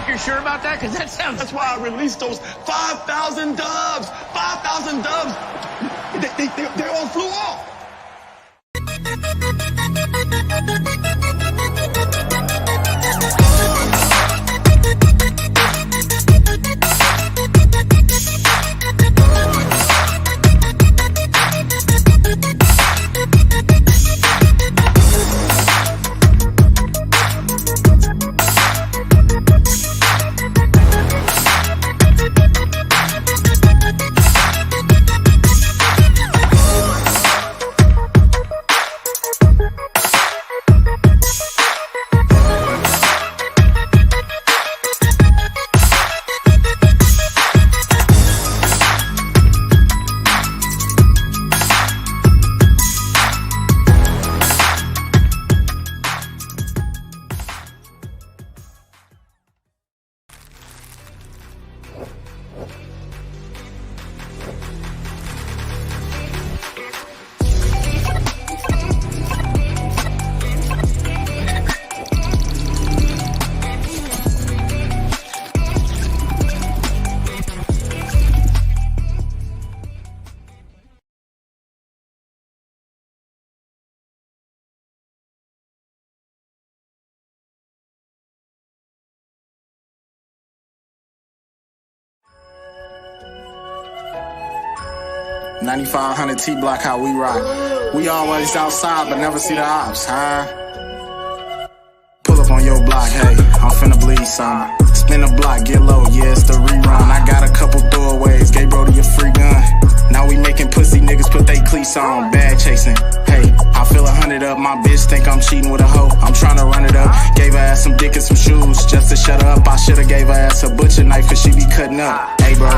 you're sure about that? Because that sounds... That's why I released those 5,000 dubs. 5,000 dubs. They all flew off. $9,500 T-Block, how we rock. We always outside, but never see the ops, huh? Pull up on your block, hey, I'm finna bleed some. Spin a block, get low, yeah, it's the rerun. I got a couple throwaways, gave Brody a free gun. Now we making pussy niggas put they cleats on, bag chasing. Hey, I feel 100 up, my bitch think I'm cheating with a hoe. I'm tryna run it up, gave her ass some dick and some shoes just to shut her up. I shoulda gave her ass a butcher knife cause she be cutting up. Hey bro,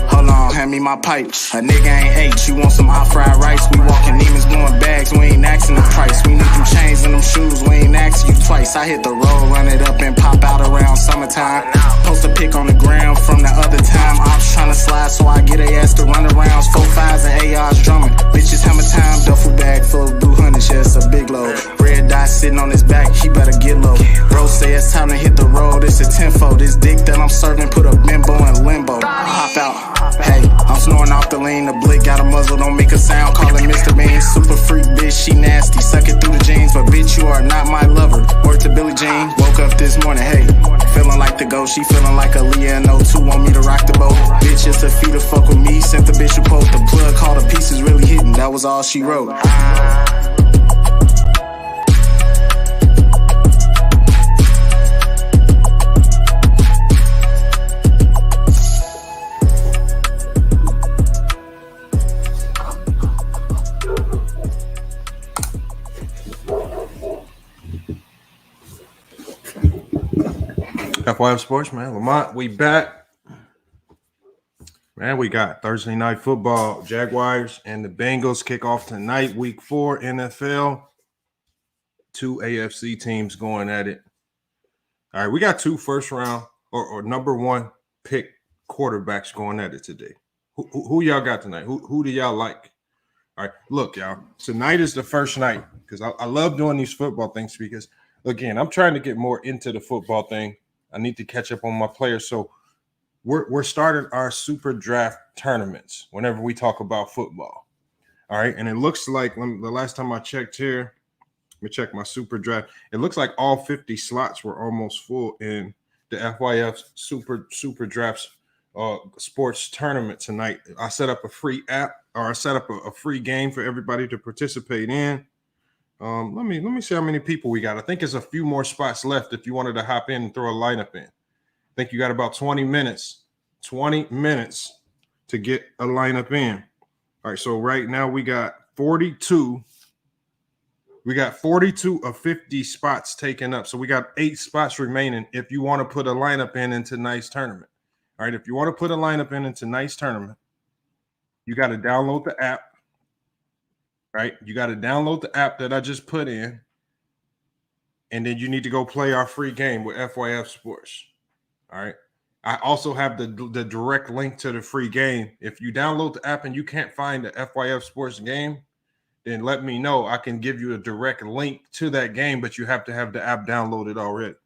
hold on, hand me my pipe. A nigga ain't ate, you want some hot fried rice. We walking demons blowing bags, we ain't asking the price. We need them chains and them shoes, we ain't asking you twice. I hit the road, run it up and pop out around summertime. Post a pic on the ground from the other time. I was tryna slide so I get a ass to run arounds. 4.5s and ARs drumming. Bitches hammer time, duffel bag full of blue hundreds, yeah, it's a big load. Red dot sitting on his back, he better get low. Bro say it's time to hit the road, it's a tenfold. This dick that I'm serving put a bimbo in limbo. Hop out, hey, I'm snoring off the lean. The blick got a muzzle, don't make a sound, call it Mr. Bean. Super freak bitch, she nasty, suck it through the jeans. But bitch, you are not my lover. Word to Billie Jean, woke up this morning, hey, feeling like the GOAT. She feeling like Aaliyah and O2, want me to rock the boat. Bitch, it's a fee to fuck with me, sent the bitch a post. The plug called the pieces really hitting, that was all she wrote. FYF Sports, man. Lamont, we back. Man, we got Thursday night football. Jaguars and the Bengals kick off tonight, week 4 NFL. 2 AFC teams going at it. All right, we got 2 first round or number 1 pick quarterbacks going at it today. Who y'all got tonight? Who do y'all like? All right, look, y'all. Tonight is the first night because I love doing these football things because, again, I'm trying to get more into the football thing. I need to catch up on my players. So we're starting our super draft tournaments whenever we talk about football. All right. And it looks like the last time I checked here, let me check my super draft. It looks like all 50 slots were almost full in the FYF super drafts sports tournament tonight. I set up a free app, or I set up a free game for everybody to participate in. Let me see how many people we got. I think there's a few more spots left if you wanted to hop in and throw a lineup in. I think you got about 20 minutes to get a lineup in. All right, so right now we got 42. We got 42 of 50 spots taken up. So we got 8 spots remaining if you want to put a lineup in tonight's tournament. All right, if you want to put a lineup in tonight's tournament, you got to download the app. Right, you got to download the app that I just put in, and then you need to go play our free game with FYF Sports. All right, I also have the direct link to the free game. If you download the app and you can't find the FYF Sports game, then let me know. I can give you a direct link to that game, but you have to have the app downloaded already.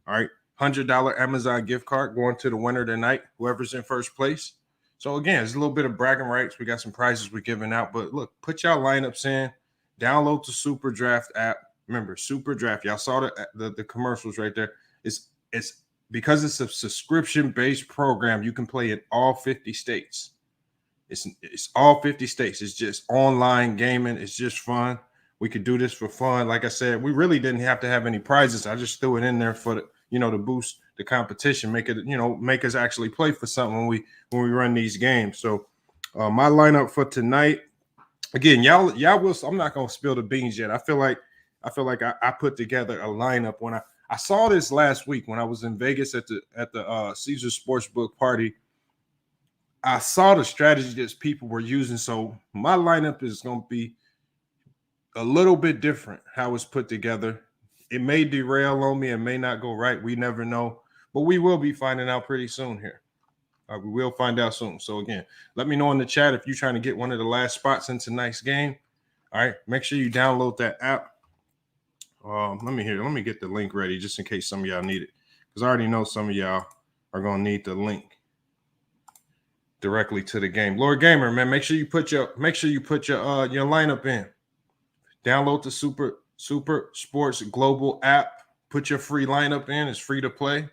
All right, $100 Amazon gift card going to the winner tonight, whoever's in first place. So, again, it's a little bit of bragging rights. We got some prizes we're giving out. But, look, put y'all lineups in. Download the Super Draft app. Remember, Super Draft. Y'all saw the commercials right there. It's because it's a subscription-based program, you can play in all 50 states. It's all 50 states. It's just online gaming. It's just fun. We could do this for fun. Like I said, we really didn't have to have any prizes. I just threw it in there for the, to boost the competition, make it, make us actually play for something when we run these games. So my lineup for tonight, again, y'all will. I'm not gonna spill the beans yet. I feel like I put together a lineup when I saw this last week when I was in Vegas at the Caesar Sportsbook party. I saw the strategy that people were using. So my lineup is going to be a little bit different how it's put together. It may derail on me. It may not go right. We never know. But we will be finding out pretty soon here. We will find out soon. So, again, let me know in the chat if you're trying to get one of the last spots in tonight's game. All right. Make sure you download that app. Let me get the link ready just in case some of y'all need it. Because I already know some of y'all are going to need the link directly to the game. Lord Gamer, man, make sure you put your lineup in. Download the Super Sports Global app. Put your free lineup in. It's free to play.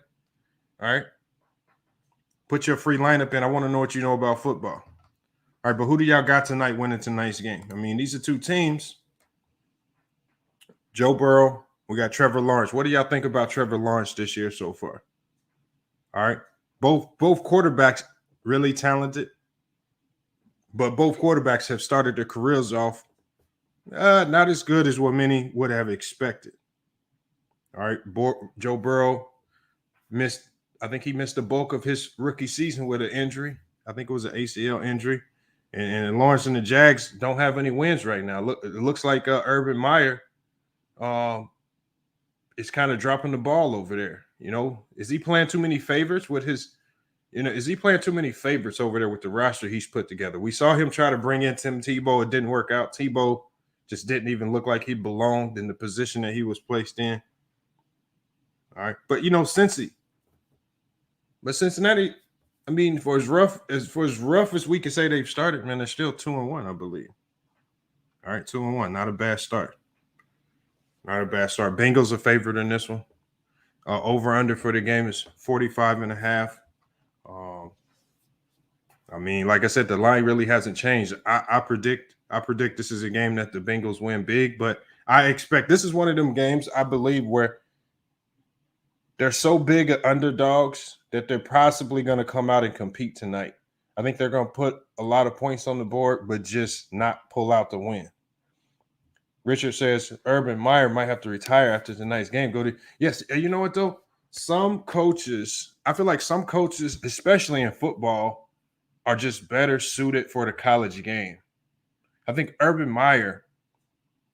All right. Put your free lineup in. I want to know what you know about football. All right, but who do y'all got tonight winning tonight's game? I mean, these are two teams. Joe Burrow. We got Trevor Lawrence. What do y'all think about Trevor Lawrence this year so far? All right. Both quarterbacks really talented, but both quarterbacks have started their careers off not as good as what many would have expected. All right, Joe Burrow I think he missed the bulk of his rookie season with an injury. I think it was an ACL injury. And Lawrence and the Jags don't have any wins right now. It looks like Urban Meyer is kind of dropping the ball over there. Is he playing too many favorites with his – is he playing too many favorites over there with the roster he's put together? We saw him try to bring in Tim Tebow. It didn't work out. Tebow just didn't even look like he belonged in the position that he was placed in. All right. But, Cincinnati, I mean, for as rough as we can say they've started, man, they're still 2-1, I believe. All right, 2-1. Not a bad start. Not a bad start. Bengals are favored in this one. Over-under for the game is 45.5. I mean, like I said, the line really hasn't changed. I predict this is a game that the Bengals win big, but I expect this is one of them games, I believe, where they're so big at underdogs that they're possibly going to come out and compete tonight. I think they're going to put a lot of points on the board, but just not pull out the win. Richard says Urban Meyer might have to retire after tonight's game. Yes, you know what, though? I feel like some coaches, especially in football, are just better suited for the college game. I think Urban Meyer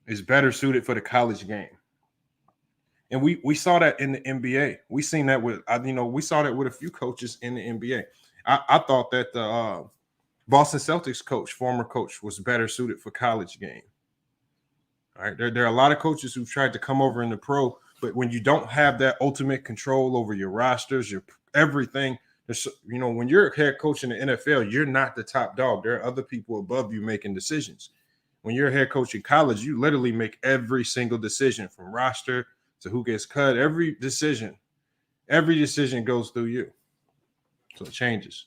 is better suited for the college game. And we saw that in the NBA. We seen that we saw that with a few coaches in the NBA. I thought that the Boston Celtics former coach, was better suited for college game. All right, there are a lot of coaches who've tried to come over in the pro, but when you don't have that ultimate control over your rosters, your everything, when you're a head coach in the NFL, you're not the top dog. There are other people above you making decisions. When you're a head coach in college, you literally make every single decision from roster to who gets cut. Every decision goes through you. So it changes.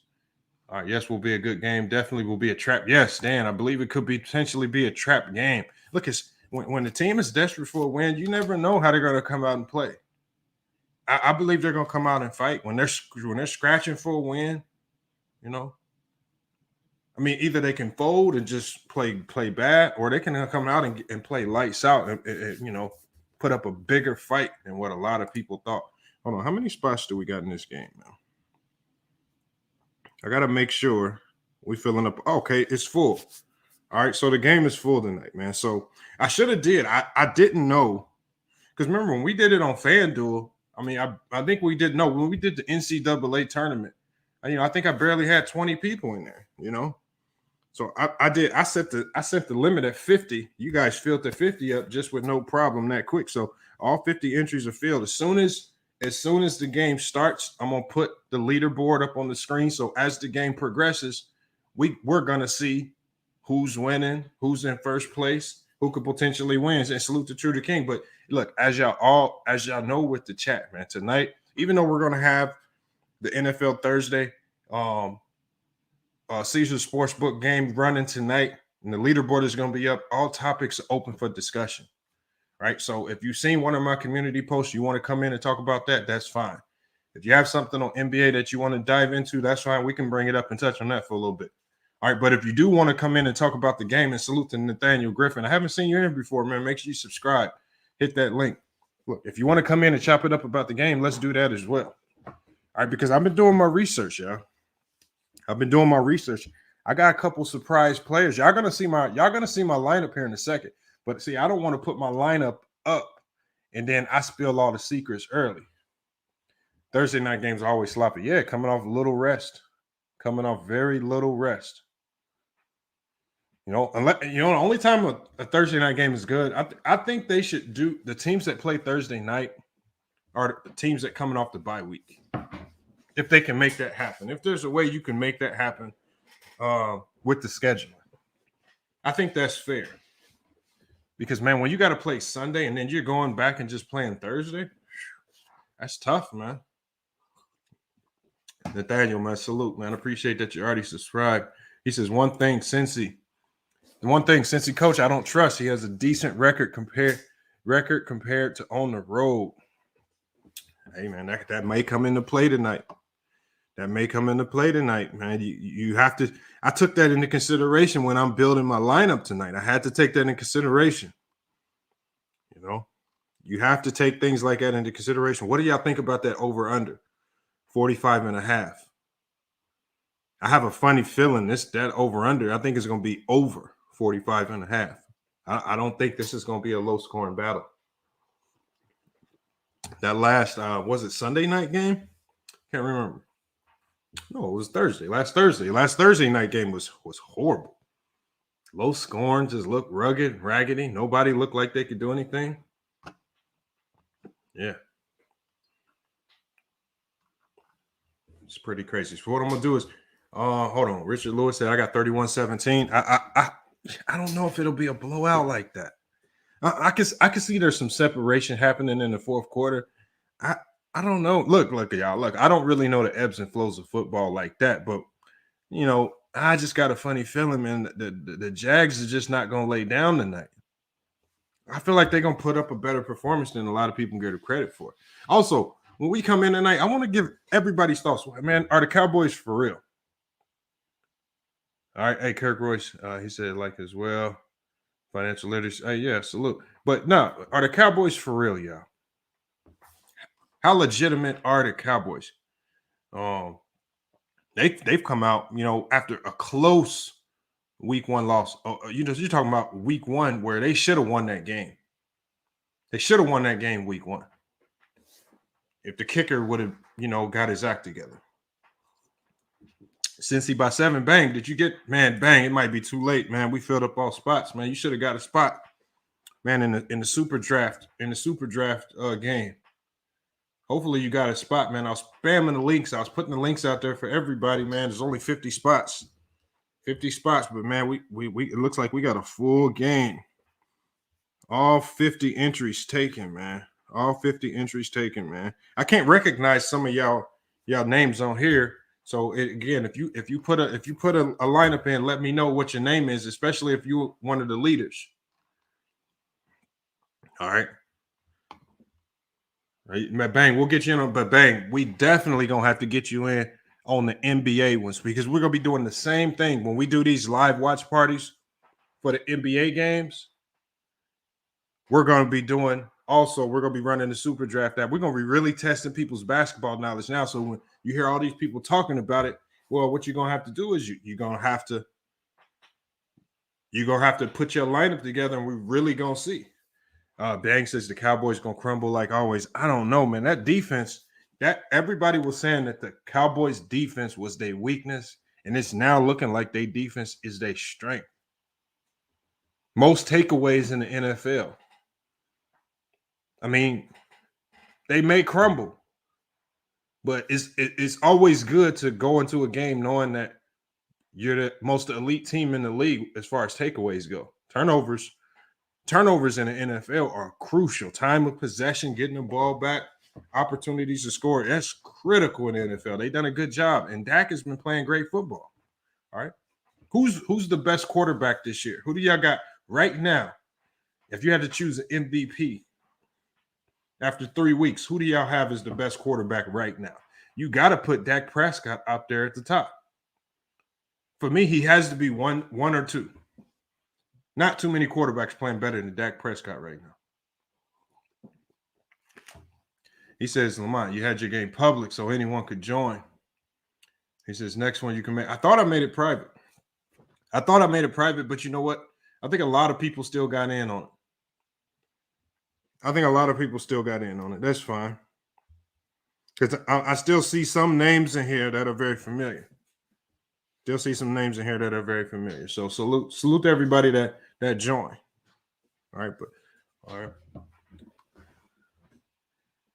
All right, yes, will be a good game. Definitely will be a trap. Yes, Dan, I believe it could potentially be a trap game. Look, when the team is desperate for a win, you never know how they're going to come out and play. I believe they're going to come out and fight when they're scratching for a win. I mean, either they can fold and just play bad, or they can come out and play lights out and put up a bigger fight than what a lot of people thought. Hold on, how many spots do we got in this game now? I got to make sure we're filling up. Okay, it's full. All right, so the game is full tonight, man. So I should have did. I didn't know, because remember when we did it on FanDuel, I mean, I think we didn't know when we did the NCAA tournament. I think I barely had 20 people in there. So I did. I set the limit at 50. You guys filled the 50 up just with no problem that quick. So all 50 entries are filled. As soon as as soon as the game starts, I'm going to put the leaderboard up on the screen. So as the game progresses, we're going to see who's winning, who's in first place, who could potentially win, and salute to True the King. But look, as y'all know with the chat, man, tonight, even though we're going to have the NFL Thursday Caesar Sportsbook game running tonight, and the leaderboard is going to be up, all topics are open for discussion. Right. So if you've seen one of my community posts, you want to come in and talk about that, that's fine. If you have something on NBA that you want to dive into, that's fine. We can bring it up and touch on that for a little bit. All right. But if you do want to come in and talk about the game, and salute to Nathaniel Griffin, I haven't seen you in before, man. Make sure you subscribe. Hit that link. Look, if you want to come in and chop it up about the game, let's do that as well. All right. Because I've been doing my research, y'all. I've been doing my research. I got a couple surprise players. Y'all gonna see my lineup here in a second. But see, I don't want to put my lineup up and then I spill all the secrets early. Thursday night games are always sloppy. Yeah, coming off little rest. Coming off very little rest. You know, the only time a Thursday night game is good, I think they should do the teams that play Thursday night are the teams that coming off the bye week. If they can make that happen. If there's a way you can make that happen with the scheduling. I think that's fair. Because, man, when you got to play Sunday and then you're going back and just playing Thursday, that's tough, man. Nathaniel, man, salute, man. Appreciate that you already subscribed. He says, one thing, Cincy, coach, I don't trust. He has a decent record compared to on the road. Hey, man, that may come into play tonight. That may come into play tonight, man. You have to – I took that into consideration when I'm building my lineup tonight. I had to take that into consideration. You know, you have to take things like that into consideration. What do y'all think about that over-under, 45.5? I have a funny feeling that over-under, I think is going to be over 45.5. I don't think this is going to be a low-scoring battle. That last, was it Sunday night game? Can't remember. No, it was Thursday. Last Thursday night game was horrible. Low scoring, just looked rugged, raggedy. Nobody looked like they could do anything. Yeah. It's pretty crazy. So what I'm gonna do is, hold on. Richard Lewis said I got 31-17. I don't know if it'll be a blowout like that. I can see there's some separation happening in the fourth quarter. I don't know. Look, y'all. Look, I don't really know the ebbs and flows of football like that, but you know, I just got a funny feeling, man. The Jags are just not going to lay down tonight. I feel like they're going to put up a better performance than a lot of people give credit for. Also, when we come in tonight, I want to give everybody's thoughts. Man, are the Cowboys for real? All right. Hey, Kirk Royce, he said like as well. Financial literacy. Hey, yeah, salute. But no, are the Cowboys for real, y'all? How legitimate are the Cowboys? They've come out, you know, after a close week one loss. You're talking about week one where they should have won that game. They should have won that game week one. If the kicker would have, you know, got his act together. Cincy by 7, bang. Did you get, man, bang, it might be too late, man. We filled up all spots, man. You should have got a spot, man, in the super draft, game. Hopefully you got a spot, man. I was spamming the links. I was putting the links out there for everybody, man. There's only 50 spots. 50 spots, but man, we it looks like we got a full game. All 50 entries taken, man. All 50 entries taken, man. I can't recognize some of y'all names on here. So again, if you put a lineup in, let me know what your name is, especially if you're one of the leaders. All right. Bang, we'll get you in on, but bang, we definitely gonna have to get you in on the NBA ones because we're gonna be doing the same thing when we do these live watch parties for the NBA games. We're gonna be running the super draft app. We're gonna be really testing people's basketball knowledge now. So when you hear all these people talking about it, well, what you're gonna have to do is you're gonna have to put your lineup together, and we're really gonna see. Bang says the Cowboys gonna crumble like always. I don't know, man. That defense, that everybody was saying that the Cowboys defense was their weakness, and it's now looking like their defense is their strength. Most takeaways in the NFL. I mean, they may crumble, But it's always good to go into a game knowing that you're the most elite team in the league as far as takeaways go. Turnovers in the NFL are crucial. Time of possession, getting the ball back, opportunities to score. That's critical in the NFL. They've done a good job. And Dak has been playing great football. All right. Who's the best quarterback this year? Who do y'all got right now? If you had to choose an MVP after 3 weeks, who do y'all have as the best quarterback right now? You got to put Dak Prescott out there at the top. For me, he has to be one or two. Not too many quarterbacks playing better than Dak Prescott right now. He says, Lamont, you had your game public so anyone could join. He says, next one you can make. I thought I made it private. But you know what? I think a lot of people still got in on it. That's fine. Because I still see some names in here that are very familiar. So salute to everybody that joined. All right.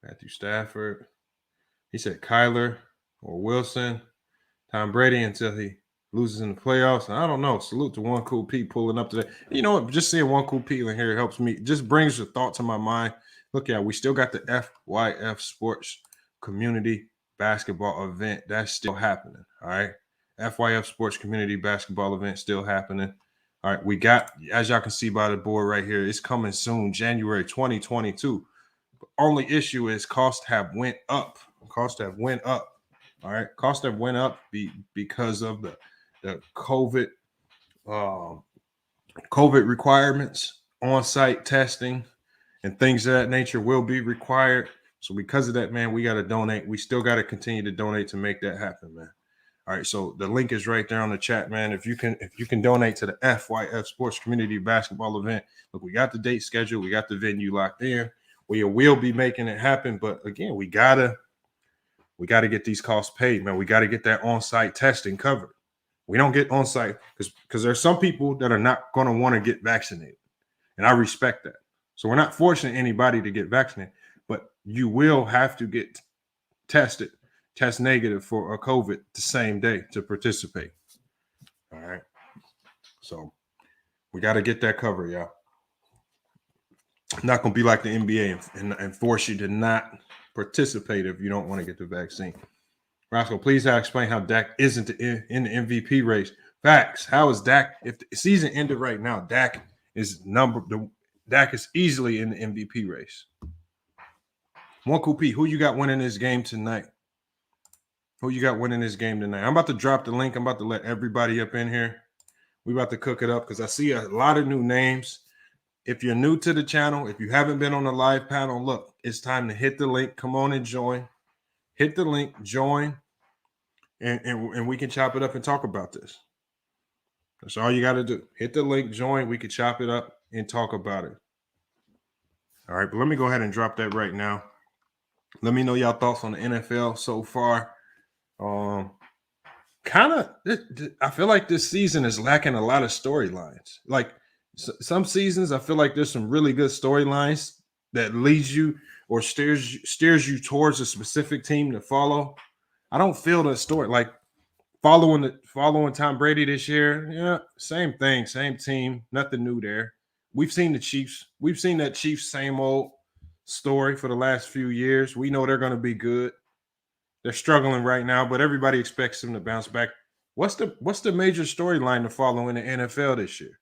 Matthew Stafford. He said Kyler or Wilson, Tom Brady until he loses in the playoffs. And I don't know. Salute to One Cool P pulling up today. You know what? Just seeing One Cool P in here helps me. Just brings a thought to my mind. Look, we still got the FYF Sports Community Basketball event. That's still happening. All right. FYF Sports Community Basketball event still happening. All right. We got, as y'all can see by the board right here, it's coming soon, January 2022. The only issue is costs have went up. All right. Costs have went up because of the COVID requirements, on-site testing, and things of that nature will be required. So because of that, man, we got to donate. We still got to continue to donate to make that happen, man. All right, so the link is right there on the chat, man. If you can donate to the FYF Sports Community Basketball event, look, we got the date scheduled, we got the venue locked in. We will be making it happen, but again, we gotta get these costs paid, man. We got to get that on-site testing covered. We don't get on-site because there's some people that are not going to want to get vaccinated, and I respect that. So we're not forcing anybody to get vaccinated, but you will have to get test negative for a COVID the same day to participate. All right. So we got to get that covered, y'all. Not going to be like the NBA and force you to not participate if you don't want to get the vaccine. Roscoe, please explain how Dak isn't in the MVP race. Facts. How is Dak? If the season ended right now, Dak is easily in the MVP race. One Cool P, who you got winning this game tonight? I'm about to drop the link. I'm about to let everybody up in here. We about to cook it up because I see a lot of new names. If you're new to the channel, if you haven't been on the live panel, look, it's time to hit the link. Come on and join. Hit the link, join, and we can chop it up and talk about this. That's all you got to do. Hit the link, join. We can chop it up and talk about it. All right, but let me go ahead and drop that right now. Let me know y'all thoughts on the NFL so far. I feel like this season is lacking a lot of storylines. Like some seasons, I feel like there's some really good storylines that leads you or steers you towards a specific team to follow. I don't feel that story. Like following Tom Brady this year, yeah, same thing, same team, nothing new there. We've seen the Chiefs. We've seen that Chiefs same old story for the last few years. We know they're going to be good. They're struggling right now, but everybody expects them to bounce back. What's the major storyline to follow in the NFL this year?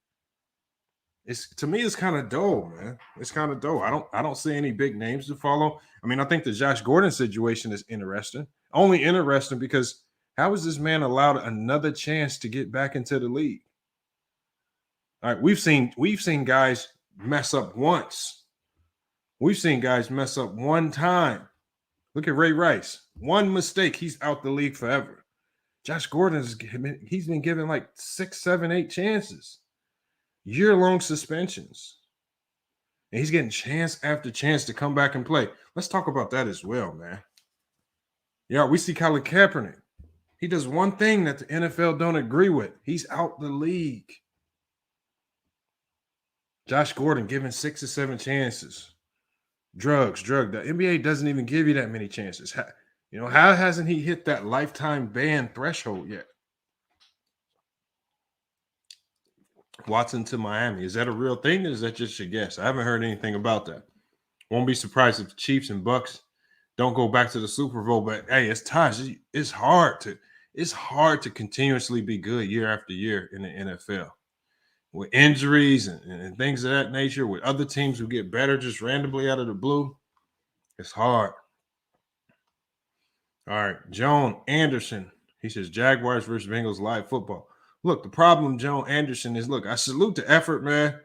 To me, it's kind of dull, man. It's kind of dull. I don't see any big names to follow. I mean, I think the Josh Gordon situation is interesting. Only interesting because how is this man allowed another chance to get back into the league? All right, we've seen guys mess up once. We've seen guys mess up one time. Look at Ray Rice. One mistake, he's out the league forever. Josh Gordon, he's been given like 6, 7, 8 chances. Year-long suspensions. And he's getting chance after chance to come back and play. Let's talk about that as well, man. Yeah, we see Colin Kaepernick. He does one thing that the NFL don't agree with. He's out the league. Josh Gordon given 6 or 7 chances. Drugs. The NBA doesn't even give you that many chances. You know, how hasn't he hit that lifetime ban threshold yet? Watson to Miami. Is that a real thing or is that just your guess? I haven't heard anything about that. Won't be surprised if the Chiefs and Bucks don't go back to the Super Bowl, but hey, it's times. It's hard to continuously be good year after year in the NFL. With injuries and things of that nature, with other teams who get better just randomly out of the blue, it's hard. All right, Joan Anderson. He says Jaguars versus Bengals live football. Look, the problem, Joan Anderson, is look, I salute the effort, man.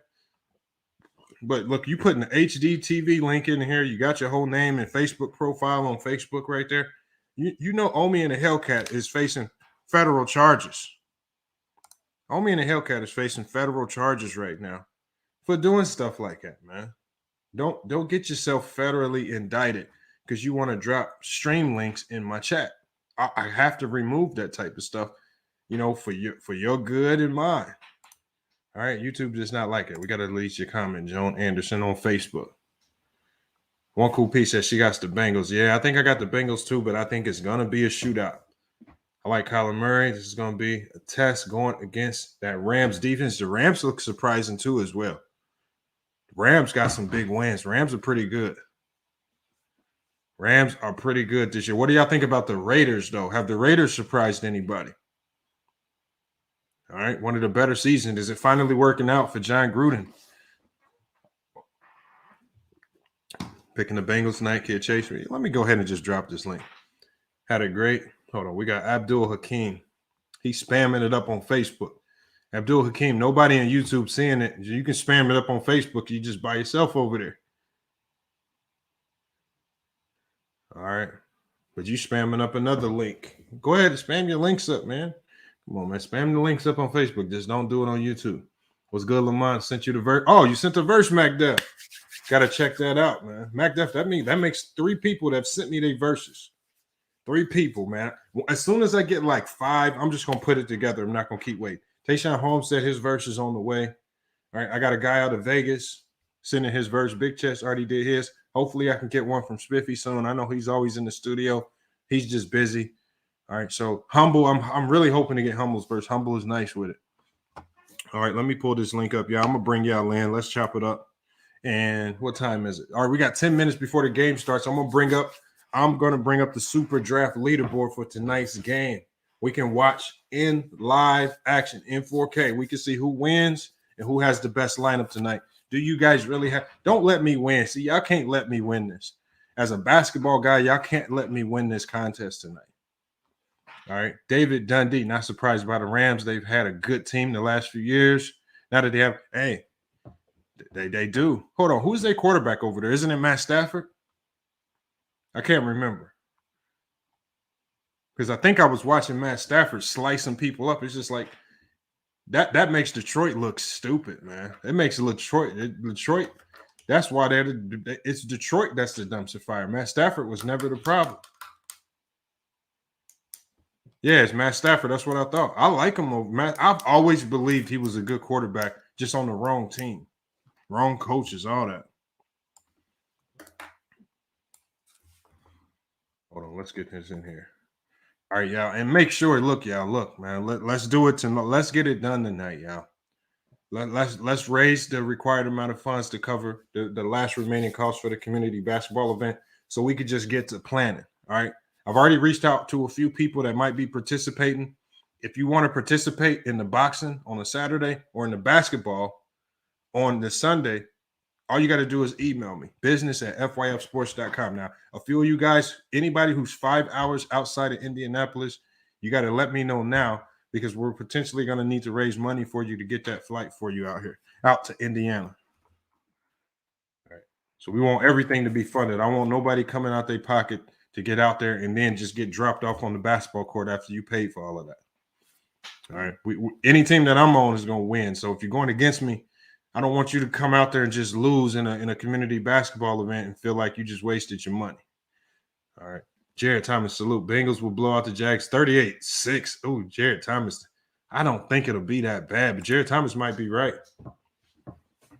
But look, you putting the HD TV link in here. You got your whole name and Facebook profile on Facebook right there. You know Omi and the Hellcat is facing federal charges. Omi and the Hellcat is facing federal charges right now for doing stuff like that, man. Don't get yourself federally indicted because you want to drop stream links in my chat. I have to remove that type of stuff, you know, for your good and mine. All right, YouTube does not like it. We got to delete your comment, Joan Anderson on Facebook. One cool piece says she got the Bengals. Yeah, I think I got the Bengals too, but I think it's going to be a shootout. I like Kyler Murray. This is going to be a test going against that Rams defense. The Rams look surprising too as well. The Rams got some big wins. Rams are pretty good. Rams are pretty good this year. What do y'all think about the Raiders, though? Have the Raiders surprised anybody? All right, one of the better seasons. Is it finally working out for John Gruden? Picking the Bengals tonight, kid Chase. Let me go ahead and just drop this link. Had a great. Hold on, we got Abdul Hakim. He's spamming it up on Facebook. Abdul Hakim, nobody on YouTube seeing it. You can spam it up on Facebook. You just by yourself over there. All right. But you spamming up another link. Go ahead and spam your links up, man. Come on, man. Spam the links up on Facebook. Just don't do it on YouTube. What's good, Lamont? Sent you the verse. Oh, you sent the verse, MacDuff. Got to check that out, man. MacDuff, that makes 3 people that have sent me their verses. 3 people, man. As soon as I get like 5, I'm just going to put it together. I'm not going to keep waiting. Tayshawn Holmes said his verse is on the way. All right, I got a guy out of Vegas sending his verse. Big Chest already did his. Hopefully I can get one from Spiffy soon. I know he's always in the studio. He's just busy. All right, so Humble, I'm really hoping to get Humble's verse. Humble is nice with it. All right, let me pull this link up. Yeah, I'm going to bring y'all in. Let's chop it up. And what time is it? All right, we got 10 minutes before the game starts. I'm going to bring up the Super Draft leaderboard for tonight's game. We can watch in live action in 4K. We can see who wins and who has the best lineup tonight. Do you guys really have – don't let me win. See, y'all can't let me win this. As a basketball guy, y'all can't let me win this contest tonight. All right, David Dundee, not surprised by the Rams. They've had a good team the last few years. Now that they have – hey, they do. Hold on, who's their quarterback over there? Isn't it Matt Stafford? I can't remember. Because I think I was watching Matt Stafford slicing people up. It's just like that makes Detroit look stupid, man. It makes Detroit. That's why it's Detroit that's the dumpster fire. Matt Stafford was never the problem. Yeah, it's Matt Stafford. That's what I thought. I like him over Matt. I've always believed he was a good quarterback, just on the wrong team, wrong coaches, all that. Hold on, let's get this in here. All right, y'all, and make sure. Look, man. Let's do it tonight. Let's get it done tonight, y'all. Let's raise the required amount of funds to cover the last remaining costs for the community basketball event, so we could just get to planning. All right. I've already reached out to a few people that might be participating. If you want to participate in the boxing on a Saturday or in the basketball on the Sunday, all you got to do is email me, business@fyfsports.com. Now, a few of you guys, anybody who's 5 hours outside of Indianapolis, you got to let me know now because we're potentially going to need to raise money for you to get that flight for you out to Indiana. All right. So we want everything to be funded. I want nobody coming out their pocket to get out there and then just get dropped off on the basketball court after you paid for all of that. All right. Any team that I'm on is going to win. So if you're going against me, I don't want you to come out there and just lose in a community basketball event and feel like you just wasted your money. All right. Jared Thomas, salute. Bengals will blow out the Jags 38-6. Oh, Jared Thomas. I don't think it'll be that bad, but Jared Thomas might be right.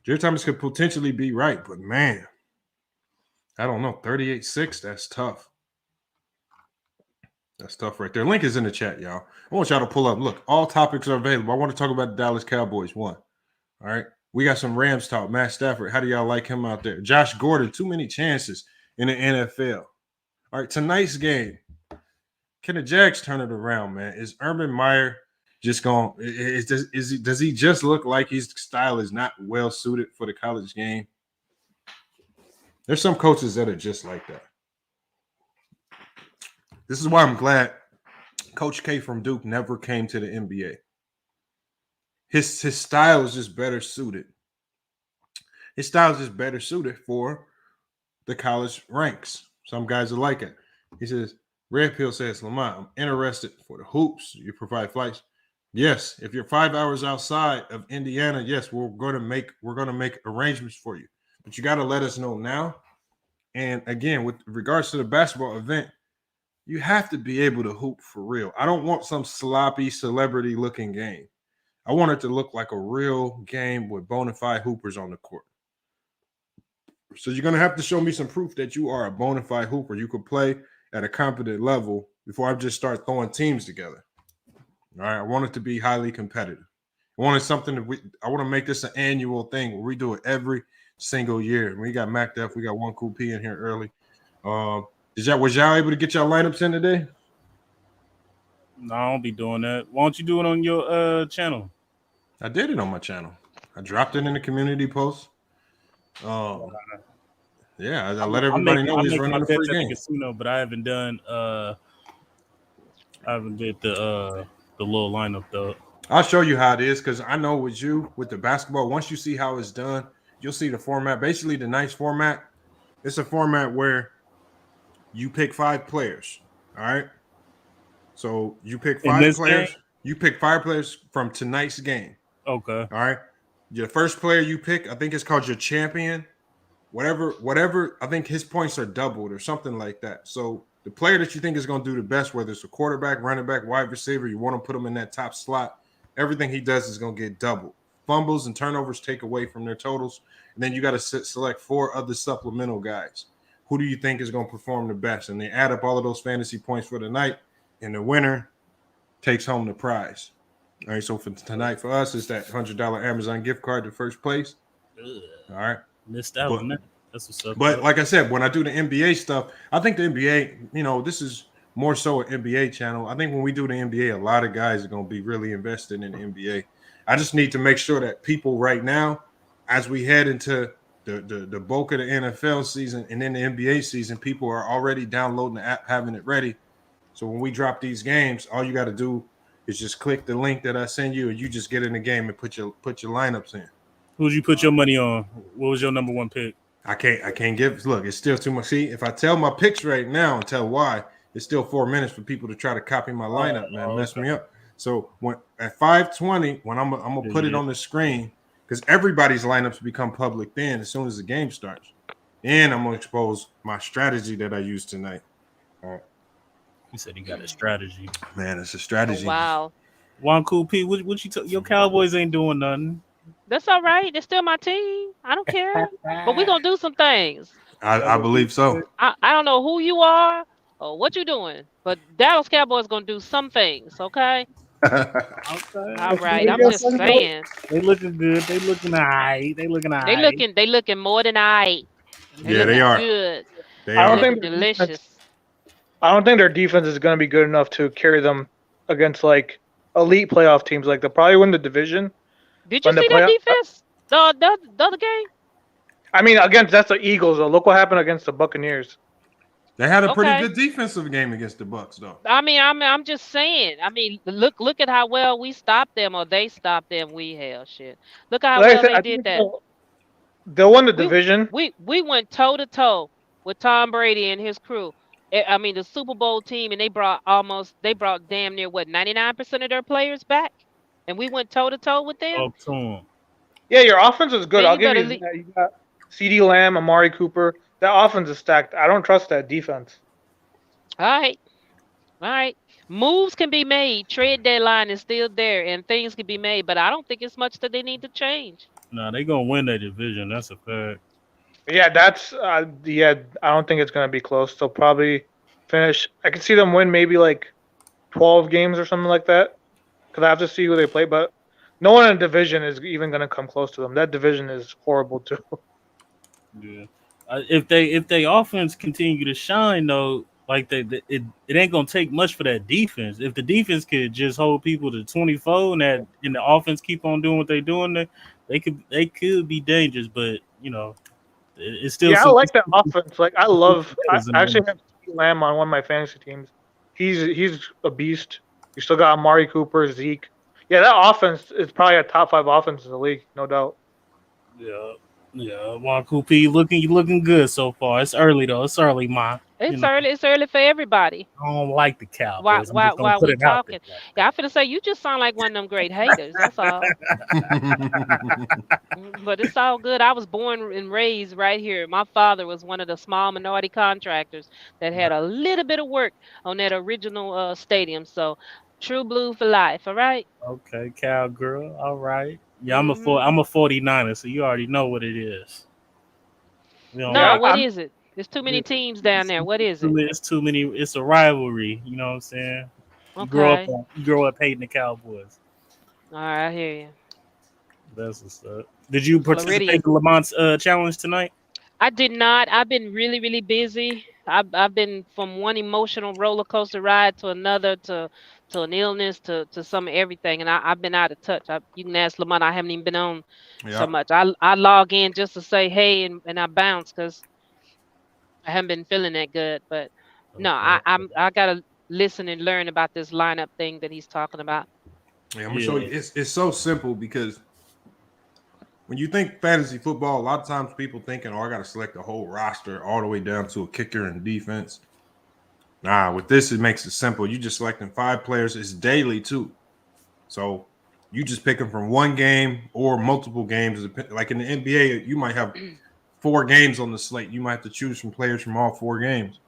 Jared Thomas could potentially be right, but man, I don't know. 38-6, that's tough. That's tough right there. Link is in the chat, y'all. I want y'all to pull up. Look, all topics are available. I want to talk about the Dallas Cowboys. One. All right. We got some Rams talk. Matt Stafford, how do y'all like him out there? Josh Gordon, too many chances in the NFL. All right, tonight's game. Can the Jags turn it around, man? Is Urban Meyer just going? Does he just look like his style is not well suited for the college game? There's some coaches that are just like that. This is why I'm glad Coach K from Duke never came to the NBA. His style is just better suited. His style is just better suited for the college ranks. Some guys are like it. He says, Red Pill says, Lamont, I'm interested for the hoops. You provide flights. Yes, if you're 5 hours outside of Indiana, yes, we're gonna make arrangements for you. But you got to let us know now. And again, with regards to the basketball event, you have to be able to hoop for real. I don't want some sloppy celebrity looking game. I want it to look like a real game with bona fide hoopers on the court. So you're going to have to show me some proof that you are a bona fide hooper. You could play at a competent level before I just start throwing teams together. All right. I want it to be highly competitive. I want to make this an annual thing where we do it every single year. We got Mac Def. We got one cool P in here early. Was y'all able to get y'all lineups in today? No, I don't be doing that. Why don't you do it on your channel? I did it on my channel. I dropped it in the community post. Yeah, I let everybody know he's running a free game. Casino, but I haven't done. I haven't did the little lineup though. I'll show you how it is because I know with the basketball. Once you see how it's done, you'll see the format. Basically, the nice format. It's a format where you pick 5 players. All right. So you pick 5 players. Game? You pick 5 players from tonight's game. Okay. All right. Your first player you pick, I think it's called your champion. Whatever. I think his points are doubled or something like that. So the player that you think is going to do the best, whether it's a quarterback, running back, wide receiver, you want to put him in that top slot. Everything he does is going to get doubled. Fumbles and turnovers take away from their totals. And then you got to select 4 other supplemental guys. Who do you think is going to perform the best? And they add up all of those fantasy points for the night, and the winner takes home the prize. All right, so for tonight for us, it's that $100 Amazon gift card to first place. All right. Missed out on that. That's what's up. But like I said, when I do the NBA stuff, I think the NBA, this is more so an NBA channel. I think when we do the NBA, a lot of guys are going to be really invested in the NBA. I just need to make sure that people right now, as we head into the bulk of the NFL season and then the NBA season, people are already downloading the app, having it ready. So when we drop these games, all you got to do is just click the link that I send you, and you just get in the game and put your lineups in. Who'd you put your money on? What was your number 1 pick? I can't give. Look, it's still too much. See, if I tell my picks right now and tell why, it's still 4 minutes for people to try to copy my lineup, man. Mess me up. So when at 5:20, when I'm gonna put it on the screen, because everybody's lineups become public then as soon as the game starts. And I'm gonna expose my strategy that I used tonight. All right. He said he got a strategy. Man, it's a strategy. Oh, wow. Juan Cool P, what you your Cowboys ain't doing nothing. That's all right. They're still my team. I don't care. But we're going to do some things. I believe so. I don't know who you are or what you're doing, but Dallas Cowboys going to do some things, okay? Okay. All right. I'm just saying. They looking good. They looking all right. They looking more than all right. Yeah, they are. Good. I don't think delicious. I don't think their defense is going to be good enough to carry them against like elite playoff teams. Like they'll probably win the division. Did you see that defense? The other game? I mean, that's the Eagles. Though. Look what happened against the Buccaneers. They had a pretty good defensive game against the Bucs, though. I mean, I'm just saying. I mean, look at how well we stopped them, or they stopped them. Shit. Look how well they did that. They'll win the division. We went toe to toe with Tom Brady and his crew. I mean, the Super Bowl team, and they brought damn near 99% of their players back, and we went toe to toe with them. Yeah, your offense is good. Yeah, I'll give you that. You got CeeDee Lamb, Amari Cooper. That offense is stacked. I don't trust that defense. All right. Moves can be made. Trade deadline is still there, and things can be made, but I don't think it's much that they need to change. No, they're gonna win that division. That's a fact. Yeah, I don't think it's gonna be close. They'll probably finish. I could see them win maybe like 12 games or something like that. Because I have to see who they play, but no one in the division is even going to come close to them. That division is horrible too. Yeah. If they offense continue to shine though, like it ain't gonna take much for that defense. If the defense could just hold people to 24 and the offense keep on doing what they're doing, they could be dangerous. But it's still I like that offense. Like I actually have CeeDee Lamb on one of my fantasy teams. He's a beast. You still got Amari Cooper, Zeke. Yeah, that offense is probably a top 5 offense in the league, no doubt. Yeah. Juan Coupe, you looking good so far. It's early though. It's early, man. Early. It's early for everybody. I don't like the Cowboys. Why we talking? Yeah, I'm finna say you just sound like one of them great haters. That's all. But it's all good. I was born and raised right here. My father was one of the small minority contractors that had a little bit of work on that original stadium. So true blue for life. All right. Okay, cowgirl. All right. Yeah, I'm a 49er, so you already know what it is. What is it? There's too many teams down there. What is it? It's too many. It's a rivalry. You know what I'm saying? Okay. You grow up hating the Cowboys. All right, I hear you. That's what's up. Did you participate in Lamont's challenge tonight? I did not. I've been really, really busy. I've been from one emotional roller coaster ride to another to an illness to some everything, and I've been out of touch. You can ask Lamont. I haven't even been on so much. I log in just to say hey and I bounce because I haven't been feeling that good. But no, I gotta listen and learn about this lineup thing that he's talking about. Yeah, I'm gonna show you. It's so simple because when you think fantasy football, a lot of times people thinking, I got to select the whole roster all the way down to a kicker and defense. Nah, with this, it makes it simple. You just selecting 5 players. It's daily too. So you just pick them from one game or multiple games. Like in the NBA, you might have 4 games on the slate. You might have to choose from players from all 4 games.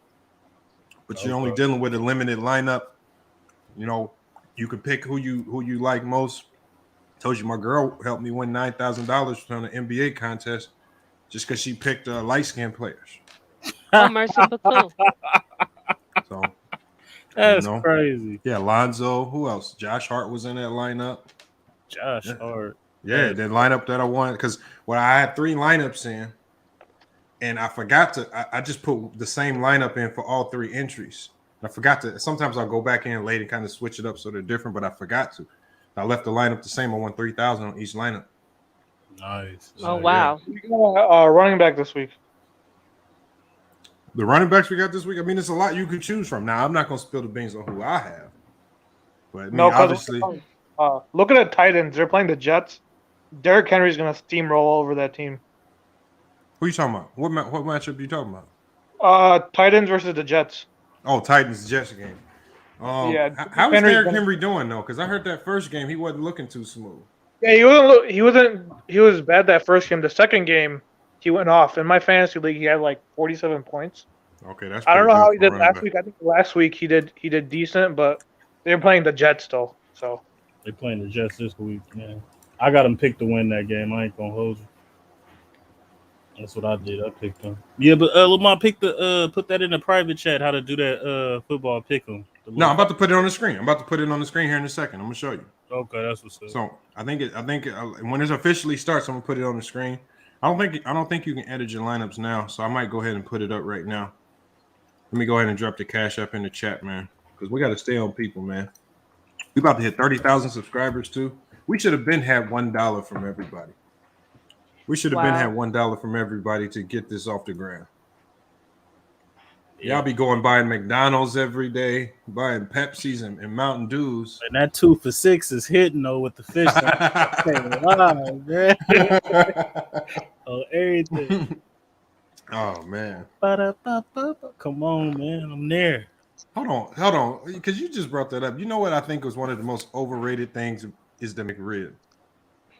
But you're only dealing with a limited lineup. You can pick who you like most. Told you my girl helped me win $9,000 on an NBA contest just because she picked light-skinned players. Oh, merciful cool. So that's crazy. Yeah, Lonzo. Who else? Josh Hart was in that lineup. Josh Hart. Yeah, the lineup that I wanted because I had 3 lineups in, and I forgot to. I just put the same lineup in for all 3 entries. I forgot to. Sometimes I'll go back in late and kind of switch it up so they're different, but I forgot to. I left the lineup the same. I won $3,000 on each lineup. Nice. Oh wow. Yeah. Running back this week. The running backs we got this week. I mean, it's a lot you could choose from. Now, I'm not going to spill the beans on who I have, but obviously, look at the Titans. They're playing the Jets. Derrick Henry's going to steamroll over that team. Who are you talking about? What matchup are you talking about? Titans versus the Jets. Oh, Titans Jets game. Yeah. How is Derrick Henry doing though? Because I heard that first game he wasn't looking too smooth. Yeah, he was bad that first game. The second game he went off. In my fantasy league, he had like 47 points. Okay, that's. I don't know how he did last week. I think last week he did decent, but they're playing the Jets still. So they're playing the Jets this week. Yeah, I got him picked to win that game. I ain't gonna hold you. That's what I did. I picked him. Yeah, but Lamont picked put that in the private chat how to do that football pick 'em. No, I'm about to put it on the screen. I'm about to put it on the screen here in a second. I'm gonna show you. Okay, that's what's up. So I think when it officially starts, I'm gonna put it on the screen. I don't think you can edit your lineups now, so I might go ahead and put it up right now. Let me go ahead and drop the cash up in the chat, man, because we got to stay on people, man. We about to hit 30,000 subscribers too. We should have been had $1 from everybody. We should have been had $1 from everybody to get this off the ground. Y'all be going buying McDonald's every day, buying Pepsis and Mountain Dews. And that 2 for $6 is hitting though with the fish. Wow, man. Oh, everything. Oh man. Come on, man. I'm there. Hold on. Because you just brought that up. You know what I think was one of the most overrated things is the McRib.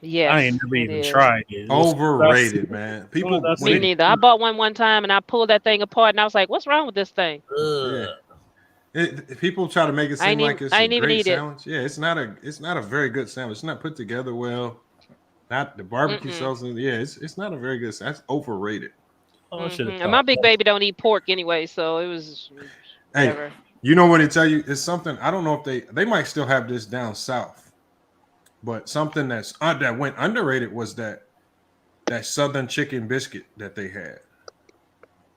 Yeah, I ain't never even tried it. Overrated, man. People. Me neither. I bought one time and I pulled that thing apart and I was like, "What's wrong with this thing?" Yeah. People try to make it seem like it's a great sandwich. Yeah, it's not a very good sandwich. It's not put together well. Not the barbecue sauce. Yeah, it's not a very good sandwich. That's overrated. And my big baby don't eat pork anyway, so it was. Hey, Trevor. you know what they tell you? It's something, I don't know if they might still have this down south, but something that went underrated was that Southern chicken biscuit that they had.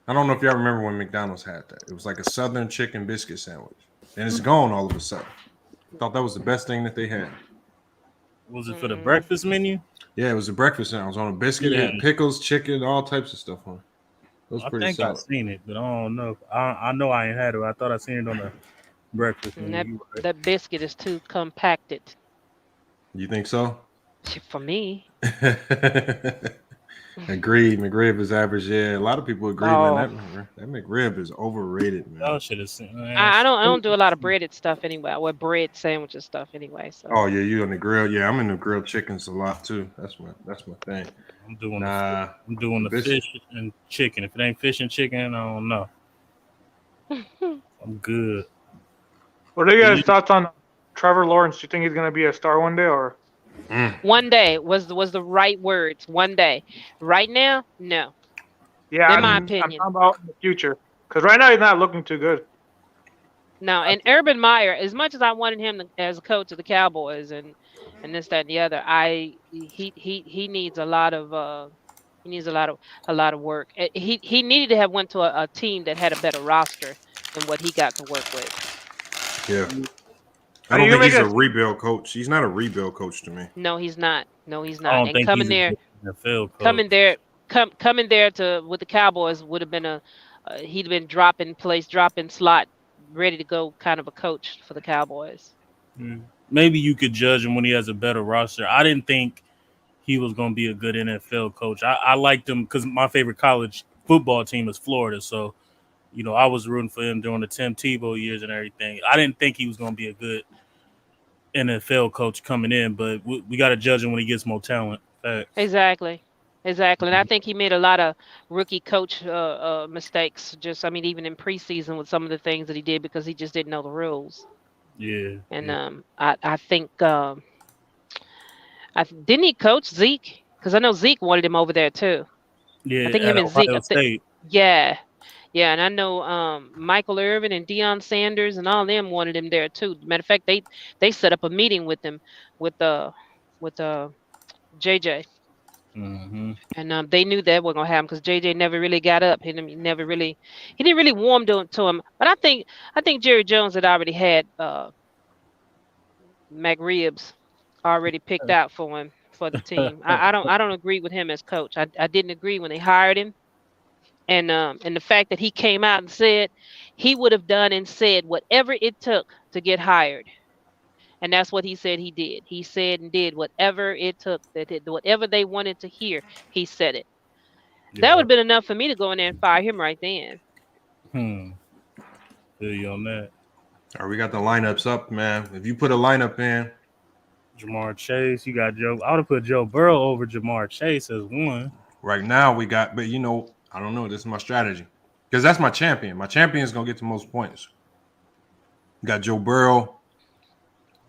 I don't know if y'all remember when McDonald's had that. It was like a Southern chicken biscuit sandwich, and it's gone all of a sudden. I thought that was the best thing that they had. Was it for the breakfast menu? Yeah, it was a breakfast sandwich on a biscuit. It had pickles, chicken, all types of stuff on it. It was pretty solid. I've seen it, but I don't know. I know I ain't had it. I thought I seen it on the breakfast menu. That biscuit is too compacted. You think so? For me. Agreed. McRib is average. Yeah, a lot of people agree, man. That McRib is overrated, man. Y'all should have seen. I don't do a lot of breaded stuff anyway. I wear bread sandwiches stuff anyway. So. Oh yeah, you on the grill? Yeah, I'm in the grilled chickens a lot too. That's my thing. I'm doing the fish and chicken. If it ain't fish and chicken, I don't know. I'm good. What are you guys' thoughts on Trevor Lawrence? Do you think he's gonna be a star one day or? One day was the right words. One day. Right now, no. Yeah, in my opinion. I'm talking about in the future, because right now he's not looking too good. No, and Urban Meyer, as much as I wanted him as a coach of the Cowboys and this, that, and the other, he needs a lot of work. He needed to have went to a team that had a better roster than what he got to work with. Yeah. I don't think he's a rebuild coach. He's not a rebuild coach to me. No, he's not. And coming there with the Cowboys would have been he'd been dropping slot, ready to go, kind of a coach for the Cowboys. Maybe you could judge him when he has a better roster. I didn't think he was going to be a good NFL coach. I liked him because my favorite college football team is Florida, so I was rooting for him during the Tim Tebow years and everything. I didn't think he was going to be a good NFL coach coming in, but we got to judge him when he gets more talent. Exactly. And I think he made a lot of rookie coach mistakes. Even in preseason with some of the things that he did because he just didn't know the rules. Yeah. And I think didn't he coach Zeke? Because I know Zeke wanted him over there too. Yeah. I think him and Zeke. State. Yeah. Yeah, and I know Michael Irvin and Deion Sanders and all of them wanted him there too. Matter of fact, they set up a meeting with him with JJ, and they knew that wasn't gonna happen because JJ never really got up. He didn't really warm to him. But I think Jerry Jones had already had McRibs already picked out for him for the team. I don't agree with him as coach. I didn't agree when they hired him. And the fact that he came out and said he would have done and said whatever it took to get hired. And that's what he said he did. He said and did whatever it took, whatever they wanted to hear, he said it. Yeah. That would have been enough for me to go in there and fire him right then. Feel you on that. All right, we got the lineups up, man. If you put a lineup in. Jamar Chase, you got Joe. I would have put Joe Burrow over Jamar Chase as one. Right now we got, but I don't know. This is my strategy because that's my champion. My champion is going to get the most points. Got Joe Burrow,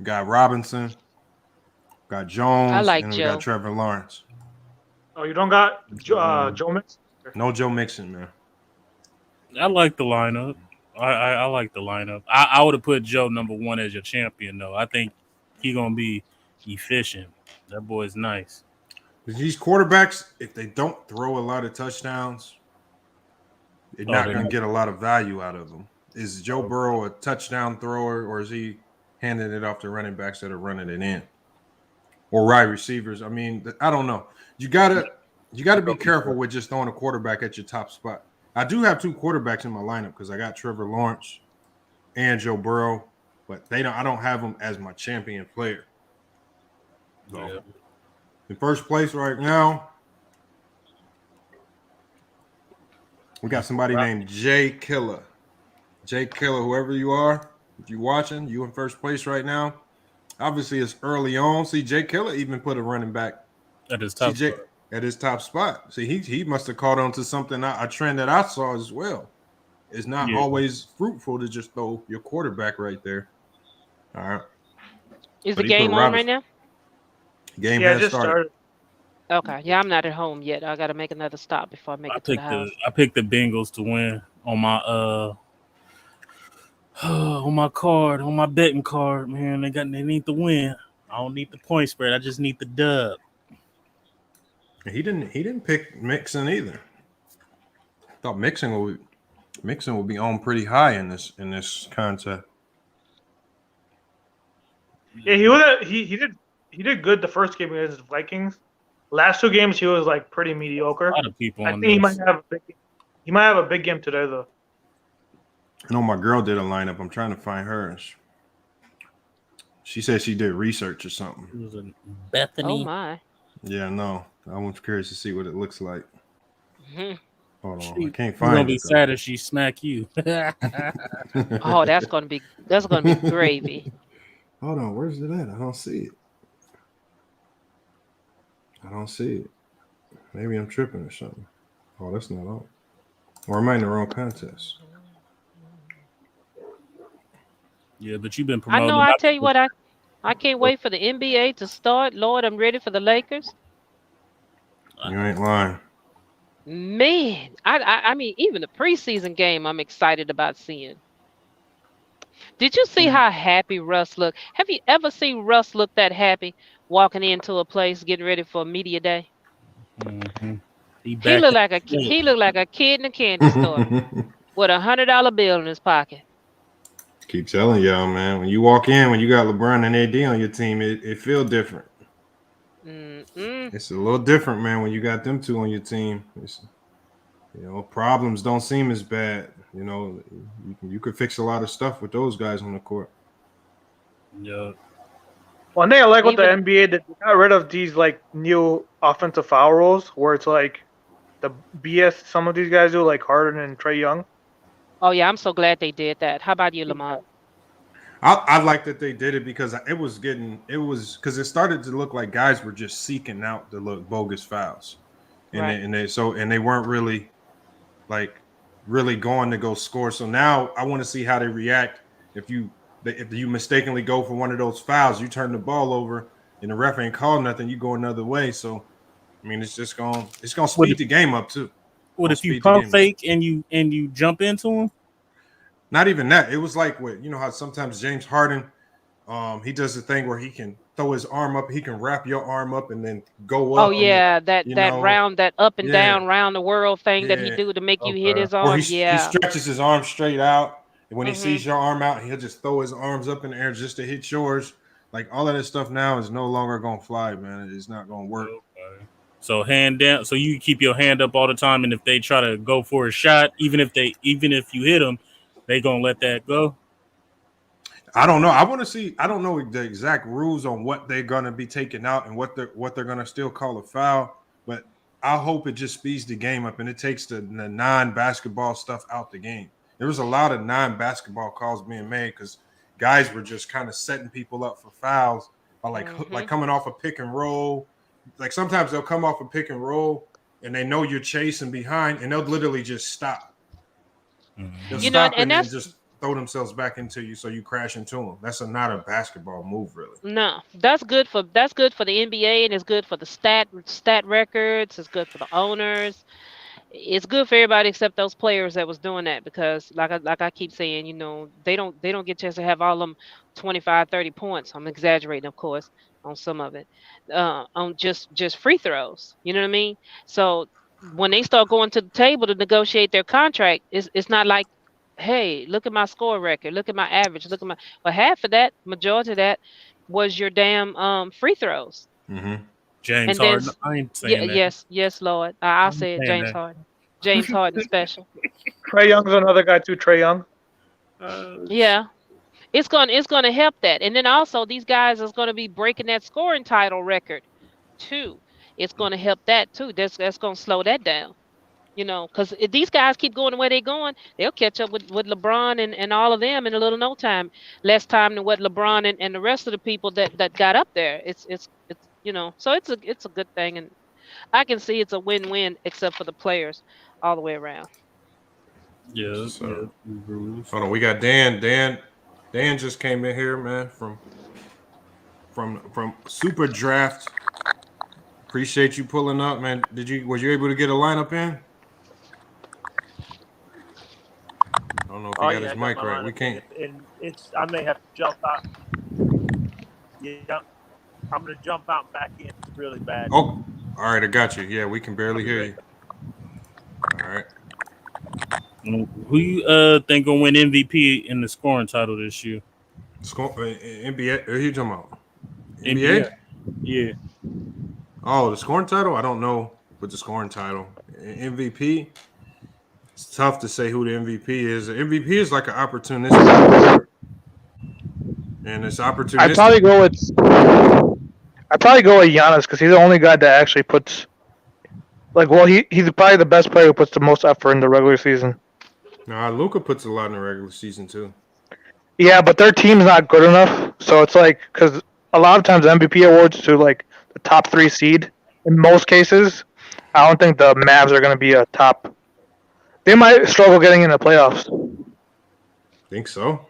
got Robinson, got Jones, and we got Trevor Lawrence. Oh, you don't got Joe Mixon? No Joe Mixon, man. I like the lineup. I like the lineup. I would have put Joe number one as your champion, though. I think he's going to be efficient. That boy's nice. These quarterbacks, if they don't throw a lot of touchdowns, they're not going to get a lot of value out of them. Is Joe Burrow a touchdown thrower, or is he handing it off to running backs that are running it in, or wide receivers? I mean, I don't know. You gotta be careful with just throwing a quarterback at your top spot. I do have two quarterbacks in my lineup because I got Trevor Lawrence and Joe Burrow, but I don't have them as my champion player. So. Yeah. In first place right now, we got somebody named Jay Killer. Jay Killer, whoever you are, if you're watching, you in first place right now. Obviously, it's early on. See, Jay Killer even put a running back at his top spot. At his top spot. See, he must have caught on to something, a trend that I saw as well. It's not always fruitful to just throw your quarterback right there. All right. Is the game on right now? Game has started. Okay. Yeah, I'm not at home yet. I got to make another stop before I make it to the house. I picked the Bengals to win on my On my card, on my betting card, man, they need the win. I don't need the point spread. I just need the dub. He didn't pick Mixon either. I thought Mixon would be on pretty high in this contest. Yeah, he did good the first game against the Vikings. Last 2 games he was like pretty mediocre. A lot of people I on think he this. might have a big game today though. I know my girl did a lineup. I'm trying to find hers. She said she did research or something. It was a Bethany. Oh my. Yeah, no. I was curious to see what it looks like. Mhm. Hold on, I can't She's find gonna it. be sad if she smack you. Oh, that's gonna be gravy. Hold on, where's it at? I don't see it. Maybe I'm tripping or something. Oh, that's not on. Or am I in the wrong contest? Yeah, but you've been I promoting. know. I tell you what, I can't wait for the NBA to start. Lord, I'm ready for the Lakers. You ain't lying. Man, I mean, even the preseason game, I'm excited about seeing. Did you see how happy Russ looked? Have you ever seen Russ look that happy walking into a place getting ready for a media day? Mm-hmm. He looked like a kid in a candy store with $100 bill in his pocket. Keep telling y'all, man. When you walk in, when you got LeBron and AD on your team, it feels different. It's a little different, man, when you got them two on your team. Problems don't seem as bad. You could fix a lot of stuff with those guys on the court. Yeah. One thing I like with the NBA that they got rid of these like new offensive foul rules where it's like the BS some of these guys do, like Harden and Trae Young. Oh yeah, I'm so glad they did that. How about you, Lamont? I like that they did it because because it started to look like guys were just seeking out the bogus fouls, and they weren't really going to go score. So now I want to see how they react if you mistakenly go for one of those fouls, you turn the ball over, and the ref ain't called nothing, you go another way. So I mean, it's gonna speed the game up too. What if you pump fake and you jump into him? Not even that. It was like how sometimes James Harden, he does the thing where he can throw his arm up, he can wrap your arm up and then go up. Oh yeah, that round, that up and down round the world thing that he do to make you hit his arm. Or he stretches his arm straight out, and when he sees your arm out, he'll just throw his arms up in the air just to hit yours. Like all of this stuff now is no longer gonna fly, man. It's not gonna work. Okay. So hand down. So you keep your hand up all the time, and if they try to go for a shot, even if you hit them, they gonna let that go. I don't know. I want to see. I don't know the exact rules on what they're gonna be taking out and what they're gonna still call a foul. But I hope it just speeds the game up and it takes the non-basketball stuff out the game. There was a lot of non-basketball calls being made because guys were just kind of setting people up for fouls by like coming off a pick and roll. Like sometimes they'll come off a pick and roll and they know you're chasing behind and they'll literally just stop. They'll stop and then just throw themselves back into you so you crash into them. That's not a basketball move, really. No, that's good for the NBA and it's good for the stat records. It's good for the owners. It's good for everybody except those players that was doing that because like I keep saying, they don't get a chance to have all them 25, 30 points. I'm exaggerating, of course, on some of it. On just free throws. You know what I mean? So when they start going to the table to negotiate their contract, it's not like, hey, look at my score record, look at my average, but half of that, majority of that was your damn free throws. Mm-hmm. James Harden. I ain't saying that. Yes, Lord. I'll say it, James Harden. James Harden special. Trae Young's another guy too. Trae Young. Yeah, it's gonna help that, and then also these guys is gonna be breaking that scoring title record too. It's gonna help that too. That's gonna slow that down. Because if these guys keep going the way they're going, they'll catch up with LeBron and all of them in a little no time. Less time than what LeBron and the rest of the people that got up there. It's so it's a good thing, and I can see it's a win-win except for the players all the way around. Yeah. Hold on, we got Dan. Dan just came in here, man, from Super Draft. Appreciate you pulling up, man. Was you able to get a lineup in? don't know if he got his mic right. We can't. And I may have to jump out. Yeah, I'm gonna jump out and back in really bad. Oh, all right, I got you. Yeah, we can barely hear you. All right. Who you think gonna win MVP in the scoring title this year? NBA? Who are you talking about? NBA? Yeah. Oh, the scoring title? I don't know what the scoring title. MVP? It's tough to say who the MVP is. The MVP is like an opportunistic award. And it's opportunistic. I'd probably go with Giannis because he's the only guy that actually puts he's probably the best player who puts the most effort in the regular season. Nah, Luka puts a lot in the regular season too. Yeah, but their team's not good enough. So it's like, because a lot of times MVP awards to like the top 3 seed in most cases. I don't think the Mavs are going to be a top. They might struggle getting in the playoffs. Think so?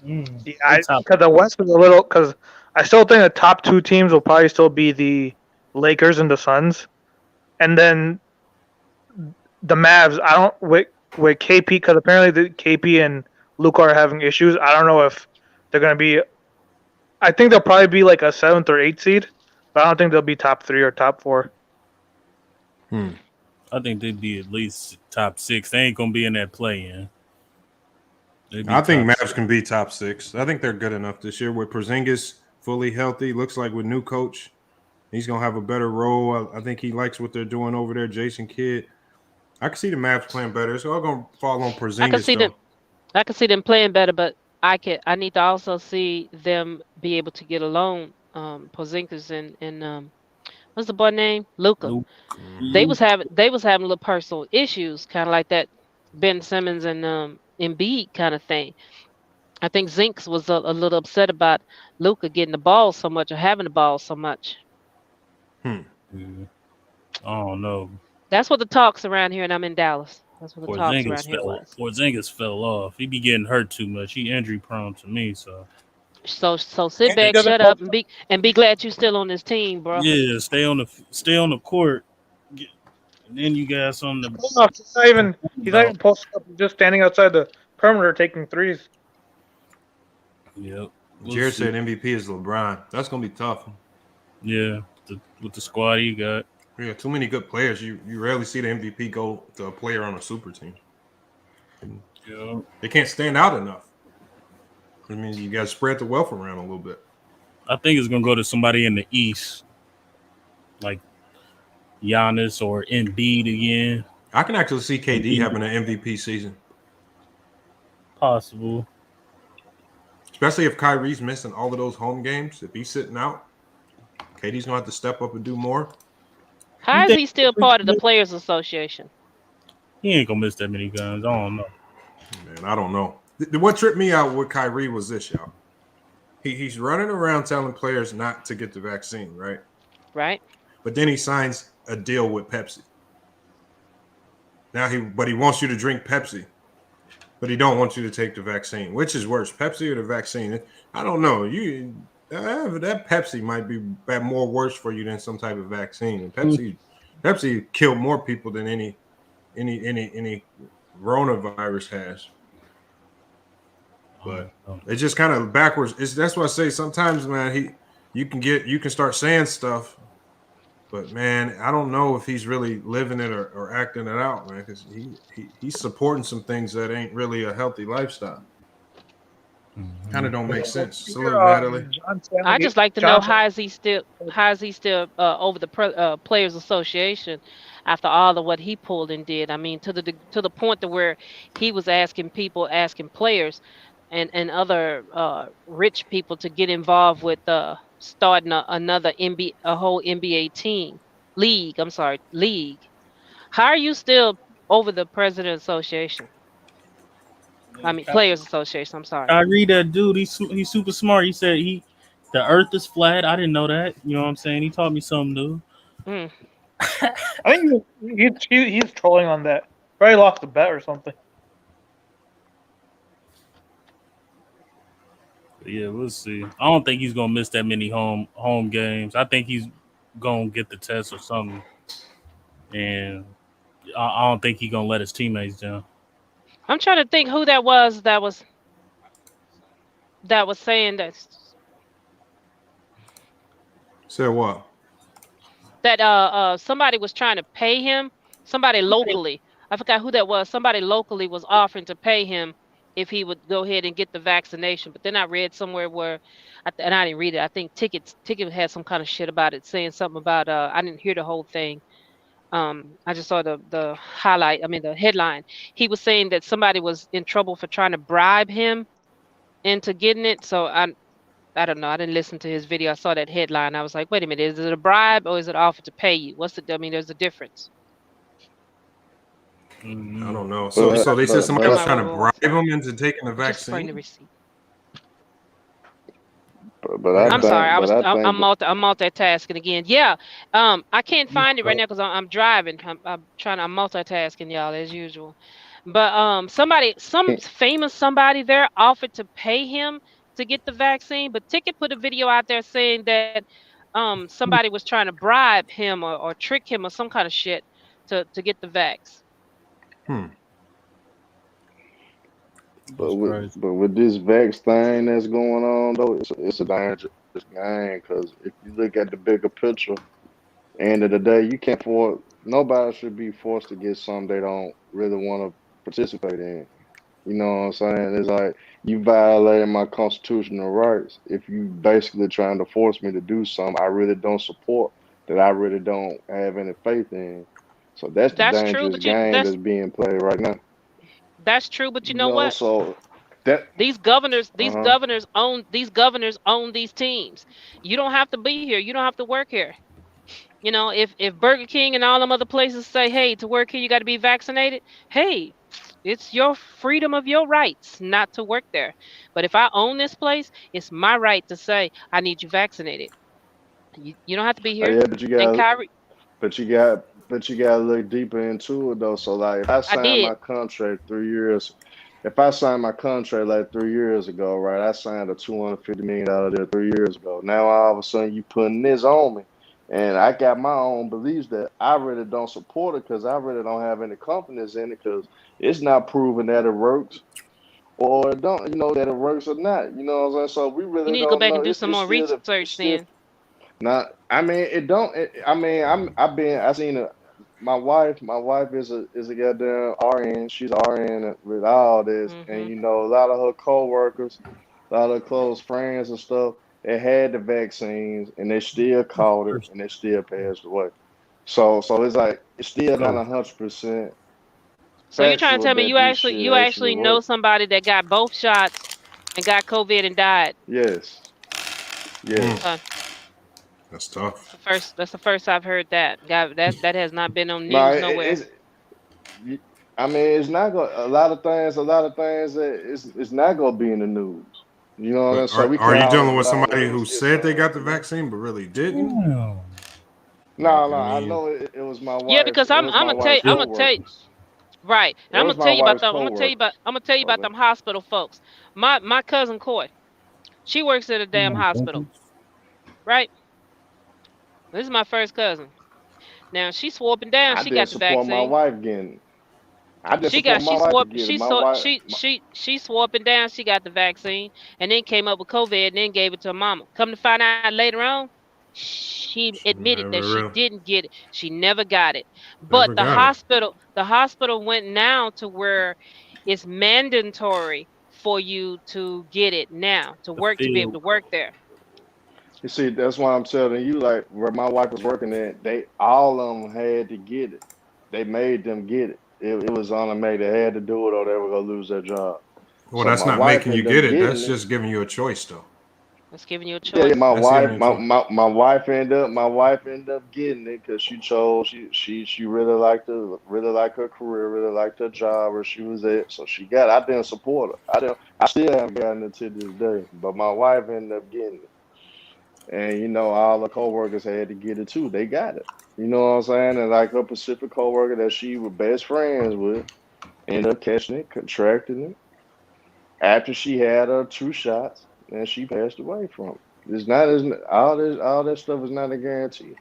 Yeah, because the West is a little. Because I still think the top 2 teams will probably still be the Lakers and the Suns, and then the Mavs. I don't with KP, because apparently the KP and Luka are having issues. I don't know if they're going to be. I think they'll probably be like a 7th or 8th seed, but I don't think they'll be top 3 or top 4. I think they'd be at least top 6. They ain't gonna be in that play-in. I think Mavs can be top 6. I think they're good enough this year with Porzingis fully healthy. Looks like with new coach, he's gonna have a better role. I think he likes what they're doing over there. Jason Kidd. I can see the Mavs playing better. It's all gonna fall on Porzingis. I can see them playing better, but I need to also see them be able to get along. Porzingis and what's the boy name? Luka. They was having little personal issues, kind of like that Ben Simmons and Embiid kind of thing. I think Zinks was a little upset about Luka getting the ball so much or having the ball so much. I don't know. That's what the talks around here, and I'm in Dallas. That's what the talks around here was. Porzingis fell off. He be getting hurt too much. He injury prone to me, so sit back, shut up, and be glad you're still on this team, bro. Yeah, stay on the court. And then you guys on the. He's not even posted up. He's just standing outside the perimeter taking threes. Yep. Jared said MVP is LeBron. That's gonna be tough. Yeah, with the squad he got. Yeah, too many good players. You rarely see the MVP go to a player on a super team. Yeah. They can't stand out enough. I mean, you got to spread the wealth around a little bit. I think it's gonna go to somebody in the East, like Giannis or Embiid again. I can actually see KD having an MVP season. Possible. Especially if Kyrie's missing all of those home games. If he's sitting out, KD's going to have to step up and do more. How is he still part of the Players Association? He ain't going to miss that many games. I don't know. Man, I don't know. What tripped me out with Kyrie was this, y'all. He's running around telling players not to get the vaccine, right? Right. But then he signs a deal with Pepsi. Now he wants you to drink Pepsi, but he don't want you to take the vaccine. Which is worse, Pepsi or the vaccine? I don't know. That Pepsi might be more worse for you than some type of vaccine. And Pepsi killed more people than any coronavirus has. But it's just kind of backwards. That's why I say sometimes, man, you can start saying stuff, but man, I don't know if he's really living it or acting it out, man, because he's supporting some things that ain't really a healthy lifestyle. Kind of don't make sense. Salute, Natalie. I just like to know how is he still over the Players Association after all of what he pulled and did. I mean, to the point to where he was asking players and other rich people to get involved with starting another whole NBA league. How are you still over the President Association? I mean, Players Association. I'm sorry. I read that dude. He's super smart. He said the Earth is flat. I didn't know that. You know what I'm saying? He taught me something new. I think he's trolling on that. Probably lost the bet or something. Yeah, we'll see. I don't think he's gonna miss that many home games. I think he's gonna get the test or something, and I don't think he's gonna let his teammates down. I'm trying to think who that was saying Said what? that somebody was trying to pay him. Somebody locally. I forgot who that was. Somebody locally was offering to pay him if he would go ahead and get the vaccination. But then I read somewhere where, and I didn't read it. I think Ticket had some kind of shit about it, saying something about. I didn't hear the whole thing. I just saw the highlight. I mean the headline. He was saying that somebody was in trouble for trying to bribe him into getting it. So I don't know. I didn't listen to his video. I saw that headline. I was like, wait a minute, is it a bribe or is it offer to pay you? I mean, there's a difference. I don't know. So they said somebody was trying to bribe him into taking the Just bring the vaccine. receipt. But I'm sorry. I'm multitasking again. Yeah. I can't find it right now because I'm driving. I'm multitasking, y'all, as usual. But some famous somebody there offered to pay him to get the vaccine, but Ticket put a video out there saying that somebody was trying to bribe him or trick him or some kind of shit to get the vax. But with this vax thing that's going on though, it's a dangerous game because if you look at the bigger picture, end of the day, you can't afford. Nobody should be forced to get something they don't really want to participate in. You know what I'm saying? It's like you violating my constitutional rights if you basically trying to force me to do something I really don't support, that I really don't have any faith in. So that's the That's true, dangerous game that's being played right now. that's true, but you You know know, what? so that These governors, uh-huh. these governors own these teams. You don't have to be here. You don't have to work here. You know, if Burger King and all them other places say, hey, to work here you got to be vaccinated. Hey, it's your freedom of your rights not to work there. But if I own this place, it's my right to say I need you vaccinated. You don't have to be here. Yeah, And Kyrie, but you gotta look deeper into it though. So like if I I signed did. my contract 3 years if I signed my contract like 3 years ago, right? I signed a $250 million deal 3 years ago. Now all of a sudden you putting this on me. And I got my own beliefs that I really don't support it because I really don't have any confidence in it because it's not proven that it works or it don't, that it works or not. You know what I'm saying? So we You really need to go don't back know. and do some It's more still research it's still then. not. I mean, it don't. I mean, I seen it. My wife is a goddamn RN. She's RN with all this, and Hmm. a lot of her coworkers, a lot of her close friends and stuff, they had the vaccines and they still caught it and they still passed away. So it's like it's still not Cool. 100% So you're trying to factual tell me that you this actually shit you actually actually know works. somebody that got both shots and got COVID and died? Yes, Mm, yes. Okay. that's tough. That's the first I've heard that. God, that has not been on No, news nowhere. I mean, it's not going. A lot of things that it's not going to be in the news. You know what I'm But saying? So we are can't you always dealing with rely on somebody what who we hear said they saying. got the vaccine but really didn't? No, I no, I mean, know it was my Yeah, wife. because It I'm was I'm my gonna tell you, wife's I'm gonna tell you coworkers. right, and It I'm was gonna my tell you about wife's them. coworkers. I'm gonna tell you about Okay. them hospital folks. My cousin Coy, she works at a damn hospital, right? This is my first cousin. Now she swore up and down I she didn't got the support my vaccine. wife getting it. I didn't She support got my she wife to swore get it. she My saw wife. she swore up and down she got the vaccine and then came up with COVID and then gave it to her mama. Come to find out later on, she admitted that never she real. didn't get it. She never got it. But Never the got it. hospital went now to where it's mandatory for you to get it now The to be able field. to work there. You see, that's why I'm telling you. Like where my wife was working at, they all of them had to get it. They made them get it. It was on them. They had to do it, or they were gonna lose their job. Well, So that's my not wife making you ended get up it. getting That's it. just giving you a choice, though. It's giving you a Yeah, yeah, choice. That's giving you a choice. my wife ended up getting it because she chose she really liked her career, really liked her job where she was at, so she got it. I didn't support her. I still haven't gotten it to this day, but my wife ended up getting it, and all the coworkers had to get it too. They got it. You know what I'm saying? And like her Pacific coworker that she was best friends with ended up catching it, contracting it after she had her 2 shots, and she passed away from it. It's not all this stuff is not a guarantee.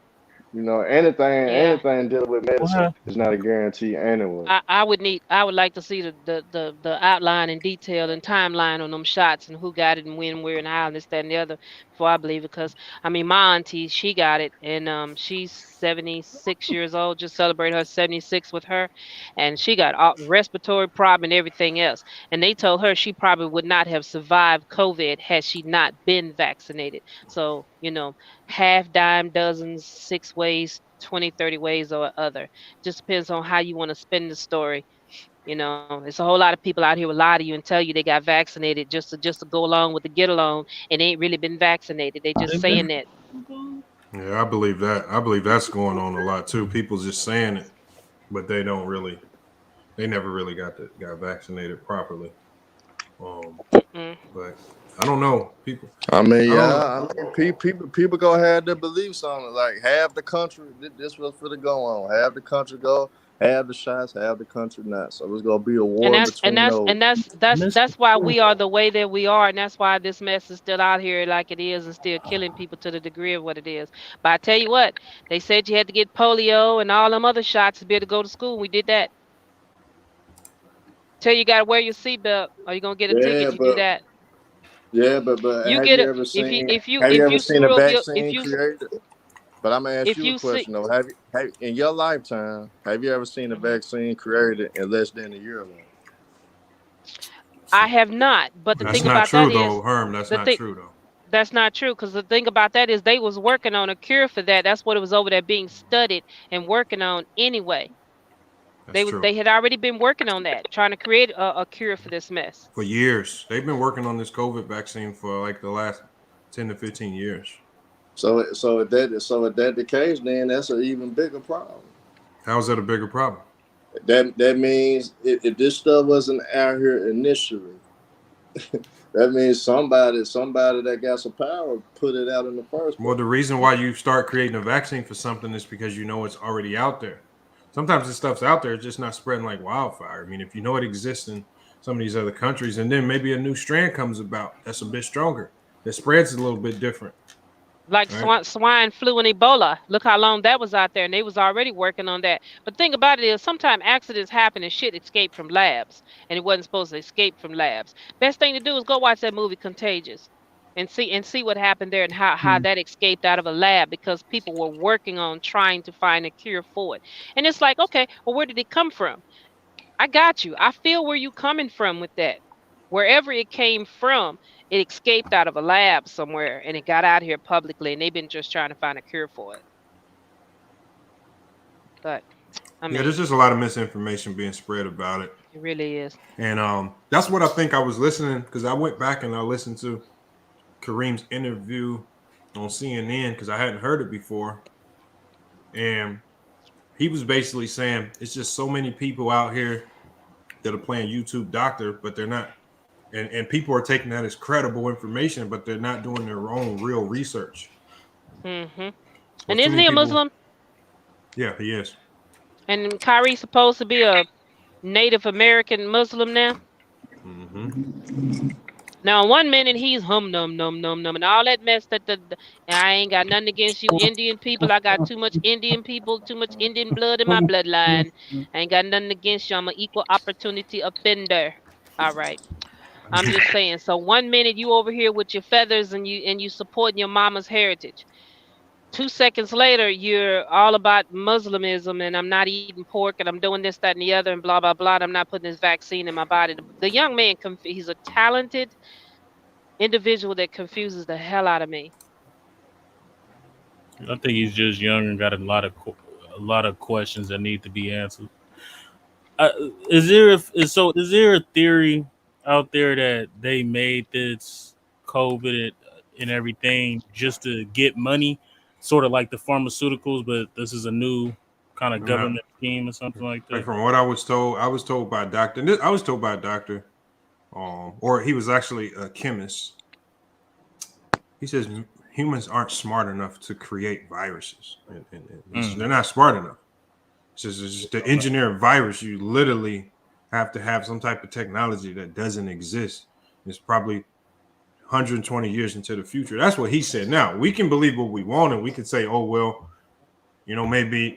anything dealing with medicine is not a guarantee anyway. I would like to see the outline and detail and timeline on them shots and who got it and when, where, and how, and this, that, and the other before I believe it. Because I mean, my auntie, she got it, and she's 76 years old. Just celebrated her 76 with her, and she got all respiratory problem and everything else. And they told her she probably would not have survived COVID had she not been vaccinated. So half, dime, dozens, 6 ways, 20, 30 ways or other. Just depends on how you want to spin the story. There's a whole lot of people out here will lie to you and tell you they got vaccinated just to go along with the get along, and they ain't really been vaccinated. They just saying that. Yeah, I believe that. I believe that's going on a lot too. People just saying it, but they never really got vaccinated properly. But I don't know, people. People gonna have their beliefs on it. Like half the country, this was for the go on. Half the country go, have the shots, have the country not. So it's gonna be a war between those. And that's why we are the way that we are, and that's why this mess is still out here like it is, and still killing people to the degree of what it is. But I tell you what, they said you had to get polio and all them other shots to be able to go to school. We did that. Tell you gotta wear your seatbelt, or you're gonna get a ticket. You do that. Yeah, but have you ever seen a vaccine created? But I'm gonna ask you a question though. Have in your lifetime, have you ever seen a vaccine created in less than a year long? I have not. But the thing about that is, Herm, that's not true though. That's not true, because the thing about that is they was working on a cure for that. That's what it was over there being studied and working on anyway. They had already been working on that, trying to create a cure for this mess. For years. They've been working on this COVID vaccine for like the last 10 to 15 years. So if that the case, then that's an even bigger problem. How is that a bigger problem? That means if this stuff wasn't out here initially, that means somebody that got some power put it out in the first place. Well, the reason why you start creating a vaccine for something is because you know it's already out there. Sometimes this stuff's out there, it's just not spreading like wildfire. I mean, if you know it exists in some of these other countries, and then maybe a new strand comes about that's a bit stronger, that spreads a little bit different. Like swine flu and Ebola. Look how long that was out there, and they was already working on that. But the thing about it is, sometimes accidents happen and shit escape from labs, and it wasn't supposed to escape from labs. Best thing to do is go watch that movie Contagious, and see what happened there and how that escaped out of a lab, because people were working on trying to find a cure for it. And it's like, okay, well, where did it come from? I got you. I feel where you coming from with that. Wherever it came from, it escaped out of a lab somewhere, and it got out here publicly, and they've been just trying to find a cure for it. But I mean, there's just a lot of misinformation being spread about it. It really is. And that's what I think. I was listening, because I went back and I listened to Kareem's interview on CNN, because I hadn't heard it before, and he was basically saying it's just so many people out here that are playing YouTube doctor, but they're not, and people are taking that as credible information, but they're not doing their own real research. Mm-hmm. And isn't he a Muslim? Yeah, he is. And Kyrie's supposed to be a Native American Muslim now. Mm-hmm. Now, 1 minute he's num num num, and all that mess. I ain't got nothing against you, Indian people. I got too much Indian people, too much Indian blood in my bloodline. I ain't got nothing against you. I'm an equal opportunity offender. All right, I'm just saying. So 1 minute you over here with your feathers and you supporting your mama's heritage. 2 seconds later, you're all about Muslimism, and I'm not eating pork, and I'm doing this, that, and the other, and blah, blah, blah. I'm not putting this vaccine in my body. The young man, he's a talented individual that confuses the hell out of me. I think he's just young and got a lot of questions that need to be answered. Is there a theory out there that they made this COVID and everything just to get money? Sort of like the pharmaceuticals, but this is a new kind of government scheme or something like that. Like from what I was told by a doctor. I was told by a doctor, or he was actually a chemist. He says humans aren't smart enough to create viruses. And they're not smart enough. He says just to engineer a virus, you literally have to have some type of technology that doesn't exist. It's probably 120 years into the future. That's what he said. Now, we can believe what we want, and we can say, oh, well, maybe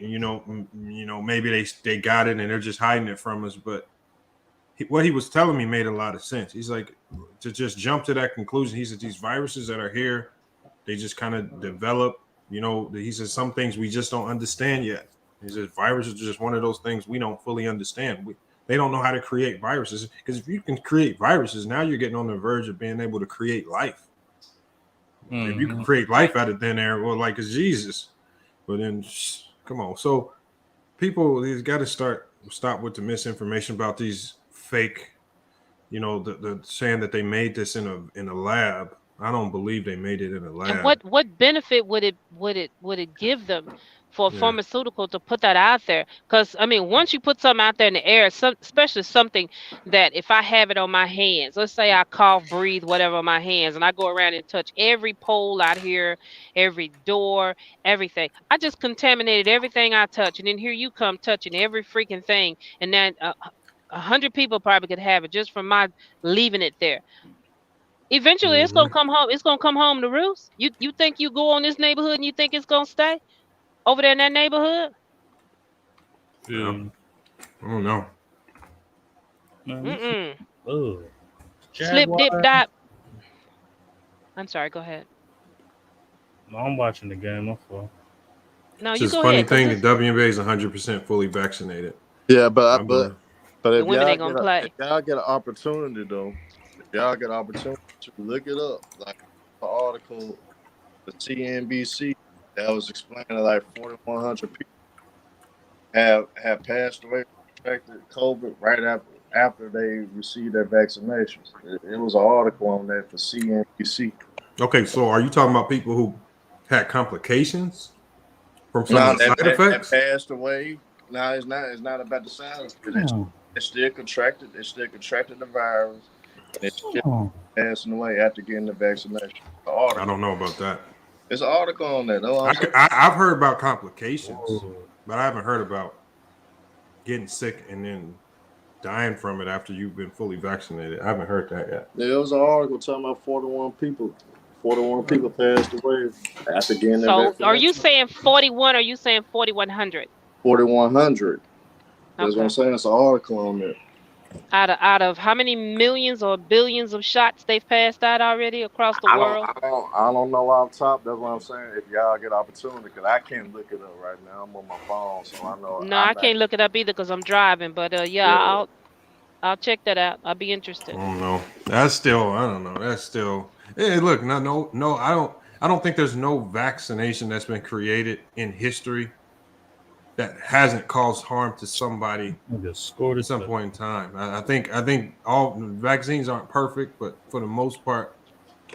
maybe they got it and they're just hiding it from us. But what he was telling me made a lot of sense. He's like, to just jump to that conclusion. He said these viruses that are here, they just kind of develop. He says some things we just don't understand yet. He says viruses are just one of those things we don't fully understand. They don't know how to create viruses, because if you can create viruses, now you're getting on the verge of being able to create life. Mm-hmm. If you can create life out of thin air, well, like it's Jesus. But then, come on. So people, they've got to stop with the misinformation about these fake, the saying that they made this in a lab. I don't believe they made it in a lab. And what benefit would it give them for a pharmaceutical to put that out there? Because once you put something out there in the air, especially something that if I have it on my hands, let's say I cough, breathe, whatever on my hands, and I go around and touch every pole out here, every door, everything. I just contaminated everything I touch, and then here you come touching every freaking thing, and then 100 people probably could have it just from my leaving it there. Eventually, it's gonna come home. It's gonna come home to roost. You think you go on this neighborhood and you think it's gonna stay over there in that neighborhood? Yeah. I don't know. Oh. Slip, dip, dot. I'm sorry. Go ahead. No, I'm watching the game. My fault. No, it's you just go funny ahead. Thing that WNBA is 100% fully vaccinated. Yeah, but if women ain't gonna play. If y'all get an opportunity though. Y'all get an opportunity to look it up. Like the article, the CNBC that was explaining like 4,100 people have passed away from COVID right after they received their vaccinations. It was an article on that for CNBC. Okay, so are you talking about people who had complications from some of the side effects? That passed away. No, it's not about the side effects. They still contracted the virus. They're still passing away after getting the vaccination. I don't know about that. There's an article on that. I've heard about complications, but I haven't heard about getting sick and then dying from it after you've been fully vaccinated. I haven't heard that yet. There was an article talking about 41 people. 41 people passed away after getting their vaccination. So are you saying 41 or are you saying 4,100? 4,100. That's what I'm saying. It's an article on there. Out of how many millions or billions of shots they've passed out already across the world? I don't know off top. That's what I'm saying. If y'all get opportunity, because I can't look it up right now. I'm on my phone, so I know. No, I can't look it up either because I'm driving. But I'll check that out. I'll be interested. I don't know. I don't know. That's still. Hey, look, no. I don't think there's no vaccination that's been created in history that hasn't caused harm to somebody at some point in time. I think all vaccines aren't perfect, but for the most part,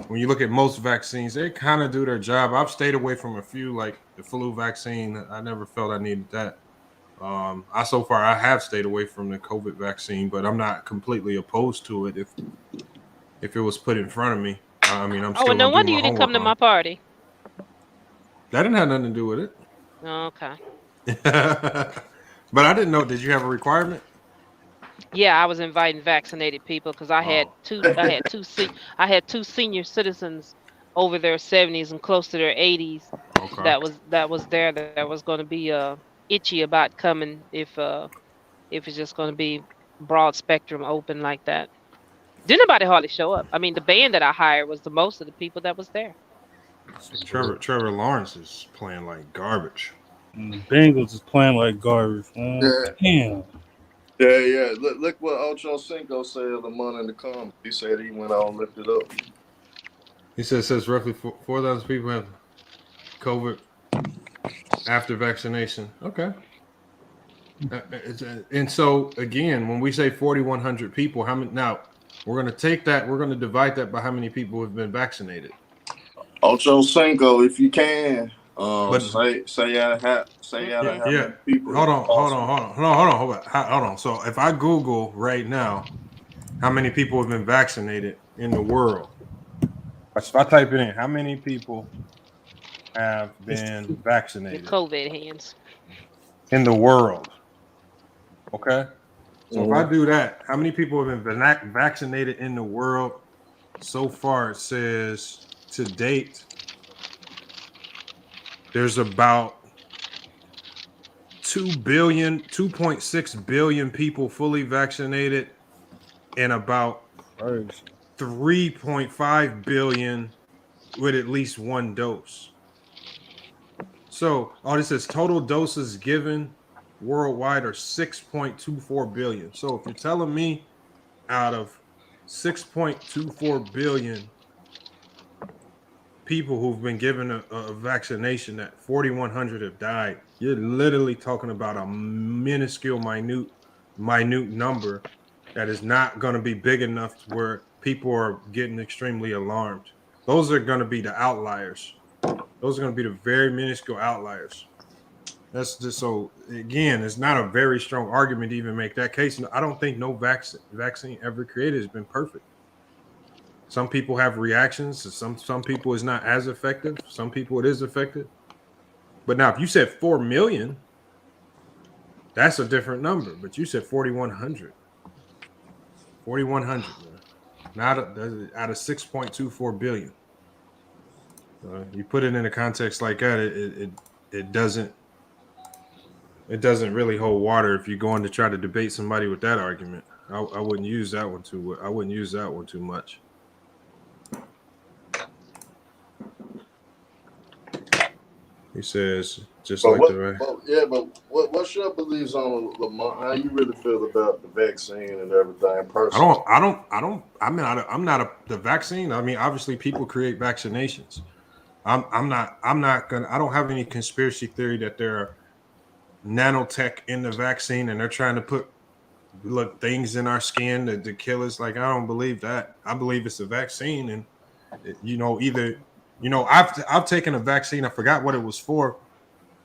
when you look at most vaccines, they kind of do their job. I've stayed away from a few, like the flu vaccine. I never felt I needed that. So far I have stayed away from the COVID vaccine, but I'm not completely opposed to it if it was put in front of me. I'm still. Oh, no wonder you didn't come to my party. That didn't have nothing to do with it. Oh, okay. But I didn't know. Did you have a requirement? Yeah, I was inviting vaccinated people because I had two senior citizens over their 70s and close to their 80s. Okay. That was going to be itchy about coming if it's just going to be broad spectrum open like that. Didn't nobody hardly show up. The band that I hired was the most of the people that was there. So Trevor Lawrence is playing like garbage. The Bengals is playing like garbage, man. Yeah. Damn. Yeah. Look what Ocho Cinco said of the money in the comments. He said he went out and lifted up. He says roughly 4,000 people have COVID after vaccination. Okay. And so again, when we say 4,100 people, how many? Now we're going to take that. We're going to divide that by how many people have been vaccinated. Ocho Cinco, if you can. Say you have people. Hold on. So if I Google right now, how many people have been vaccinated in the world? If I type it in, how many people have been vaccinated? The COVID hands. In the world. Okay. So if I do that, how many people have been vaccinated in the world so far? It says to date, there's about 2.6 billion people fully vaccinated, and about 3.5 billion with at least one dose. So, this says total doses given worldwide are 6.24 billion. So, if you're telling me out of 6.24 billion people who've been given a vaccination that 4,100 have died, you're literally talking about a minuscule, minute number that is not going to be big enough to where people are getting extremely alarmed. Those are going to be the outliers. Those are going to be the very minuscule outliers. That's just so, again, it's not a very strong argument to even make that case. I don't think no vaccine ever created has been perfect. Some people have reactions. Some people it's not as effective. Some people it is effective. But now, if you said 4 million, that's a different number. But you said 4,100. 4,100, man. Not out of 6.24 billion. You put it in a context like that, it doesn't really hold water if you're going to try to debate somebody with that argument. I wouldn't use that one too. I wouldn't use that one too much. He says what's your beliefs on Lamar? How you really feel about the vaccine and everything? Personally, I'm not the vaccine. I mean, obviously, people create vaccinations. I'm not gonna. I don't have any conspiracy theory that there are nanotech in the vaccine and they're trying to put things in our skin to kill us. Like, I don't believe that. I believe it's a vaccine, and I've taken a vaccine. I forgot what it was for.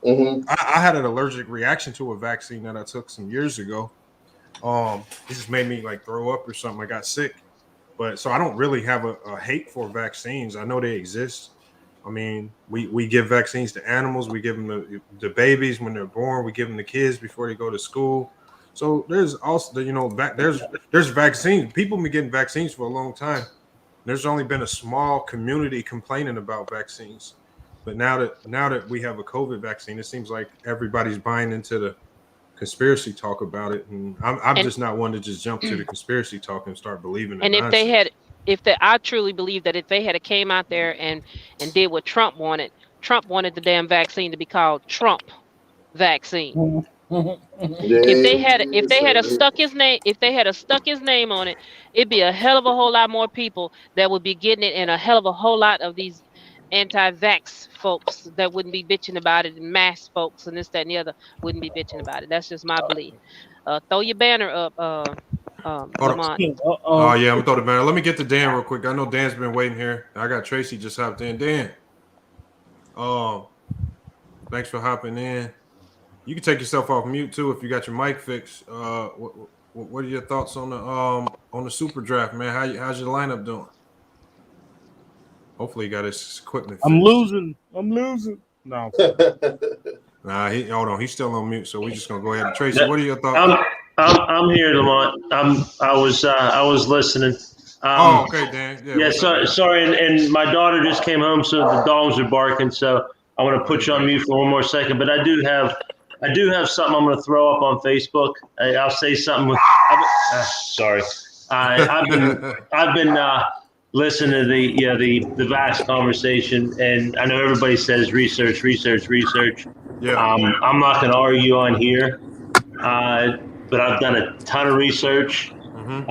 Mm-hmm. I had an allergic reaction to a vaccine that I took some years ago. It just made me like throw up or something. I got sick, but so I don't really have a hate for vaccines. I know they exist. I mean, we give vaccines to animals. We give them the babies when they're born. We give them to kids before they go to school. So there's also there's vaccines. People have been getting vaccines for a long time. There's only been a small community complaining about vaccines, but now that we have a COVID vaccine, it seems like everybody's buying into the conspiracy talk about it, and I'm just not one to just jump to the conspiracy talk and start believing it. And I truly believe that if they had came out there and did what Trump wanted the damn vaccine to be called Trump vaccine. If they had stuck his name on it, it'd be a hell of a whole lot more people that would be getting it, and a hell of a whole lot of these anti-vax folks that wouldn't be bitching about it, and mass folks and this, that, and the other wouldn't be bitching about it. That's just my belief. Throw your banner up, Lamont. Yeah, I'm gonna throw the banner. Let me get to Dan real quick. I know Dan's been waiting here. I got Tracy just hopped in. Dan, thanks for hopping in. You can take yourself off mute too if you got your mic fixed. What are your thoughts on the super draft, man? How's your lineup doing? Hopefully, he got his equipment fixed. I'm losing. No. Nah, hold on. He's still on mute, so we're just gonna go ahead. Tracy, what are your thoughts? I'm here, Lamont. I was listening. Okay, Dan. Yeah, sorry, and my daughter just came home, so the dogs are barking. So I want to put you on mute for one more second, but I do have something I'm going to throw up on Facebook. I'll say something with. Sorry, I've been listening to the vast conversation, and I know everybody says research. Yeah. I'm not going to argue on here, but I've done a ton of research, and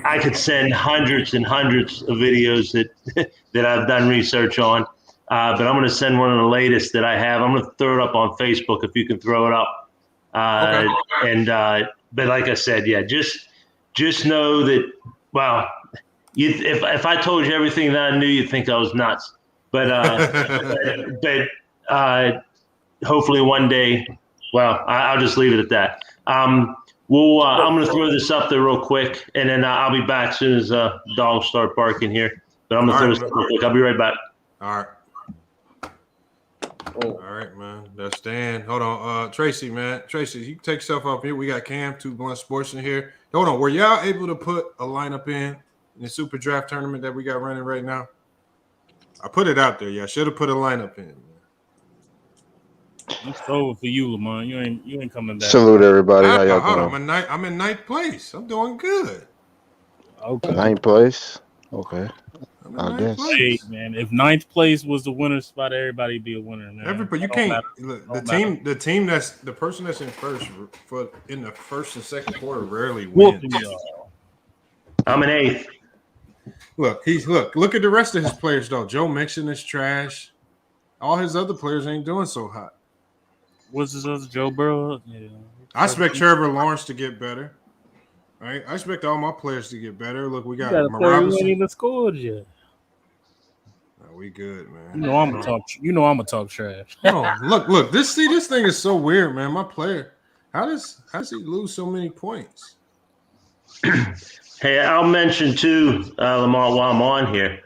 I could send hundreds and hundreds of videos that I've done research on. But I'm going to send one of the latest that I have. I'm going to throw it up on Facebook if you can throw it up. Okay. But like I said, yeah, just know that. Well, if I told you everything that I knew, you'd think I was nuts. But hopefully one day. Well, I'll just leave it at that. I'm going to throw this up there real quick, and then I'll be back as soon as dogs start barking here. But I'm going to throw this up real quick. I'll be right back. All right. All right, man. That's Dan. Hold on. Tracy, man. Tracy, you can take yourself off here. We got Cam, 2 Blunt Sports in here. Hold on. Were y'all able to put a lineup in the super draft tournament that we got running right now? I put it out there. Yeah, I should have put a lineup in. It's over for you, Lamont. You ain't coming back. Salute everybody. How y'all Hold doing? on. I'm in ninth place. I'm doing good. Okay. Ninth place. Okay. I'm in I ninth guess. place. Hey, man, if ninth place was the winner spot, everybody be a winner, man. Everybody, you That don't can't. matter. Look, the team that's the person that's in first in the first and second quarter rarely Whoop wins. y'all. I'm an eighth. Look at the rest of his players though. Joe Mixon is trash. All his other players ain't doing so hot. What's this other Joe Burrow? Yeah. I expect Trevor Lawrence to get better. Right? I expect all my players to get better. Look, we got a player who ain't Robinson. even scored yet. No, we good, man. You know I'm gonna talk trash. No, look. This thing is so weird, man. My player, how does he lose so many points? Hey, I'll mention too, Lamar, while I'm on here,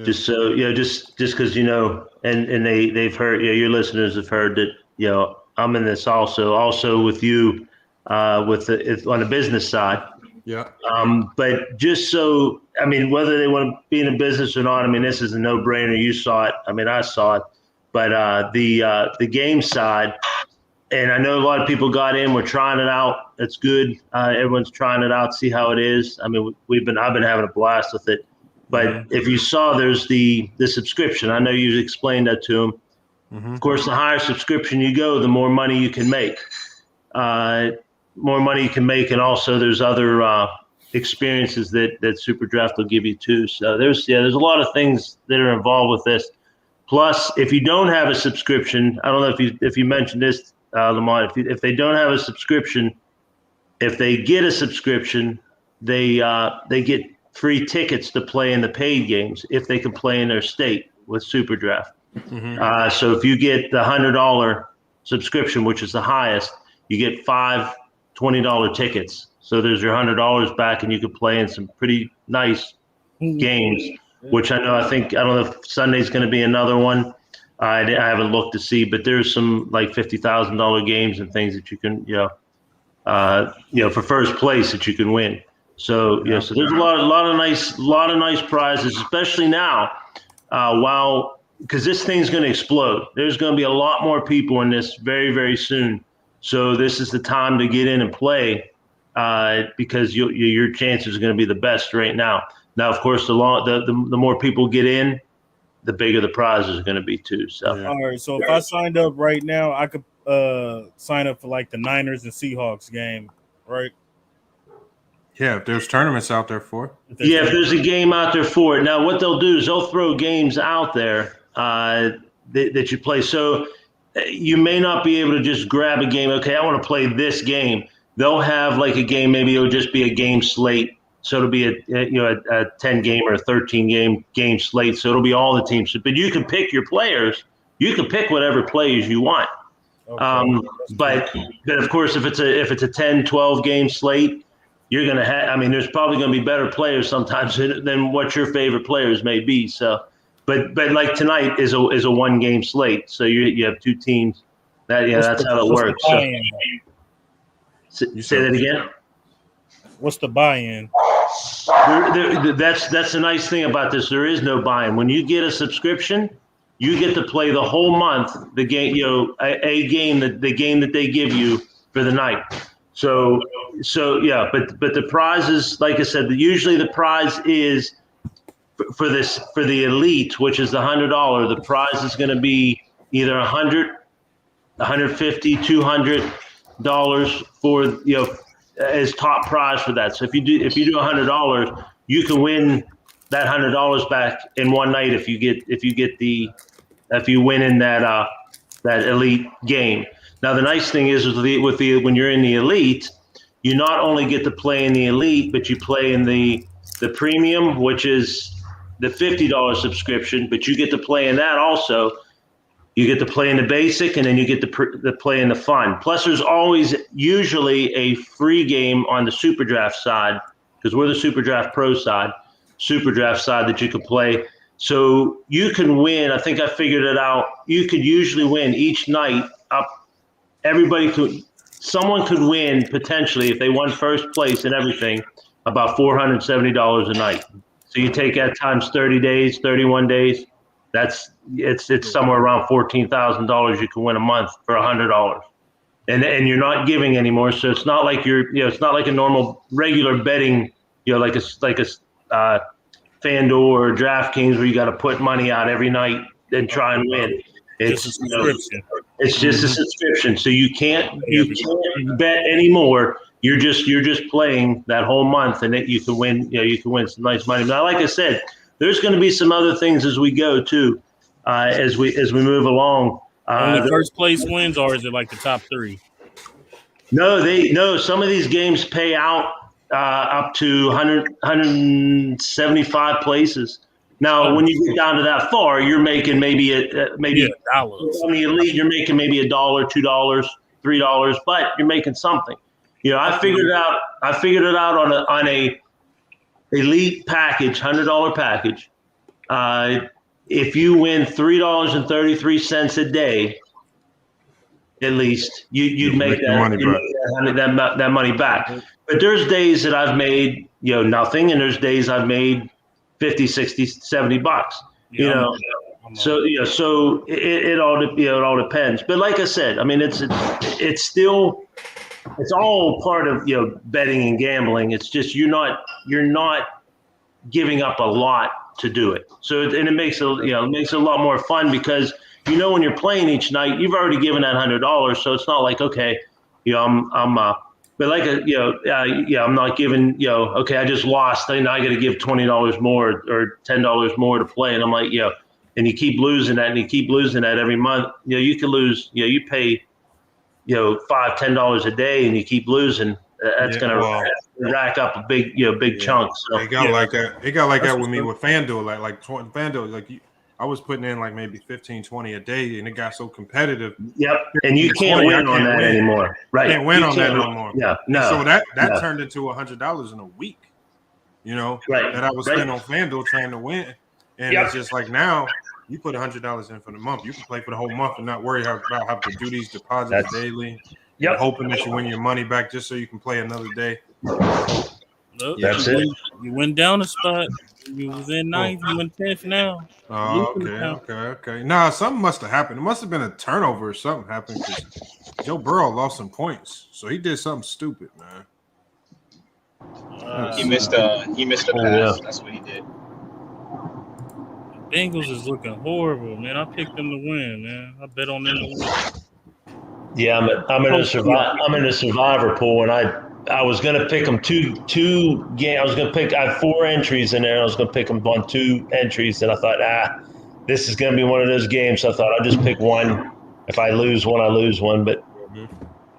just so just because and they've heard, your listeners have heard that I'm in this also with you, on the business side. Yeah. But just so, whether they want to be in a business or not, this is a no-brainer. You saw it. I saw it. But the game side, and I know a lot of people got in. We're trying it out. It's good. Everyone's trying it out, see how it is. I've been having a blast with it. But if you saw, there's the subscription. I know you explained that to them. Mm-hmm. Of course, the higher subscription you go, the more money you can make. And also there's other experiences that Super Draft will give you too. So there's a lot of things that are involved with this. Plus, if you don't have a subscription, I don't know if you mentioned this, Lamont. If they don't have a subscription, if they get a subscription, they get free tickets to play in the paid games if they can play in their state with Super Draft. Mm-hmm. So if you get the $100 subscription, which is the highest, you get 5 $20 tickets. So there's your $100 back, and you can play in some pretty nice games. Which I don't know if Sunday's going to be another one. I haven't looked to see, but there's some like $50,000 games and things that you can, for first place that you can win. So so there's a lot of nice prizes, especially now, because this thing's going to explode. There's going to be a lot more people in this very, very soon. So this is the time to get in and play, because your chances are going to be the best right now. Now, of course, the more people get in, the bigger the prizes are going to be too. So, all right. So if I signed up right now, I could sign up for like the Niners and Seahawks game, right? Yeah, if there's tournaments out there for it. If there's a game out there for it. Now, what they'll do is they'll throw games out there that you play. So you may not be able to just grab a game. Okay, I want to play this game. They'll have like a game. Maybe it'll just be a game slate. So it'll be a 10 game or a 13 game slate. So it'll be all the teams. But you can pick your players. You can pick whatever players you want. Okay. But of course, if it's a 10, 12 game slate, you're going to have. There's probably going to be better players sometimes than what your favorite players may be. So, but like tonight is a 1 game slate. So you have 2 teams. That's how it works. So, say that again. What's the buy-in? That's the nice thing about this. There is no buy-in. When you get a subscription, you get to play the whole month the game. The game that they give you for the night. So yeah. But the prize is, like I said, usually the prize is for the elite, which is the $100. The prize is going to be either $100, $150, $200 for as top prize for that. So if you do $100, you can win that $100 back in one night if you win in that elite game. Now the nice thing is when you're in the elite, you not only get to play in the elite, but you play in the premium, which is the $50 subscription, but you get to play in that also. You get to play in the basic, and then you get to play in the fun. Plus, there's always usually a free game on the Super Draft side, because we're the Super Draft Pro side, Super Draft side that you can play. So you can win. I think I figured it out. You could usually win each night up. Someone could win potentially if they won first place and everything, about $470 a night. So you take that times 30 days, 31 days. it's somewhere around $14,000 you can win a month for $100. And you're not giving anymore, so it's not like it's not like a normal regular betting, like a FanDuel or DraftKings where you got to put money out every night and try and win. It's just a subscription. It's just a subscription, so you can't bet anymore. You're just playing that whole month, and you can win. You can win some nice money. Now, like I said, there's going to be some other things as we go too, as we move along. Only first place wins, or is it like the top 3? No. Some of these games pay out up to 175 places. Now, when you get down to that far, you're making maybe dollars. On the elite, you're making maybe $1, $2, $3, but you're making something. I figured it out. I figured it out on a elite package, $100 package. If you win $3.33 a day, at least you'd make that money back. But there's days that I've made nothing, and there's days I've made $50, $60, $70. So it all depends. But like I said, I mean it's all part of betting and gambling. It's just you're not giving up a lot to do it. So it makes it a lot more fun because when you're playing each night, you've already given that $100. So it's not like okay, but like I'm not giving okay, I just lost. Now I got to give $20 more or $10 more to play, and I'm like and you keep losing that, and you keep losing that every month. You can lose. You pay $5, $10 a day, and you keep losing. That's going to rack up a big chunk. So it got like that. It got like that with me with FanDuel. Like FanDuel, I was putting in like maybe 15, 20 a day, and it got so competitive. Yep, and you can't win on that anymore. Right, can't win on that no more. Yeah, no. So that turned into $100 in a week. That I was spending on FanDuel trying to win, and it's just like now you put $100 in for the month. You can play for the whole month and not worry about having to do these deposits daily. Yep. Hoping that you win your money back just so you can play another day. Nope. That's it. You went down a spot. You was in 9th. You in 10th now. Oh, okay. Nah, something must have happened. It must have been a turnover or something happened because Joe Burrow lost some points, so he did something stupid, man. He missed a pass. Yeah. That's what he did. The Bengals is looking horrible, man. I picked them to win, man. I bet on them to win. Yeah, I'm in a survivor pool, and I was going to pick them two games. I was going to pick. I have 4 entries in there. And I was going to pick them on 2 entries, and I thought, this is going to be one of those games. So I thought I'd just pick one. If I lose one, I lose one. But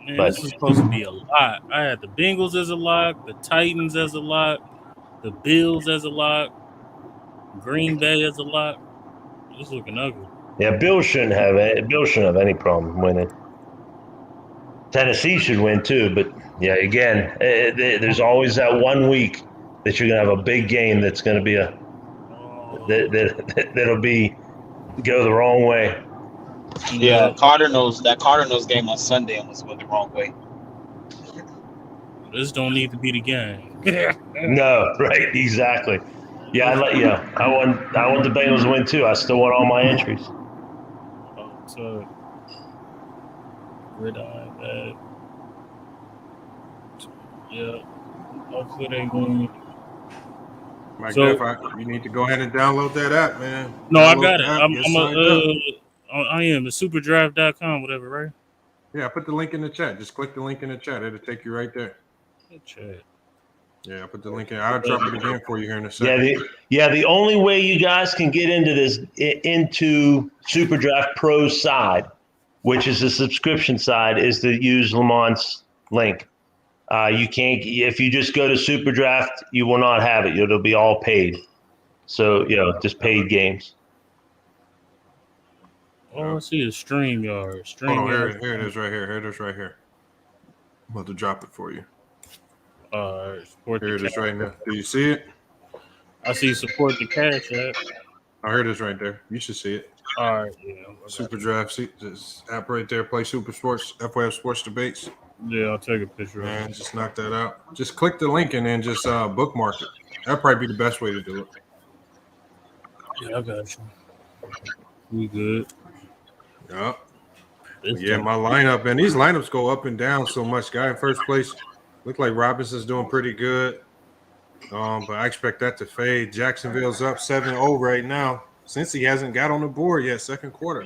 this was supposed to be a lot. I had the Bengals as a lock, the Titans as a lock, the Bills as a lock, Green Bay as a lock. It's looking ugly. Yeah, Bills shouldn't have any problem winning. Tennessee should win too, but again, there's always that 1 week that you're gonna have a big game that's gonna be that'll go the wrong way. Yeah, Cardinals game on Sunday almost went the wrong way. This don't need to be the game. No, right, exactly. Yeah, I want the Bengals to win too. I still want all my entries. So gridiron bad. Yeah. Hopefully they win. Mike, you need to go ahead and download that app, man. No, I got it. I am the superdraft.com, whatever, right? Yeah, I put the link in the chat. Just click the link in the chat. It'll take you right there. Chat. Yeah, I put the link in. I'll drop it again for you here in a second. The only way you guys can get into SuperDraft Pro's side, which is the subscription side, is to use Lamont's link. You can't. If you just go to SuperDraft, you will not have it. It'll be all paid. So just paid games. All I see is StreamYard. Hold on, here it is right here. Here it is right here. I'm about to drop it for you. Here it is right now. Do you see it? I see support the cash app. Oh, here it is right there. You should see it. All right, yeah. Super Draft, see this app right there. Play Super Sports, FYF Sports Debates. Yeah, I'll take a picture of it. Just knock that out. Just click the link and then just bookmark it. That'd probably be the best way to do it. Yeah, I got you. We good. Yep. Yeah, my lineup, and these lineups go up and down so much. Guy in first place look like Robinson's doing pretty good. But I expect that to fade. Jacksonville's up 7-0 right now. Since he hasn't got on the board yet, second quarter.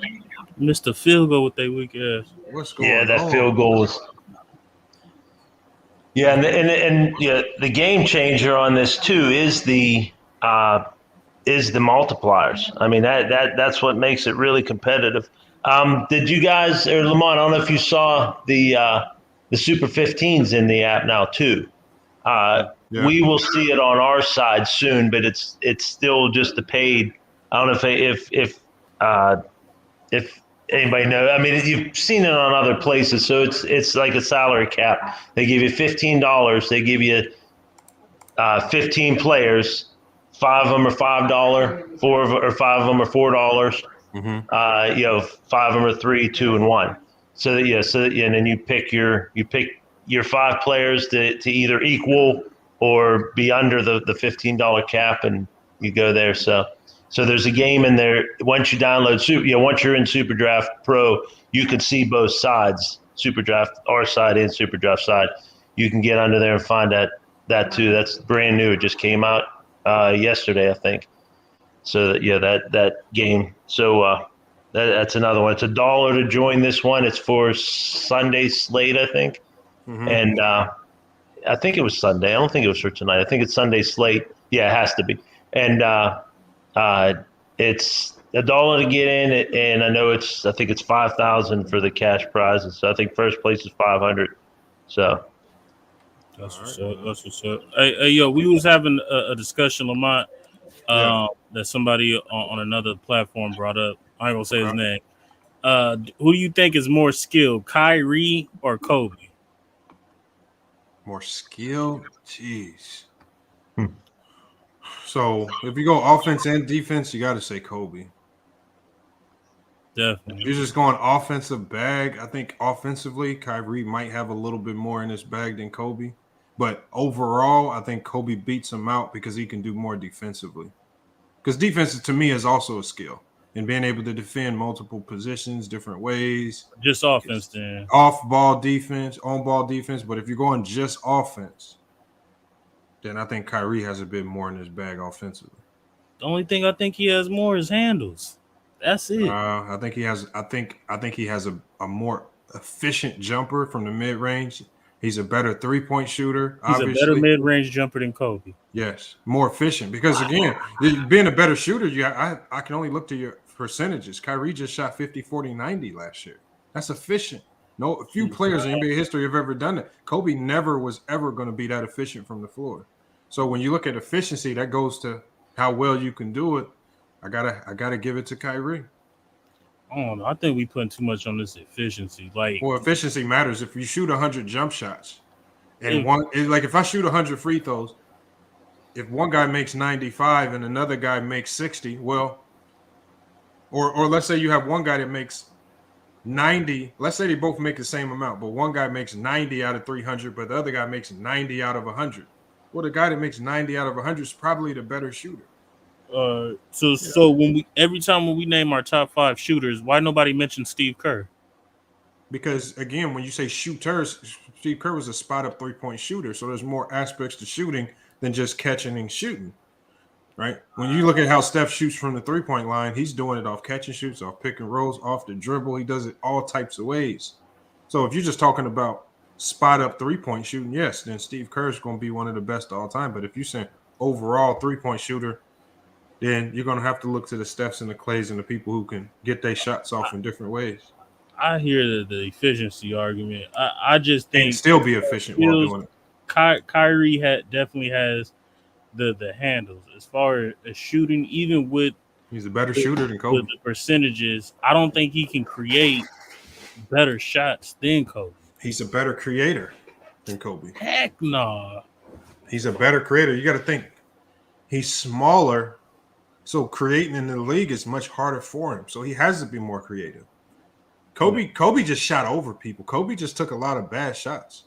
Missed a field goal with their weak ass. What's going on? Yeah, that field goal was. Yeah, and yeah, the game changer on this too is the multipliers. I mean that's what makes it really competitive. Did you guys or Lamont? I don't know if you saw the Super 15s in the app now too. Yeah. We will see it on our side soon, but it's still just the paid. I don't know if anybody knows. I mean, you've seen it on other places, so it's like a salary cap. They give you $15. They give you 15 players. 5 of them are $5. 5 of them are $4. Mm-hmm. 5 of them are 3, 2, and 1. And then you pick your 5 players to either equal or be under the $15 cap, and you go there. So there's a game in there. Once you download once you're in Super Draft Pro, you can see both sides, Super Draft our side and Super Draft side. You can get under there and find that too. That's brand new. It just came out yesterday, I think. So that game. So that's another one. It's $1 to join this one. It's for Sunday slate, I think. Mm-hmm. And I think it was Sunday. I don't think it was for tonight. I think it's Sunday slate. Yeah, it has to be. And it's $1 to get in, and I think it's $5,000 for the cash prizes. So I think first place is $500. So that's what's up. That's what's up. Hey, yo, we was having a discussion, Lamont, that somebody on another platform brought up. I ain't gonna say his name. Who do you think is more skilled, Kyrie or Kobe? More skilled? Jeez. So if you go offense and defense, you got to say Kobe. Definitely. If you're just going offensive bag, I think offensively, Kyrie might have a little bit more in his bag than Kobe. But overall, I think Kobe beats him out because he can do more defensively. Because defense, to me, is also a skill. And being able to defend multiple positions, different ways. Just offense, then. Off-ball defense, on-ball defense. But if you're going just offense, then I think Kyrie has a bit more in his bag offensively. The only thing I think he has more is handles. That's it. I think he has. I think he has a more efficient jumper from the mid range. He's a better 3-point shooter. He's obviously a better mid range jumper than Kobe. Yes, more efficient because again, being a better shooter, I can only look to your percentages. Kyrie just shot 50, 40, 90 last year. That's efficient. A few players in NBA history have ever done it. Kobe never was ever going to be that efficient from the floor. So when you look at efficiency, that goes to how well you can do it. I gotta give it to Kyrie. I don't know. I think we putting too much on this efficiency. Efficiency matters. If you shoot 100 jump shots, and if I shoot 100 free throws, if one guy makes 95 and another guy makes 60, well, or let's say you have one guy that makes 90. Let's say they both make the same amount, but one guy makes 90 out of 300, but the other guy makes 90 out of 100. Well, the guy that makes 90 out of 100 is probably the better shooter. So every time when we name our top 5 shooters, why nobody mentioned Steve Kerr? Because again, when you say shooters, Steve Kerr was a spot up 3-point shooter, so there's more aspects to shooting than just catching and shooting. Right? When you look at how Steph shoots from the 3-point line, he's doing it off catch and shoots, off pick and rolls, off the dribble. He does it all types of ways. So if you're just talking about spot up 3-point shooting, yes, then Steve Kerr is going to be one of the best of all time. But if you're saying overall 3-point shooter, then you're going to have to look to the Stephs and the Clays and the people who can get their shots off in different ways. I hear the efficiency argument. I just think still be efficient while doing it. Kyrie definitely has the handles as far as shooting. Even with he's a better shooter than Kobe. With the percentages, I don't think he can create better shots than Kobe. He's a better creator than Kobe. Heck no. He's a better creator. You got to think he's smaller, so creating in the league is much harder for him. So he has to be more creative. Kobe just shot over people. Kobe just took a lot of bad shots.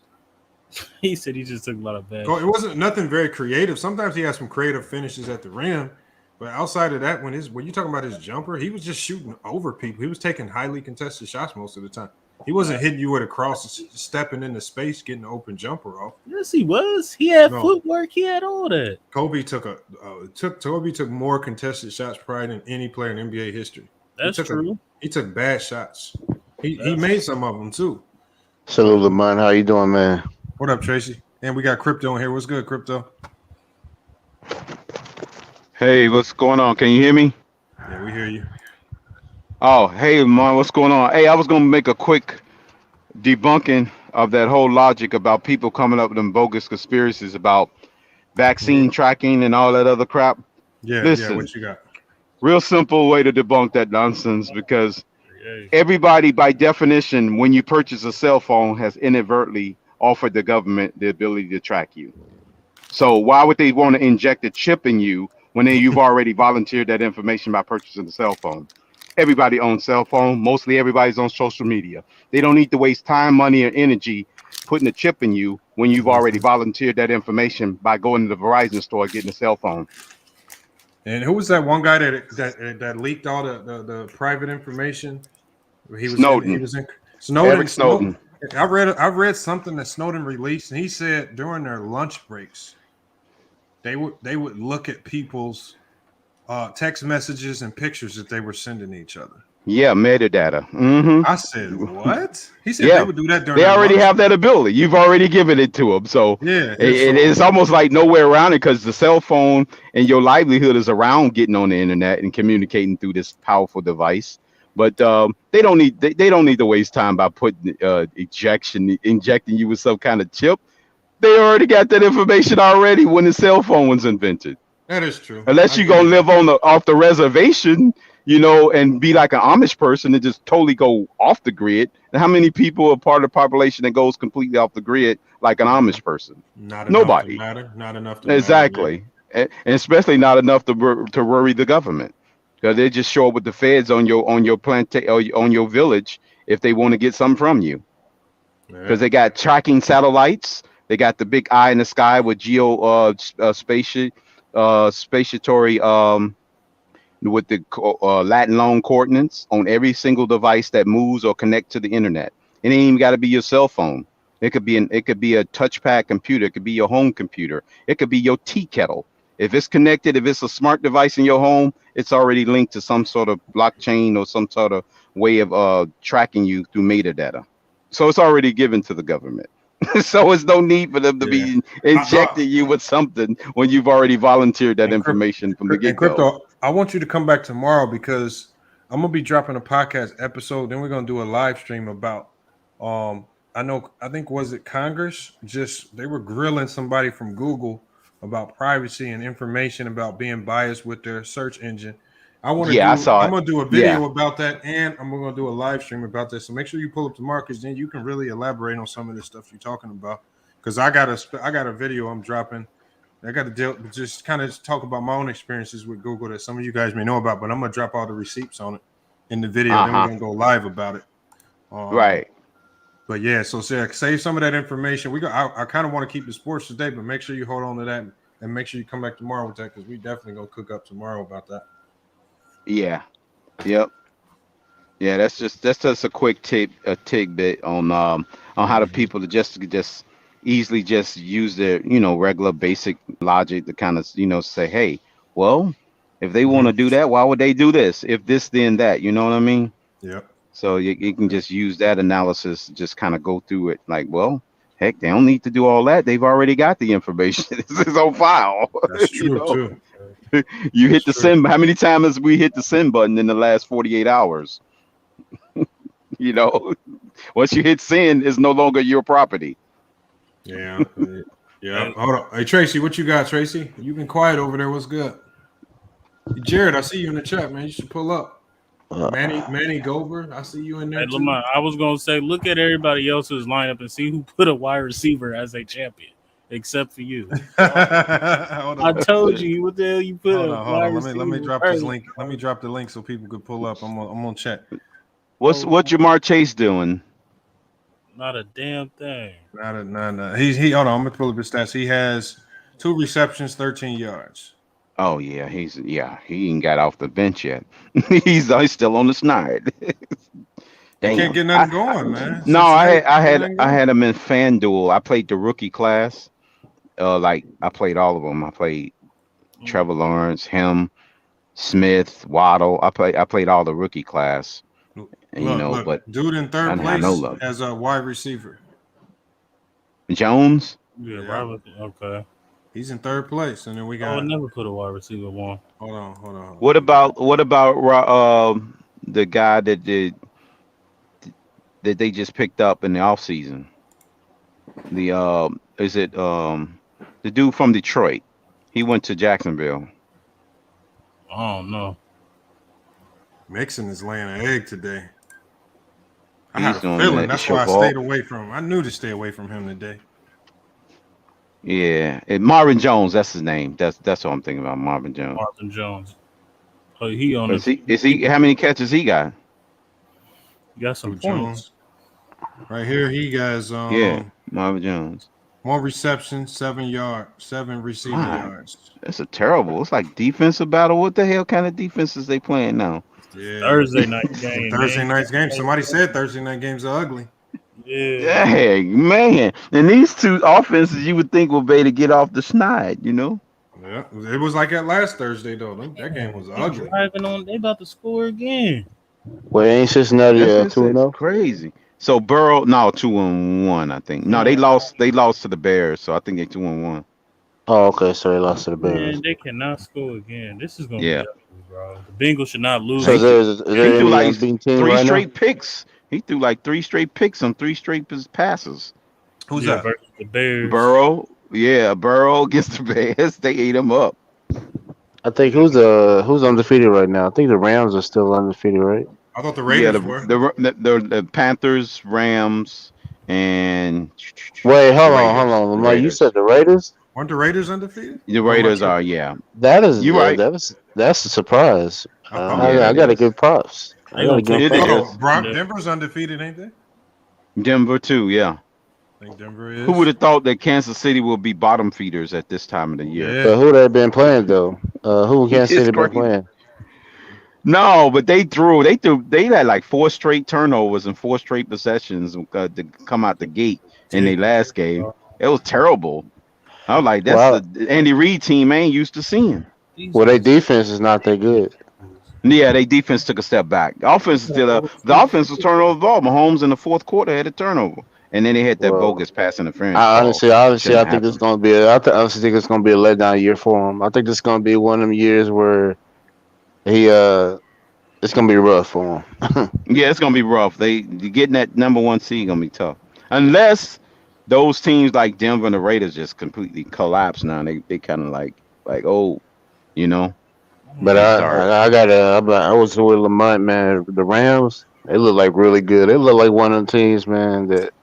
He said he just took a lot of bad shots. It wasn't nothing very creative. Sometimes he has some creative finishes at the rim, But outside of that, when you talking about his jumper, he was just shooting over people. He was taking highly contested shots most of the time. He wasn't hitting you with a cross, stepping into space, getting an open jumper off. Yes, he was. He had footwork. He had all that. Kobe took more contested shots probably than any player in NBA history. That's true. He took bad shots. He made some of them too. Salute, Lamont. How you doing, man? What up, Tracy? And we got Crypto in here. What's good, Crypto? Hey, what's going on? Can you hear me? Yeah, we hear you. Oh, hey, man, what's going on? Hey, I was going to make a quick debunking of that whole logic about people coming up with them bogus conspiracies about vaccine tracking and all that other crap. Yeah, listen, what you got? Real simple way to debunk that nonsense, because everybody, by definition, when you purchase a cell phone, has inadvertently offered the government the ability to track you. So why would they want to inject a chip in you when you've already volunteered that information by purchasing a cell phone? Everybody owns cell phone. Mostly everybody's on social media. They don't need to waste time, money, or energy putting a chip in you when you've already volunteered that information by going to the Verizon store getting a cell phone. And who was that one guy that leaked all the private information? He was Snowden. Snowden. Eric Snowden. I've read something that Snowden released, and he said during their lunch breaks, they would look at people's text messages and pictures that they were sending each other. Yeah, metadata. Mm-hmm. I said, what? He said they would do that during. They already have that ability. You've already given it to them. So yeah, it's almost like nowhere around it, because the cell phone and your livelihood is around getting on the internet and communicating through this powerful device. But they don't need to waste time by putting injecting you with some kind of chip. They already got that information already when the cell phone was invented. That is true. Unless you're gonna live off the reservation, and be like an Amish person and just totally go off the grid. And how many people are part of the population that goes completely off the grid like an Amish person? Nobody. Not enough to exactly, and especially not enough to worry the government, because they just show up with the feds on your plantation or on your village if they want to get something from you, because they got tracking satellites. They got the big eye in the sky with spatiatory with the Latin long coordinates on every single device that moves or connect to the internet. It ain't even got to be your cell phone. It could be a touchpad computer. It could be your home computer. It could be your tea kettle. If it's connected, if it's a smart device in your home, it's already linked to some sort of blockchain or some sort of way of tracking you through metadata. So it's already given to the government. So it's no need for them to be injecting you with something when you've already volunteered that information from the get-go. Crypto, I want you to come back tomorrow, because I'm gonna be dropping a podcast episode. Then we're gonna do a live stream about I think was it Congress? They were grilling somebody from Google about privacy and information about being biased with their search engine. I'm gonna do a video about that, and I'm gonna do a live stream about this. So make sure you pull up tomorrow, because then you can really elaborate on some of the stuff you're talking about. Because I got a video I'm dropping. I got to just kind of talk about my own experiences with Google that some of you guys may know about, but I'm gonna drop all the receipts on it in the video. Then we're gonna go live about it. Right. But yeah, so save some of that information. I kind of want to keep the sports today, but make sure you hold on to that, and make sure you come back tomorrow with that, because we definitely gonna cook up tomorrow about that. Yeah. Yep. Yeah, that's just a quick tidbit on how the people to just easily just use their regular basic logic to kind of say, hey, well, if they want to do that, why would they do this? If this, then that. You know what I mean? Yep. So you can just use that analysis, just kind of go through it like, well, heck, they don't need to do all that. They've already got the information. This is on file. That's true too. You hit the send. How many times has we hit the send button in the last 48 hours? Once you hit send, it's no longer your property. Yeah. Hold on. Hey, Tracy, what you got, Tracy? You've been quiet over there. What's good? Jared, I see you in the chat, man. You should pull up. Manny Goldberg, I see you in there. Hey, Lamont, I was going to say, look at everybody else's lineup and see who put a wide receiver as a champion. Except for you. I told you, what the hell you put. Hold on. Let me drop this link. Let me drop the link so people could pull up. I'm gonna check. What's Jamar Chase doing? Not a damn thing. Not. He hold on. I'm gonna pull up his stats. He has 2 receptions, 13 yards. Oh yeah, he ain't got off the bench yet. he's still on the snide. They can't Damn. get nothing going, man. No, Cincinnati can't get nothing I going. had him in FanDuel. I played the rookie class. Like I played all of them. I played Trevor Lawrence, him, Smith, Waddle. I played all the rookie class. And, Look, but dude in I third didn't have no place luck. as a wide receiver. Jones. Yeah, Robert. Okay. He's in third place, and then we I got. would never put a wide receiver one. Hold on. What about the guy that they just picked up in the offseason? The dude from Detroit? He went to Jacksonville. I don't know. Mixon is laying an egg today. I He's had a doing feeling. that That's show why I ball. stayed away from him. I knew to stay away from him today. Yeah, and Marvin Jones. That's his name. That's what I'm thinking about. Marvin Jones. Marvin Jones. Oh, he on Is he? How many catches he got? Got some Jones. points. Right here, he got Yeah, Marvin Jones. 1 reception, 7 receiving yards. That's a terrible. It's like defensive battle. What the hell kind of defenses they playing now? Yeah. Thursday night game. Thursday night's game. Somebody said Thursday night games are ugly. Yeah. Dang, man. And these two offenses you would think would be able to get off the snide, Yeah, it was like that last Thursday though. That game was ugly. Driving on, they about to score again. Well, ain't Cincinnati 2-0? Crazy. So Burrow, no, 2-1, I think. No, they lost to the Bears, so I think they 2-1. Oh, okay. So they lost to the Bears. Man, they cannot score again. This is gonna Yeah. be ugly, bro. The Bengals should not lose. So is He there threw any like unbeaten team three right straight picks. He threw like 3 straight picks on 3 straight passes. Who's that? Versus the Bears. Burrow, Burrow against the Bears. They ate him up. now? I think who's undefeated right now? I think the Rams are still undefeated, right? I thought the Raiders were. The Panthers, Rams, and Wait, hold on, Lamar. You said the Raiders? Weren't the Raiders undefeated? The Raiders are, yeah. That is You right. That's a surprise. Yeah, I gotta give props. I gotta give props. Denver's undefeated, ain't they? Denver too, yeah. I think Denver is. Who would have thought that Kansas City will be bottom feeders at this time of the year? Yeah. But who they been playing though? Who Kansas City been playing? No, but they had like 4 straight turnovers and 4 straight possessions to come out the gate in their last game. It was terrible. I was like, that's the Andy Reid team I ain't used to seeing. Well, their defense is not that good. Yeah, their defense took a step back. The offense is still the offense was turnover ball. Mahomes in the 4th quarter had a turnover, and then they had that bogus pass interference. Honestly, I think this is gonna be. I honestly think it's gonna be a letdown year for him. I think this is gonna be one of them years where it's gonna be rough for him. Yeah, it's gonna be rough. Getting that number 1 seed gonna be tough, unless those teams like Denver and the Raiders just completely collapse. Now they kind of like oh, But I was with Lamont, man. The Rams, they look like really good. They look like one of the teams, man, that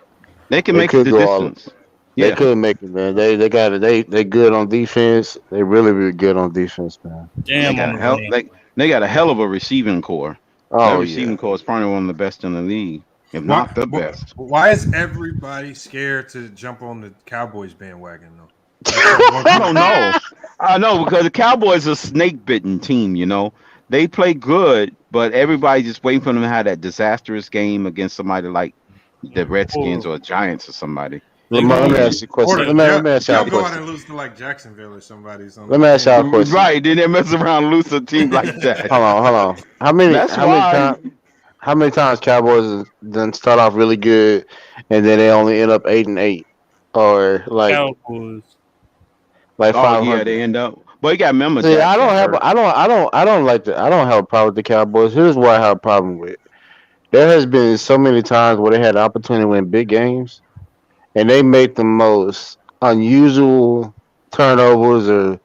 they can make the distance. They could make it, man. They got it. They good on defense. They really good on defense, man. Damn, they got a hell of a receiving core. Oh, that receiving core is probably one of the best in the league, if not the best. Why is everybody scared to jump on the Cowboys bandwagon though? I don't know. I know because the Cowboys are a snake-bitten team. They play good, but everybody just waiting for them to have that disastrous game against somebody like the Redskins or Giants or somebody. Let me ask you a question. Let me ask y'all a go out question. and lose to like Jacksonville or somebody. Let me ask y'all a question. Right? Then they mess around and lose a team like that. Hold on. How many times Cowboys done start off really good and then they only end up 8-8 or like Cowboys. Like 500. Yeah, they end up. But you got members. See, I don't have a problem with the Cowboys. Here's what I have a problem with. There has been so many times where they had the opportunity to win big games, and they make the most unusual turnovers or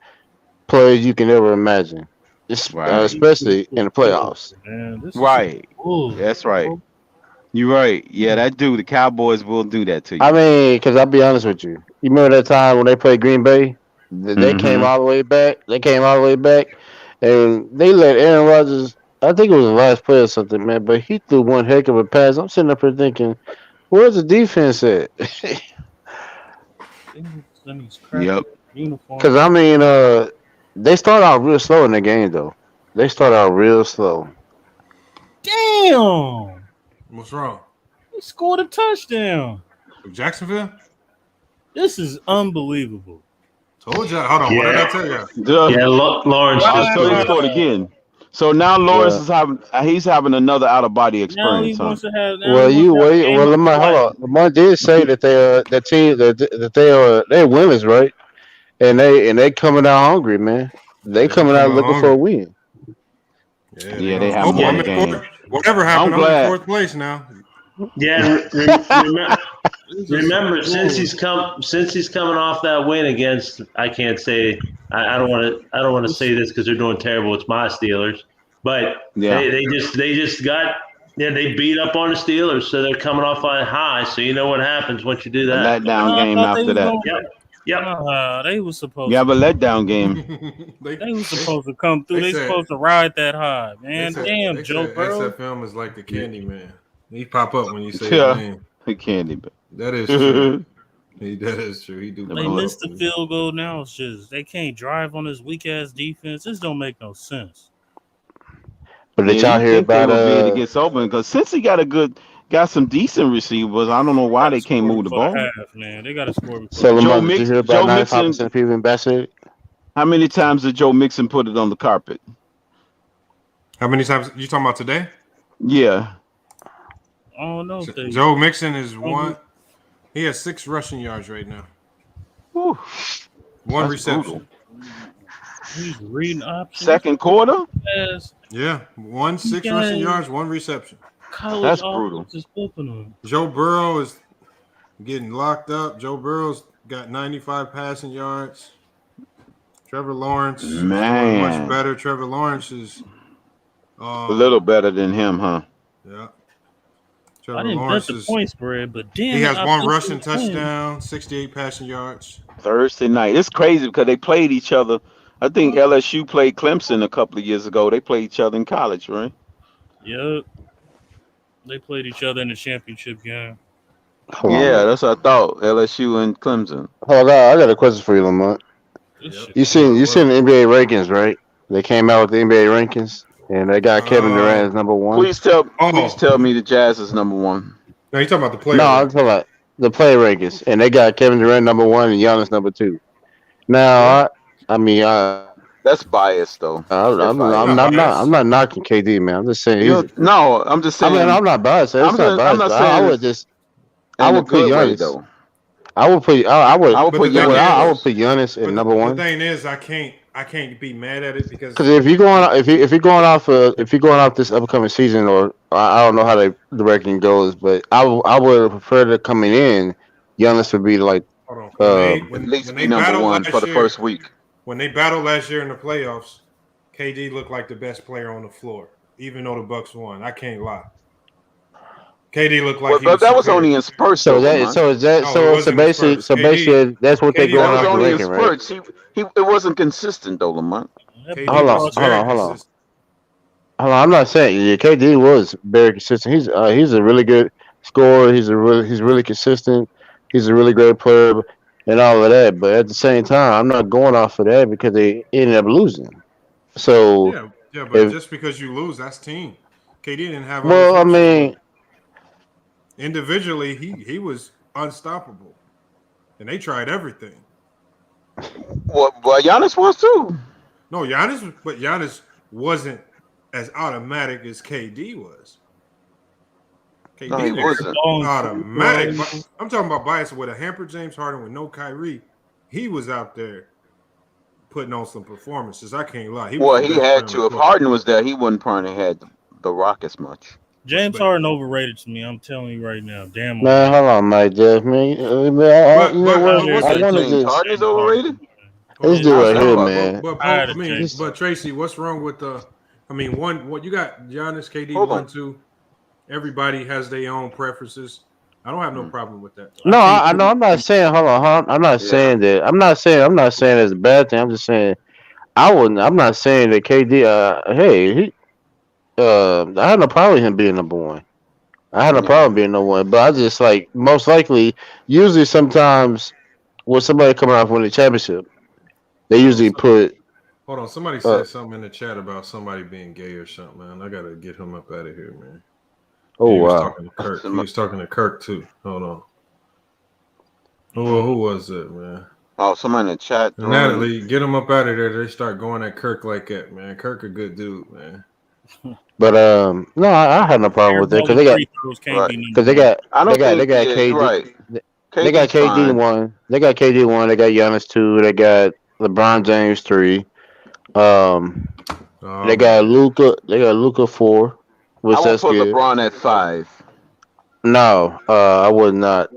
plays you can ever imagine, especially in the playoffs. Right. That's right. You're right. Yeah, that dude, the Cowboys will do that to you. I mean, because I'll be honest with you. You remember that time when they played Green Bay? They came all the way back. And they let Aaron Rodgers, I think it was the last play or something, man, but he threw one heck of a pass. I'm sitting up here thinking, where's the defense at? Yep. Because, I mean, They start out real slow in the game, though. They start out real slow. Damn. What's wrong? He scored a touchdown. Jacksonville? This is unbelievable. Told you. Hold on. What did I tell you? Yeah, Lawrence. So he scored again. So now Lawrence is having another out of body experience. Now he wants to have. Well, Lamar, hold on. Lamar did say that they're winners, right? And they coming out hungry, man. They coming out looking for a win. Yeah, they have won the game. Whatever happened, I'm in fourth place now. Yeah, remember since he's coming off that win against, I can't say I don't want to say this because they're doing terrible. It's my Steelers, but they just got they beat up on the Steelers, so they're coming off on a high. So you know what happens once you do that. A letdown game after that. Yep. They were supposed. You have a letdown game. They were supposed to come through. They supposed to ride that high, man. Damn, Joe Burrow. XFM is like the candy man. He pop up when you say his name. The candy man. That is true. That is true. He do. They missed the field goal. Now it's just they can't drive on this weak ass defense. This don't make no sense. But did y'all hear about it gets open because since he got some decent receivers, I don't know why they can't move the ball. Man, they got to score. So Joe Mixon, did you hear about 95% of people invested? How many times did Joe Mixon put it on the carpet? How many times you talking about today? Yeah. Oh no, Joe Mixon is one. He has 6 rushing yards right now. Whew. One reception. He's reading options. Second quarter? Yes. Yeah, 6 rushing yards, 1 reception. That's brutal. Joe Burrow is getting locked up. Joe Burrow's got 95 passing yards. Trevor Lawrence is much better. Trevor Lawrence is a little better than him, huh? Yeah. I didn't bet the point spread, but damn, he has 1 rushing touchdown, 68 passing yards. Thursday night. It's crazy because they played each other. I think LSU played Clemson a couple of years ago. They played each other in college, right? Yep. They played each other in the championship game. Yeah, that's what I thought. LSU and Clemson. Hold on, I got a question for you, Lamont. Yep. You seen the NBA rankings, right? They came out with the NBA rankings, and they got Kevin Durant as number 1. Please tell me the Jazz is number 1. No, you talking about the player? No, I'm talking about the player rankings, and they got Kevin Durant number 1 and Giannis number 2. Now, I mean, that's biased though. I'm not knocking KD, man. I'm just saying. No, I'm just saying. I mean, I'm not biased. I'm not saying. I would put Giannis though. I would put Giannis in number 1. The thing is, I can't be mad at it because if you're going off this upcoming season, or I don't know how the ranking goes, but I would prefer to coming in, Giannis would be like at least be number 1 for the first week. When they battled last year in the playoffs, KD looked like the best player on the floor, even though the Bucks won. I can't lie. KD looked like but that was only in spurts. So basically that's what they're going off the ranking, right? It wasn't consistent though, Lamont. Hold on. I'm not saying KD was very consistent. He's a really good scorer. He's really consistent. He's a really great player and all of that. But at the same time, I'm not going off of that because they ended up losing. So but just because you lose, that's team. KD didn't have. Well, I mean, individually, he was unstoppable, and they tried everything. Well, Giannis was too. No, Giannis wasn't as automatic as KD was. KD wasn't automatic. I'm talking about bias with a hampered James Harden with no Kyrie. He was out there putting on some performances. I can't lie. He had to. If Harden was there, he wouldn't probably had the Rockets much. James Harden overrated to me. I'm telling you right now. Damn. Man, hold on, Mike. Jeff, man. Harden is overrated. This dude right here, man. But Tracy, what's wrong with the? I mean, what you got? Giannis, KD, 1, 2. Everybody has their own preferences. I don't have no problem with that. No, I know. I'm not saying. Hold on. I'm not saying that. I'm not saying it's a bad thing. I'm just saying I'm not saying that KD. I had no problem with him being number 1. I had no problem being number 1, but I just most likely, usually sometimes when somebody coming off winning the championship, they usually put Hold on, somebody said something in the chat about somebody being gay or something, man. I gotta get him up out of here, man. Oh he was wow. talking to Kirk. He was talking to Kirk too. Hold on. Who was it, man? Oh, somebody in the chat. Natalie, get him up out of there. They start going at Kirk like that, man. Kirk a good dude, man. But no, I had no problem with it because they got KD. Right. They got KD 1. They got KD 1. They got Giannis 2. They got LeBron James 3. They got Luka. They got Luka 4. Which I would that's put good. LeBron at 5. No, I would not.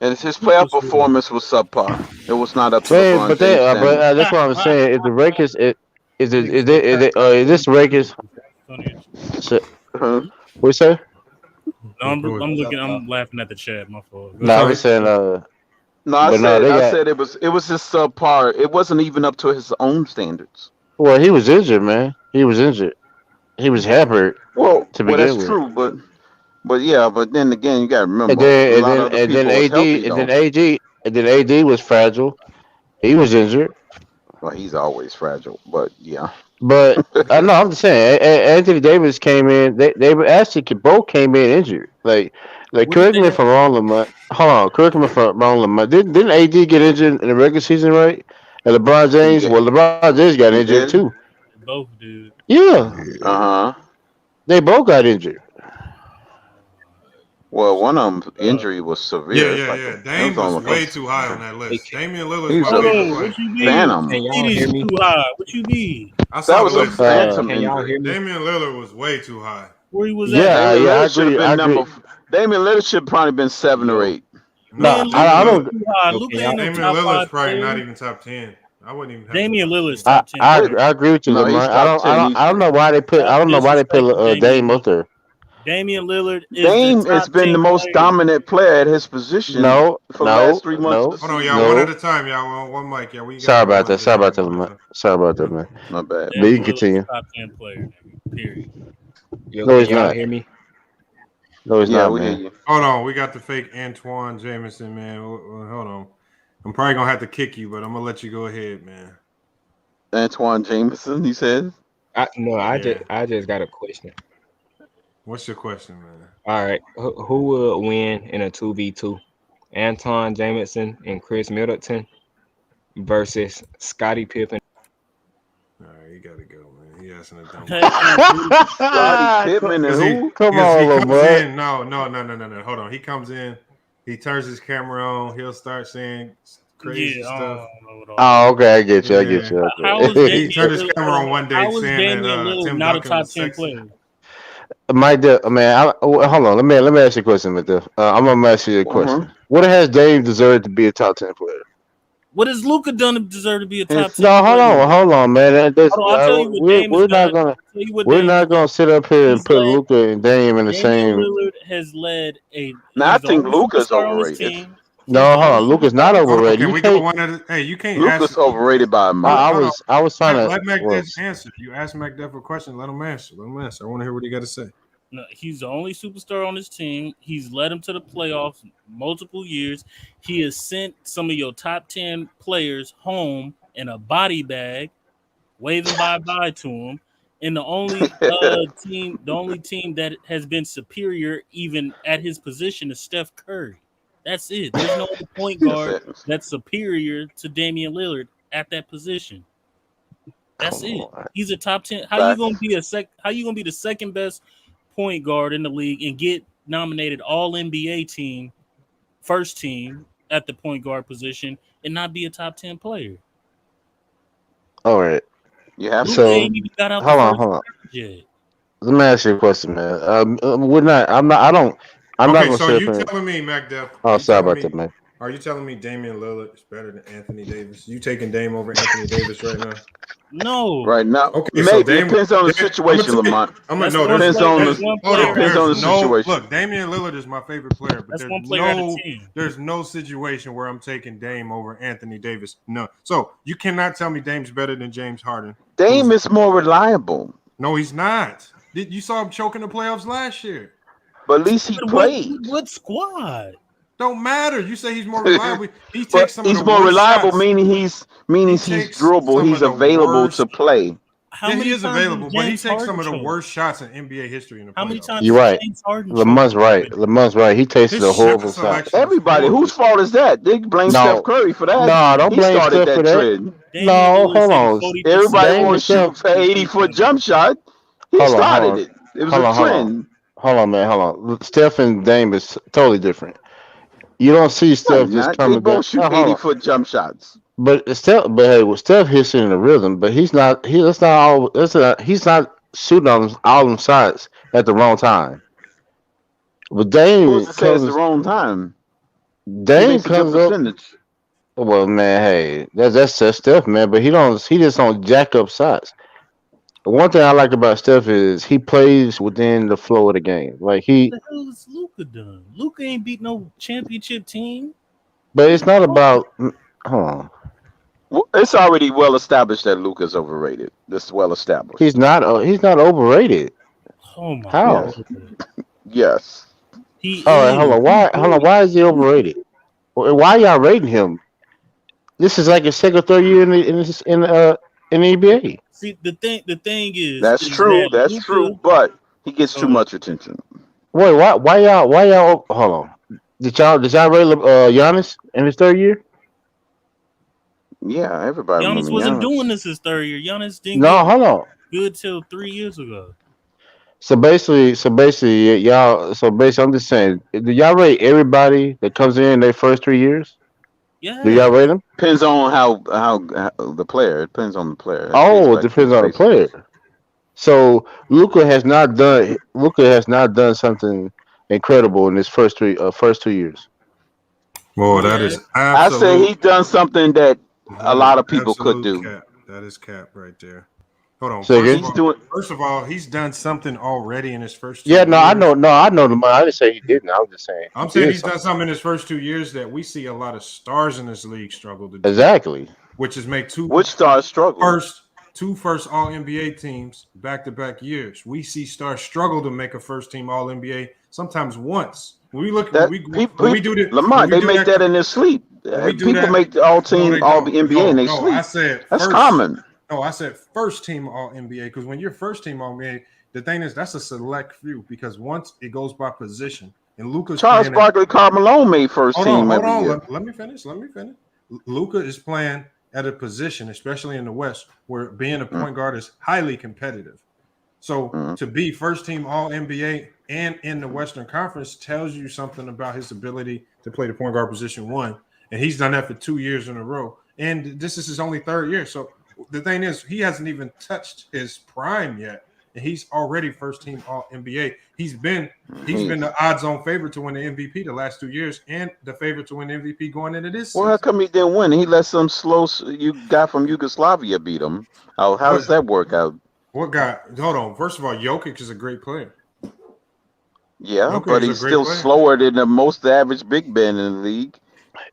And his playoff performance was subpar. It was not up to Hey, LeBron but James. that's what I'm saying. If the Lakers, is this Lakers? What you say? No, I'm looking. I'm laughing at the chat. My fault. No, I was saying. I said it was just subpar. It wasn't even up to his own standards. Well, he was injured, man. He was injured. He was hampered. Well, to begin that's with. true, but yeah, but then again, you got to remember. And then AD was fragile. He was injured. Well, he's always fragile, but yeah. But I know I'm just saying. Anthony Davis came in. They actually both came in injured. Like correct me if I'm wrong, Lamont. Hold on, correct me if I'm wrong, Lamont. Didn't AD get injured in the regular season, right? And LeBron James, LeBron James got injured too. Both dude. Yeah. They both got injured. Well, one of them injury was severe. Yeah. Dame was way too high on that list. Damian Lillard He's was phantom. Can y'all hear me? Too high. What you mean? I saw That was a phantom Can y'all injury. hear me? Damian Lillard was way too high. Where he was Yeah, at? I agree. Damian Lillard should probably been 7 or 8. No, I don't. Damian Lillard's probably not even top 10. I wouldn't even. Damian Lillard's I top 10. I agree with you, No, Lamont. he's top 10. I don't know why they put. I don't know why they put Dame up there. Damian Lillard is Dame the has top been 10 the most player. dominant player at his position for the last 3 months. Hold on, y'all. One at a time, y'all. One mic, y'all. Sorry about that, Lamont. Sorry about that, man. My bad. But you can continue. Top 10 player. Period. No, he's Can y'all not. hear me? No, he's not, we hear man. you. Hold on, we got the fake Antoine Jameson, man. Hold on. I'm probably gonna have to kick you, but I'm gonna let you go ahead, man. Antoine Jameson, he said. I just got a question. What's your question, man? All right, who would win in a 2v2? Anton Jameson and Chris Middleton versus Scottie Pippen. All right, you gotta go, man. He asking a dumb. Scottie Pippen and who? Come on, Lamont. No. Hold on. He comes in. He turns his camera on. He'll start saying crazy stuff. Oh, okay, I get you. Okay. He turned his camera on one day saying that Tim not a Duncan top was 10 sexy. player. Hold on. Let me ask you a question, Matthew. I'm gonna ask you a question. What has Dame deserved to be a top 10 player? What has Luka done to deserve to be a top 10 No, player? hold on, man. I'll tell you what Dame has done. We're not gonna sit up here and put Luka and Dame in the same. Lillard has led a. Now I think Luka's Luka's overrated. No, hold on. Luka's not overrated. Can we go one at a? Hey, you can't. Luka's overrated by a I was trying to let McDuff answer. You ask McDuff a question. Let him answer. I want to hear what he got to say. No, he's the only superstar on his team. He's led him to the playoffs multiple years. He has sent some of your top 10 players home in a body bag, waving bye-bye to him. And the only team that has been superior even at his position is Steph Curry. That's it. There's no other point guard that's superior to Damian Lillard at that position. That's it. He's a top 10. How you gonna be the second best point guard in the league and get nominated all NBA team, first team at the point guard position and not be a top 10 player? All right. Yeah. So hold on. Let me ask you a question, man. We're not. I'm not. I don't. I'm not Okay, gonna so say you telling me, McDuff? Oh, sorry about that, man. Are you telling me Damian Lillard is better than Anthony Davis? You taking Dame over Anthony Davis right now? No. Right now. Okay, so Dame, depends on the situation, Lamont. Depends on the situation. Look, Damian Lillard is my favorite player, but there's no situation where I'm taking Dame over Anthony Davis. No. So you cannot tell me Dame's better than James Harden. Dame is more reliable. No, he's not. You saw him choking the playoffs last year. But at least he played. What squad? Don't matter. You say he's more reliable. He But takes some of he's the more worst reliable, shots. meaning he's takes durable. some He's of the available worst- to play. Yeah, he is times available, did but he James takes some Harden of the choke? worst shots in NBA history in the playoffs. How many times You're did right. James Harden Lamont's choke? right. Lamont's right. He tasted His a horrible shot shot. selection is Everybody, horrible. whose fault is that? They blame Steph No, Curry for that. no, don't He blame started Steph for that that. trend. Damian No, Lillard hold hit on. 40% Everybody Dame wants to shoot for 80-foot jump shot. He Hold on, started hold on. it. It was Hold a on, hold on. trend. Hold on, man. Hold on. Steph and Dame is totally different. You don't see No, Steph just not. They coming down. both shoot Hold on. 80-foot jump shots. But Steph hits it in a rhythm, but he's not. He's not shooting on all them shots at the wrong time. But Dame Who's to say it's the comes. wrong time? He Dame makes a good comes up. percentage. Well, man, hey, that's Steph, man. But he just don't jack up shots. One thing I like about Steph is he plays within the flow of the game. Like What the hell is Luka done? Luka ain't beat no championship team. but it's not about. Hold on. Well, it's already well established that Luka's overrated. This is well established. He's not overrated. Oh my How? god. Yes. He All right, is. hold on. Why is he overrated? Why y'all rating him? This is like his second or third year in the NBA. See, the thing is That's true. that That's Luka, true. But he gets too much attention. Wait, why y'all? Hold on. Did y'all rate Giannis in his third year? Yeah, everybody. Giannis wasn't doing this his third year. Giannis didn't No, get hold on. good till 3 years ago. So basically, y'all. So basically, I'm just saying. Do y'all rate everybody that comes in their first 3 years? Yeah. Do y'all rate them? Depends on how the player. It depends on the player. Oh, it depends on the player. So Luka has not done something incredible in his first 2 years. Well, that is I absolute. say he's done something that a lot of people could do. Cap. That is cap right there. Hold on. Say First of all, he's done something already in his first 2 Yeah, years. no, I know the money. I didn't say he didn't. I was just saying. I'm saying he's done something in his first 2 years that we see a lot of stars in this league struggle to do. Exactly. Which is make Which stars struggle? Two first All NBA teams back-to-back years. We see stars struggle to make a first team All NBA sometimes once. When we look, when we do that, Lamont, they make that in their sleep. People make the all team All the NBA in their sleep. I said that's first, common. No, I said first team All NBA because when you're first team All NBA, the thing is that's a select few because once it goes by position and Luka's Charles Barkley, Karl Malone made first team every year. Let me finish. Luka is playing at a position, especially in the West, where being a point guard is highly competitive. So to be first team All NBA and in the Western Conference tells you something about his ability to play the point guard position one. And he's done that for 2 years in a row. And this is his only third year. So the thing is, he hasn't even touched his prime yet. And he's already first team All NBA. He's been the odds-on favorite to win the MVP the last 2 years, and the favorite to win the MVP going into this season. Well, how come he didn't win? He let some slow guy from Yugoslavia beat him. How does that work out? What guy? Hold on. First of all, Jokic is a great player. Yeah, Jokic but is a he's great still player. slower than the most average big man in the league.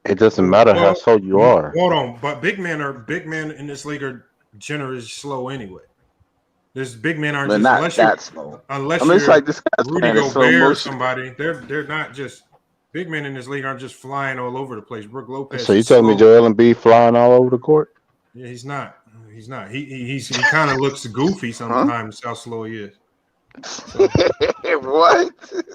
It doesn't matter how slow you are. Hold on, but big men in this league are generally slow anyway. There's big men aren't They're just not unless that you slow. unless I mean, it's you're like this guy's Rudy playing in slow Gobert or motion. somebody. They're not just big men in this league aren't just flying all over the place. Brook Lopez. So you is telling me slow. Joel Embiid flying all over the court? Yeah, he's not. He's not. He kind of looks goofy sometimes. How slow he is. So, What?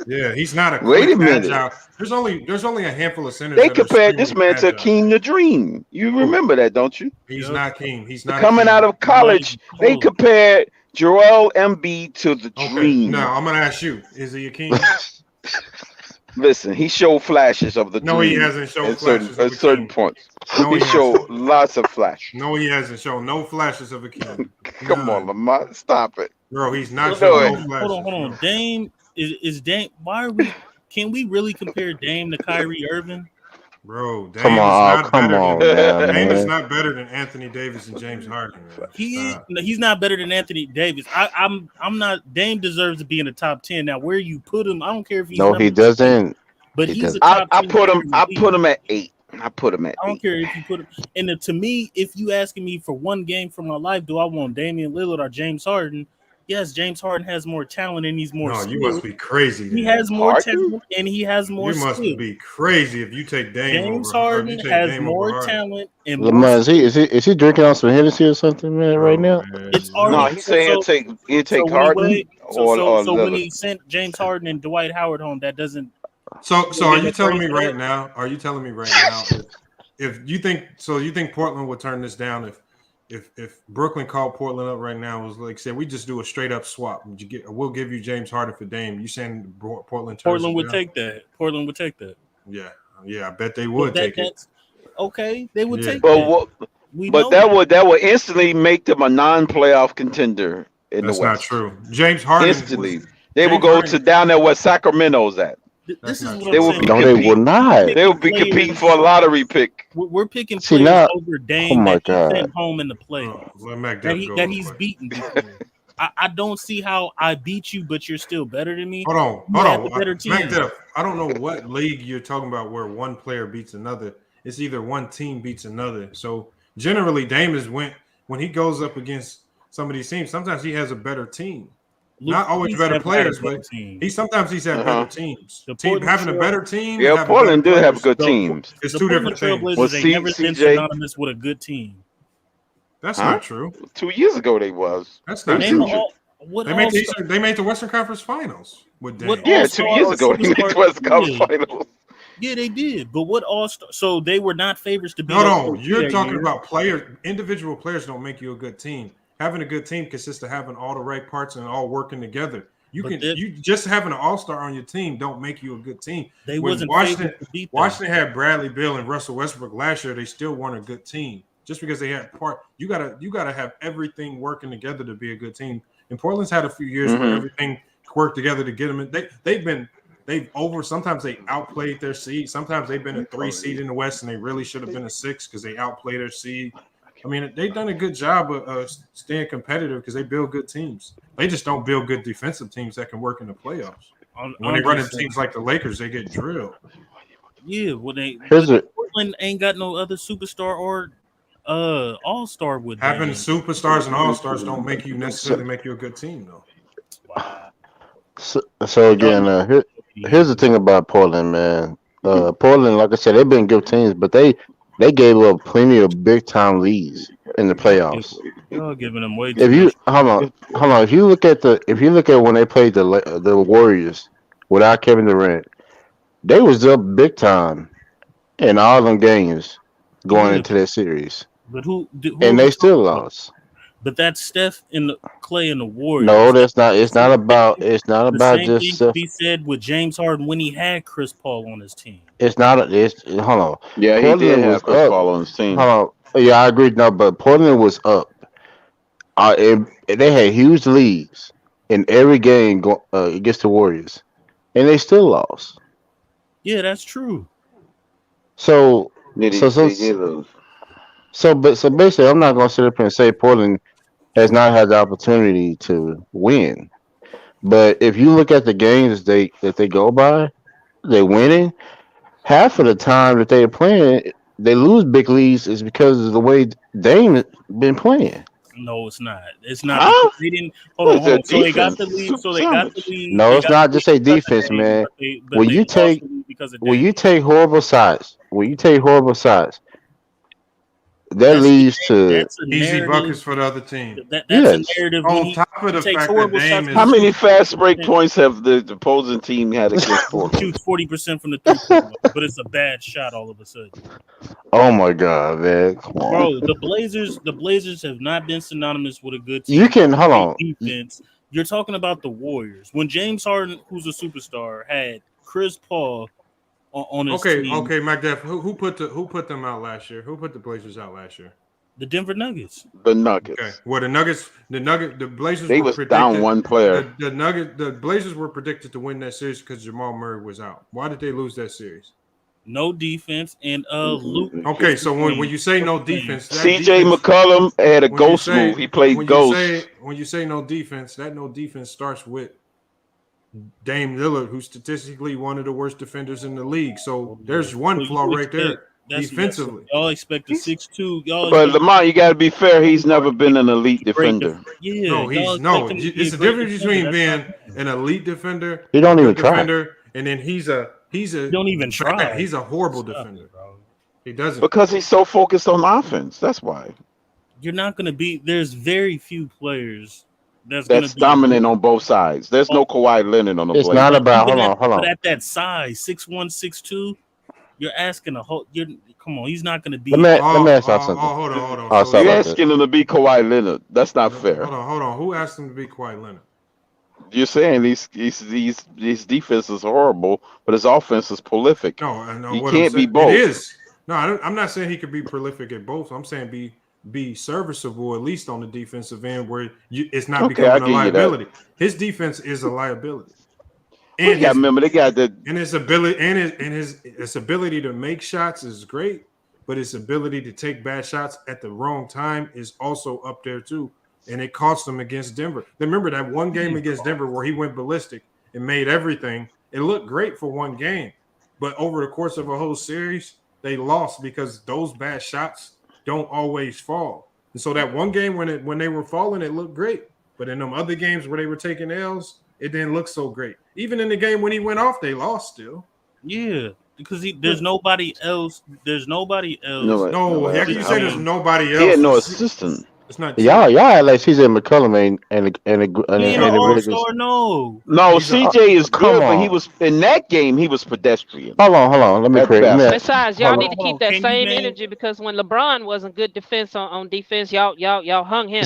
yeah, he's not a. Wait a quick, minute. agile. There's only a handful of centers. They that are compared this extremely man to agile. Akeem the Dream. You remember that, don't you? He's not King. He's not Coming Akeem. out of college, they compared Joel Embiid to the Dream. Now I'm gonna ask you: is he a king? Listen, he showed flashes of the No, Dream he hasn't shown at certain, flashes of a certain king. points. No, he he showed lots of flash. No, he hasn't shown no flashes of a king. Come on, Lamont, stop it. Bro, he's not You showing know no it. flashes. Hold on. Dame is Dame. Why are we? Can we really compare Dame to Kyrie Irving? Bro, Dame Come on, is not come better on, than Dame is man. not better than Anthony Davis and James Harden. Man. He's not better than Anthony Davis. I'm not. Dame deserves to be in the top 10. Now, where you put him, I don't care if he's No, he doesn't. but He he's doesn't. a top 10 I put him. player in the I league. put him at 8. I put him at I don't 8. care if you put him. And to me, if you asking me for one game for my life, do I want Damian Lillard or James Harden? Yes, James Harden has more talent and he's more No, skilled. you must be crazy. He then. has more talent and he has more You must skill. be crazy if you take Dame James over. Harden has Dame more over Harden. talent and Lamar, more is he drinking on some Hennessy or something, man, right now? Man. It's No, already he said he'll take so Harden or when Lillard. he sent James Harden and Dwight Howard home, that doesn't. So are you telling me crazy right now? Are you telling me right now if you think so? You think Portland would turn this down if Brooklyn called Portland up right now, was like said we just do a straight up swap? We'll give you James Harden for Dame. You saying Portland would take that? Portland would take that. Yeah, I bet they would take it. Okay, they would take But that. that would instantly make them a non-playoff contender in That's the West. not true. James Harden Instantly, they will go to down there where Sacramento's at. This is what They I'm will saying. be No, they will not. They will be competing for a lottery pick. We're picking See, players now- over oh Dame my that he God. sent home in the playoffs. Let Mac that Def go that real he's quick. beaten before. I don't see how I beat you, but you're still better than me. Hold You have on. a better team. Mac Def, I don't know what league you're talking about where one player beats another. It's either one team beats another. So generally, Dame is when he goes up against some of these teams, sometimes he has a better team. Not always better players, but sometimes he's had better teams. Having a better team. Yeah, having Portland better did have players, good teams. It's The two Portland different things. Trailblazers ain't never been synonymous with a good team. That's not true. 2 years ago they was. That's not Name true. all- They made the Western Conference Finals with Dame. Yeah, 2 years ago they made the West Conference Finals. Yeah, they did. But what all-star? So they were not favorites to be. No, you're talking about players. Individual players don't make you a good team. Having a good team consists of having all the right parts and all working together. You just having an all-star on your team don't make you a good team. They When wasn't Washington favored to beat them. Washington had Bradley Beal and Russell Westbrook last year. They still weren't a good team just because they had You gotta have everything working together to be a good team. And Portland's had a few years where everything worked together to get them in. Sometimes they outplayed their seed. Sometimes they've been a 3 seed in the West and they really should have been a 6 because they outplayed their seed. I mean, they've done a good job of staying competitive because they build good teams. They just don't build good defensive teams that can work in the playoffs. When they run into teams like the Lakers, they get drilled. Yeah, Portland ain't got no other superstar or all-star with them. Having superstars and all-stars don't make you necessarily make you a good team, though. So again, here's the thing about Portland, man. Portland, like I said, they've been good teams, but they gave up plenty of big time leads in the playoffs. Y'all giving them way If you hold on, if you look at when they played the Warriors without Kevin Durant, they was up big time in all them games going into that series. But who and they still lost. But that's Steph and Clay and the Warriors. No, that's not. It's not about. It's not the about same just. thing Steph. to be said with James Harden when he had Chris Paul on his team. It's not. It's hold on. Yeah, he did have Chris Paul on his team. Hold on. Yeah, I agree. No, but Portland was up. They had huge leads in every game against the Warriors, and they still lost. Yeah, that's true. So basically, I'm not gonna sit up here and say Portland has not had the opportunity to win. But if you look at the games that they go by, they're winning. Half of the time that they are playing, they lose big leads is because of the way Dame has been playing. No, it's not. It's not. Huh? They didn't. Hold on. So they got the lead. No, it's not just a defense, man. When you take horrible shots, that leads to easy buckets for the other team. That's a narrative. On top of the fact that Dame is, how many fast break points have the opposing team had against Portland? Shoots 40% from the 3-point, but it's a bad shot all of a sudden. Oh my God, man! Come on. Bro, the Blazers have not been synonymous with a good team. You can hold on. Defense. You're talking about the Warriors when James Harden, who's a superstar, had Chris Paul on his team. Okay, McDuff. Who put them out last year? Who put the Blazers out last year? The Denver Nuggets. The Nuggets. Okay. Well, the Blazers. They was down one player. The Blazers were predicted to win that series because Jamal Murray was out. Why did they lose that series? No defense and Luke. Okay, so when you say no defense, CJ McCollum had a ghost move. He played ghost. When you say no defense, that no defense starts with Dame Lillard, who's statistically one of the worst defenders in the league. So there's one flaw right there. defensively. Y'all expect a 6'2". But Lamar, you got to be fair. He's never been an elite defender. Yeah, it's a difference between being an elite defender, he don't a even good try. defender, and then he's a don't even try. He's a horrible defender. He doesn't, because he's so focused on offense. That's why. You're not going to be. There's very few players that's dominant on both sides. There's no Kawhi Leonard on the It's play. not about hold on. But at that size, 6'1", 6'2", you're asking a whole. Come on, he's not going to be. Let me ask y'all something. Hold on. So you're asking him to be Kawhi Leonard. That's not fair. Hold on. Who asked him to be Kawhi Leonard? You're saying these defense is horrible, but his offense is prolific. No, he can't be both. It is. No, I'm not saying he could be prolific at both. I'm saying be serviceable at least on the defensive end where it's not becoming a liability. His defense is a liability. And his ability to make shots is great, but his ability to take bad shots at the wrong time is also up there too. And it cost him against Denver. Remember that one game against Denver where he went ballistic and made everything. It looked great for one game, but over the course of a whole series, they lost because those bad shots don't always fall. And so that one game when they were falling, it looked great. But in them other games where they were taking L's, it didn't look so great. Even in the game when he went off, they lost still. Yeah, because there's nobody else. There's nobody else. No, how can you say there's nobody else? He had no assistant. It's not y'all had like CJ McCollum and no. CJ is good, but he was in that game. He was pedestrian. Hold on. Let me create. Besides, y'all need to keep that same energy because when LeBron wasn't good defense on defense, y'all hung him.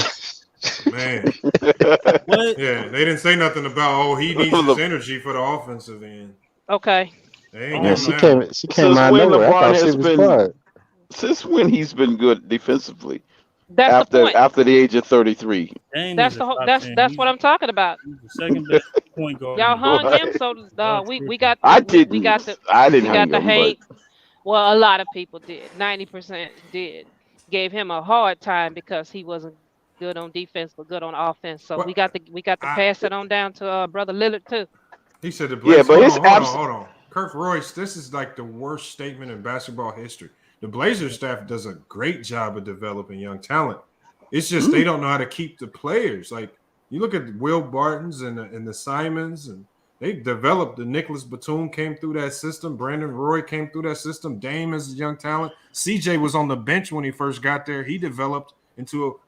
Man, yeah, they didn't say nothing about he needs his energy for the offensive end. Okay. She came out of nowhere. I thought she was quiet. Since when he's been good defensively? That's the point. After the age of 33. That's what I'm talking about. Second best point guard. Y'all hung him, so we got. I didn't. We got the. I didn't. We got the hate. Well, a lot of people did. 90% did. Gave him a hard time because he wasn't good on defense but good on offense. So we got to pass it on down to brother Lillard too. He said the Blazers. Yeah, but hold on. Kirk Royce, this is like the worst statement in basketball history. The Blazers staff does a great job of developing young talent. It's just they don't know how to keep the players. Like you look at Will Bartons and the Simons, and they developed. The Nicholas Batum came through that system. Brandon Roy came through that system. Dame is a young talent. CJ was on the bench when he first got there. He developed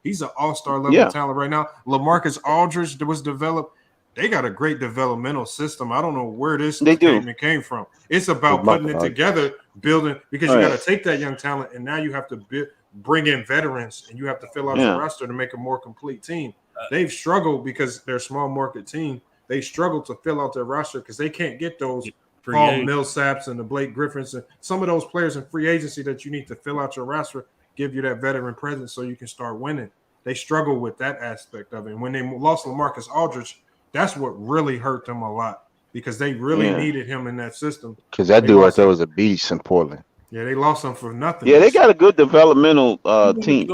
he's an all-star level talent right now. LaMarcus Aldridge was developed. They got a great developmental system. I don't know where this came from. It's about putting it together, building, because you got to take that young talent, and now you have to bring in veterans, and you have to fill out your roster to make a more complete team. They've struggled because they're a small market team. They struggle to fill out their roster because they can't get those Paul Millsaps and the Blake Griffins and some of those players in free agency that you need to fill out your roster, give you that veteran presence so you can start winning. They struggle with that aspect of it. And when they lost LaMarcus Aldridge, that's what really hurt them a lot because they really needed him in that system. Because that dude right there was a beast in Portland. Yeah, they lost him for nothing. Yeah, they got a good developmental team.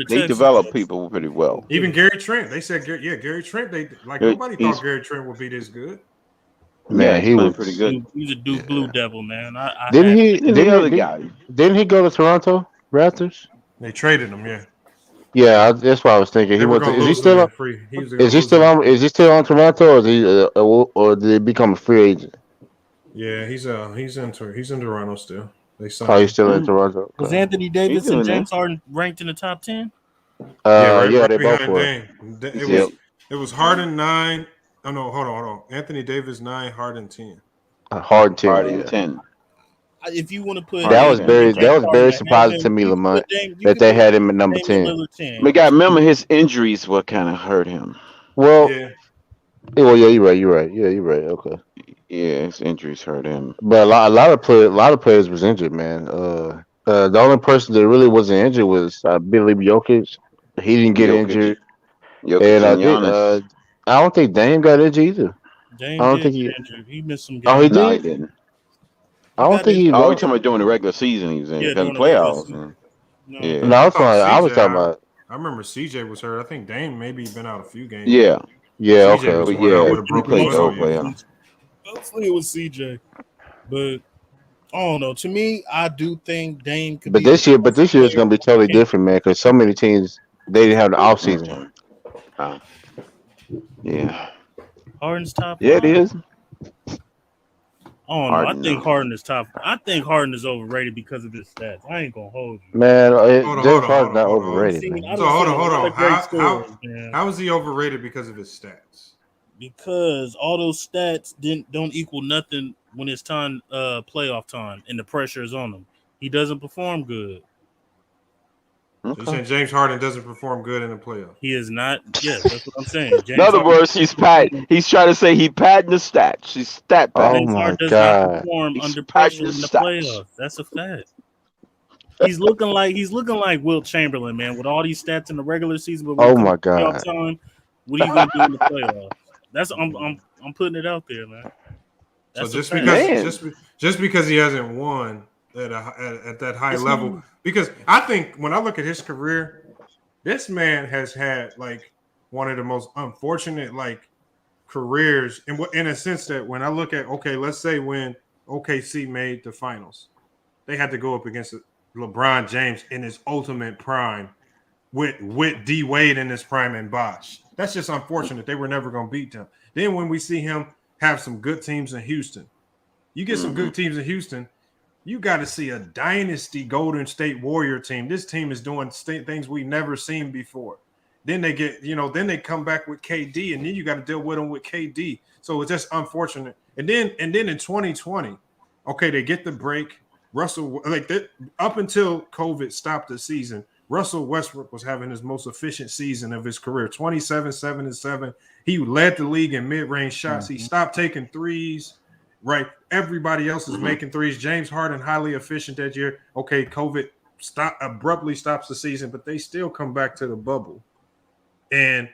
They develop people pretty well. Even Gary Trent, they said, Gary Trent. Nobody thought Gary Trent would be this good. Man, he was pretty good. He's a Duke Blue Devil, man. Didn't he go to Toronto Raptors? They traded him, yeah. Yeah, that's what I was thinking. Is he still on Toronto, or did he become a free agent? Yeah, he's in Toronto still. They signed. Oh, he's still in Toronto. Was Anthony Davis and James Harden ranked in the top 10? Right they both were. It was Harden 9. Oh no, hold on. Anthony Davis 9, Harden 10. Harden 10. If you want to put that was very surprising to me, Lamont, that they had him at number 10. We got remember his injuries what kind of hurt him. Well, you're right. Yeah, you're right. Okay. Yeah, his injuries hurt him. But a lot of players was injured, man. The only person that really wasn't injured was I believe Jokic. He didn't get injured. And I don't think Dame got injured either. Dame injured. He missed some games. Oh, he did? No, he didn't. I don't think he. Oh, you're talking about during the regular season he was in. Yeah, during the playoffs. No, I was talking about. I remember CJ was hurt. I think Dame maybe been out a few games. Yeah, okay. He played the whole playoff. Hopefully it was CJ. But I don't know. To me, I do think Dame could But be. this year is gonna be totally different, man. Because so many teams they didn't have the off season. Yeah. Harden's top Yeah, it 5? is. I don't know. Harden, I think no. Harden is top. I think Harden is overrated because of his stats. I ain't gonna hold you. Man, Hold James on. Harden's not overrated, man. So hold on. Great stories, man. How is he overrated because of his stats? Because all those stats don't equal nothing when it's time playoff time and the pressure is on him. He doesn't perform good. So you're saying James Harden doesn't perform good in the playoffs? He is not. Yeah, that's what I'm saying. James In other Harden, words, he's trying to say he padding the stats. He's stat padding. James Harden does not perform under pressure in the playoffs. That's a fact. He's looking like Wilt Chamberlain, man, with all these stats in the regular season. But Oh my God! Time, what are you gonna do in the playoffs? That's I'm putting it out there, man. That's so just because he hasn't won at that high level, because I think when I look at his career, this man has had like one of the most unfortunate like careers in a sense that when I look at let's say when OKC made the finals, they had to go up against LeBron James in his ultimate prime with D Wade in his prime and Bosh. That's just unfortunate. They were never going to beat them. Then when we see him have some good teams in Houston, you get some good teams in Houston, you got to see a dynasty Golden State Warrior team. This team is doing things we've never seen before. Then they get, then they come back with KD, and then you got to deal with them with KD. So it's just unfortunate. And then in 2020, they get the break. Russell, up until COVID stopped the season, Russell Westbrook was having his most efficient season of his career, 27, 7-7. He led the league in mid-range shots. He stopped taking threes, right? Everybody else is making threes. James Harden, highly efficient that year. COVID abruptly stops the season, but they still come back to the bubble. And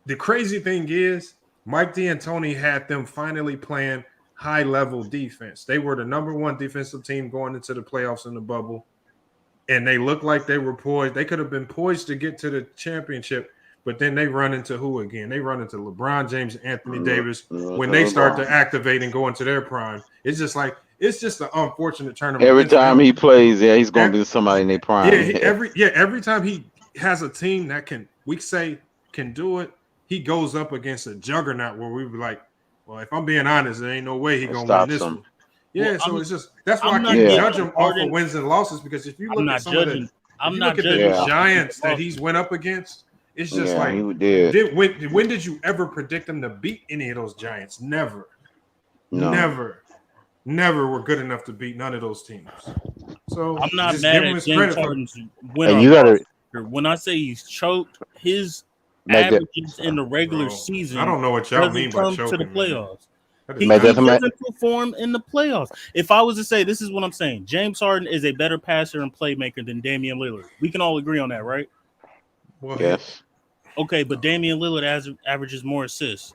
the crazy thing is, Mike D'Antoni had them finally playing high-level defense. They were the number one defensive team going into the playoffs in the bubble, and they looked like they were poised. They could have been poised to get to the championship, but then they run into who again? They run into LeBron James and Anthony Davis when they start to activate and go into their prime. It's just an unfortunate tournament. Every time he plays, he's going to be somebody in their prime. Every time he has a team that can do it, he goes up against a juggernaut where we be like, well, if I'm being honest, there ain't no way he's going to win this one. Yeah, so it's just that's why I can't judge him off of wins and losses, because if you look at some of the Giants that he's went up against, it's just when did you ever predict him to beat any of those Giants? Never. Never were good enough to beat none of those teams. So I'm not mad at James Harden's win. When I say he's choked, his averages in the regular season. I don't know what y'all mean by choking. To the playoffs. He doesn't perform in the playoffs. If I was to say, this is what I'm saying: James Harden is a better passer and playmaker than Damian Lillard. We can all agree on that, right? Well, yes. Okay, but Damian Lillard averages more assists.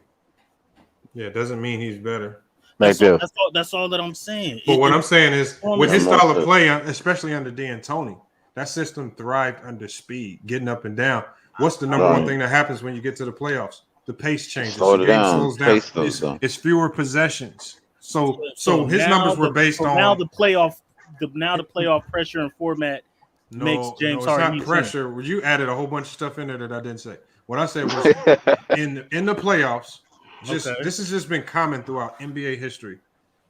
Yeah, it doesn't mean he's better. That's all that I'm saying. But what I'm saying is, with his style of play, especially under D'Antoni, that system thrived under speed, getting up and down. What's the number one thing that happens when you get to the playoffs? The pace changes. The game slows down. It's fewer possessions. So his numbers were based on the playoff pressure and format makes James Harden. It's not pressure. You added a whole bunch of stuff in there that I didn't say. What I said was in the playoffs. This has just been common throughout NBA history.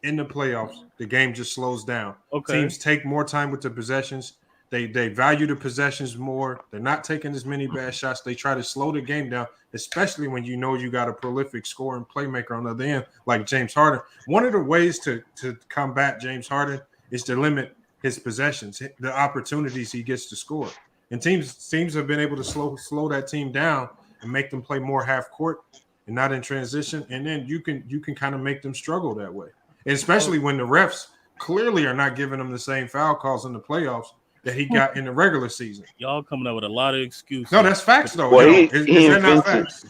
In the playoffs, the game just slows down. Teams take more time with the possessions. They value the possessions more. They're not taking as many bad shots. They try to slow the game down, especially when you know you got a prolific scorer and playmaker on the other end like James Harden. One of the ways to combat James Harden is to limit his possessions, the opportunities he gets to score. And teams have been able to slow that team down and make them play more half court and not in transition. And then you can kind of make them struggle that way, and especially when the refs clearly are not giving them the same foul calls in the playoffs that he got in the regular season. Y'all coming up with a lot of excuses. No, that's facts though. Well, is that not facts?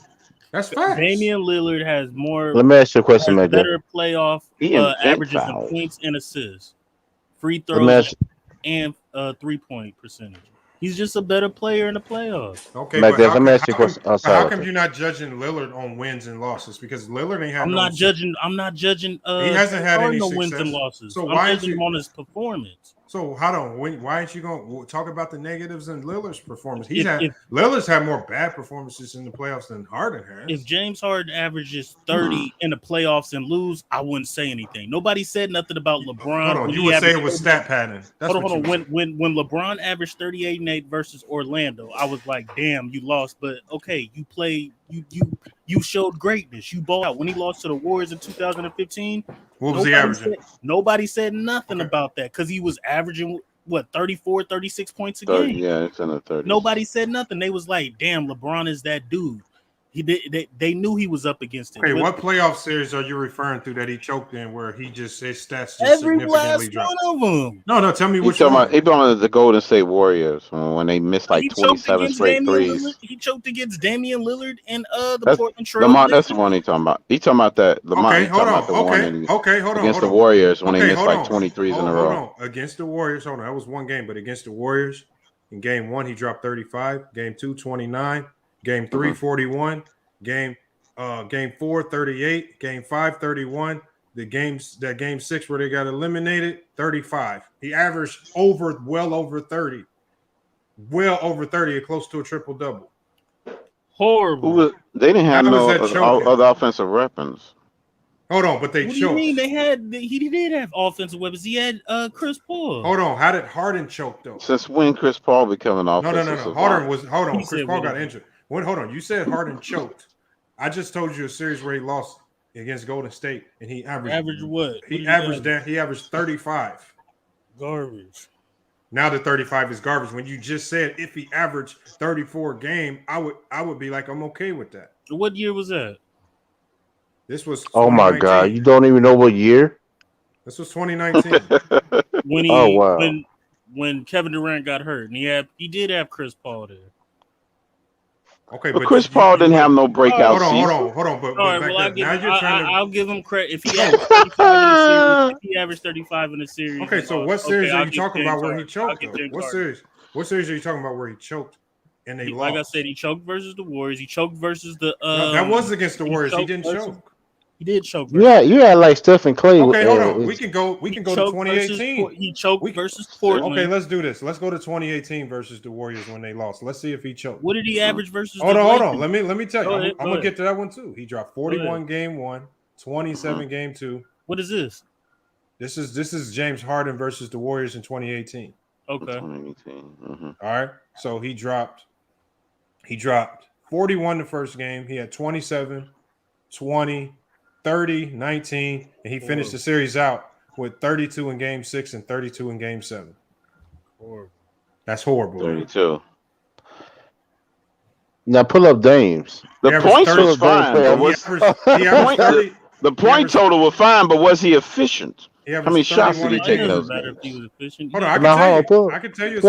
That's facts. Damian Lillard has more. Let me ask you a question, better playoff averages in points and assists, free throws, and 3-point percentage. He's just a better player in the playoffs. Okay, Like but this, let me ask you a question. Oh, how sorry. come you're not judging Lillard on wins and losses? Because Lillard ain't had I'm no. not judging. I'm not judging. He hasn't had any no success. wins and losses. So I'm why judging him on his performance. So hold on. Why aren't you going to talk about the negatives in Lillard's performance? If Lillard's had more bad performances in the playoffs than Harden has. If James Harden averages 30 in the playoffs and lose, I wouldn't say anything. Nobody said nothing about LeBron. Hold on, you would say it was stat pattern. Hold on. When LeBron averaged 38-8 versus Orlando, I was like, damn, you lost. But okay, you played. You showed greatness. You balled out. When he lost to the Warriors in 2015, what was he averaging? Nobody said nothing about that because he was averaging, 34, 36 points a game? Yeah, it's in the 30s. Nobody said nothing. They was like, damn, LeBron is that dude. They knew he was up against it. Okay, what playoff series are you referring to that he choked in where his stats just every significantly last dropped? one of them. No, tell me which He one. talking about the Golden State Warriors when they missed like 27 straight threes. He choked against Damian Lillard and the Portland Trail. That's the one he talking about. He talking about that. Okay, hold on. Against the Warriors when they missed like 23s in a row. Hold on. Against the Warriors, hold on. That was one game, but against the Warriors, in game 1, he dropped 35. Game 2, 29. Game 3, 41. Game 4, 38. Game 5, 31. Game 6 where they got eliminated, 35. He averaged well over 30. Well over 30, close to a triple-double. Horrible. They didn't have no other offensive weapons. Hold on, but they What choked. do you mean he did have offensive weapons? He had Chris Paul. Hold on, how did Harden choke though? Since when Chris Paul became an offensive? No. Hold on. Chris Paul got injured. Hold on. You said Harden choked. I just told you a series where he lost against Golden State, and he averaged what? He averaged 35. Garbage. Now the 35 is garbage. When you just said if he averaged 34 a game, I would be like, I'm okay with that. What year was that? This was. Oh my God! You don't even know what year? This was 2019. When Kevin Durant got hurt, and he did have Chris Paul there. Okay, but Chris Paul didn't have no breakout season. Hold on. I'll give him credit if he averaged 35 in the series. If he averaged 35 in the series. Okay, so what series are you talking about where he choked? What series? What series are you talking about where he choked and they lost? Like I said, he choked versus the Warriors. He choked versus the. That was against the Warriors. He didn't choke. He did choke. You had like Stephen Clay. Okay, hold on. We can go to 2018. He choked versus Portland. Okay, let's do this. Let's go to 2018 versus the Warriors when they lost. Let's see if he choked. What did he average versus? Hold on. Let me tell you. I'm gonna get to that one too. He dropped 41 game 1, 27 game 2. What is this? This is James Harden versus the Warriors in 2018. Okay. 2018. All right. So he dropped 41 the first game. He had 27, 20. 30, 19, and he finished the series out with 32 in game 6 and 32 in game 7. Horrible. That's horrible. 32. Now pull up Dames. The points was fine. The point total was fine, but was he efficient? How many shots did he take those games? Hold on, I can tell you it's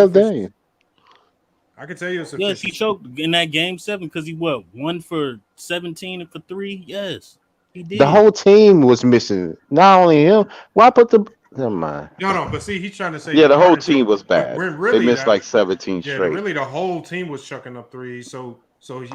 efficient. Yes, he choked in that game 7 because he 1 for 17 and for 3. Yes. The whole team was missing. Not only him. Why put the? Never mind. No. But see, he's trying to say. Yeah, the whole team was bad. Really, they missed like 17 straight. Really, the whole team was chucking up threes. So is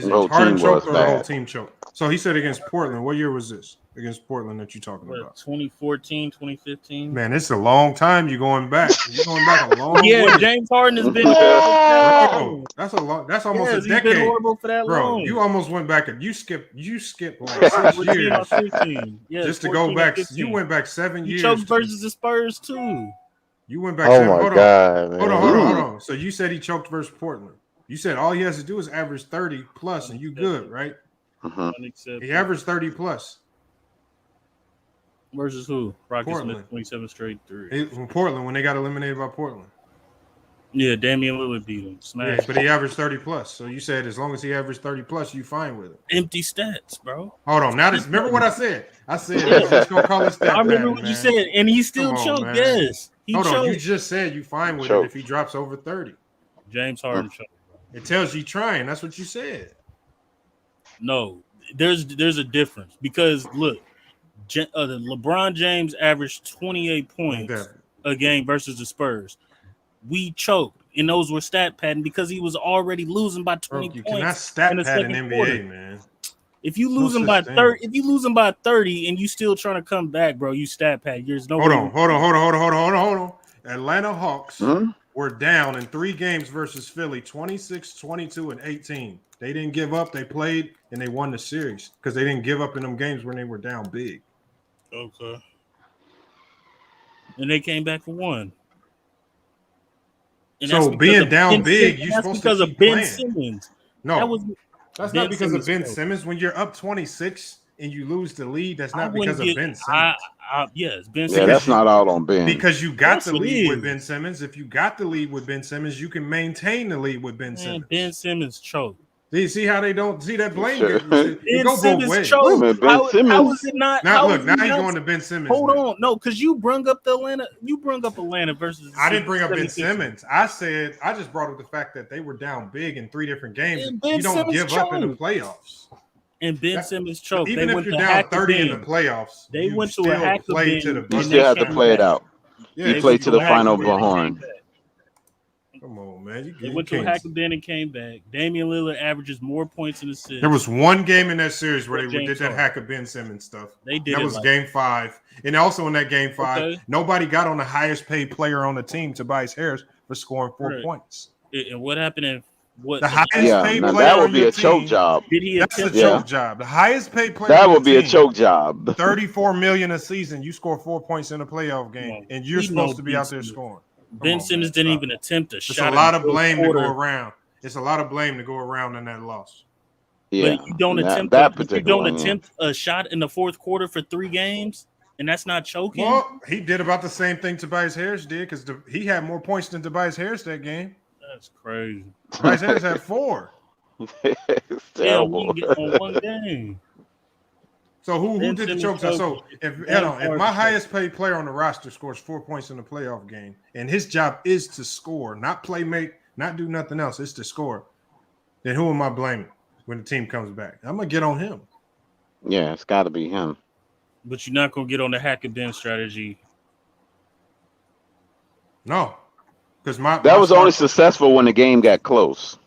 it whole Harden team choke was or the whole bad. team choke? So he said against Portland. What year was this? Against Portland that you're talking about? 2014, 2015. Man, it's a long time. You're going back. You're going back a long Yeah, way. James Harden has been. Bro, that's a long. That's almost a decade. He's been horrible for that Bro, long. you almost went back and you skipped like 6 years 15. Yeah, just to go 14 back. 15. You went back 7 He years. choked versus the Spurs too. You went back. Oh 7. my Hold God, on. man. Hold on. So you said he choked versus Portland. You said all he has to do is average 30 plus, and you good, right? He averaged 30 plus. Versus who? Rockets Portland. missed 27 straight 3. From Portland when they got eliminated by Portland. Yeah, Damian Lillard beat him. Smash. Yeah, but he averaged 30 plus. So you said as long as he averaged 30 plus, you fine with it. Empty stats, bro. Hold on. Now remember what I said? I said let's go call it stat. I remember what you said, and he still choked. Man. Yes, he Hold choked. on. You just said you fine with it if he drops over 30. James Harden choked. It tells you trying. That's what you said. No, there's a difference because look, LeBron James averaged 28 points a game versus the Spurs. We choked. and those were stat padding because he was already losing by 20 You points. cannot stat in the pad in second NBA, quarter. man. If you losing by 30, and you still trying to come back, bro, you stat pad. There's no. Hold on. Atlanta Hawks Hmm? were down in 3 games versus Philly, 26, 22, and 18. They didn't give up. They played, and they won the series because they didn't give up in them games when they were down big. Okay. And they came back for one. And so being down big, you're supposed to keep Ben playing. Simmons. No, that's not because of Ben Simmons. When you're up 26 and you lose the lead, that's not because of Ben Simmons. Yes, Ben Simmons. Yeah, that's not all on Ben. Because you got the lead with Ben Simmons. If you got the lead with Ben Simmons, you can maintain the lead with Ben Simmons. Ben Simmons choked. See how they don't see that blame? Ben go Simmons both ways. choked. Ben Simmons. How is it not? Now look, now you're going to Ben Simmons. Hold on, no, because you brung up Atlanta. You brung up Atlanta versus. I didn't bring up Ben Simmons. I just brought up the fact that they were down big in 3 different games. You don't give up in the playoffs. And Ben Simmons choked. Even if you're down 30 in the playoffs, they went to a hack play to the. You still have to play it out. Yeah, you play to the final horn. Come on, man. They went to a hack of Ben and came back. Damian Lillard averages more points in assists. There was one game in that series where they did that hack of Ben Simmons stuff. They did. That was game 5. And also in that game 5, nobody got on the highest paid player on the team, Tobias Harris, for scoring 4 points. And what happened in what the highest paid player that would on be your a choke team, job. Did he that's a choke job. The highest paid player that on would be your a team, choke job. $34 million a season. You score 4 points in a playoff game, and you're supposed to be out there scoring. Ben Simmons didn't even attempt a shot. It's a lot of blame to go around. It's a lot of blame to go around in that loss. Yeah, but you don't attempt a shot in the fourth quarter for 3 games, and that's not choking. Well, he did about the same thing Tobias Harris did because he had more points than Tobias Harris that game. That's crazy. Tobias Harris had 4. It's terrible. Yeah, we get on 1 game. So who did the choke? So if my highest paid player on the roster scores 4 points in the playoff game, and his job is to score, not play make, not do nothing else, it's to score, then who am I blaming when the team comes back? I'm gonna get on him. Yeah, it's got to be him. But you're not gonna get on the hack and Ben strategy. No, because that was only successful when the game got close.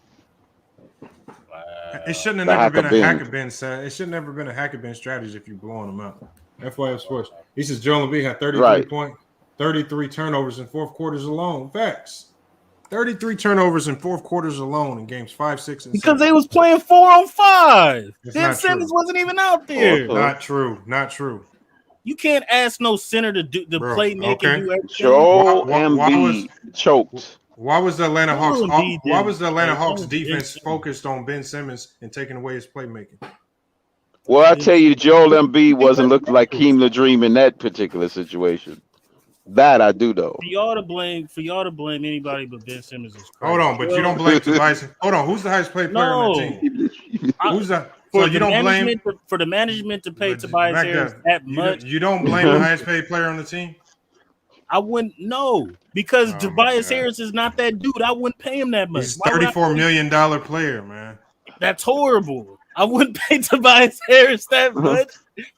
It shouldn't have never been a hack of Ben. It should never been a hack of Ben strategy if you're blowing them out. FYF Sports. He says Joel Embiid had 33 turnovers in 4th quarters alone. Facts. 33 turnovers in 4th quarters alone in games 5, 6, and 7. Because they was playing 4-on-5. That's Ben Simmons wasn't even out there. Not true. Not true. You can't ask no center to do the play make and do everything. Joel Embiid choked. Why was the Atlanta Hawks? Why was the Atlanta Hawks defense focused on Ben Simmons and taking away his playmaking? Well, I tell you, Joel Embiid wasn't looking like Keem the Dream in that particular situation. That I do though. For y'all to blame anybody but Ben Simmons is crazy. Hold on, but you don't blame Tobias. Hold on, who's the highest paid player on the team? Who's that? So you don't blame for the management to pay Tobias Harris that much. You don't blame the highest paid player on the team. I wouldn't know because Tobias Harris is not that dude. I wouldn't pay him that much. He's $34 million player, man. That's horrible. I wouldn't pay Tobias Harris that much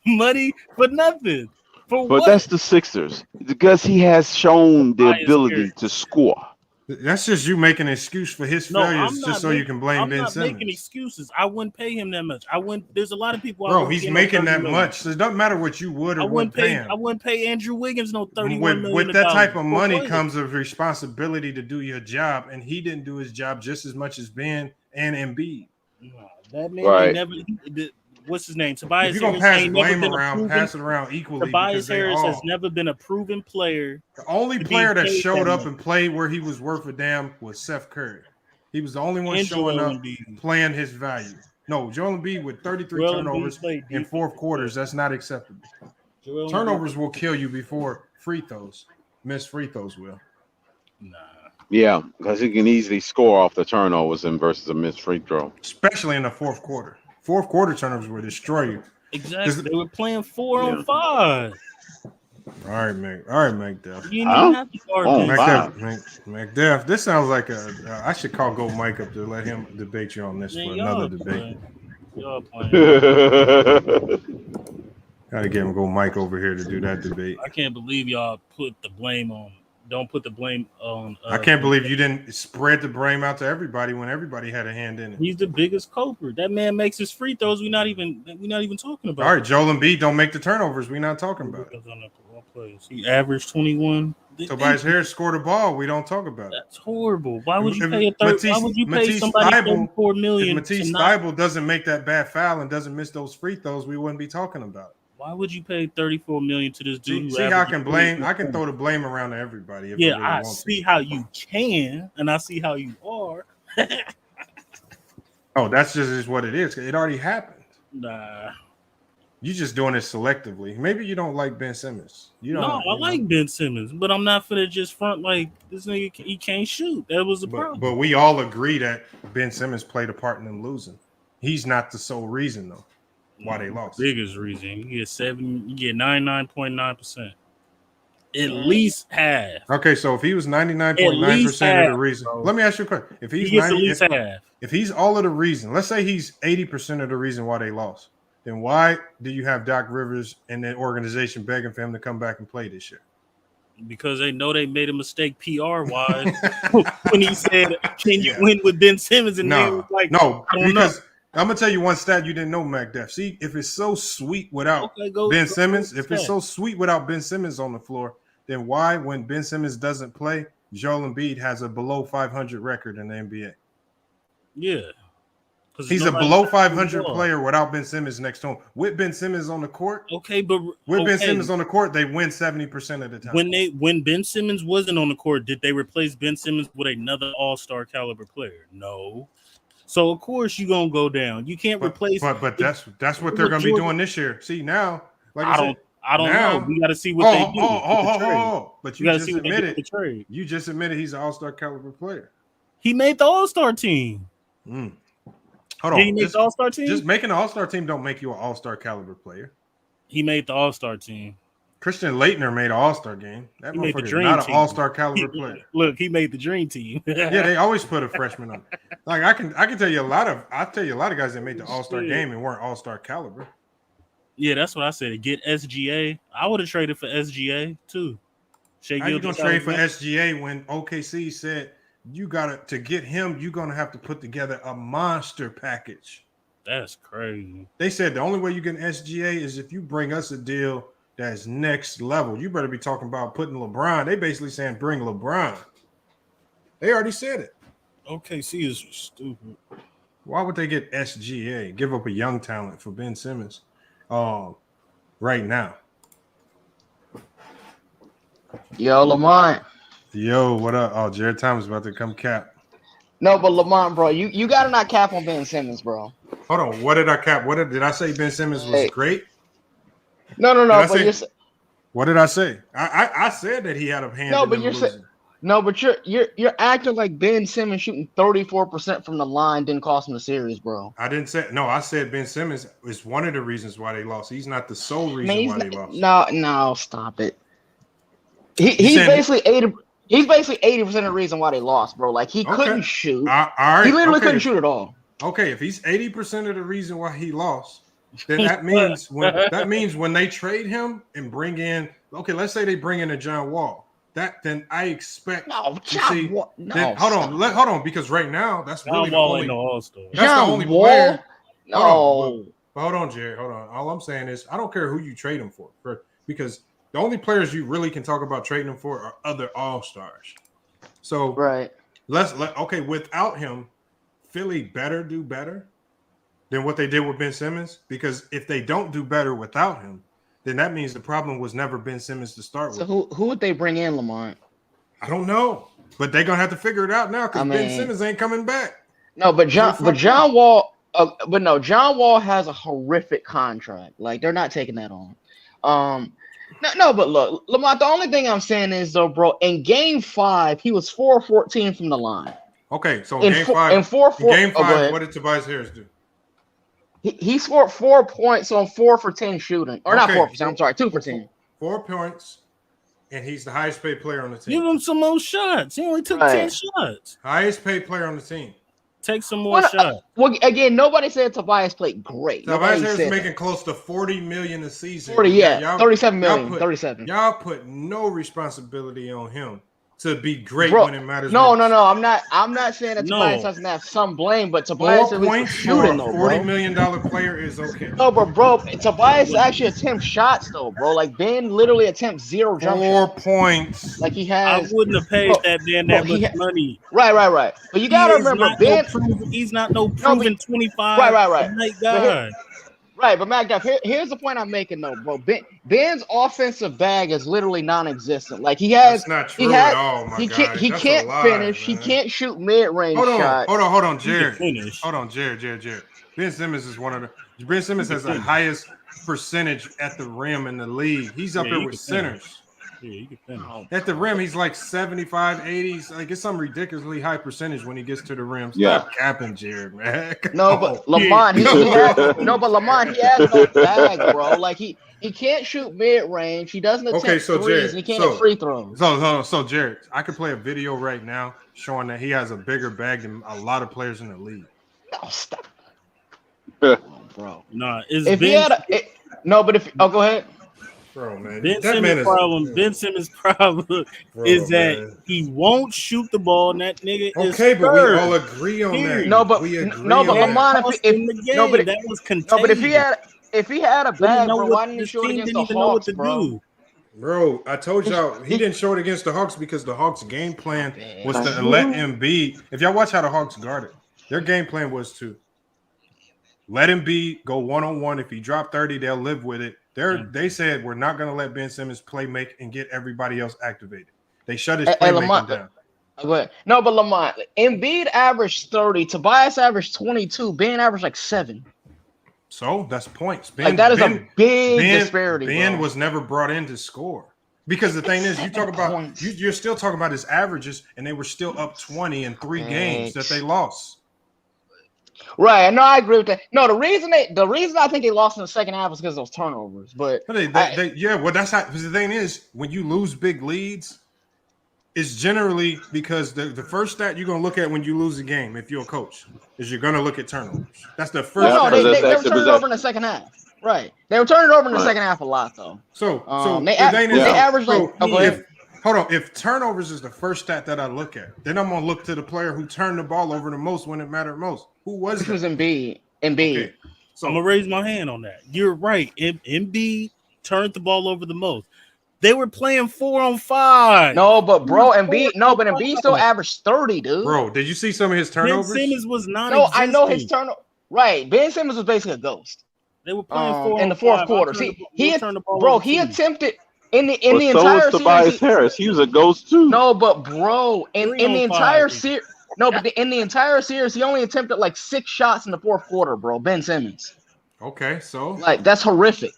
money for nothing. For but what? That's the Sixers because he has shown the ability to score. That's just you making an excuse for his failures just so you can blame Ben Simmons. I'm not making excuses. I wouldn't pay him that much. There's a lot of people. Bro, he's making that much. So it doesn't matter what you would or wouldn't pay him. I wouldn't pay Andrew Wiggins no $31 million. With that type of money comes a responsibility to do your job, and he didn't do his job just as much as Ben and Embiid. That man never. What's his name? Tobias Harris. If you're gonna pass it around equally. Tobias Harris has never been a proven player. The only player that showed up and played where he was worth a damn was Seth Curry. He was the only one showing up, playing his value. No, Joel Embiid with 33 turnovers in 4th quarters. That's not acceptable. Turnovers will kill you before free throws. Missed free throws will. Nah. Yeah, because he can easily score off the turnovers and versus a missed free throw. Especially in the 4th quarter. 4th quarter turnovers will destroy you. Exactly. They were playing 4-on-5. All right, McDuff. You didn't have to guard McDuff. This sounds like I should call Go Mike up to let him debate you on this for another debate. Y'all playing. Gotta get him Go Mike over here to do that debate. I can't believe y'all put the blame on don't put the blame on. I can't believe you didn't spread the blame out to everybody when everybody had a hand in it. He's the biggest culprit. That man makes his free throws. We're not even talking about. All right, Joel Embiid don't make the turnovers. We're not talking about it. He averaged 21. Tobias Harris scored a ball. We don't talk about it. That's horrible. Why would you pay somebody $34 million? If Matisse Thybulle doesn't make that bad foul and doesn't miss those free throws, we wouldn't be talking about it. Why would you pay $34 million to this dude? See how I can blame? I can throw the blame around to everybody. Yeah, I see how you can, and I see how you are. Oh, that's just what it is. It already happened. Nah. You just doing it selectively. Maybe you don't like Ben Simmons. I like Ben Simmons, but I'm not finna just front like this nigga. He can't shoot. That was the problem. But we all agree that Ben Simmons played a part in them losing. He's not the sole reason though why they lost. Biggest reason. You get 99.9%. At least half. Okay, so if he was 99.9% of the reason, let me ask you a question. If he's at least half. If he's all of the reason, let's say he's 80% of the reason why they lost. Then why do you have Doc Rivers and the organization begging for him to come back and play this year? Because they know they made a mistake PR-wise when he said, "Can you win with Ben Simmons?" And they was like, because I'm gonna tell you one stat you didn't know, MacDef. See, if it's so sweet without Ben Simmons, if it's so sweet without Ben Simmons on the floor, then why, when Ben Simmons doesn't play, Joel Embiid has a below 500 record in the NBA? Yeah. He's a below 500 player without Ben Simmons next to him. With Ben Simmons on the court, Ben Simmons on the court, they win 70% of the time. When Ben Simmons wasn't on the court, did they replace Ben Simmons with another all-star caliber player? No. So of course you're gonna go down. You can't replace. But that's what they're gonna be doing this year. See now, like I don't know. We got to see what they do. But you just admitted you just admitted he's an all-star caliber player. He made the all-star team. Hold on. Did he make the all-star team? Just making an all-star team don't make you an all-star caliber player. He made the all-star team. Christian Laettner made an all-star game. That motherfucker is not an all-star caliber player. Look, he made the dream team. Yeah, they always put a freshman on. Like I can tell you a lot of guys that made the all-star game and weren't all-star caliber. Yeah, that's what I said. Get SGA. I would have traded for SGA too. How you gonna trade for SGA when OKC said to get him, you're gonna have to put together a monster package? That's crazy. They said the only way you get an SGA is if you bring us a deal that's next level. You better be talking about putting LeBron. They basically saying bring LeBron. They already said it. OKC is stupid. Why would they get SGA? Give up a young talent for Ben Simmons right now. Yo, Lamont. Yo, what up? Oh, Jared Thomas about to come cap. No, but Lamont, bro, you gotta not cap on Ben Simmons, bro. Hold on. What did I cap? Did I say Ben Simmons was great? No. What did I say? I said that he had a hand. But you're acting like Ben Simmons shooting 34% from the line didn't cost him the series, bro. I didn't say no. I said Ben Simmons is one of the reasons why they lost. He's not the sole reason why they lost. No, stop it. He's basically 80%. He's basically 80% of the reason why they lost, bro. Like he couldn't shoot. He literally couldn't shoot at all. Okay, if he's 80% of the reason why he lost, then that means when they trade him and bring in, let's say they bring in a John Wall. Then I expect hold on, because right now that's really Wall ain't no all-star. That's the only player. Hold on, Jared. Hold on. All I'm saying is I don't care who you trade him for because the only players you really can talk about trading them for are other all-stars. So without him, Philly better do better than what they did with Ben Simmons, because if they don't do better without him, then that means the problem was never Ben Simmons to start with. So who would they bring in, Lamont? I don't know, but they're gonna have to figure it out now because Ben Simmons ain't coming back. No, but John Wall has a horrific contract. Like they're not taking that on. No, but look, Lamont, the only thing I'm saying is though, bro, in game 5, he was 4-14 from the line. Okay, so in game 5, what did Tobias Harris do? He scored 4 points on 4 for 10 shooting. Or not 4%, I'm sorry, 2 for 10. 4 points, and he's the highest paid player on the team. Give him some more shots. He only took 10 shots. Highest paid player on the team. Take some more shots. Well, again, nobody said Tobias played great. Tobias Harris is making close to $40 million a season. 37 million. 37. Y'all put no responsibility on him to be great Bro, when it matters. no. most. I'm not saying that No. Tobias doesn't have some blame, but Tobias 4 at least points was for shooting a though, $40 bro. million player is okay. No, but bro, Tobias actually attempts shots though, bro. Like Ben literally attempts 0 jump 4 shots. points. Like he I has. wouldn't have paid Bro, that man bro, that much money. Right. But you He gotta is remember, not Ben. he's not no No, proven but 25 right. night But here, guy. right, but MacDuff, here's the point I'm making though, bro. Ben's offensive bag is literally non-existent. Like he has, That's not true at all, my guy. he That's can't a lie, finish. man. He can't shoot mid-range shots. Hold on, He can Jared. finish. Hold on, Jared. Ben Simmons is one of the. Ben Simmons has the highest percentage at the rim in the league. He's up Yeah, there he with can centers. Yeah, you can finish. At the rim, he's like 75, 80s. Like it's some ridiculously high percentage when he gets to the rim. Stop Yeah. capping, Jared, man. No, but Lamont, he has no bag, bro. Like he can't shoot mid-range. He doesn't attempt Okay, so threes. Jared, And he can't hit free throws. So Jared, I could play a video right now showing that he has a bigger bag than a lot of players in the league. Oh, stop, bro. Nah, it's If he Ben, had go ahead. Bro, man. Ben That man Simmons' is problem. Ben Simmons' problem is that man. he won't shoot the ball, and that nigga is Okay, but we third. all agree on that. No, but we agree no, but on that. Lamont, that was contagious. no, but if he had a bag, know bro, what- why didn't he this shoot team against didn't the even know what Hawks, to bro? do. Bro, I told y'all he didn't show it against the Hawks because the Hawks' game plan was to let Embiid. If y'all watch how the Hawks guarded, their game plan was to let Embiid go one-on-one. If he dropped 30, they'll live with it. They said we're not going to let Ben Simmons play make and get everybody else activated. They shut his playmaking down. Go ahead. No, but Lamont, Embiid averaged 30, Tobias averaged 22, Ben averaged like 7. So that's points. Like that is a big disparity. Ben bro. was never brought in to score. Because the thing is, you talk about you're still talking about his averages, and they were still up 20 in 3 games that they lost. Right, no, I agree with that. No, the reason I think they lost in the second half was because of those turnovers. But well, that's how. Because the thing is, when you lose big leads, it's generally because the first stat you're gonna look at when you lose a game, if you're a coach, is you're gonna look at turnovers. That's the first. No, they were turning over in the second half. Right, they were turning over in the second half a lot though. So they averaged like. Hold on. If turnovers is the first stat that I look at, then I'm gonna look to the player who turned the ball over the most when it mattered most. Who was that? It was Embiid. Okay. So I'm gonna raise my hand on that. You're right. Embiid turned the ball over the most. They were playing 4-on-5. No, but bro, Embiid still averaged 30, dude. Bro, did you see some of his turnovers? Ben Simmons was not. No, I know his turnover. Right, Ben Simmons was basically a ghost. They were playing 4-on-5 in the fourth quarter. See, he attempted in the so entire was Tobias series. Harris. He was a ghost too. No, but bro, in the entire series, in the entire series, he only attempted like 6 shots in the fourth quarter, bro. Ben Simmons. Okay, so like that's horrific.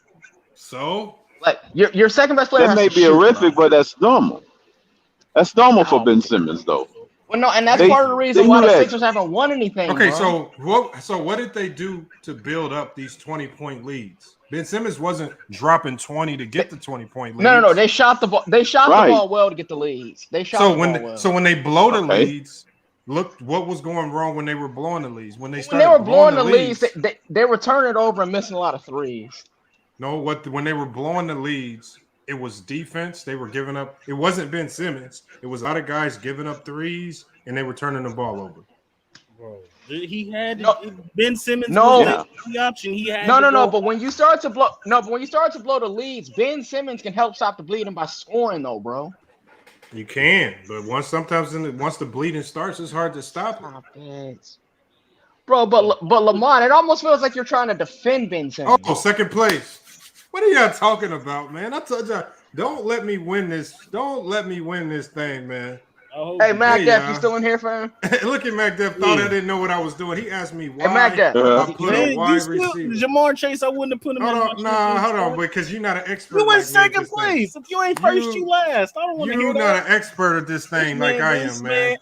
So like your second best player. That may be horrific, but that's normal. That's normal for Ben Simmons, though. Well, no, and that's part of the reason why the Sixers haven't won anything. Okay, bro. so what did they do to build up these 20-point leads? Ben Simmons wasn't dropping 20 to get the 20-point leads. No. They shot the ball. They shot the ball well to get the leads. They shot the ball well. So when they blow the leads, look what was going wrong when they were blowing the leads. When they were blowing the leads, they were turning it over and missing a lot of threes. No, when they were blowing the leads, it was defense. They were giving up. It wasn't Ben Simmons. It was a lot of guys giving up threes, and they were turning the ball over. Bro, he had Ben Simmons. No, the option he had. No. But when you start to blow, the leads, Ben Simmons can help stop the bleeding by scoring, though, bro. You can, but once the bleeding starts, it's hard to stop it. Bro, but Lamont, it almost feels like you're trying to defend Ben Simmons. Oh, second place. What are y'all talking about, man? I told y'all, don't let me win this. Don't let me win this thing, man. Hey, Mac Def, you still in here, fam? Look at Mac Def. Thought I didn't know what I was doing. He asked me why. Hey, Mac Def. I put a wide receiver. Jamar Chase, I wouldn't have put him in. Hold on, because you're not an expert. You in second place. If you ain't first, you last. I don't want to hear that. You're not an expert at this thing like I am, man.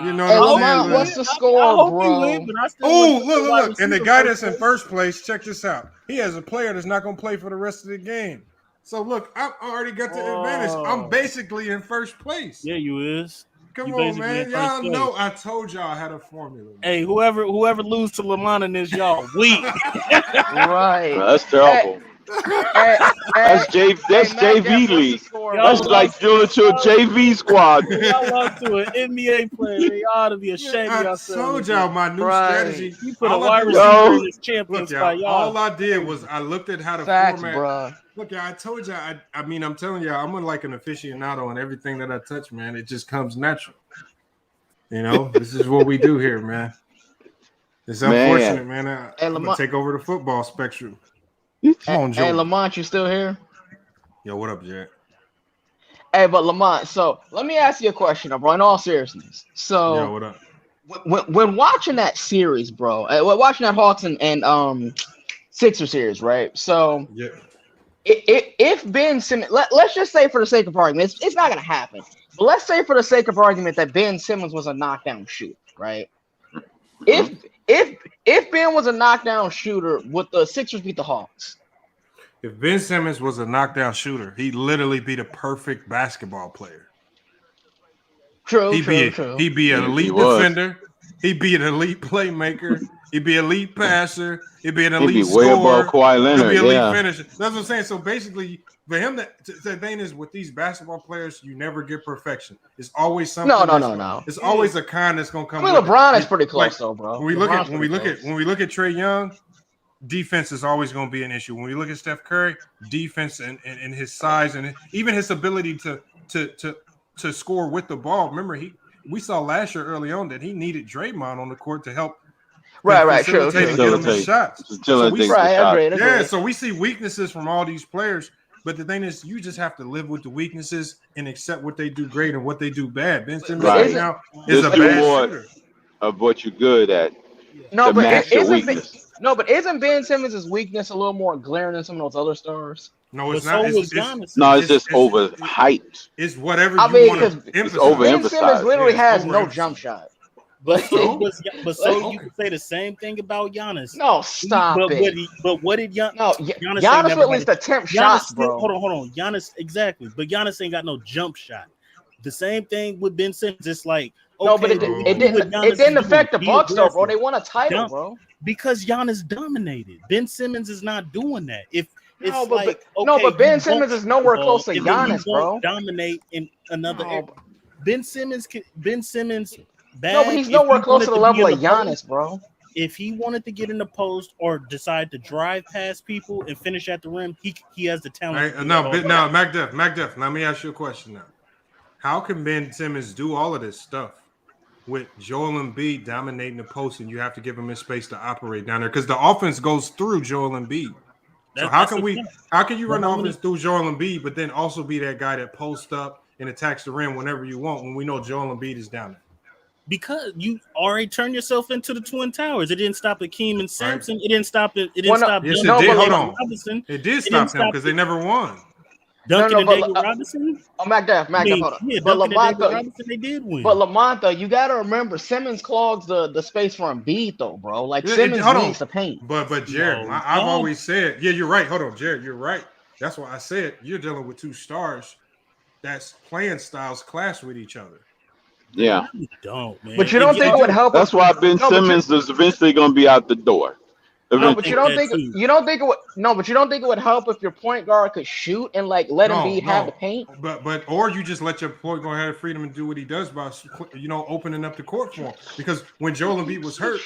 You know hey, what I'm saying? What's the score, bro? Oh, look. And the guy that's in first place, check this out. He has a player that's not going to play for the rest of the game. So, look, I already got the advantage. I'm basically in first place. Yeah, you is. Come on, man. Y'all know I told y'all I had a formula. Hey, whoever lose to Lamont in this, y'all weak. Right. That's terrible. That's JV league. That's like doing to a JV squad. Y'all lost to an NBA player. They ought to be ashamed of yourselves. I told y'all my new strategy. You put a wide receiver in this champion Look, spot. y'all, all I did was I looked at how to Facts, format. bro. Look, y'all, I told y'all. I mean, I'm telling y'all, I'm like an aficionado on everything that I touch, man. It just comes natural. You know, this is what we do here, man. It's unfortunate, man. I'm gonna take over the football spectrum. Come on, Joe. Hey, Lamont, you still here? Yo, what up, Jack? Hey, but Lamont, so let me ask you a question, bro. In all seriousness, so Yo, what up? When watching that series, bro, watching that Hawks and Sixer series, right? So yeah, if Ben Simmons, let's just say for the sake of argument, it's not gonna happen. But let's say for the sake of argument that Ben Simmons was a knockdown shooter, right? If Ben was a knockdown shooter, would the Sixers beat the Hawks? If Ben Simmons was a knockdown shooter, he'd literally be the perfect basketball player. True. He'd be an elite defender. He'd be an elite playmaker. He'd be an elite passer. He'd be an elite scorer. Way above Kawhi Leonard. He'd be elite finisher. That's what I'm saying. So basically, for him, the thing is with these basketball players, you never get perfection. It's always something. No. It's always a con that's gonna come. I mean, LeBron is pretty close though, bro. When we look at Trae Young, defense is always going to be an issue. When we look at Steph Curry, defense and his size and even his ability to score with the ball. Remember, we saw last year early on that he needed Draymond on the court to help. Right, true. Get him his shots. So we see weaknesses from all these players. But the thing is, you just have to live with the weaknesses and accept what they do great and what they do bad. Ben Simmons right now is a bad shooter. Of what you're good at. No, but isn't Ben Simmons' weakness a little more glaring than some of those other stars? No, it's not. It's just overhyped. It's whatever you want to emphasize. Ben Simmons literally has no jump shot. But you can say the same thing about Giannis. No, stop it. What did Giannis? No, Giannis at least attempt shots, bro. Hold on. Giannis, exactly. But Giannis ain't got no jump shot. The same thing with Ben Simmons. It's like, okay, no, but it didn't affect the Bucks though, bro. They won a title, bro. Because Giannis dominated. Ben Simmons is not doing that. But Ben Simmons is nowhere close to Giannis, bro. Dominate in another area. Ben Simmons. Bad. No, but he's nowhere close to the level of Giannis, bro. If he wanted to get in the post or decide to drive past people and finish at the rim, he has the talent. Right, now, MacDuff, let me ask you a question now. How can Ben Simmons do all of this stuff with Joel Embiid dominating the post and you have to give him his space to operate down there? Because the offense goes through Joel Embiid. So how can you run the offense through Joel Embiid, but then also be that guy that posts up and attacks the rim whenever you want when we know Joel Embiid is down there? Because you already turned yourself into the Twin Towers. It didn't stop Akeem and Sampson. Right. It didn't stop it. It didn't stop. Yes, it did. Hold on. It did stop them because they never won. Duncan and David Robinson. MacDuff, hold on. Yeah, but Lamont, Robinson, they did win. But Lamont, though, you got to remember Simmons clogs the space for Embiid, though, bro. Like Simmons needs the paint. But Jared, I've always said, yeah, you're right. Hold on, Jared, you're right. That's why I said you're dealing with two stars that's playing styles clash with each other. Yeah, don't, man. But you don't think it would help? That's why Ben Simmons is eventually going to be out the door. No, but you don't think it would help if your point guard could shoot and like let Embiid have the paint. But or you just let your point guard have freedom and do what he does by opening up the court for him. Because when Joel Embiid was hurt,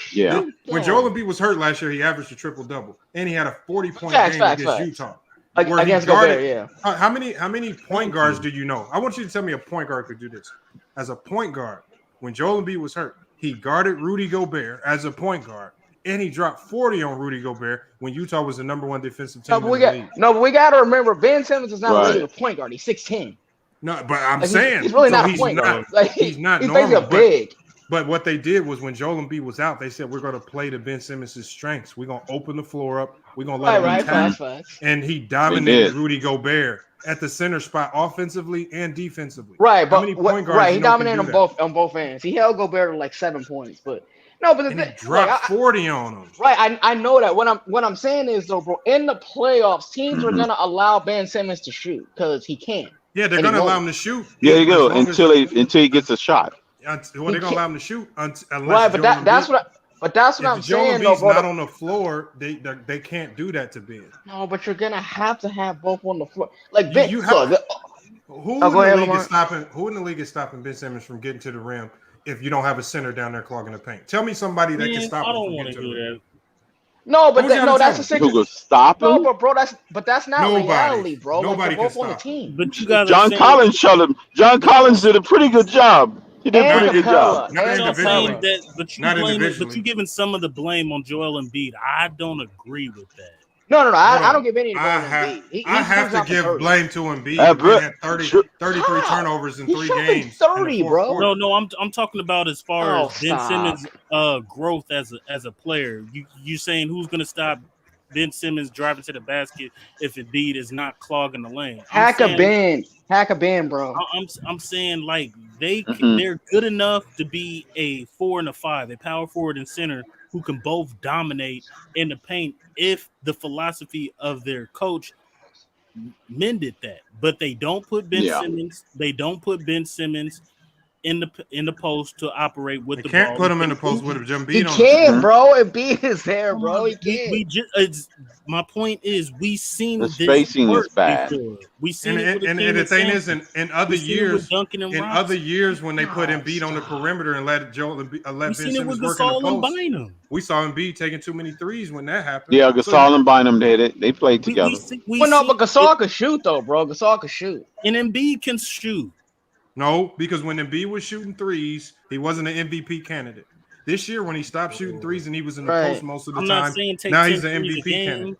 when Joel Embiid was hurt last year, he averaged a triple double and he had a 40-point game against Utah. Against Gobert, yeah. How many point guards do you know? I want you to tell me a point guard could do this. As a point guard, when Joel Embiid was hurt, he guarded Rudy Gobert as a point guard, and he dropped 40 on Rudy Gobert when Utah was the number one defensive team in the league. But we got to remember, Ben Simmons is not really a point guard. He's 6'10". No, but I'm saying he's really not a point guard. Like, he's not he's normal. Big. But what they did was when Joel Embiid was out, they said, we're going to play to Ben Simmons' strengths. We're going to open the floor up. We're going to let him attack. And he dominated Rudy Gobert at the center spot offensively and defensively. Right, but he dominated on both ends. He held Gobert to like 7 points, but no, but he dropped 40 on him. Right, I know that. What I'm saying is though, bro, in the playoffs, teams are gonna allow Ben Simmons to shoot because he can. Yeah, they're gonna allow him to shoot. Yeah, you go until he gets a shot. Well, they're gonna allow him to shoot unless right, but that's what. But that's what I'm saying, though, Embiid's bro. not on the floor, they can't do that to Ben. No, but you're gonna have to have both on the floor. Like Ben, You have, look, who in go the ahead, league Lamar. is stopping? Who in the league is stopping Ben Simmons from getting to the rim if you don't have a center down there clogging the paint? Tell me somebody that can stop I him don't from want getting to to the do rim. that. No, but Who's no, trying to that's tell the me? Who Sixers. could stop No, him? but that's not Nobody. reality, bro. Nobody Like they're can both on the stop him. team. But you guys are John saying, Collins shut him. John Collins did a pretty good job. He did a And pretty good job. Capella, Not and y'all saying individually. Capella. that, but you Not blame it, but individually. you giving some of the blame on Joel Embiid. I don't agree with that. No, I Bro, don't give any I blame to have Embiid. He I have proves to out the give 30. blame to Embiid. Uh, Ben but- had 33 How? turnovers in He 3 shot like games. in 30, the fourth bro. quarter. No, I'm talking about as far Oh, as Ben stop. Simmons' growth as a player. You saying who's gonna stop Ben Simmons driving to the basket if Embiid is not clogging the lane? Hack a Ben, bro. I'm saying like Mhm. they're good enough to be a 4 and a 5, a power forward and center who can both dominate in the paint if the philosophy of their coach mended that. But they don't put Ben Yeah. Simmons. They don't put Ben Simmons in the post to operate with They the can't ball. put him in the post with He Embiid on can, the bro. Embiid is there, bro. He can. We just my point is we seen The this spacing is work bad. before. We seen And, it with and, the and the thing King is, and in other we seen it with years, Duncan and in Robinson. other years when they put No, Embiid on the stop. perimeter and let We Ben seen it Simmons with work in the Gasol and post, Bynum. we saw Embiid taking too many threes when that happened. Yeah, So Gasol and Bynum did it. They played together. We Well, no, see but Gasol could shoot though, bro. Gasol could shoot. and Embiid can shoot. no, because when Embiid was shooting threes, he wasn't an MVP candidate. This year, when he stopped shooting threes and he was in the Right. post most of the I'm not time, saying take now 10 he's an threes a MVP game. candidate.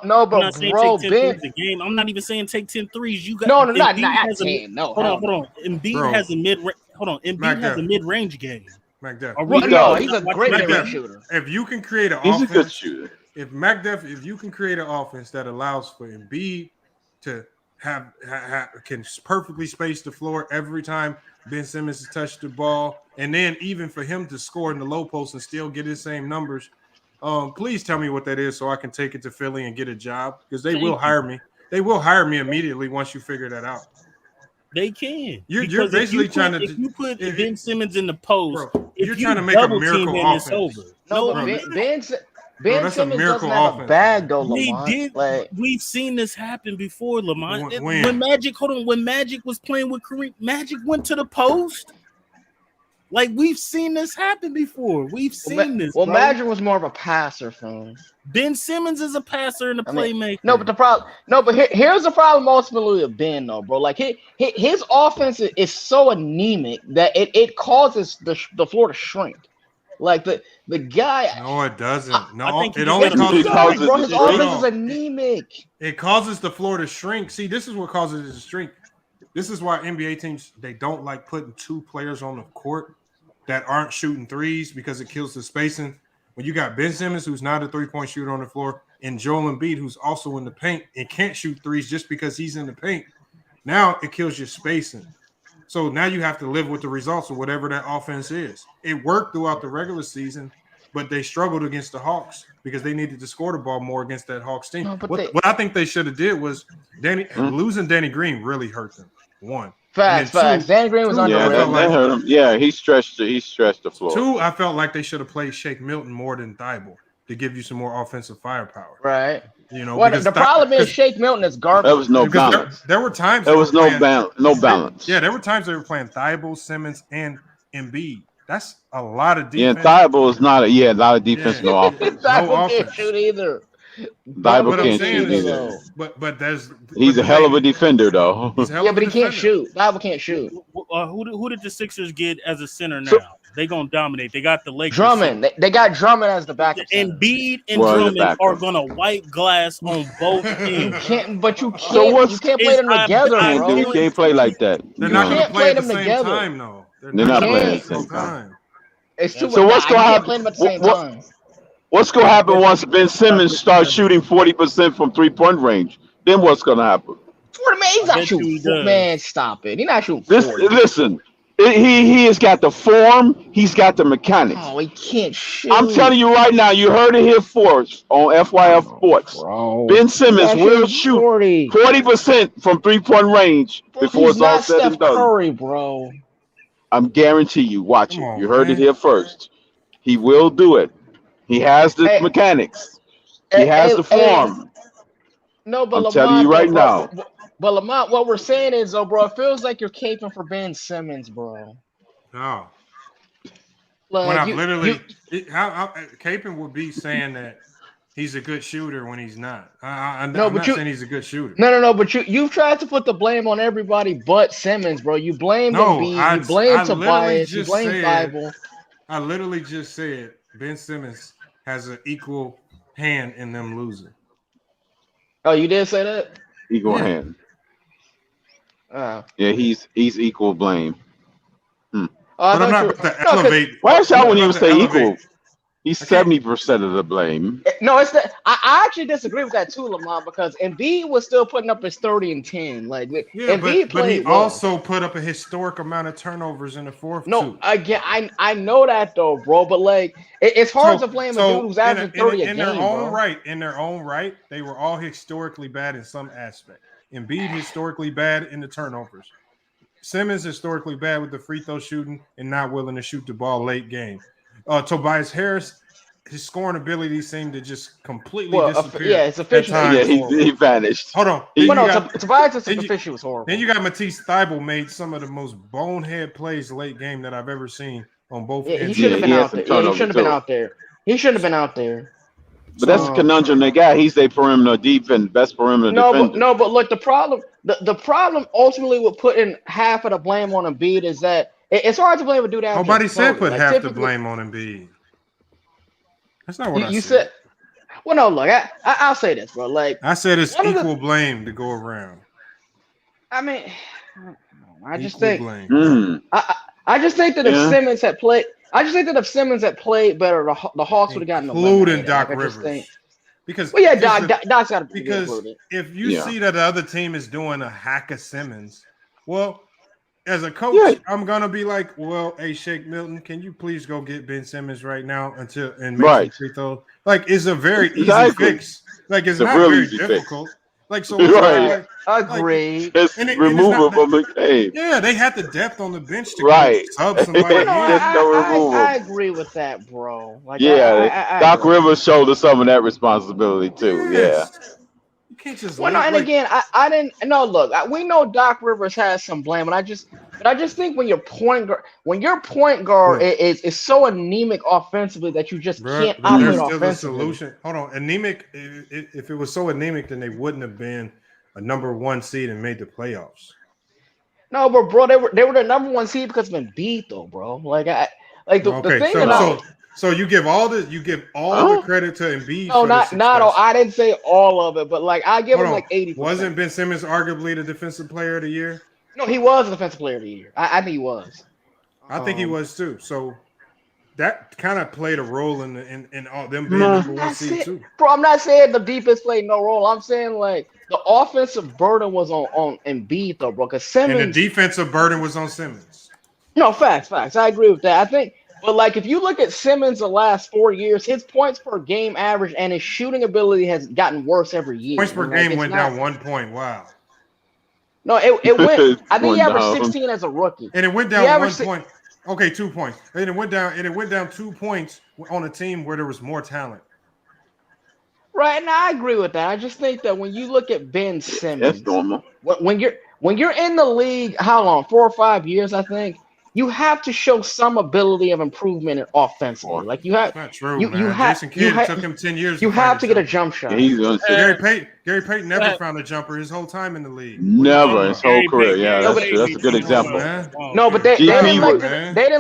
No, I'm but not saying bro, take 10 Ben. threes a game. I'm not even saying take 10 threes. You got No, not Embiid has a 10. No, hold hell on. Embiid Bro. has a Embiid has a mid-range game. McDuff. Are Well, we no, not he's a watching great that mid-range game? shooter. If you can create an He's a good offense, shooter. if you can create an offense that allows for Embiid to have can perfectly space the floor every time Ben Simmons has touched the ball, and then even for him to score in the low post and still get his same numbers, please tell me what that is so I can take it to Philly and get a job because they will hire me. They will hire me immediately once you figure that out. They can. You're Because basically if trying to. if you put Ben Simmons in the post, Bro, if you're you trying to make a double miracle team him, it's offense. over. No, bro, but Ben that's a Simmons miracle doesn't have a offense. bag though, We Lamont. did. Like, We've seen this happen before, Lamont. When? When Magic was playing with Kareem, Magic went to the post. Like we've seen this happen before. We've seen this. well, bro. Magic was more of a passer, fam. Ben Simmons is a passer and a playmaker. No, but the problem. No, but here's the problem ultimately with Ben, though, bro. Like his offense is so anemic that it causes the floor to shrink. Like the guy. No, it doesn't. No, I think it you only just gotta causes. Bro, his Hold offense on. is anemic. It causes the floor to shrink. See, this is what causes it to shrink. This is why NBA teams they don't like putting two players on the court that aren't shooting threes because it kills the spacing. When you got Ben Simmons, who's not a three-point shooter on the floor, and Joel Embiid, who's also in the paint and can't shoot threes just because he's in the paint, now it kills your spacing. So now you have to live with the results of whatever that offense is. It worked throughout the regular season, but they struggled against the Hawks because they needed to score the ball more against that Hawks team. No, but What I think they should have did was losing Danny Green really hurt them. One. Facts. Danny Green was two, under Yeah, the that hurt him. Yeah, he stretched the floor. Two, I felt like they should have played Shake Milton more than Thibault to give you some more offensive firepower. Right. You know, Well, the problem is Shake Milton is garbage. There was no balance. There were times There they was were no playing- balance. Yeah, there were times they were playing Thibault, Simmons, and Embiid. That's a lot of Yeah, defense. Thibault is not a lot of defense, no offense. Thibault offense. can't shoot either. Thibault What I'm can't saying shoot is, either. but there's He's a hell of a defender, though. Yeah, but he can't shoot. Thibault can't shoot. Who did the Sixers get as a center now? So- They gonna dominate. They got the Lakers. Drummond. They got Drummond as the backup. center. Embiid and Well, the Drummond backup. are gonna wipe glass on both teams. But you can't. So what's- you can't play them together, bro. You can't play like that. They're not You going to can't play play at the them same together. time, though. They're not playing at the same same time. It's too So much. what's You gonna can't happen? play them at the same What- time. What's going to happen once Ben Simmons starts shooting 40% from 3-point range? Then what's going to happen? He's not bet you he shooting. does. Man, stop it. He's not shooting. This 40. listen, he has got the form, he's got the mechanics. Oh, he can't shoot. I'm telling you right now, you heard it here first on FYF Sports. Bro. Ben Simmons He's will not shoot 40. 40% from 3-point range before He's it's all not said Steph and done. Curry, bro. I'm guarantee you. Watch Come it. on, You heard man. it here first. He will do it. He has the mechanics. He has the form. No, but I'm Lamont, telling you right now. But Lamont, what we're saying is, though, bro, it feels like you're caping for Ben Simmons, bro. No. Like, When I've literally, Caping would be saying that he's a good shooter when he's not. I'm not saying he's a good shooter. No. But you've tried to put the blame on everybody but Simmons, bro. You blame Embiid, you blame Tobias, you blame Thibault. I literally just said Ben Simmons has an equal hand in them losing. Oh, you did say that? Equal hand. Yeah, he's equal blame. But I'm not about to elevate. Watch out when you say equal. He's 70% of the blame. No, it's that I actually disagree with that too, Lamont, because Embiid was still putting up his 30 and 10. Like, Embiid but he well. also put up a historic amount of turnovers in the fourth. No, again, I know that though, bro. But like, it's hard to blame a dude who's averaging 30 a game. In their own right, they were all historically bad in some aspect. Embiid historically bad in the turnovers. Simmons historically bad with the free throw shooting and not willing to shoot the ball late game. Tobias Harris, his scoring ability seemed to just completely disappear. Yeah, it's efficiency. Yeah, he vanished. Hold on. Tobias' efficiency was horrible. Then you got Matisse Thybulle made some of the most bonehead plays late game that I've ever seen on both ends. He shouldn't have been out there. He shouldn't have been out there. He shouldn't have been out there. But that's the conundrum they got. He's their perimeter defense, best perimeter defender. But look, the problem ultimately with putting half of the blame on Embiid is that it's hard to blame a dude out. Nobody said put half the blame on Embiid. That's not what you said. Well, no, look, I'll say this, bro. Like I said, it's equal blame to go around. I mean, I just think I just think that if Simmons had played. I just think that if Simmons had played better, the Hawks would have gotten including Doc Rivers. Because Doc's got to be included. If you see that the other team is doing a hack of Simmons, well, as a coach, I'm gonna be like, well, hey, Shake Milton, can you please go get Ben Simmons right now and make some free throws? Like, it's a very easy fix. Like, it's not very difficult. Like, so agree. Just remove him from the game. Yeah, they had the depth on the bench to sub somebody. I agree with that, bro. Like, Doc Rivers showed us some of that responsibility too. Yes. You can't just. Well, again, I didn't. No, look, we know Doc Rivers has some blame, but I just think when your point guard is so anemic offensively that you just can't operate offensively. Solution. Hold on, anemic. If it was so anemic, then they wouldn't have been a number 1 seed and made the playoffs. No, but bro, they were the number 1 seed because of Embiid, though, bro. Like the thing So you give all the credit to Embiid. No, not all. I didn't say all of it, but like I give him like 80%. Wasn't Ben Simmons arguably the defensive player of the year? No, he was the defensive player of the year. I think he was. I think he was too. So that kind of played a role in all them being number 1 seed too. Bro, I'm not saying the defense played no role. I'm saying like the offensive burden was on Embiid though, bro. Because Simmons and the defensive burden was on Simmons. No, facts. I agree with that. I think. But like, if you look at Simmons the last 4 years, his points per game average and his shooting ability has gotten worse every year. Points per game went down 1 point. Wow. No, it went. I think he averaged 16 as a rookie, and it went down 1 point. Okay, 2 points, and it went down 2 points on a team where there was more talent. Right, and I agree with that. I just think that when you look at Ben Simmons, that's normal. When you're in the league, how long? 4 or 5 years, I think. You have to show some ability of improvement offensively. Like you have. That's not true, man. Jason Kidd took him 10 years. You have to get a jump shot. Gary Payton never found a jumper his whole time in the league. Never his whole career. Yeah, that's a good example. No, but they didn't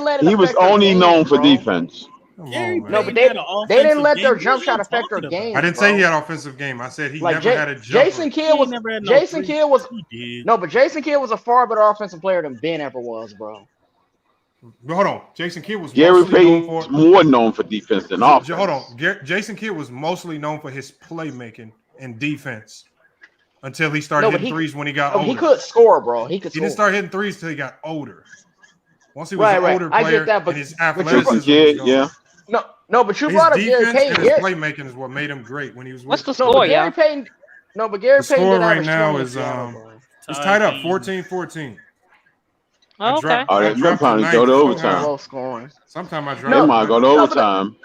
let it. He was only known for defense. No, but they didn't let their jump shot affect their game. I didn't say he had an offensive game. I said he never had a jumper. Jason Kidd was a far better offensive player than Ben ever was, bro. But hold on, Jason Kidd was Gary Payton more known for defense than offense. Hold on, Jason Kidd was mostly known for his playmaking and defense until he started hitting threes when he got older. He could score, bro. He didn't start hitting threes until he got older. Once he was an older player, I get that, but his athleticism but you brought up Gary Payton. His playmaking is what made him great when he was. What's the score? Gary Payton. No, but Gary Payton. The score right now is it's tied up 14-14. Oh, okay. They're probably go to overtime. Low scoring. Sometimes I drop. They might go to overtime.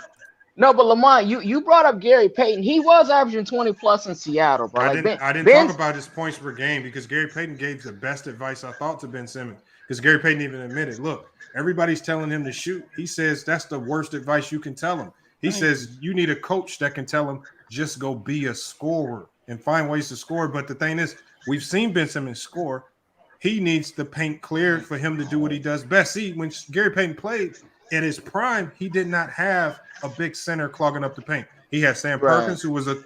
No, but Lamont, you brought up Gary Payton. He was averaging 20 plus in Seattle, bro. I didn't talk about his points per game because Gary Payton gave the best advice I thought to Ben Simmons. Because Gary Payton even admitted, look, everybody's telling him to shoot. He says that's the worst advice you can tell him. He says you need a coach that can tell him just go be a scorer and find ways to score. But the thing is, we've seen Ben Simmons score. He needs the paint cleared for him to do what he does best. See, when Gary Payton played in his prime, he did not have a big center clogging up the paint. He had Sam Perkins, who was a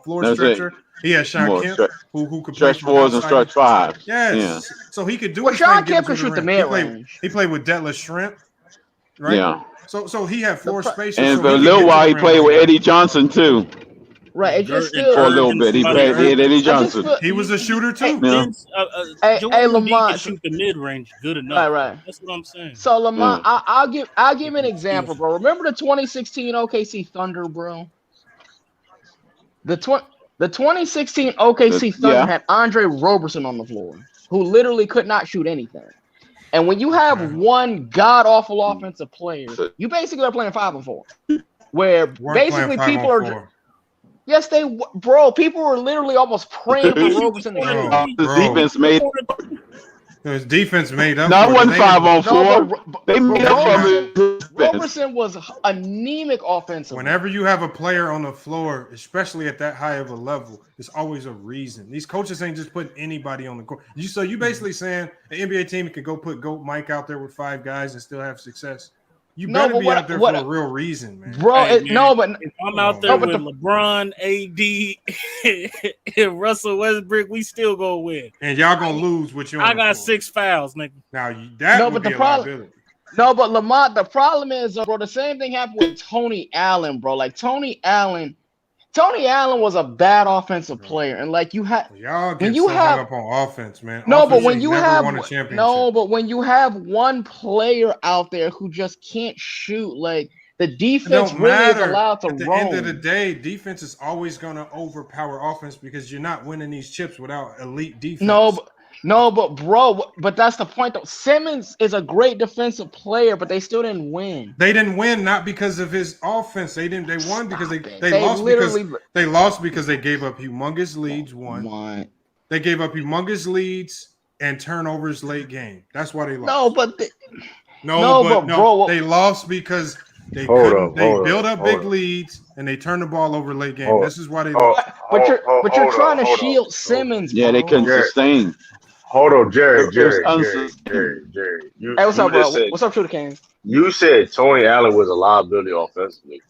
floor stretcher. He had Sean Kemp, who could stretch fours and stretch fives. Yes. Yeah. So he could do. Well, Sean Kemp could shoot the mid range. He played with Detlef Shrimp, right? Yeah. So he had floor space. And for a little while, he played with Eddie Johnson too. Right, it just still for a little bit. He played with Eddie Johnson. He was a shooter too. Hey, Lamont, shoot the mid range good enough. Right. That's what I'm saying. So Lamont, I'll give an example, bro. Remember the 2016 OKC Thunder, bro? The 2016 OKC Thunder had Andre Roberson on the floor, who literally could not shoot anything. And when you have one god awful offensive player, you basically are playing 5-on-4, where basically people are. Yes, people were literally almost praying for Roberson to shoot. The defense made. His defense made up. Not 5-on-4. They made up for it. Roberson was anemic offensively. Whenever you have a player on the floor, especially at that high of a level, there's always a reason. These coaches ain't just putting anybody on the court. So you basically saying an NBA team can go put Goat Mike out there with 5 guys and still have success? You better be out there for a real reason, man. Bro, Hey, man, but if I'm out there with LeBron, AD, and Russell Westbrook, we still gonna win. And y'all gonna lose with your. I got 6 fouls, nigga. Now that would be a liability. No, but Lamont, the problem is, bro, the same thing happened with Tony Allen, bro. Like Tony Allen was a bad offensive player, and like you had when you have up on offense, man. No, but when you have but when you have one player out there who just can't shoot, like the defense really is allowed to roam. At the end of the day, defense is always going to overpower offense because you're not winning these chips without elite defense. No, but that's the point though. Simmons is a great defensive player, but they still didn't win. They didn't win not because of his offense. They won because they lost because they gave up humongous leads. They gave up humongous leads and turnovers late game. That's why they lost. They lost because they built up big leads and they turned the ball over late game. This is why they lost. But you're trying to shield Simmons. Yeah, they couldn't sustain. Hold on, Jerry. Jerry. Hey, what's up, bro? What's up, Shooter King? You said Tony Allen was a liability offensively.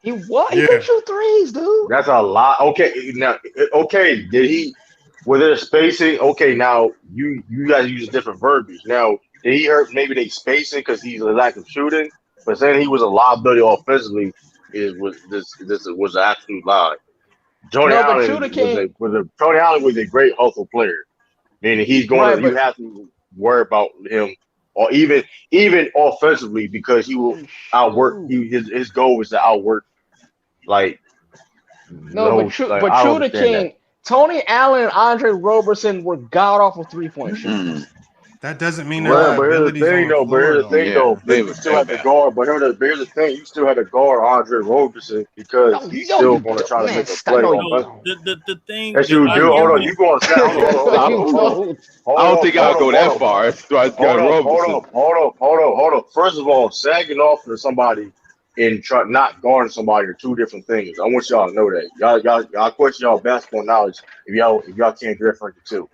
He what? He could shoot threes, dude. That's a lot. Okay, now, did he? Was there spacing? Okay, now you guys use different verbiage. Now, did he hurt? Maybe they spacing because he's a lack of shooting, but saying he was a liability offensively was an absolute lie. Tony Allen was a great hustle player. Meaning he's going you have to worry about him, or even offensively because he will outwork. His goal was to outwork. Shooter King, Tony Allen and Andre Roberson were god awful 3-point shooters. That doesn't mean they're Here's the thing, you still have to guard. But here's the thing, you still had to guard Andre Roberson because he's still going to try to make a play. The thing that you do, hold on, you going to I don't think I'll go that far. Hold up. First of all, sagging off for somebody and not guarding somebody are 2 different things. I want y'all to know that. Y'all question y'all basketball knowledge if y'all can't differentiate the 2.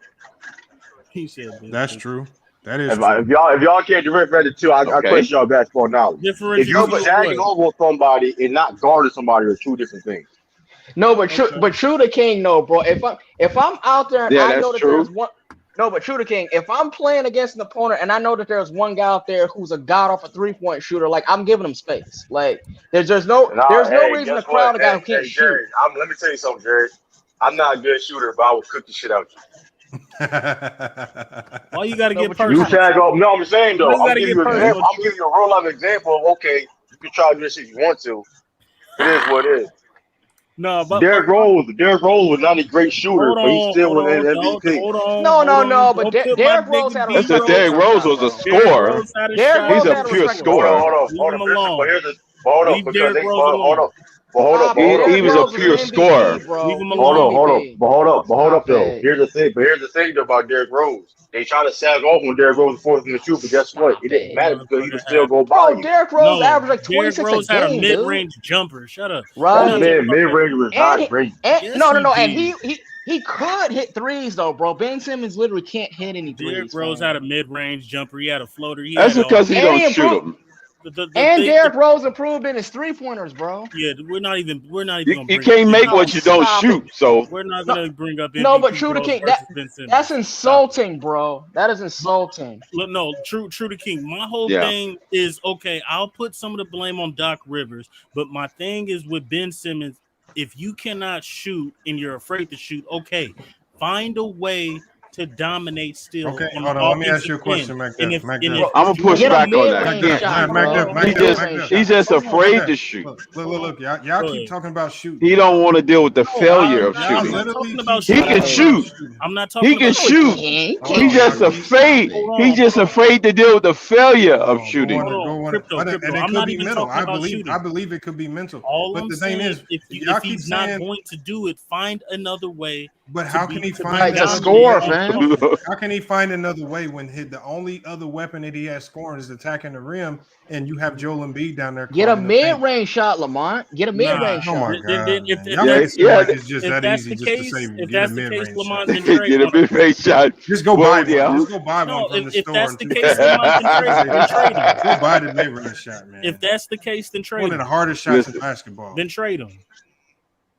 He said that's true. That is if y'all can't differentiate the 2, I question y'all basketball knowledge. If you're sagging over somebody and not guarding somebody are 2 different things. No, but Shooter King, no, bro. If I'm out there and I know that there's one. No, but Shooter King, if I'm playing against an opponent and I know that there's one guy out there who's a god off a 3-point shooter, like I'm giving him space. Like there's no reason to crowd a guy who can't shoot. Jerry, let me tell you something, Jerry. I'm not a good shooter, but I will cook the shit out you. Why you got to get personal? You tag off. No, I'm saying though. I'm giving you a real life example. Okay, you can try to do this if you want to. It is what it is. No, but Derrick Rose was not a great shooter, but he still was an MVP. No, but Derrick Rose had a Derrick Rose was a scorer. He's a pure scorer. Hold on. hold up, Leave because Derrick they Rose hold alone. up. But hold up, He was a pure scorer. Leave him Hold alone. up, but hold up though. it. Here's the thing about Derrick Rose. They try to sag off when Derrick Rose was forced in the shoot, but guess what? It didn't matter because he would still go by Bro, you. Derrick Rose No, averaged like Derrick 26 Rose a had a game, mid-range jumper. Shut up. Right. Mid-range was And not great. Yes, no, he and did. he could hit threes though, bro. Ben Simmons literally can't hit any Derrick threes. Rose man. had a mid-range jumper. He had a floater. He That's had because he And don't he shoot improved. them. And Derrick Rose improved in his 3-pointers, bro. Yeah, we're not even You, gonna you bring can't up make MVP. what you don't Stop shoot. So We're not gonna bring up MVP. No, but True to Rose King, versus Ben Simmons. that's insulting, bro. That is insulting. Look, no, true to King. My whole Yeah. thing is okay. I'll put some of the blame on Doc Rivers, but my thing is with Ben Simmons. If you cannot shoot and you're afraid to shoot, okay, find a way to dominate still. Okay, on hold the on. Let me ask offensive you a question, end. Mac And Duff. if, Mac and Duff. if I'm gonna push Get a back on that. mid-range Again, shot, Mac bro. Duff, Mac He's Duff, just Mac Duff. he's just Hold on, afraid Mac to Duff. shoot. Look, y'all Go keep ahead. talking about shooting. He don't want to deal with the failure of I'm shooting. not talking about He shooting. can shoot. I'm not talking He can about shoot. He's just afraid. He's just afraid to deal with the failure of shooting. Crypto. And it I'm could not be even mental. talking about shooting. I believe it could be mental. All But I'm the thing saying is, if y'all keep he's not saying, going to do it, find another way. but how can he to find be another score, way? fam? How can he find another way when the only other weapon that he has scoring is attacking the rim, and you have Joel Embiid down there? Get a clogging the paint? mid-range shot, Lamont. Get a mid-range Oh shot. my God! If Y'all make it seem Yeah, like it's just if that that's easy the just case, to say if get a that's the case, mid-range Lamont, shot. then trade Get a one of them. mid-range shot. Just go Well, buy one. yeah. Just go buy No, one from the if store. that's the and case, Lamont, then trade him. Go buy the mid-range shot, man. If that's the case, then trade One him. of the hardest shots in basketball. Then trade him.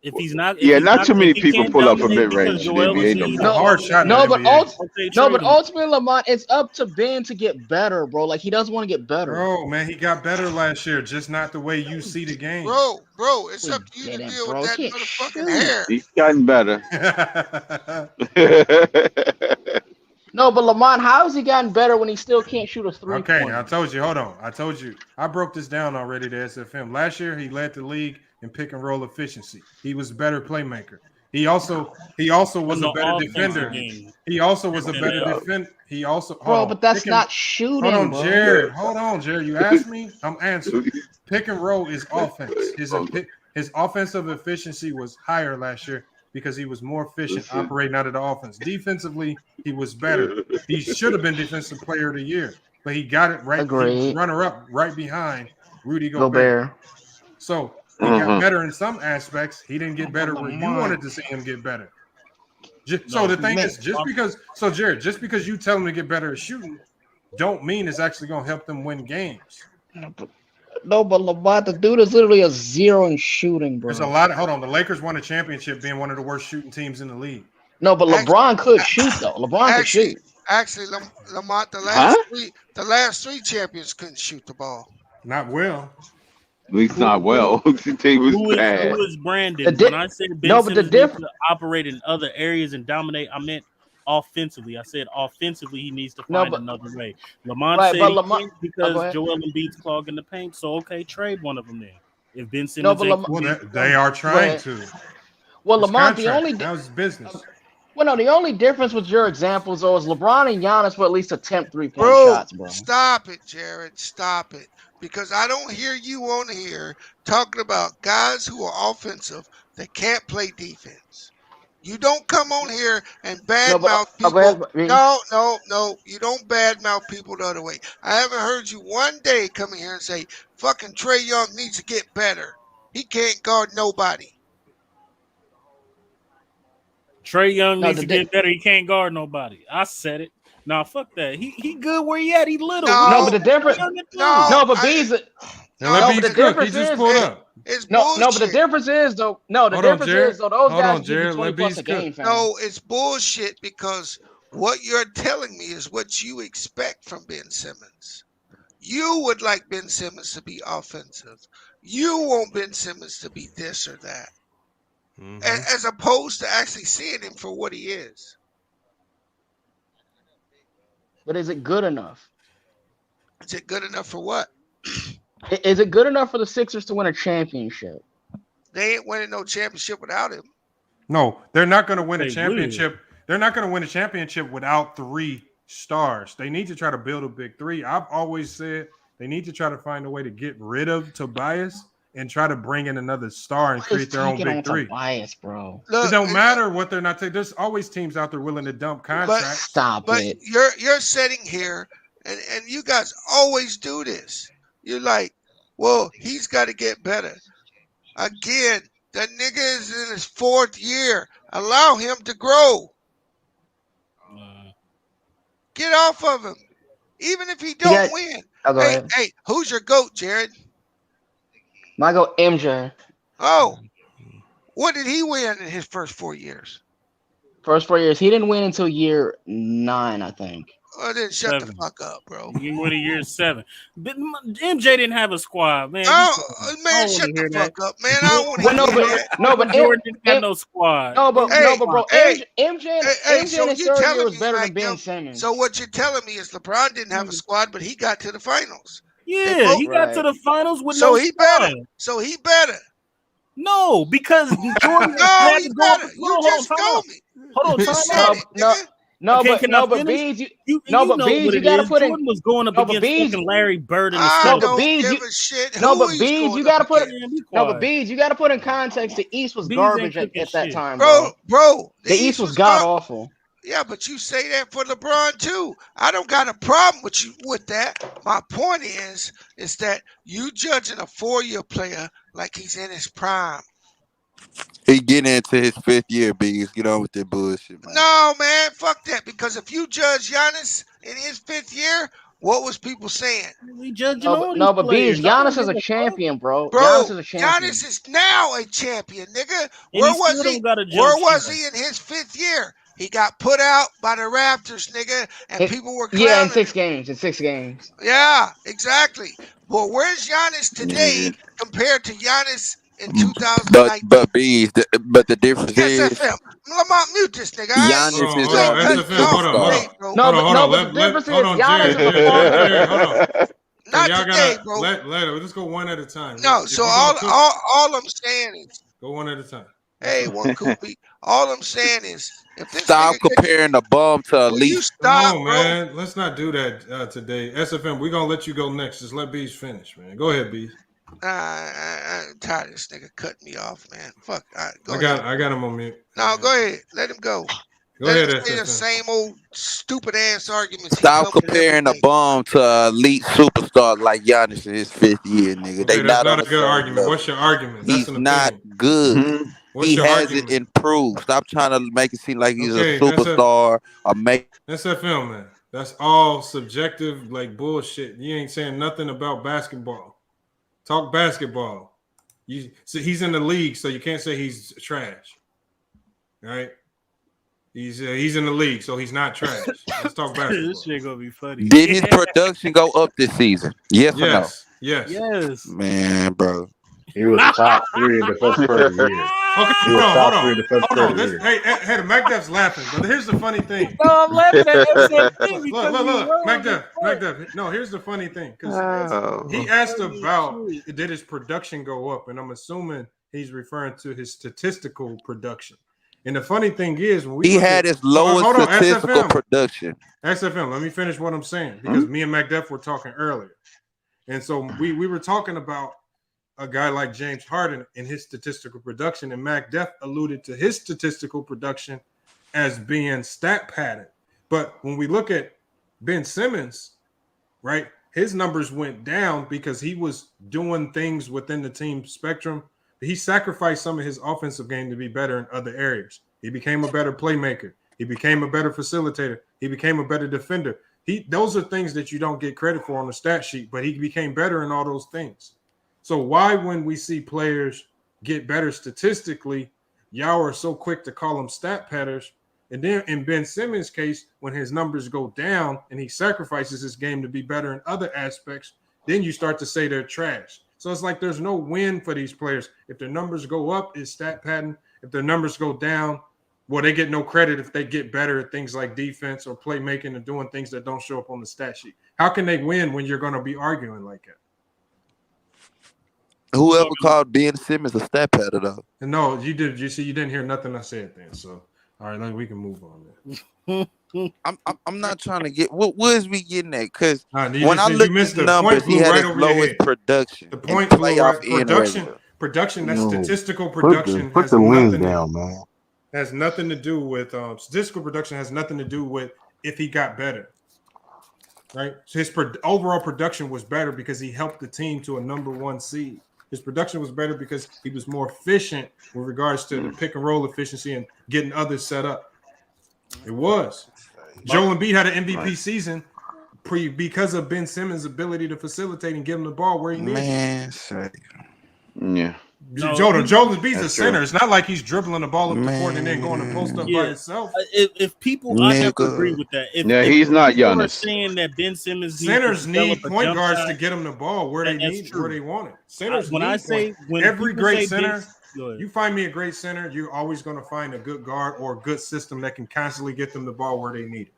If he's not, if Yeah, he's not too many if he people can't pull up a dominate mid-range because in Joel the NBA Embiid no is more. The hard shot in No, the but NBA. but ultimately, Lamont, it's up to Ben to get better, bro. Like he doesn't want to get better. Bro, man, he got better last year, just not the way you see the game. Bro, it's up to you to deal with that motherfucking hair. He's gotten better. No, but Lamont, how has he gotten better when he still can't shoot a three-pointer? Okay, I told you. Hold on. I told you. I broke this down already to SFM. Last year, he led the league in pick and roll efficiency. He was a better playmaker. He also was a better defender. He also was a better defender. He also Bro, but that's not shooting. Hold on, bro. Jared. Hold on, Jared. You asked me. I'm answering. Pick and roll is offense. His offensive efficiency was higher last year because he was more efficient operating out of the offense. Defensively, he was better. He should have been Defensive Player of the Year, but he got it right. Agreed. Runner-up right behind Rudy Gobert. So he got better in some aspects. He didn't get better where you wanted to see him get better. So the thing is, Jared, just because you tell him to get better at shooting, don't mean it's actually going to help them win games. No, but Lamont, the dude is literally a 0 in shooting, bro. There's a lot of hold on. The Lakers won a championship being one of the worst shooting teams in the league. No, but LeBron could shoot though. LeBron could shoot. Actually, Lamont, the last three champions couldn't shoot the ball. Not well. At least not well. The team was bad. Who is Brandon? When I said Ben Simmons needs to operate in other areas and dominate, I meant offensively. I said offensively he needs to find another way. Lamont said he can't because Joel Embiid's clogging the paint. So okay, trade one of them then. If Ben Simmons, they are trying to. Well, Lamont, the only that was business. Well, no, the only difference with your examples though is LeBron and Giannis will at least attempt 3-point shots, bro. Stop it, Jared. Stop it. Because I don't hear you on here talking about guys who are offensive that can't play defense. You don't come on here and badmouth people. No. You don't badmouth people the other way. I haven't heard you one day come in here and say, fucking Trae Young needs to get better. He can't guard nobody. Trae Young needs to get better. He can't guard nobody. I said it. Nah, fuck that. He good where he at. He little. No, but the difference. No, but B's. No, but the difference is. No, but the difference is though. No, the difference is though. Those guys give you 20 plus a game. No, it's bullshit because what you're telling me is what you expect from Ben Simmons. You would like Ben Simmons to be offensive. You want Ben Simmons to be this or that, as opposed to actually seeing him for what he is. But is it good enough? Is it good enough for what? Is it good enough for the Sixers to win a championship? They ain't winning no championship without him. No, they're not going to win a championship. They're not going to win a championship without 3 stars. They need to try to build a big 3. I've always said They need to try to find a way to get rid of Tobias and try to bring in another star and create their own big three. Tobias, bro. It don't matter what they're not taking. There's always teams out there willing to dump contracts. But you're sitting here, and you guys always do this. You're like, well, he's got to get better. Again, that nigga is in his 4th year. Allow him to grow. Get off of him. Even if he don't win. Hey, who's your GOAT, Jared? My GOAT, MJ. Oh. What did he win in his first 4 years? First 4 years. He didn't win until year 9, I think. Oh, then shut the fuck up, bro. He went in year 7. But MJ didn't have a squad, man. Man, shut the fuck up, man. I don't want to hear that. No, but Jordan didn't have no squad. No, but bro, MJ so in his you 3rd telling year was me better like than Ben Simmons. So what you're telling me is LeBron didn't have a squad, but he got to the finals. Yeah, he got to the finals with so no he squad. better. So he better. No, because Jordan no, he better. You just told me. Hold on, but Beans, you gotta put in. Jordan was going up against fucking Larry Bird and Beans, you gotta put in context. The East was garbage at that time, bro. The East was god awful. Yeah, but you say that for LeBron too. I don't got a problem with that. My point is that you judging a 4-year player like he's in his prime. He getting into his 5th year, Biggs. Get on with that bullshit, man. No, man, fuck that. Because if you judge Giannis in his 5th year, what was people saying? We judging but Beans, Giannis is a champion, bro. Giannis is a champion. Giannis is now a champion, nigga. Where was he? Where was he in his 5th year? He got put out by the Raptors, nigga, and people were clowning. Yeah, in 6 games. Yeah, exactly. Well, where's Giannis today compared to Giannis in 2019? But the difference is SFM. Lamont, mute this nigga. Giannis is hold on. The difference is Giannis. Not today, bro. Let's go one at a time. No, so all I'm saying is go one at a time. Hey, one Koopy. All I'm saying is, if this stop comparing the bum to elite. No, man. Let's not do that today. SFM, we're gonna let you go next. Just let Bees finish, man. Go ahead, Bees. I'm tired of this nigga cutting me off, man. Fuck. Right, I got him on mute. No, go ahead. Let him go. Go ahead. Say the same old stupid ass arguments. Stop comparing the bum to elite superstars like Giannis in his 5th year, nigga. Okay, that's not a good argument. Level. What's your argument? He's not good. Mm-hmm. He hasn't improved. Stop trying to make it seem like he's a superstar. SFM, man. That's all subjective, like bullshit. You ain't saying nothing about basketball. Talk basketball. So he's in the league, so you can't say he's trash. Right? He's in the league, so he's not trash. Let's talk basketball. This shit gonna be funny. Did his production go up this season? Yes or no? Yes. Man, bro. He was top 3 in the first part of the year. Okay, hold on. Hey, the MacDuff's laughing, but here's the funny thing. No, I'm laughing at everything. Look, MacDuff. No, here's the funny thing, because he asked about did his production go up, and I'm assuming he's referring to his statistical production. And the funny thing is, when he had his lowest statistical production. SFM, let me finish what I'm saying, because me and MacDuff were talking earlier, and so we were talking about a guy like James Harden and his statistical production, and MacDuff alluded to his statistical production as being stat padded. But when we look at Ben Simmons, right, his numbers went down because he was doing things within the team spectrum. He sacrificed some of his offensive game to be better in other areas. He became a better playmaker. He became a better facilitator. He became a better defender. Those are things that you don't get credit for on the stat sheet, but he became better in all those things. So why, when we see players get better statistically, y'all are so quick to call them stat padders? And then in Ben Simmons' case, when his numbers go down and he sacrifices his game to be better in other aspects, then you start to say they're trash. So it's like there's no win for these players. If their numbers go up, it's stat padding. If their numbers go down, well, they get no credit if they get better at things like defense or playmaking and doing things that don't show up on the stat sheet. How can they win when you're going to be arguing like that? Whoever called Ben Simmons a stat padder, though. No, you did. You see, you didn't hear nothing I said then. So, all right, we can move on then. I'm not trying to get what is we getting at? Because you when I look missed at the numbers, point he had right his over your lowest head. production. The point playoff production. That's Yo, statistical put production. the has lens nothing down, man. has nothing to do with statistical production. Has nothing to do with if he got better. Right. So his overall production was better because he helped the team to a number 1 seed. His production was better because he was more efficient with regards to the pick and roll efficiency and getting others set up. It was. Joel Embiid had an MVP season because of Ben Simmons' ability to facilitate and give him the ball where he needed. Man, yeah. Joel Embiid's a center. It's not like he's dribbling the ball up the court and then going to post up by himself. If people, I never agree with that. If he's not people are Giannis. saying that Ben Simmons centers need point guards shot, to get them the ball where they want it. Centers when need I say when every great center. You find me a great center, you're always going to find a good guard or a good system that can constantly get them the ball where they need it.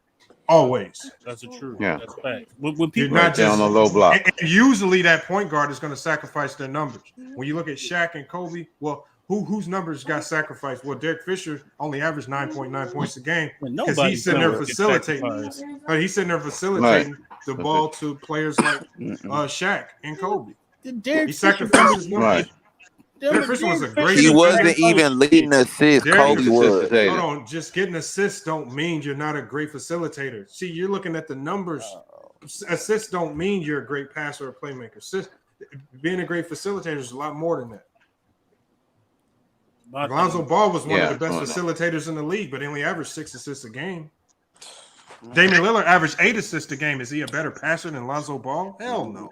Always. That's true. Yeah. That's fact. When people right down the low block, and usually that point guard is going to sacrifice their numbers. When you look at Shaq and Kobe, well, whose numbers got sacrificed? Well, Derek Fisher only averaged 9.9 points a game because he's sitting there facilitating. He's sitting there facilitating the ball to players like Shaq and Kobe. He sacrificed his numbers. Right. Derek Fisher was a great. He wasn't even leading assists. Kobe was. Hold on, just getting assists don't mean you're not a great facilitator. See, you're looking at the numbers. Assists don't mean you're a great passer or playmaker. Being a great facilitator is a lot more than that. Lonzo Ball was one of the best facilitators in the league, but he only averaged 6 assists a game. Damian Lillard averaged 8 assists a game. Is he a better passer than Lonzo Ball? Hell no.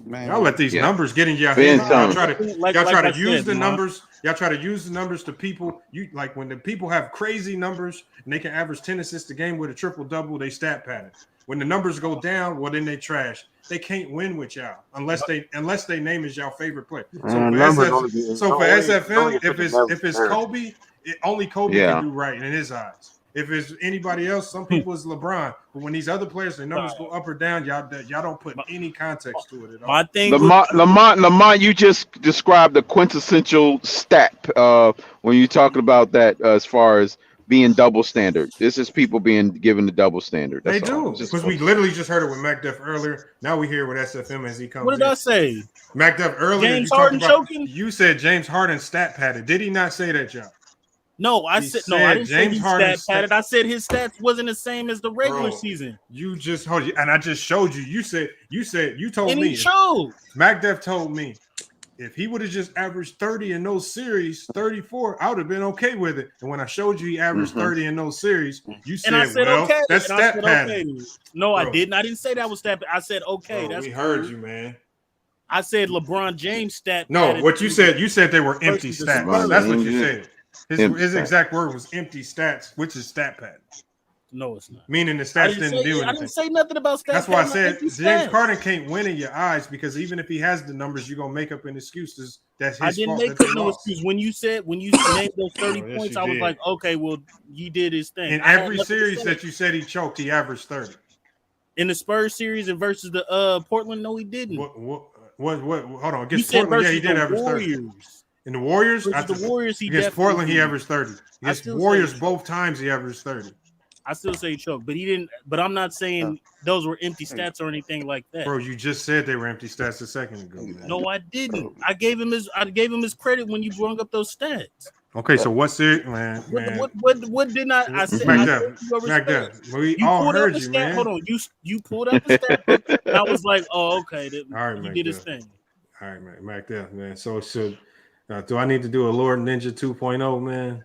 Man, y'all let these numbers get in your head. Y'all try to use the numbers. Y'all try to use the numbers to people. You like when the people have crazy numbers and they can average 10 assists a game with a triple double. They stat pad it. When the numbers go down, well then they trash. They can't win with y'all unless they name is y'all favorite player. So for SFM, if it's Kobe, only Kobe can do right in his eyes. If it's anybody else, some people it's LeBron. But when these other players, their numbers go up or down, y'all don't put any context to it at all. My thing, Lamont, you just described the quintessential stat when you're talking about that as far as being double standard. This is people being given the double standard. They do because we literally just heard it with MacDuff earlier. Now we hear it with SFM as he comes. What did I say? MacDuff earlier. James Harden choking. You said James Harden stat padded. Did he not say that, John? No, I said no. I didn't say he stat padded. I said his stats wasn't the same as the regular season. You just hold you, and I just showed you. You told and me. He showed. MacDuff told me if he would have just averaged 30 in those series, 34, I would have been okay with it. And when I showed you he averaged 30 in those series, you said, okay. That's stat padded. Okay. No, I didn't. I didn't say that was stat padded. I said okay. We heard you, man. I said LeBron James stat. No, what you said they were empty stats. That's what you said. His exact word was empty stats, which is stat pad. No, it's not. Meaning the stats didn't do anything. I didn't say nothing about stats. That's why I said James Harden can't win in your eyes because even if he has the numbers, you're gonna make up an excuse. That's his fault. I didn't make up no excuse. When you named those 30 points, I was like, okay, well, he did his thing. In every series that you said he choked, he averaged 30. In the Spurs series and versus the Portland, no, he didn't. What? Hold on. Against Portland, he did average 30. In the Warriors, the Warriors, against Portland, he averaged 30. Against Warriors, both times he averaged 30. I still say choke, but he didn't. But I'm not saying those were empty stats or anything like that. Bro, you just said they were empty stats a second ago. Man. No, I didn't. I gave him his credit when you brought up those stats. Okay, so what's it, man? What did not I say? MacDuff. We all heard you, man. Hold on, you pulled up the stat. And I was like, oh, okay, all right, he did his thing. All right, man, MacDuff, man. So do I need to do a Lord Ninja 2.0, man?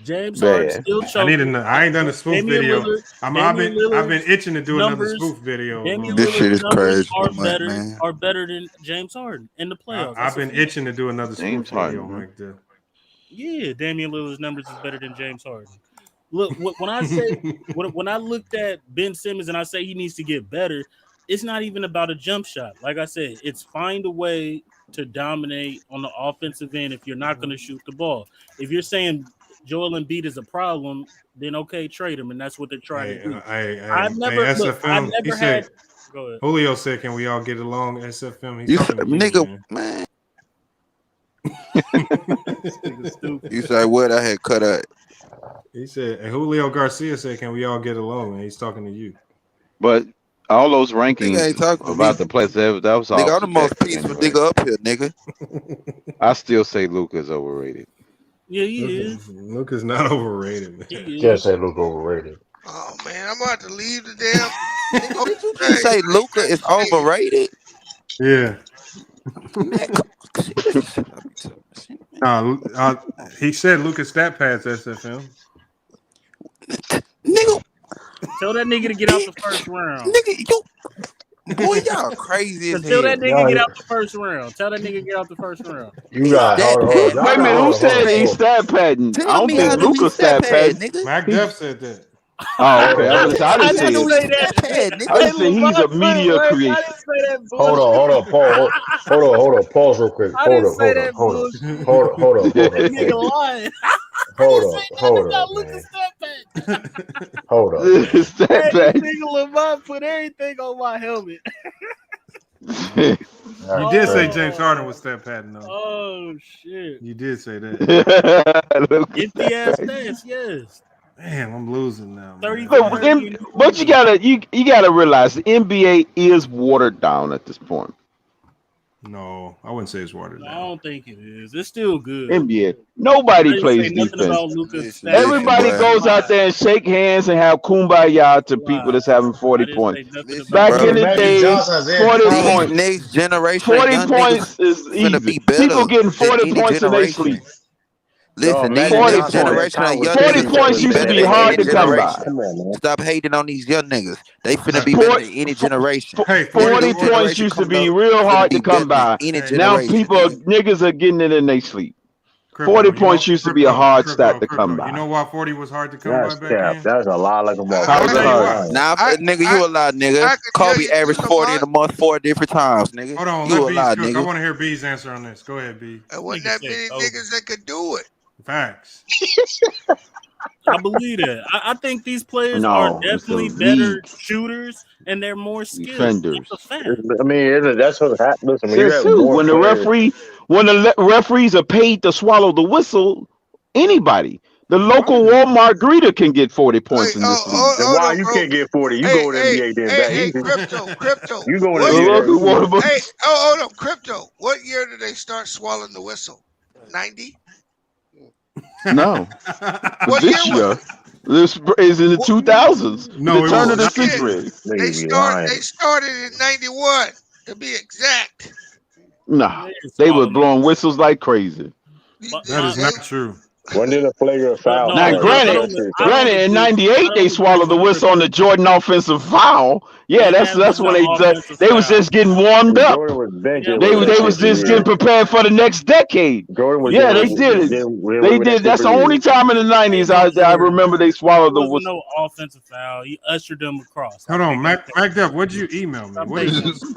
James Harden still choking. I ain't done a spoof video. I've been itching to do another spoof video. This shit is crazy. Are better than James Harden in the playoffs. I've been itching to do another spoof video like that. Yeah, Damian Lillard's numbers is better than James Harden. Look, when I say when I looked at Ben Simmons and I say he needs to get better, it's not even about a jump shot. Like I said, it's find a way to dominate on the offensive end if you're not going to shoot the ball. If you're saying Joel Embiid is a problem, then okay, trade him, and that's what they're trying to do. I've never had. Go ahead. Julio said, "Can we all get along?" SFM, nigga, man. You say what? I had cut out. He said, and Julio Garcia said, "Can we all get along?" And he's talking to you. But all those Nigga rankings ain't talking to about me. the players, that was all. Nigga, I'm the most subjective peaceful anyway. nigga up here, nigga. I still say Luka's overrated. Yeah, he is. Luka's not overrated, man. Can't say Luka overrated. Oh man, I'm about to leave the damn. Did you just say Luka is overrated? Yeah. He said Luka's stat pads SFM. Nigga, Tell that nigga to get out the first round. nigga, you boy, y'all crazy as Tell hell. that nigga get out the first round. Tell that nigga get out the first round. You got That hold on. bad. Y'all Wait a minute, hold who on, said hold on, he hold on. stat padding? I Tell don't me how think to be Luka stat stat pad, padding. nigga. Mac Duff said that. Oh, okay. I I didn't say didn't it. say that. Stat pad, nigga. I just say he's a media I creator. didn't say that Hold bullshit. on, Paul. Hold on. Pause real quick. I Hold didn't up, say hold that up, hold up. bullshit. Hold up, That man. nigga lying. Hold up, man. Lucas stat pad. Hold up, man. Stat Hey, this pad. nigga Lamont put everything on my helmet. You did say James Harden was stat padding, though. Oh shit. You did say that. Empty ass stats, yes. Damn, I'm losing now. Man. 35. But you gotta realize the NBA is watered down at this point. No, I wouldn't say it's watered No, I down. don't think it is. It's still good. NBA. I Nobody didn't plays say nothing defense. about Lucas. Everybody goes out there and shake hands and have kumbaya to people that's having 40 points. Listen, Back bro. in the Magic day, Johnson has had 40 These points. next generation of 40 young points niggas is finna easy. be better People getting than 40 any points in their generation. sleep. Listen, these 40 next points. generation of young 40 niggas finna points be used to better be than hard any to come by. generation. Stop hating on these young niggas. They finna be better than any generation. Hey, 40 New points generation used to coming be up real finna hard be to come better than by. any Now generation. niggas are getting it in their sleep. 40 Crypto, points used to be a hard stat to come You by. know why 40 was hard to come That's by back cap. then? That's a lot like a How was I'll it tell you hard? why. Nah, nigga, you a lie, nigga. I can tell Kobe you averaged this, 40 in Lamont. a month 4 different times, nigga. Hold on, You let a B's lie, cook. I nigga. want to hear B's answer on this. Go ahead, B. There wasn't Nigga that said many Kobe. niggas that could do it. Facts. I believe that. I think these players are No, it's the definitely better league shooters and they're more skilled. defenders. That's a fact. I mean, that's what happened. Listen, when you Says have who? more players, When the referees are paid to swallow the whistle, anybody. The local Walmart greeter can get 40 points in this league. then Hold why on, you bro. can't get 40? You Hey, go to the hey, NBA then hey, back hey, easy. crypto. You go to What? the Look, what NBA. about- Hey, hold on, crypto. What year did they start swallowing the whistle? 90? No. What This year was year. This is in the 2000s. No, the it turn was of the not. century. They started in 91 to be exact. Nah. They were blowing whistles like crazy. That is not true. When did a player foul? Now, granted, in '98 they swallowed the whistle on the Jordan offensive foul. Yeah, that's when they was just getting warmed up. Jordan was benching They with that was shit just for getting years. prepared for the next decade. Jordan was Yeah, dealing they did it. They with that did. shit That's for the only years. time in the '90s I remember they swallowed There the wasn't whistle. no offensive foul. He ushered them across. Hold on, Mac Duff, what'd you email me? What is this?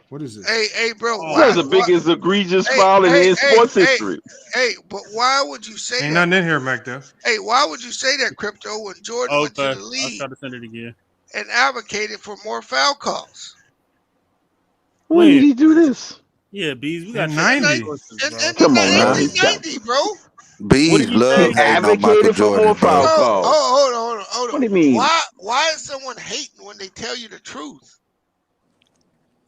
What is this? Hey, bro. That's the biggest egregious foul in sports history. Hey, but why would you say Ain't that? nothing in here, Mac Duff. Hey, why would you say that, crypto, when Jordan went to Okay, the I'll league try to send it again. and advocated for more foul calls? When did he do this? Yeah, Bees, we got in 90. In Come on now. 1990, bro. Bees love hating on Michael Advocated for more Jordan, foul bro. calls. Hold on. What do you mean? Why is someone hating when they tell you the truth?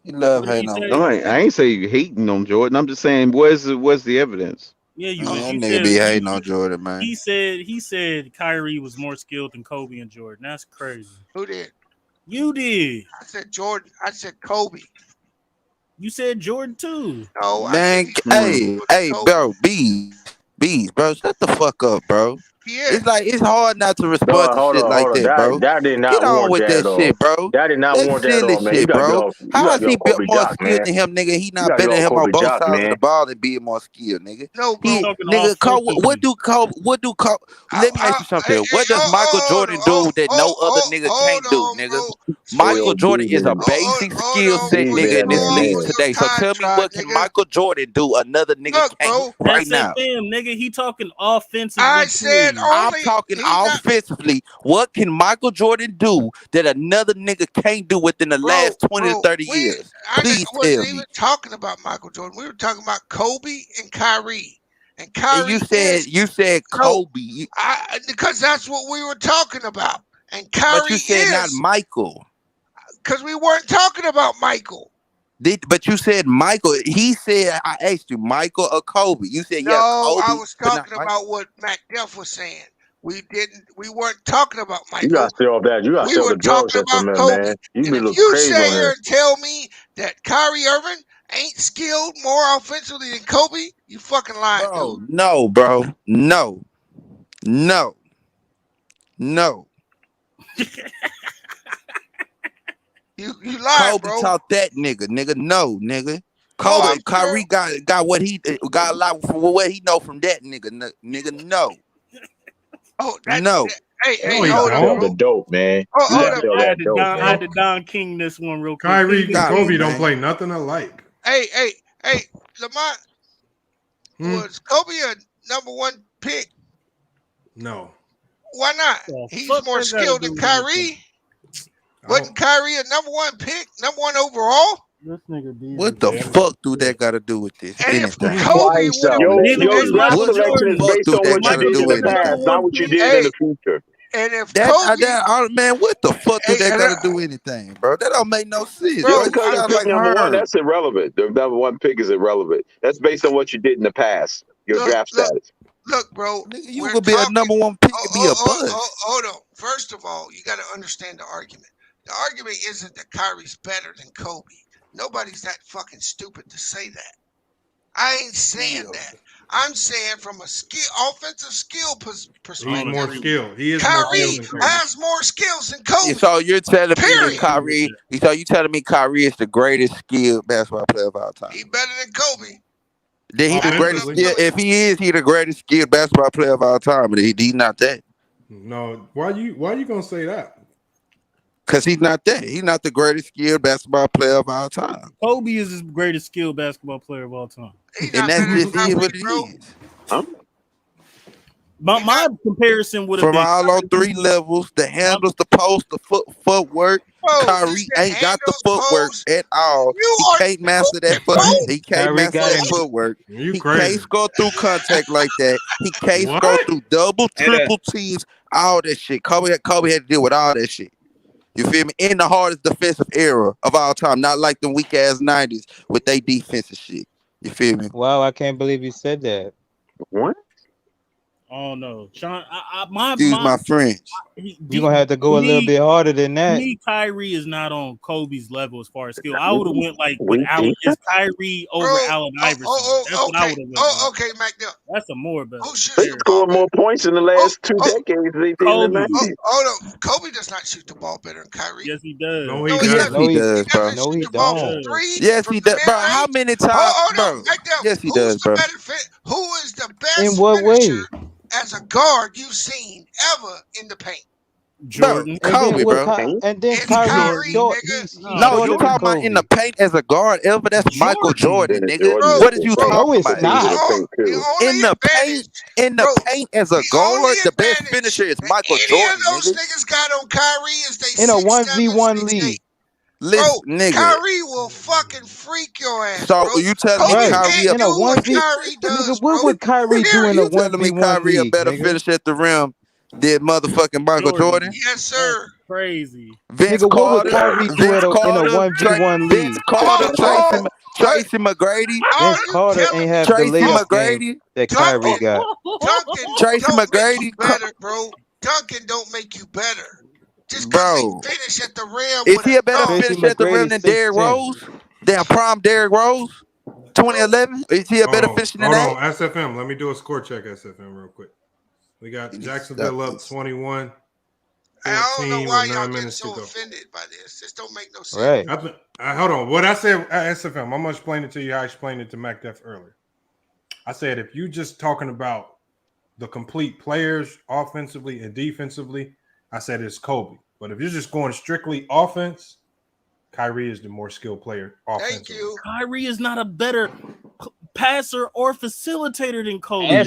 He love hating on. No, I ain't say you hating on Jordan. I'm just saying, where's the evidence? Yeah, you Man, was. that You nigga said be hating on Jordan, man. He said Kyrie was more skilled than Kobe and Jordan. That's crazy. Who did? You did. I said Jordan. I said Kobe. You said Jordan too. No, Man, hey, bro, Bees, bro, shut the fuck up, bro. Yeah. It's hard not to respond No, to hold shit on. like that, bro. That did not Get on warrant with that that at all. shit, bro. That did not That's warrant that at silly all, man. shit, bro. How is he Kobe more Jock, skilled man. than him, nigga? He You not gotta better go than him Kobe on both Jock, sides of man. the ball and being more skilled, nigga. No, bro. Nigga, what do Kobe? Let me ask you something. What does Michael Jordan do that no other nigga can't do, nigga? Michael Jordan is a basic skill set nigga in this league today. So tell me, what can Michael Jordan do another nigga can't right now? SFM, nigga. He talking offensively. I said I'm talking offensively. What can Michael Jordan do that another nigga can't do within the last 20 to 30 years? I Please wasn't tell even me. talking about Michael Jordan. We were talking about Kobe and Kyrie. And Kyrie you said Kobe. Because that's what we were talking about. And Kyrie But you said not Michael. Because we weren't talking about Michael. But you said Michael. He said, I asked you, Michael or Kobe. You said, yeah, No, Kobe. I was talking about what Mac Def was saying. We weren't talking about Michael. You got to stay off that. You got to stay off the drug system, man. You be looking crazy on sit here here. and tell me that Kyrie Irving ain't skilled more offensively than Kobe, you fucking lying, dude. No, bro. No. You lied, Kobe bro. taught that nigga. No, nigga. Kobe, Kyrie got what he got a lot from what he know from that nigga. Nigga, no. Oh, no. Hey, hold on. The dope, man. I had to Don King this one real quick. Kyrie and Kobe don't play nothing alike. Hey, Lamont, was Kobe a #1 pick? No. Why not? He's more skilled than Kyrie. Wasn't Kyrie a #1 pick, #1 overall? This nigga what the fuck do that got to do with this? Anything? Kobe your draft selection is based on what you did in the past, not what you did in the future. And if man, what the fuck do that got to do anything, bro? That don't make no sense. Bro, because pick #1, that's irrelevant. The #1 pick is irrelevant. That's based on what you did in the past. Your draft status. Look, bro. You could be a #1 pick and be a bust. Hold on. First of all, you got to understand the argument. The argument isn't that Kyrie's better than Kobe. Nobody's that fucking stupid to say that. I ain't saying that. I'm saying from a offensive skill perspective. He's more skilled. He is Kyrie more skilled has more skills than Kobe. So you're telling me Period. that Kyrie? So you telling me Kyrie is the greatest skilled basketball player of all time? He's better than Kobe. Then he's the greatest skill. If he is, he's the greatest skilled basketball player of all time. But he's not that. No, why you gonna say that? Because he's not that. He's not the greatest skilled basketball player of all time. Kobe is the greatest skilled basketball player of all time. And that's just what it is. My comparison would have From been all on 3 levels, the handles, the post, the footwork. Kyrie ain't got the footwork at all. He can't master that footwork. He can't master that footwork. He can't score through contact like that. He can't score through double, triple teams, all that shit. Kobe had to deal with all that shit. You feel me? In the hardest defensive era of all time, not like the weak ass 90s with their defensive shit. You feel me? Wow, I can't believe you said that. What? Oh no, Sean. Excuse my French. You're gonna have to go a little bit harder than that. Me, Kyrie is not on Kobe's level as far as skill. I would have went like with Allen. Is Kyrie over Allen Iverson? That's what I would have went. Okay, Mac. That's a more better. They scored more points in the last 2 decades than they did in the 90s. Hold on. Kobe does not shoot the ball better than Kyrie. Yes, he does. No, he does, bro. No, he don't. Yes, he does, bro. How many times, bro? Yes, he does, bro. Who is the best In what way? as a guard you've seen ever in the paint? Jordan, Kobe, bro. And then Kyrie, No, you talking about in the paint as a guard ever? That's Michael Jordan, nigga. What is you talking about? In the paint as a guard, the best finisher is Michael Jordan. Those niggas got on Kyrie is they in a 1v1 league. Listen, nigga. Kyrie will fucking freak your ass. So bro. you telling me Kyrie in a 1v? Nigga, what would Kyrie do in a 1v1 telling me Kyrie a better finisher at the rim than motherfucking Michael Jordan? Yes, sir. Crazy. Vince Nigga, Carter, what would Kyrie do in a 1v1 league? Vince Carter, Tracy McGrady. Vince Carter ain't have the Tracy latest McGrady game that Kyrie got. Duncan Tracy don't McGrady. make you better, bro. Duncan don't make you better. Just bro, they finish at the rim. Is he a better finisher at the rim than Derrick Rose? Damn, prime Derrick Rose, 2011. Is he a better finisher than that? Hold on, SFM. Let me do a score check, SFM, real quick. We got Jacksonville up 21. I don't know why y'all get so offended by this. This don't make no sense. Right. Hold on. What I said, SFM, I'm going to explain it to you how I explained it to MacDef earlier. I said if you just talking about the complete players offensively and defensively, I said it's Kobe. But if you're just going strictly offense, Kyrie is the more skilled player offensively. Thank you. Kyrie is not a better passer or facilitator than Kobe.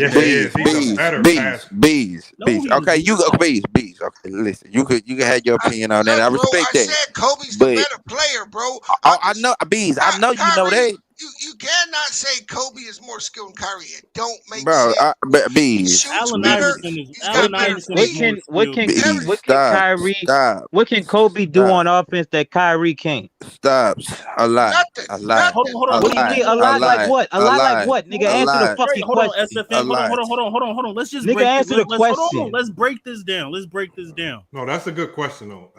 Bees. Okay, you go bees. Okay, listen, you can have your opinion on that. I respect that. I said Kobe's the better player, bro. I know bees. I know you know that. You cannot say Kobe is more skilled than Kyrie. It don't make Bro, sense. He bees. shoots Allen better. Iverson is He's got better feet. What can Bees. Stop. what can Kobe do on offense that Kyrie can't? Stop. A lie. Nothing. A lie. Hold on. What do you mean? A lot like what? A lot like what? Nigga, answer the fucking Hold on, question. SFN. Hold on. Let's just Nigga, break answer the question. Hold on. Let's break this down. No, that's a good question though.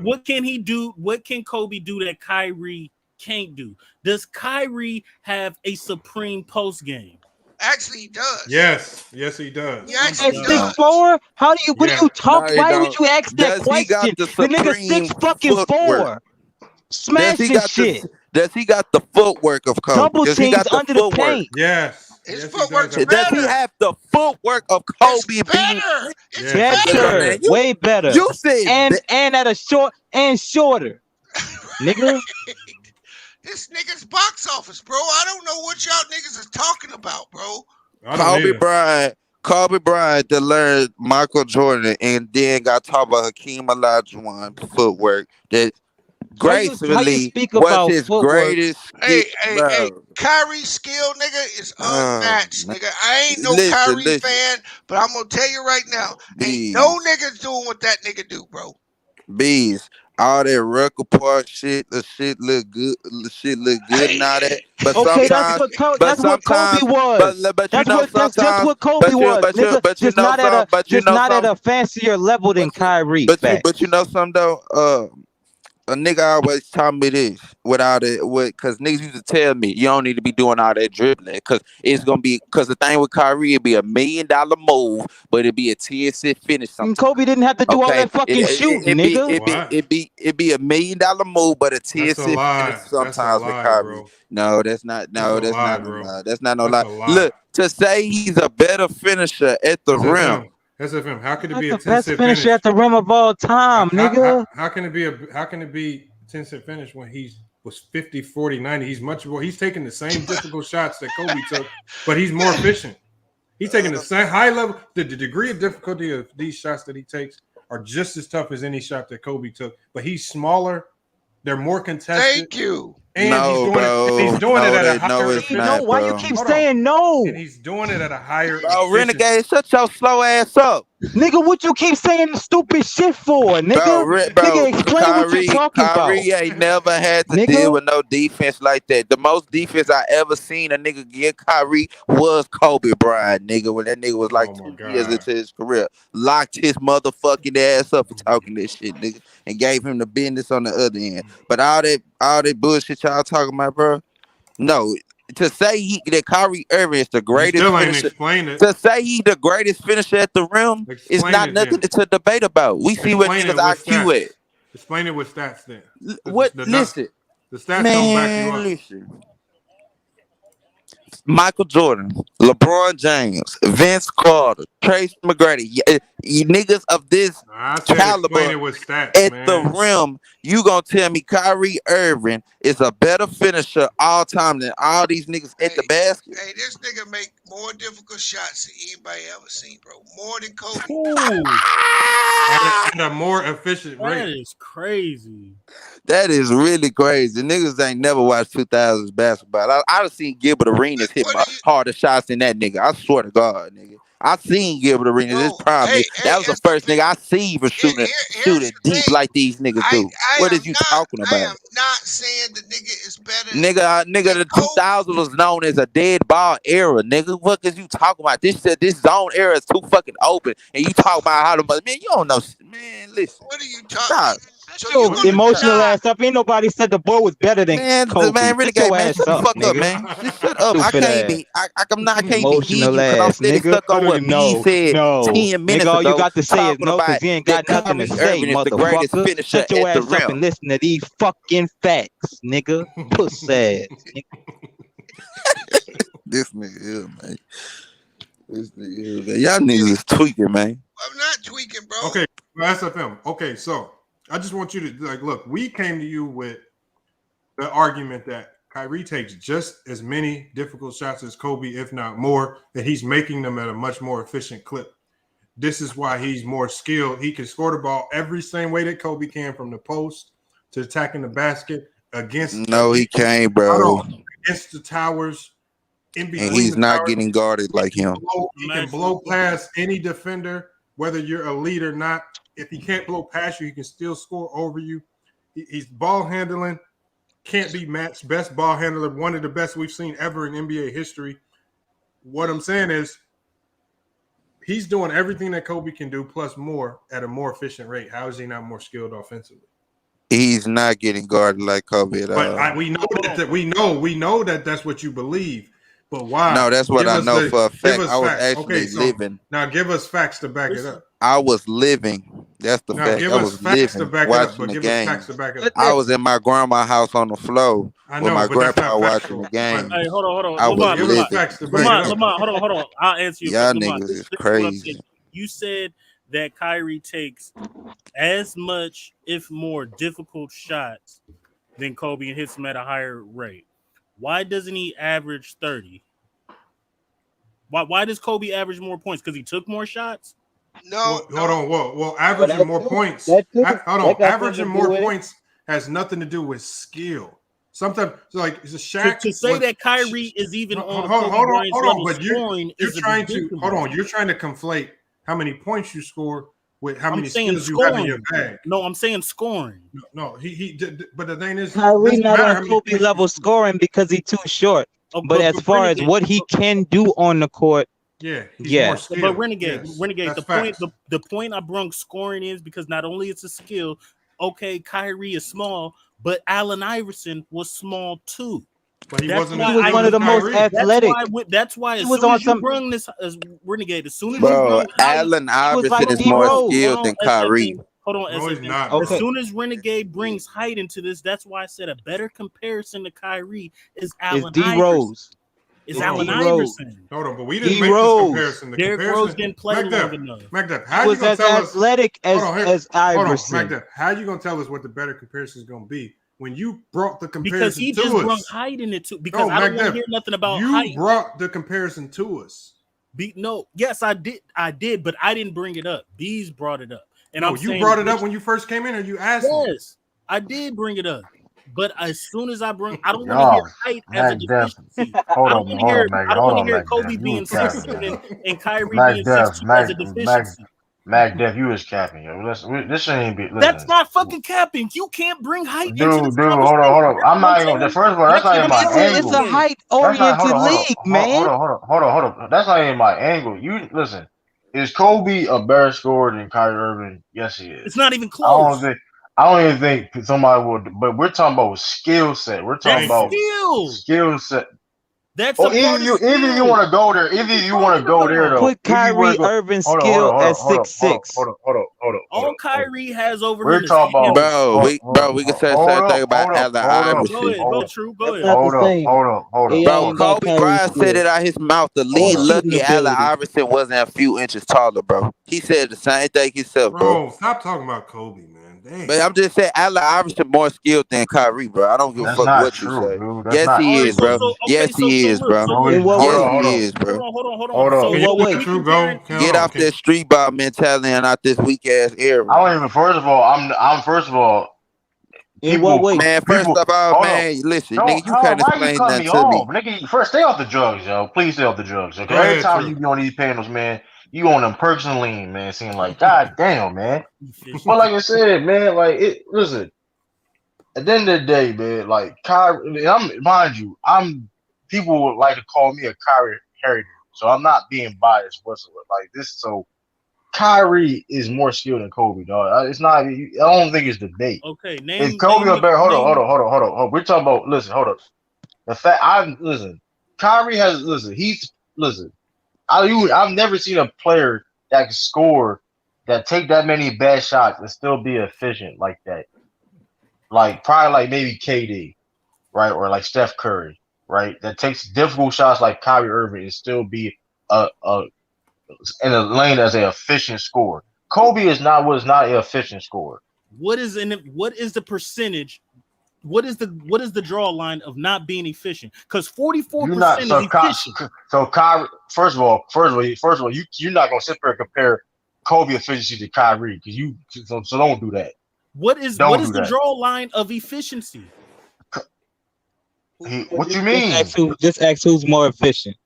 What can he do? What can Kobe do that Kyrie can't do? Does Kyrie have a supreme post game? Actually, he does. Yes, he does. He actually At does. 6'4"? How do you? What do you talk? No, he Why don't. would you ask that Does he got question? the The nigga supreme 6'4". footwork? Smashing shit. Does he got the footwork of Kobe? Double Does he teams got the under the footwork? paint. Yes. His footwork's Does better. he have the footwork of Kobe being Better. It's Better, Man, way better. You said and at a shorter, nigga. This nigga's box office, bro. I don't know what y'all niggas is talking about, bro. Kobe Bryant that learned Michael Jordan and then got taught by Hakeem Olajuwon footwork that gracefully was his greatest. Hey, Kyrie's skill, nigga, is unmatched, nigga. I ain't no Kyrie fan, but I'm gonna tell you right now, ain't no niggas doing what that nigga do, bro. Bees. All that Rucker Park shit, the shit look good, and all that. But Okay, sometimes, that's what Kobe was. But you know, that's just what Kobe was. Nigga, but you just know, not at a fancier level than Kyrie. But you know something though, a nigga always taught me this because niggas used to tell me you don't need to be doing all that dribbling because it's gonna be the thing with Kyrie it'd be $1 million move, but it'd be a 10-cent finish. And Kobe didn't have to do all that fucking shooting, nigga. It'd be $1 million move, but a 10-cent finish sometimes with Kyrie. Bro. No, that's not. No, that's not no lie. That's not no lie. a lie. Look, to say he's a better finisher at the rim. SFM, how could it That's be a the 10-cent best finish? finisher at the rim of all time, nigga. How can it be a 10-cent finish when he was 50, 40, 90? He's much more. He's taking the same difficult shots that Kobe took, but he's more efficient. He's taking the same high level. The degree of difficulty of these shots that he takes are just as tough as any shot that Kobe took, but he's smaller. They're more contested. Thank you. And he's doing it at a higher efficiency. No, why you keep saying no? And he's doing it at a higher Renegade, shut your slow ass up. Nigga, what you keep saying the stupid shit for, nigga? Nigga, explain what you're talking about. Kyrie ain't never had to deal with no defense like that. The most defense I ever seen a nigga get Kyrie was Kobe Bryant, nigga, when that nigga was like 2 years into his career. Locked his motherfucking ass up for talking this shit, nigga, and gave him the business on the other end. But all that bullshit y'all talking about, bro, no. To say that Kyrie Irving is the greatest finisher, to say he's the greatest finisher at the rim is not nothing to debate about. We see what niggas IQ at. Explain it with stats then. Listen. The stats don't back you up. Listen. Michael Jordan, LeBron James, Vince Carter, Tracy McGrady, you niggas of this caliber at the rim, you gonna tell me Kyrie Irving is a better finisher all time than all these niggas at the basket? Hey, this nigga make more difficult shots than anybody ever seen, bro. More than Kobe. At a more efficient rate. That is crazy. That is really crazy. Niggas ain't never watched 2000s basketball. I've seen Gilbert Arenas hit harder shots than that nigga. I swear to God, nigga. I seen Gilbert Arenas. This problem. That was the first nigga I seen for shooting deep like these niggas do. What is you talking about? I am not saying the nigga is better. Nigga, the 2000s was known as a dead ball era. Nigga, what is you talking about? This zone era is too fucking open, and you talk about how the man. You don't know, man. Listen. What are you talking about? So emotional ass up. Ain't nobody said the boy was better than Kobe. Man, Renegade, man, shut the fuck up, man. Just shut up. I can't be emotional ass, I'm still stuck on what he said 10 minutes ago. All you got to say is no, because you ain't got nothing to say, motherfucker. Shut your ass up and listen to these fucking facts, nigga. Puss ass. This nigga here, man. This nigga here, man. Y'all niggas is tweaking, man. I'm not tweaking, bro. Okay, SFM. Okay, so I just want you to look. We came to you with the argument that Kyrie takes just as many difficult shots as Kobe, if not more, that he's making them at a much more efficient clip. This is why he's more skilled. He can score the ball every same way that Kobe can, from the post to attacking the basket against. No, he can't, bro. against the towers, in between And he's the not towers. getting guarded like him. He can blow past any defender, whether you're elite or not. If he can't blow past you, he can still score over you. He's ball handling, can't be matched. Best ball handler, one of the best we've seen ever in NBA history. What I'm saying is, he's doing everything that Kobe can do plus more at a more efficient rate. How is he not more skilled offensively? He's not getting guarded like Kobe at all. But we know that that's what you believe. But why? No, that's what I know for a fact. I was actually living. Now give us facts to back it up. I was living. That's the fact. Give I us was facts to living, back it up. watching But the give us game. facts to back it up. I was in my grandma's house on the floor with my grandpa watching the game. Hey, hold on. I was living. Lamont, hold on. I'll answer you. Y'all Lamont, niggas this is is what I'm crazy. saying. You said that Kyrie takes as much, if more, difficult shots than Kobe and hits them at a higher rate. Why doesn't he average 30? Why does Kobe average more points? Because he took more shots? No. Hold on. Well, averaging more points. Averaging more points has nothing to do with skill. Sometimes, like, it's a Shaq. To say that Kyrie is even on Kobe Bryant's level scoring is trying to You're trying to conflate how many points you score with how many skills you have in your bag. No, I'm saying scoring. No, he did. But the thing is, Kyrie not on Kobe level scoring because he's too short. But as far as what he can do on the court, more skilled. But Renegade, the point I brung scoring is because not only it's a skill. Okay, Kyrie is small, but Allen Iverson was small too. But he wasn't. He was one of the most athletic. That's why as He was soon on as you some brung this as Renegade, as soon as Bro, you brung Allen Iverson is more skilled than Kyrie. Hold on, no, he's not. As soon as Renegade brings height into this, that's why I said a better comparison to Kyrie is Allen D-Rose. It's Allen Iverson. Hold on, but we didn't make this comparison. The Derrick comparison, Rose didn't play long enough. Magdep, how He you was gonna as tell us? athletic as Iverson. Hold on, Magdep, how you gonna tell us what the better comparison is gonna be when you brought the comparison Because he to just us? brought height in it too. Because I don't want to hear nothing about height. You brought the comparison to us. Yes, I did, but I didn't bring it up. Bees brought it up, and you brought it up when you first came in, or you asked me? Yes, I did bring it up. But as soon as I bring, I don't want to hear height as a deficiency. I don't want to hear Kobe being 6'7" and Kyrie being 6'2" as a deficiency. Def, you was capping, yo. This ain't be. Listen. That's not fucking capping. You can't bring height into this hold on. I'm not even. First of all, that's not even my angle. It's a height-oriented league, man. Hold on. That's not even my angle. You listen. Is Kobe a better scorer than Kyrie Irving? Yes, he is. It's not even close. I don't even think somebody would, but we're talking about skill set. We're talking about skill set. That's even if you want to go there, though. Put Kyrie Irving's skill at 6'6". Hold on. All Kyrie has over we're him talking about we can say the same thing about Allen Iverson. Go ahead. Hold on. Bro, Kobe Bryant said it out his mouth. The league lucky Allen Iverson wasn't a few inches taller, bro. He said the same thing himself, bro. Stop talking about Kobe, man. Dang. But I'm just saying, Allen Iverson more skilled than Kyrie, bro. I don't give a fuck what you say. Dude. Yes, he is, bro. Yes, he is, bro. Yes, he is, bro. Hold on. Get off that street ball mentality and out this weak ass era. I don't even. First of all, I'm first of all. Man, first of all, man, listen, nigga, you can't explain that to me. Nigga, first, stay off the drugs, yo. Please stay off the drugs, okay? Every time you be on these panels, man, you on them perks and lean, man. Seem like, god damn, man. But like I said, man, listen. At the end of the day, man, like Kyrie, people would like to call me a Kyrie heritage, so I'm not being biased whatsoever. Like this, so Kyrie is more skilled than Kobe, dog. It's not. I don't think it's debate. Okay, is Kobe a better? Hold on. We're talking about. Listen, hold on. The fact Kyrie has. I've never seen a player that can score, that take that many bad shots and still be efficient like that. Like probably like maybe KD, right, or like Steph Curry, right, that takes difficult shots like Kyrie Irving and still be in a lane as an efficient scorer. Kobe was not an efficient scorer. What is the percentage? What is the draw line of not being efficient? Because 44% is efficient. So Kyrie, first of all, you're not gonna sit there and compare Kobe efficiency to Kyrie because so don't do that. What is the draw line of efficiency? What you mean? Just ask who's more efficient.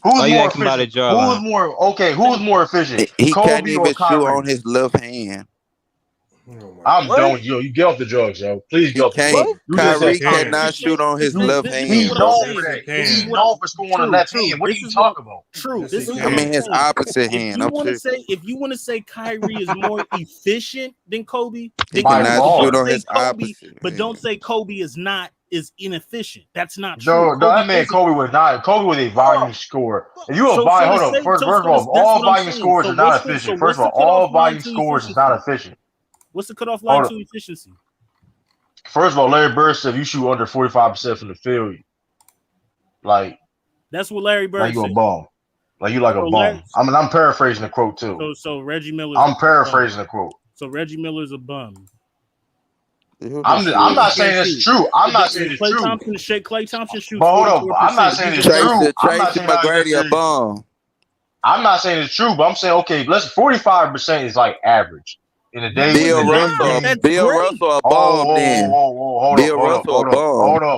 Who's Why you more asking about a efficient? jawline? Who's more okay? Who's more efficient? He can't Kobe or even shoot Kyrie? on his left hand. I'm done with you. You get off the drugs, yo. Please get He off the drugs. can't. You just Kyrie said cannot shoot on his left This is He's hand, what I'm bro. known for saying. that. This is He's what known for scoring on the left hand. What are This you is what talking about? True. Yes, This he is can. what I I'm mean his saying. opposite hand. If I'm sure you want to say Kyrie is more efficient than Kobe, he then By cannot far. shoot on say his Kobe, opposite. but don't Man. say Kobe is inefficient. That's not true. No, that man is Kobe was not. Kobe was a volume scorer. If you a so volume, to hold say on. First so, of so all, that's all what I'm volume saying. scores So are not what's the efficient. First of all, cutoff all line volume to scores is efficiency? not efficient. What's the cutoff line Hold to on. efficiency? First of all, Larry Bird said if you shoot under 45% from the field, like That's what Larry Bird you a said. bum. Like you like a So bum. I'm paraphrasing the quote too. So Reggie Miller's I'm a paraphrasing bum. the quote. So Reggie Miller's a bum. I'm not saying it's true. I'm not saying it's true. Klay Thompson shoots But hold 44%. on. I'm not saying it's true. I'm not Tracy saying how McGrady a bum. I'm not saying it's true, but I'm saying okay, let's 45% is like average. In the day Bill Russell a bum then. Bill Russell a bum.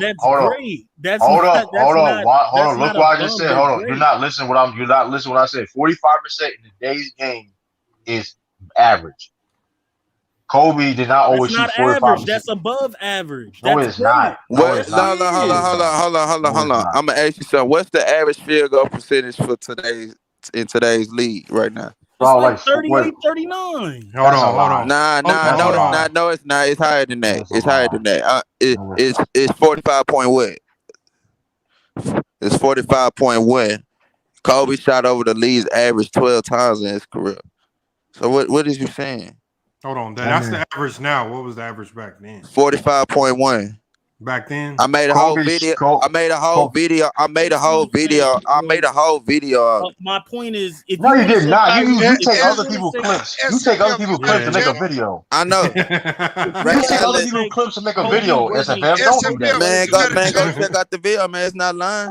That's hold great. That's hold not, up, hold on, hold on. Look not what a I just bum, said. they're Hold on. great. You're not listening what I said. 45% in today's game is average. Kobe did not always That's shoot not 45%. average. That's above average. No, That's it's great. not. No, What? it's not. Hold on. I'm gonna ask you something. What's the average field goal percentage for today's league right now? It's like 38, 39. Hold on. No, it's not. It's higher than that. It's higher than that. It's 45 point what? It's 45.1. Kobe shot over the league's average 12 times in his career. So what is you saying? Hold on. That's the average now. What was the average back then? 45.1. Back then? I made a whole video. I made a whole video. My point is, if no, you did not. Kyrie, You take other people's clips. You take other people's clips to make a video. I know. You take other people's clips to make a video. SFM, don't do that. Man, go check out the video, man. It's not lying.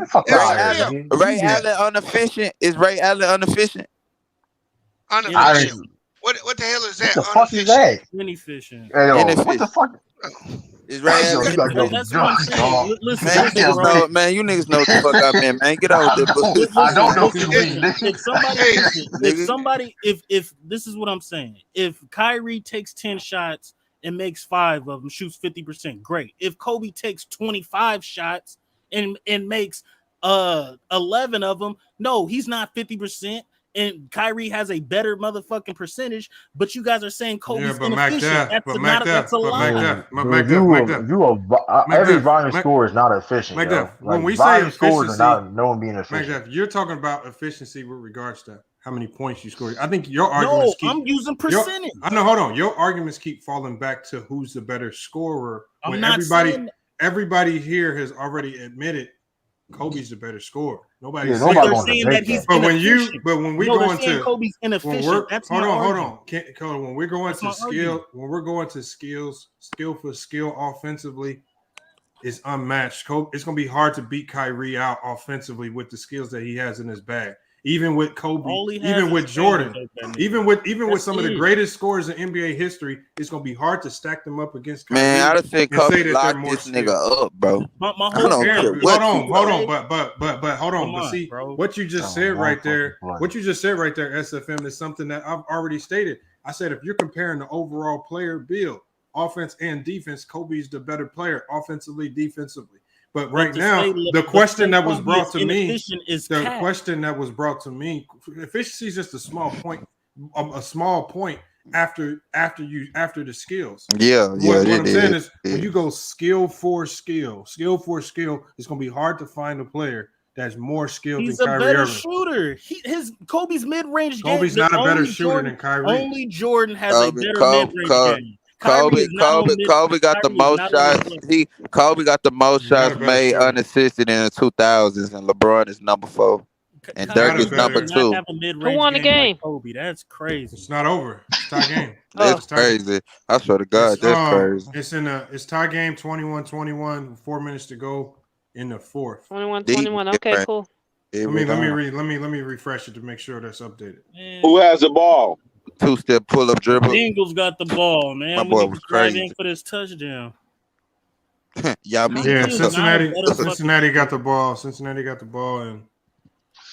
Ray Allen inefficient. Is Ray Allen inefficient? Inefficient. What the hell is that? What the fuck is that? Inefficient. Hey, what the fuck? Is Ray Allen? That's what I'm saying. Listen, man, you niggas know what the fuck I meant, man. Get out there. I don't know what you mean. If this is what I'm saying, if Kyrie takes 10 shots and makes 5 of them, shoots 50%, great. If Kobe takes 25 shots and makes 11 of them, no, he's not 50%. And Kyrie has a better motherfucking percentage, but you guys are saying Kobe's inefficient. That's a lie. Every volume score is not efficient. When we say volume efficiency, scores are not known being efficient. You're talking about efficiency with regards to how many points you score. I think your arguments I'm using percentage. I know. Hold on. Your arguments keep falling back to who's the better scorer. I'm When not everybody here has already admitted Kobe's the better scorer. Nobody's saying that he's inefficient. When we go into Kobe's inefficient, that's hold my on. When we're going to skill for skill offensively, is unmatched. It's going to be hard to beat Kyrie out offensively with the skills that he has in his bag. Even with Kobe, even with Jordan, even with some of the greatest scorers in NBA history, it's gonna be hard to stack them up against Kyrie. Man, I just think Kobe locked this nigga up, bro. Hold on. But see, what you just said right there, SFM, is something that I've already stated. I said if you're comparing the overall player build, offense and defense, Kobe's the better player, offensively, defensively. But right now, the question that was brought to me, efficiency is just a small point after the skills. What I'm saying is when you go skill for skill, it's gonna be hard to find a player that's more skilled than Kyrie Irving. He's a better shooter. Kobe's mid-range game. Kobe's not a better shooter than Kyrie. Only Jordan has a better mid-range game. Kobe got the most shots. Kobe got the most shots made unassisted in the 2000s, and LeBron is number 4, and Dirk is number 2. Who won the game? Kobe, that's crazy. It's not over. It's tie game. That's crazy. I swear to God, that's crazy. It's tie game, 21-21, 4 minutes to go in the 4th. 21-21. Okay, cool. Let me refresh it to make sure that's updated. Who has the ball? 2-step pull-up dribble. Bengals got the ball, man. My boy was crazy in for this touchdown. Y'all mean Yeah, Tyreek is not a better Cincinnati got the ball. Cincinnati got the ball, and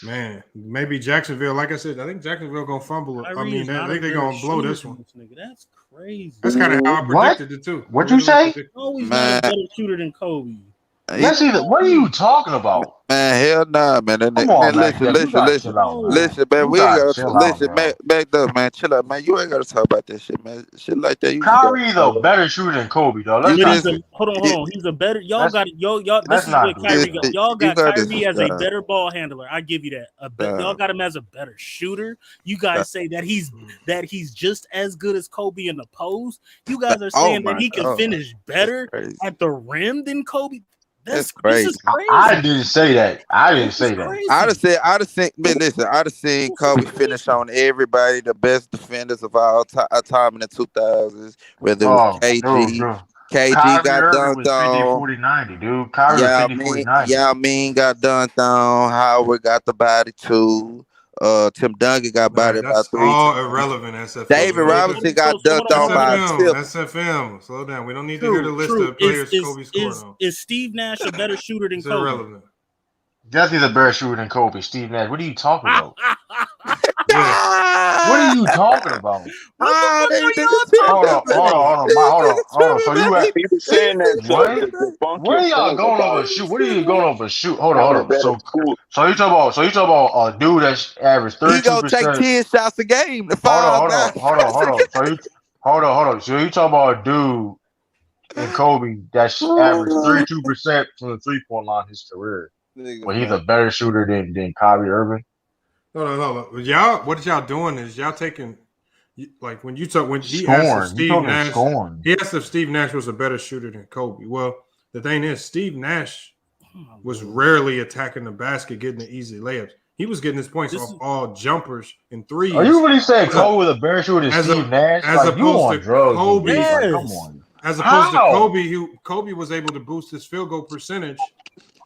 man, maybe Jacksonville. Like I said, I think Jacksonville gonna fumble it. I mean, I think they're gonna blow this one. That's crazy. That's kind of how I predicted it too. What'd you say? Kobe's not a better shooter than Kobe. Let's see. What are you talking about? Man, hell nah, man. Come on, man. Listen, man. We ain't gotta listen, man. Back up, man. Chill out, man. You ain't gotta talk about that shit, man. Shit like that. Kyrie though, better shooter than Kobe though. Hold on. He's a better. Y'all got y'all. This is what Kyrie got. Y'all got Kyrie as a better ball handler. I give you that. Y'all got him as a better shooter. You guys say that he's just as good as Kobe in the post. You guys are saying that he can finish better at the rim than Kobe. That's crazy. This is crazy. I didn't say that. I'd have seen Kobe finish on everybody, the best defenders of all time in the 2000s, whether it was KG. KG got dunked on. 40-90, dude. Kyrie 50-40-90. Yao Ming got dunked on. Howard got the body too. Tim Duncan got bodied about 3 all times. irrelevant. SFM. David Robinson got dunked on by SFM. Slow down. We don't need to hear the list of players Kobe scored on. Is Steve Nash a better shooter than Kobe? Irrelevant. Definitely the better shooter than Kobe. Steve Nash. What are you talking about? What are you talking about? Hold on. So you people saying that? What are y'all going over shoot? What are you going over shoot? Hold on. So you talking about a dude that's averaged 32%. He gonna take 10 shots a game. Hold on. So you talking about a dude in Kobe that's averaged 32% from the 3-point line his career. Well, he's a better shooter than Kyrie Irving. Hold on. Y'all, what y'all doing is y'all taking, like when he asked if Steve Nash was a better shooter than Kobe. Well, the thing is, Steve Nash was rarely attacking the basket, getting the easy layups. He was getting his points off all jumpers and threes. Are you really saying Kobe was a better shooter than Steve Nash? As opposed to Kobe, come on. As opposed to Kobe, Kobe was able to boost his field goal percentage.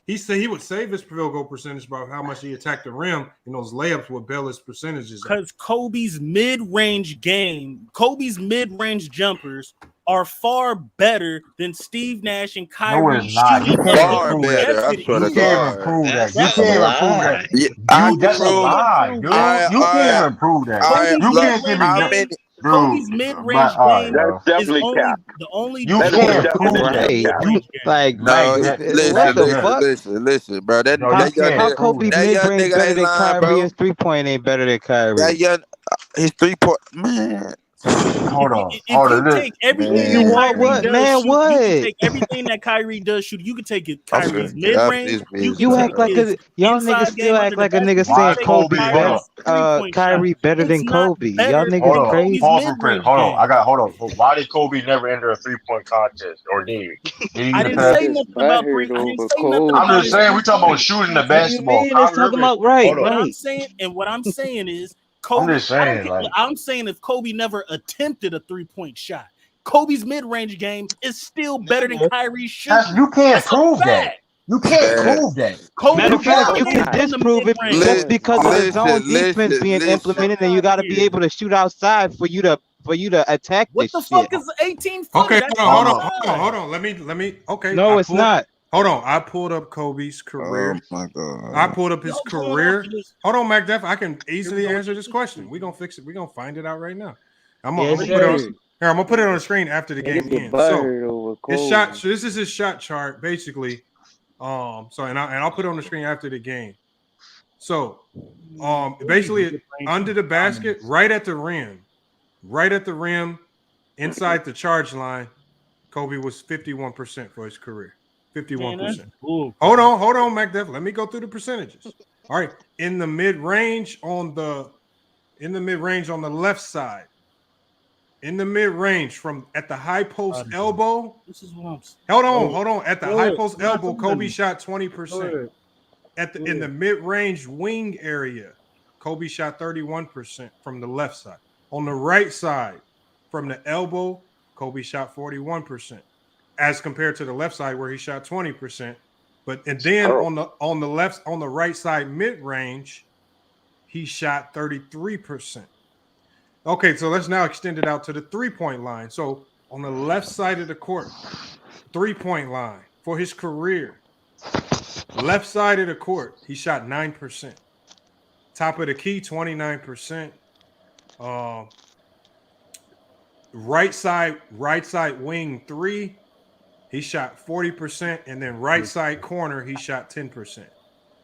He said he would save his field goal percentage by how much he attacked the rim, and those layups would bail his percentages. Because Kobe's mid-range jumpers are far better than Steve Nash and Kyrie. No, it's not. You can't even prove that. That's a lie, dude. You can't even prove that. You can't give me Kobe's mid-range game that's definitely is the only. You can't prove that. Listen, bro. How Kobe's mid-range better than Kyrie? His 3-point ain't better than Kyrie. His 3-point, man. Hold on. Take everything that Kyrie does shoot. You can take it. Kyrie's mid-range. You act like y'all niggas still act like a nigga saying Kobe Kyrie better than Kobe. Y'all niggas crazy. Hold on. Why did Kobe never enter a 3-point contest or did he? I didn't say nothing about Kobe. I'm just saying we talking about shooting the basketball. Let's talk about right. What I'm saying is. Kobe, I'm saying if Kobe never attempted a 3-point shot, Kobe's mid-range game is still better than Kyrie's shooting. You can't prove that. You can't prove that. Matter of fact, you can disprove it just because of the zone defense being implemented, and you got to be able to shoot outside for you to attack this shit. What the fuck is 18 foot? Okay, hold on. Let me. Okay. No, it's not. Hold on. I pulled up Kobe's career. Oh my God. I pulled up his career. Hold on, MacDeff. I can easily answer this question. We're gonna fix it. We're gonna find it out right now. I'm gonna put it on the screen after the game ends. So his shot. So this is his shot chart, basically. I'll put it on the screen after the game. So, basically, under the basket, right at the rim, inside the charge line, Kobe was 51% for his career. 51%. Hold on, MacDeff. Let me go through the percentages. All right, in the mid range on the left side, in the mid range from at the high post elbow. This is what I'm saying. Hold on. At the high post elbow, Kobe shot 20%. In the mid range wing area, Kobe shot 31% from the left side. On the right side, from the elbow, Kobe shot 41%. As compared to the left side where he shot 20%, on the right side mid range, he shot 33%. Okay, so let's now extend it out to the 3-point line. So on the left side of the court, 3-point line, for his career. Left side of the court, he shot 9%. Top of the key, 29%. Right side wing 3, he shot 40%, and then right side corner, he shot 10%.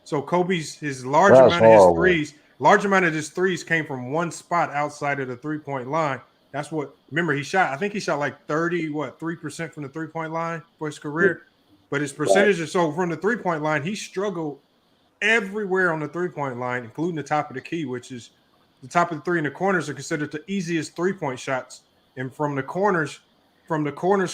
So Kobe's large amount of his threes came from one spot outside of the 3-point line. That's what, remember, I think he shot like 3% from the 3-point line for his career. But his percentages, so from the 3-point line, he struggled everywhere on the 3-point line, including the top of the key, which is the top of the 3 and the corners are considered the easiest 3-point shots. And from the corners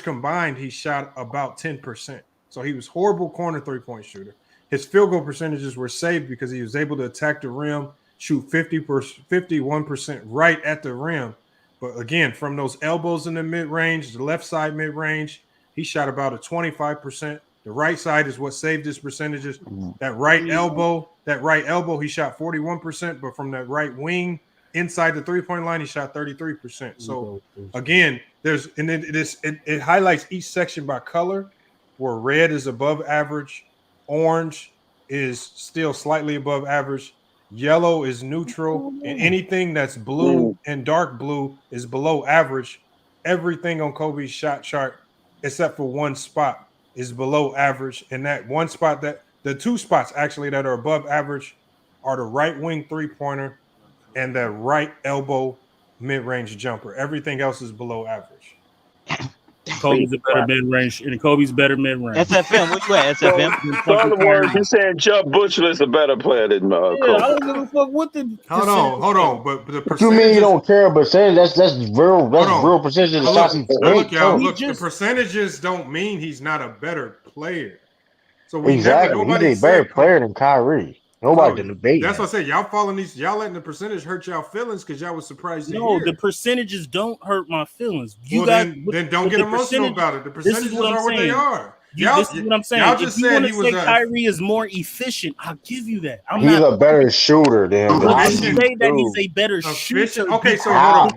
combined, he shot about 10%. So he was horrible corner 3-point shooter. His field goal percentages were saved because he was able to attack the rim, shoot 51% right at the rim. But again, from those elbows in the mid-range, the left side mid-range, he shot about a 25%. The right side is what saved his percentages. That right elbow, he shot 41%. But from that right wing inside the 3-point line, he shot 33%. So again, it highlights each section by color, where red is above average, orange is still slightly above average, yellow is neutral, and anything that's blue and dark blue is below average. Everything on Kobe's shot chart, except for one spot, is below average. And that one spot, the 2 spots actually that are above average are the right wing 3-pointer and the right elbow mid-range jumper. Everything else is below average. Kobe's a better mid-range, and Kobe's better mid-range. SFM, what you at, SFM? So in other words, you're saying Chuck Bushel is a better player than Kobe. I don't give a fuck what the. Hold on. But the percentage. You mean you don't care? But saying that's real percentage of the shots. Look, the percentages don't mean he's not a better player. So he's a better player than Kyrie. Nobody can debate. That's what I say. Y'all following these. Y'all letting the percentage hurt y'all feelings because y'all was surprised. The percentages don't hurt my feelings. Then don't get emotional about it. The percentages are what they are. This is what I'm saying. Y'all just said he was. Kyrie is more efficient. I'll give you that. He's a better shooter than. I didn't say that he's a better shooter. Okay, so how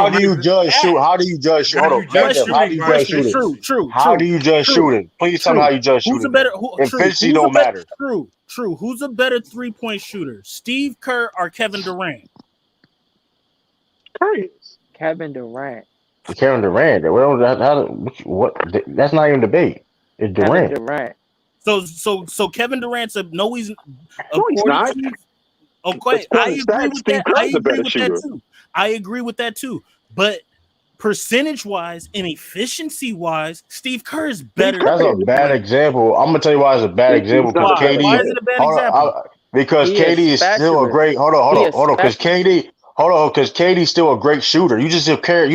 do you judge shoot? How do you judge shooting? How do you judge shooting? True. How do you judge shooting? Please tell me how you judge shooting. Who's a better? Efficiency don't matter. True. Who's a better 3-point shooter, Steve Kerr or Kevin Durant? Kevin Durant. Kevin Durant. What? That's not even debate. It's Durant. Kevin Durant. So Kevin Durant's he's not. Okay, I agree with that. I agree with that too. But percentage-wise and efficiency-wise, Steve Kerr is better. That's a bad example. I'm gonna tell you why it's a bad example. Because KD. Why is it a bad example? Because KD is still a great. Hold on. Because KD's still a great shooter. You just compare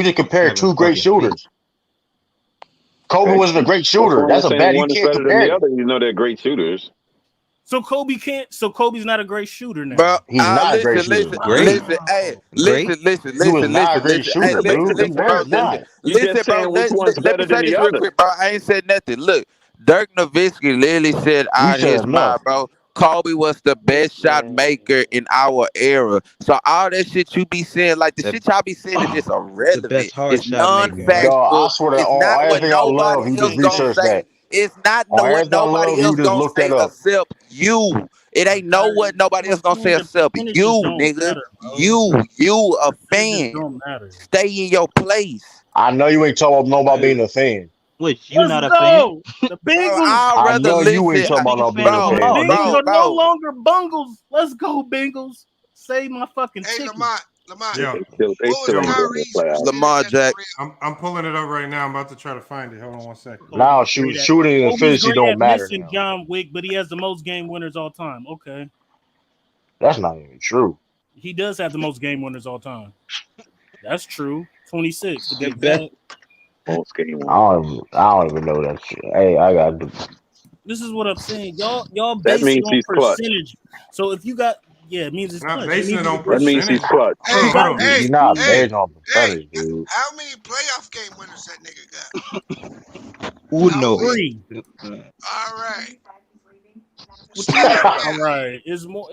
2 great shooters. Kobe wasn't a great shooter. That's a bad. You can't compare. You know they're great shooters. So Kobe's not a great shooter now. Bro, he's not a great shooter. Listen, let me say this real quick, bro. I ain't said nothing. Look, Dirk Nowitzki literally said out his mind, bro. Kobe was the best shot maker in our era. So all that shit you be saying, like the shit y'all be saying is just irrelevant. It's non-factual. I swear to God, everything I love, you just research that. It's not what nobody else gonna say except you. It ain't what nobody else gonna say except you, nigga. You a fan. Stay in your place. I know you ain't talking about being a fan. Which you not a fan? The Bengals. I know you ain't talking about being a fan. Bengals are no longer bungles. Let's go, Bengals. Save my fucking chicken. Lamont. Yeah. Lamar Jack. I'm pulling it up right now. I'm about to try to find it. Hold on 1 second. Now shooting and efficiency don't matter. John Wick, but he has the most game winners all time. Okay. That's not even true. He does have the most game winners all time. That's true. 26. I don't even know that shit. Hey, I got to. This is what I'm saying. Y'all base it on percentage. So if you got it means it's not clutch. basing it on percentage. That means he's clutch. He's not based on percentage, dude. How many playoff game winners that nigga got? Uno. 3. All right. All right. It's more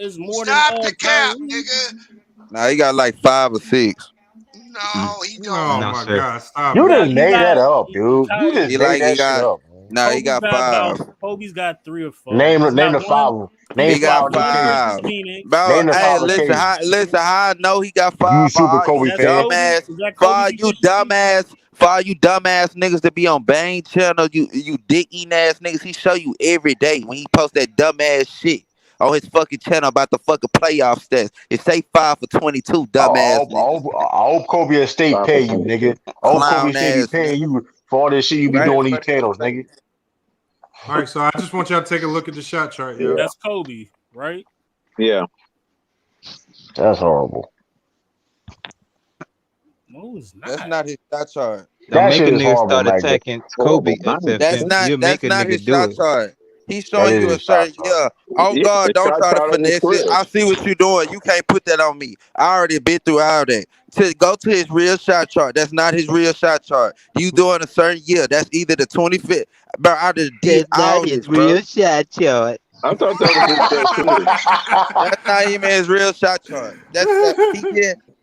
Stop than the cap, nigga. Nah, he got like 5 or 6. No, he don't. Oh my God! Stop. You didn't make that up, dude. You just made that shit up. Nah, he got 5. Kobe's got 3 or 4. Name the He's got 5. one. Name He got 5 5. occasions. Bro, Name the hey, 5 listen, occasions. how I know he got You 5 for super all Kobe you fan. dumbass, Is that for Kobe's all you dumbass niggas that be on Bang channel, you dick eating ass niggas. He show you every day when he post that dumbass shit on his fucking channel about the fucking playoff stats. It say 5 for 22, dumbass niggas. I hope Kobe State pay you, nigga. I hope Kobe Clown State be ass paying nigga. you for all this shit you be doing on these channels, nigga. All right, so I just want y'all to take a look at the shot chart, yo. That's Kobe, right? Yeah. That's horrible. No, it's not. That's not his shot chart. Don't That make shit a is nigga horrible, start Mike. attacking Kobe. That's not his do shot it. chart. He's That showing is you a his shot certain chart. Oh Yeah, God, his don't shot try to chart in his finesse it. career. I see what you're doing. You can't put that on me. I already been through all that. To go to his real shot chart. That's not his real shot chart. You doing a certain year. That's either the 25th. Bro, I just did That's not all his this, bro. real shot chart. I thought that was his best shooting. That's not even his real shot chart.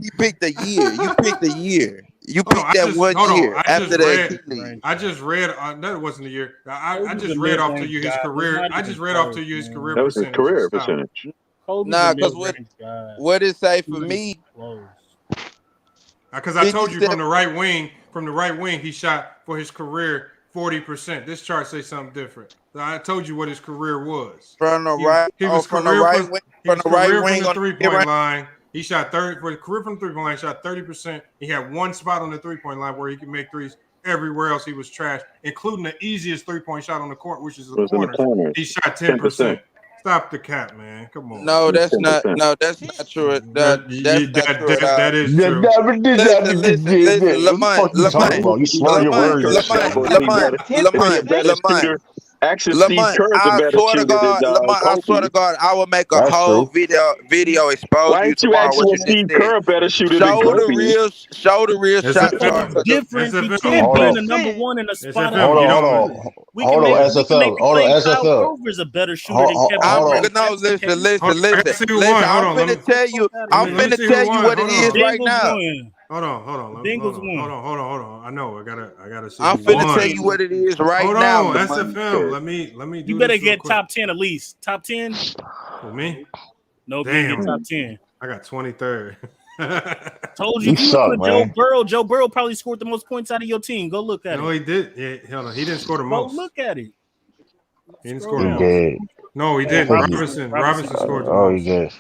He picked a year. You picked a year. You Hold on, picked that 1 year after the Achilles. I just read. No, it wasn't a year. I Kobe's just a read off to mid-range you his guy. career. He's not I just even read off close, to you his man. career That was his percentage. career Stop. percentage. Kobe's Nah, a because mid-range guy. what it say for He's me? close. Because I told you 57 from the right wing, he shot for his career 40%. This chart says something different. So I told you what his career was. From the He right, was from the career right from, wing, he from was the right career from wing the on the 3-point right. line. He shot 30 for the career from the 3-point line. Shot 30%. He had one spot on the 3-point line where he could make threes. Everywhere else he was trash, including the easiest 3-point shot on the court, which is the Was in the corners. corners. He shot 10%. Stop the cap, man. Come on. No, that's 10%. not. No, that's not true. That's not true at all. That is true. Listen, What the fuck you talking about? You slur your words and shit. Probably a better shooter. Actually, Steve Kerr's a I better swear to shooter than God, Lamont, I swear Kobe. to God, I will make a That's whole true. video expose Why you ain't you tomorrow. asking What was you just Steve said. Kerr a better shooter than Show the Kobe? real shot chart. It's different. He can't Hold be in on. the number one in a spot. Hold on. We can make a claim Kyle Korver's a better shooter than Kevin Durant. No, listen. Hold on. I'm finna tell you. I'm finna tell you what it is right now. Hold on. Bengals won. Hold on. I know. I gotta see. I'm finna tell you what it is right Hold now. on, SFM. Let me do You better this real get quick. top 10 at least. Top 10? For me? No, Damn. get top 10. I got 23rd. Told you, You suck, put man. Joe Burrow probably scored the most points out of your team. Go look at it. No, he did. Yeah, hold on. He didn't score the Go most. look at it. He didn't score the He most. did. No, he didn't. Robinson scored the Oh, most. he did.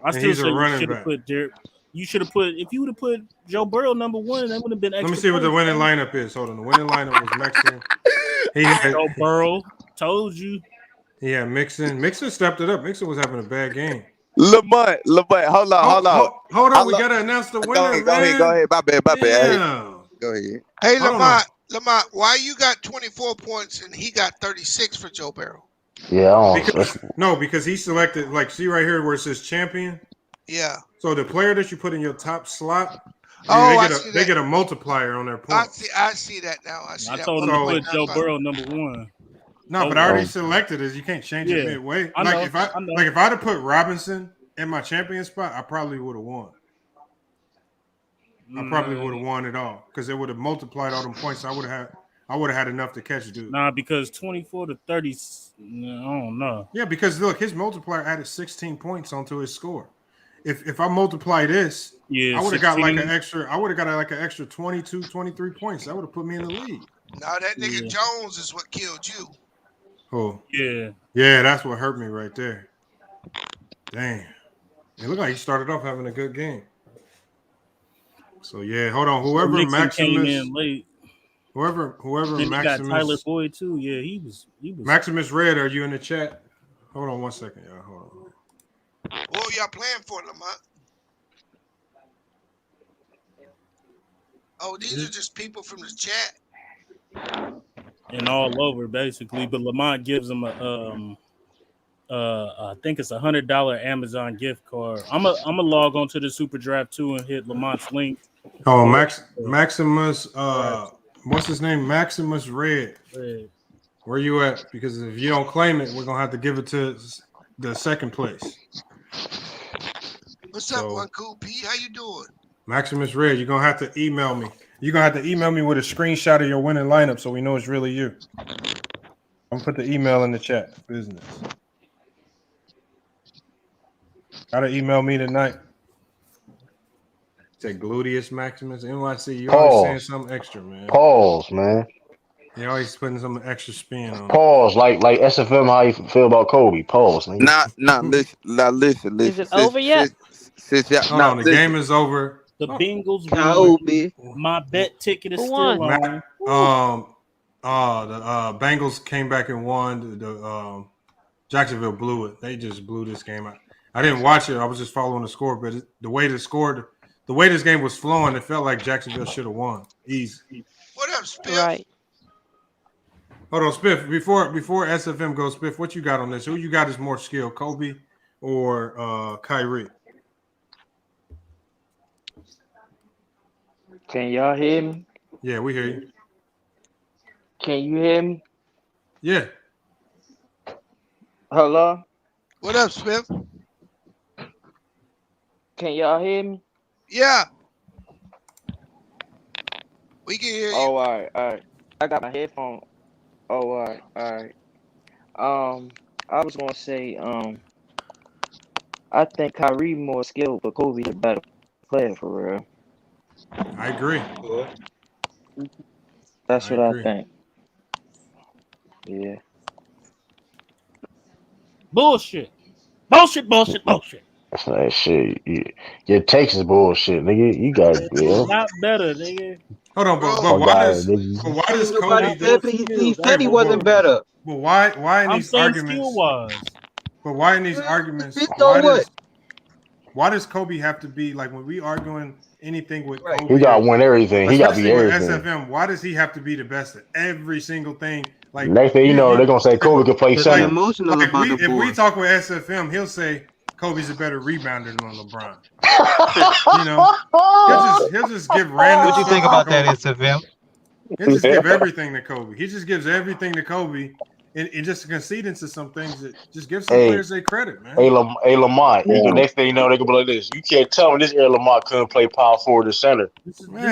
I And still he's say a you running should back. have put Derek. You should have put, if you would have put Joe Burrow number one, that would have been extra. Let me see what the points, winning man. lineup is. Hold on. The winning lineup was Mixon. He had Joe Burrow. Told you. Yeah, Mixon. Mixon stepped it up. Mixon was having a bad game. Lamont, hold on. Hold on. We gotta announce the winner. Go ahead. My bad. Damn. Go ahead. Hey, Hold on. Lamont, why you got 24 points and he got 36 for Joe Burrow? Yeah, because he selected, like, see right here where it says champion. Yeah. So the player that you put in your top slot, they get a multiplier on their points. I see that now. I told him to put Joe Burrow number one. No, but I already selected it. You can't change it midway. I know. If I'd have put Robinson in my champion spot, I probably would have won. I probably would have won it all because it would have multiplied all them points. I would have had enough to catch dude. Nah, because 24 to 30, I don't know. Yeah, because look, his multiplier added 16 points onto his score. If I multiply this, I would have got like an extra. I would have got like an extra 22, 23 points. That would have put me in the lead. Now that nigga Jones is what killed you. Oh yeah, that's what hurt me right there. Damn, it looked like he started off having a good game. So yeah, hold on. Whoever Maximus came in late. Whoever Then Maximus. He got Tyler Boyd too. Yeah, he was. Maximus Red, are you in the chat? Hold on 1 second, y'all. Hold on. What were y'all playing for, Lamont? Oh, these are just people from the chat. And all over basically, but Lamont gives him I think it's $100 Amazon gift card. I'm a log on to the Super Draft 2 and hit Lamont's link. Oh, Maximus. What's his name? Maximus Red. Where you at? Because if you don't claim it, we're gonna have to give it to the second place. What's up, one cool P? How you doing? Maximus Red, you're gonna have to email me. You're gonna have to email me with a screenshot of your winning lineup so we know it's really you. I'm gonna put the email in the chat. Business. Gotta email me tonight. Say Gluteus Maximus, NYC. You always saying something extra, man. Pause, man. You always putting some extra spin on it. Pause, like SFM. How you feel about Kobe? Pause, nigga. Listen. Is it over yet? Hold on, the game is over. The Bengals Kobe. My bet ticket is Who still won? on. The Bengals came back and won. The Jacksonville blew it. They just blew this game out. I didn't watch it. I was just following the score, but the way this game was flowing, it felt like Jacksonville should have won. Easy. What up, Spiff? Right. Hold on, Spiff. Before SFM goes, Spiff, what you got on this? Who you got is more skill, Kobe or Kyrie? Can y'all hear me? Yeah, we hear you. Can you hear me? Yeah. Hello? What up, Spiff? Can y'all hear me? Yeah. We can hear you. Oh, all right. I got my headphone. Oh, all right. I was gonna say, I think Kyrie more skilled, but Kobe a better player for real. I agree. That's what I think. Yeah. Bullshit. That's like shit. Your takes is bullshit, nigga. You got Not better, nigga. Hold on, but why does Kobe? He said he wasn't better. But why in these arguments? Skill-wise. But why in these arguments? Why does Kobe have to be like when we arguing anything with Kobe? He got to win everything. He got to be everything. SFM, why does he have to be the best at every single thing? Like next thing you know, they're gonna say Kobe could play center. If we talk with SFM, he'll say Kobe's a better rebounder than LeBron. You know, he'll just give random. What you think about that, SFM? He'll just give everything to Kobe. He just gives everything to Kobe. And just conceding to some things that just gives some players their credit, man. Hey, Lamont. The next thing you know, they're gonna be like this. You can't tell me this era Lamont couldn't play power forward or center. This is what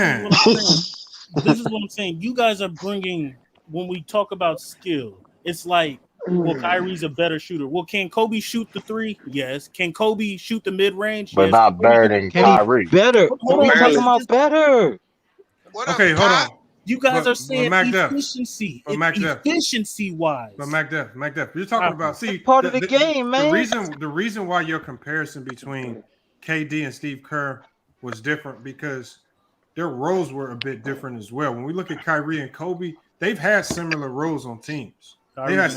I'm saying. You guys are bringing, when we talk about skill, it's like, well, Kyrie's a better shooter. Well, can Kobe shoot the three? Yes. Can Kobe shoot the mid range? But yes. not better than Kyrie. Better. What are we talking about? Better. Okay, hold on. You guys are saying efficiency. Efficiency-wise. But MacDuff, you're talking about part of the game, man. The reason why your comparison between KD and Steve Kerr was different because their roles were a bit different as well. When we look at Kyrie and Kobe, they've had similar roles on teams. They've had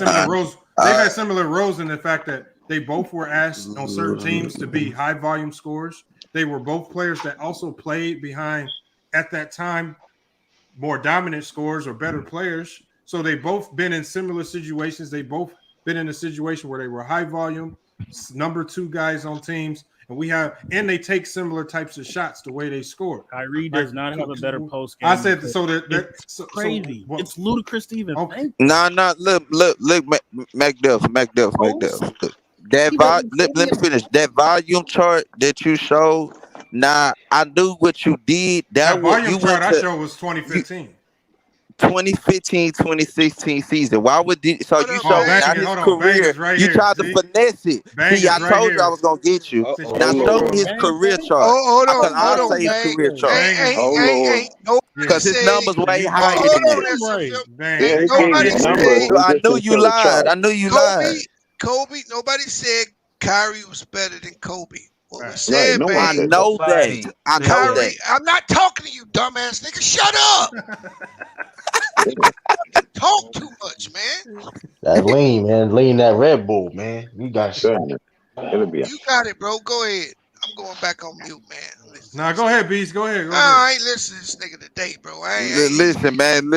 similar roles in the fact that they both were asked on certain teams to be high volume scorers. They were both players that also played behind, at that time, more dominant scorers or better players. So they both been in similar situations. They both been in a situation where they were high volume, number two guys on teams. And they take similar types of shots the way they score. Kyrie does not have a better post game. I said so that's crazy. It's ludicrous to even think. Nah. Look, MacDuff. Let me finish. That volume chart that you showed. Nah, I knew what you did. That volume chart I showed was 2015. 2015, 2016 season. Why would you show his career? You tried to finesse it. See, I told you I was gonna get you. Now show me his career chart. Hold on. I'll say his career chart. Because his numbers way higher than that. I knew you lied. Kobe, nobody said Kyrie was better than Kobe. What we said, I know that. Kyrie, I'm not talking to you, dumbass nigga. Shut up. Talk too much, man. That lean, man. Lean that Red Bull, man. You got shit. You got it, bro. Go ahead. I'm going back on mute, man. Nah, go ahead, Beast. Go ahead. I ain't listening to this nigga today, bro. Listen, man.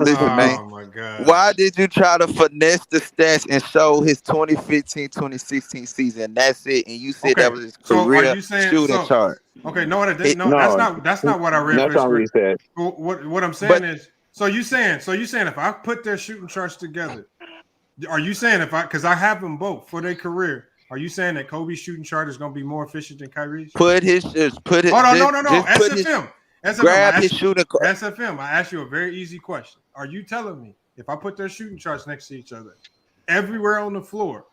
Oh, my God. Why did you try to finesse the stats and show his 2015-2016 season? That's it. And you said that was his career shooting chart. Okay, that's not what I read. That's not what he said. What I'm saying is, so you saying if I put their shooting charts together, are you saying because I have them both for their career? Are you saying that Kobe's shooting chart is going to be more efficient than Kyrie's? Put his. No. SFM. Grab his shooting. SFM. I asked you a very easy question. Are you telling me if I put their shooting charts next to each other, everywhere on the floor,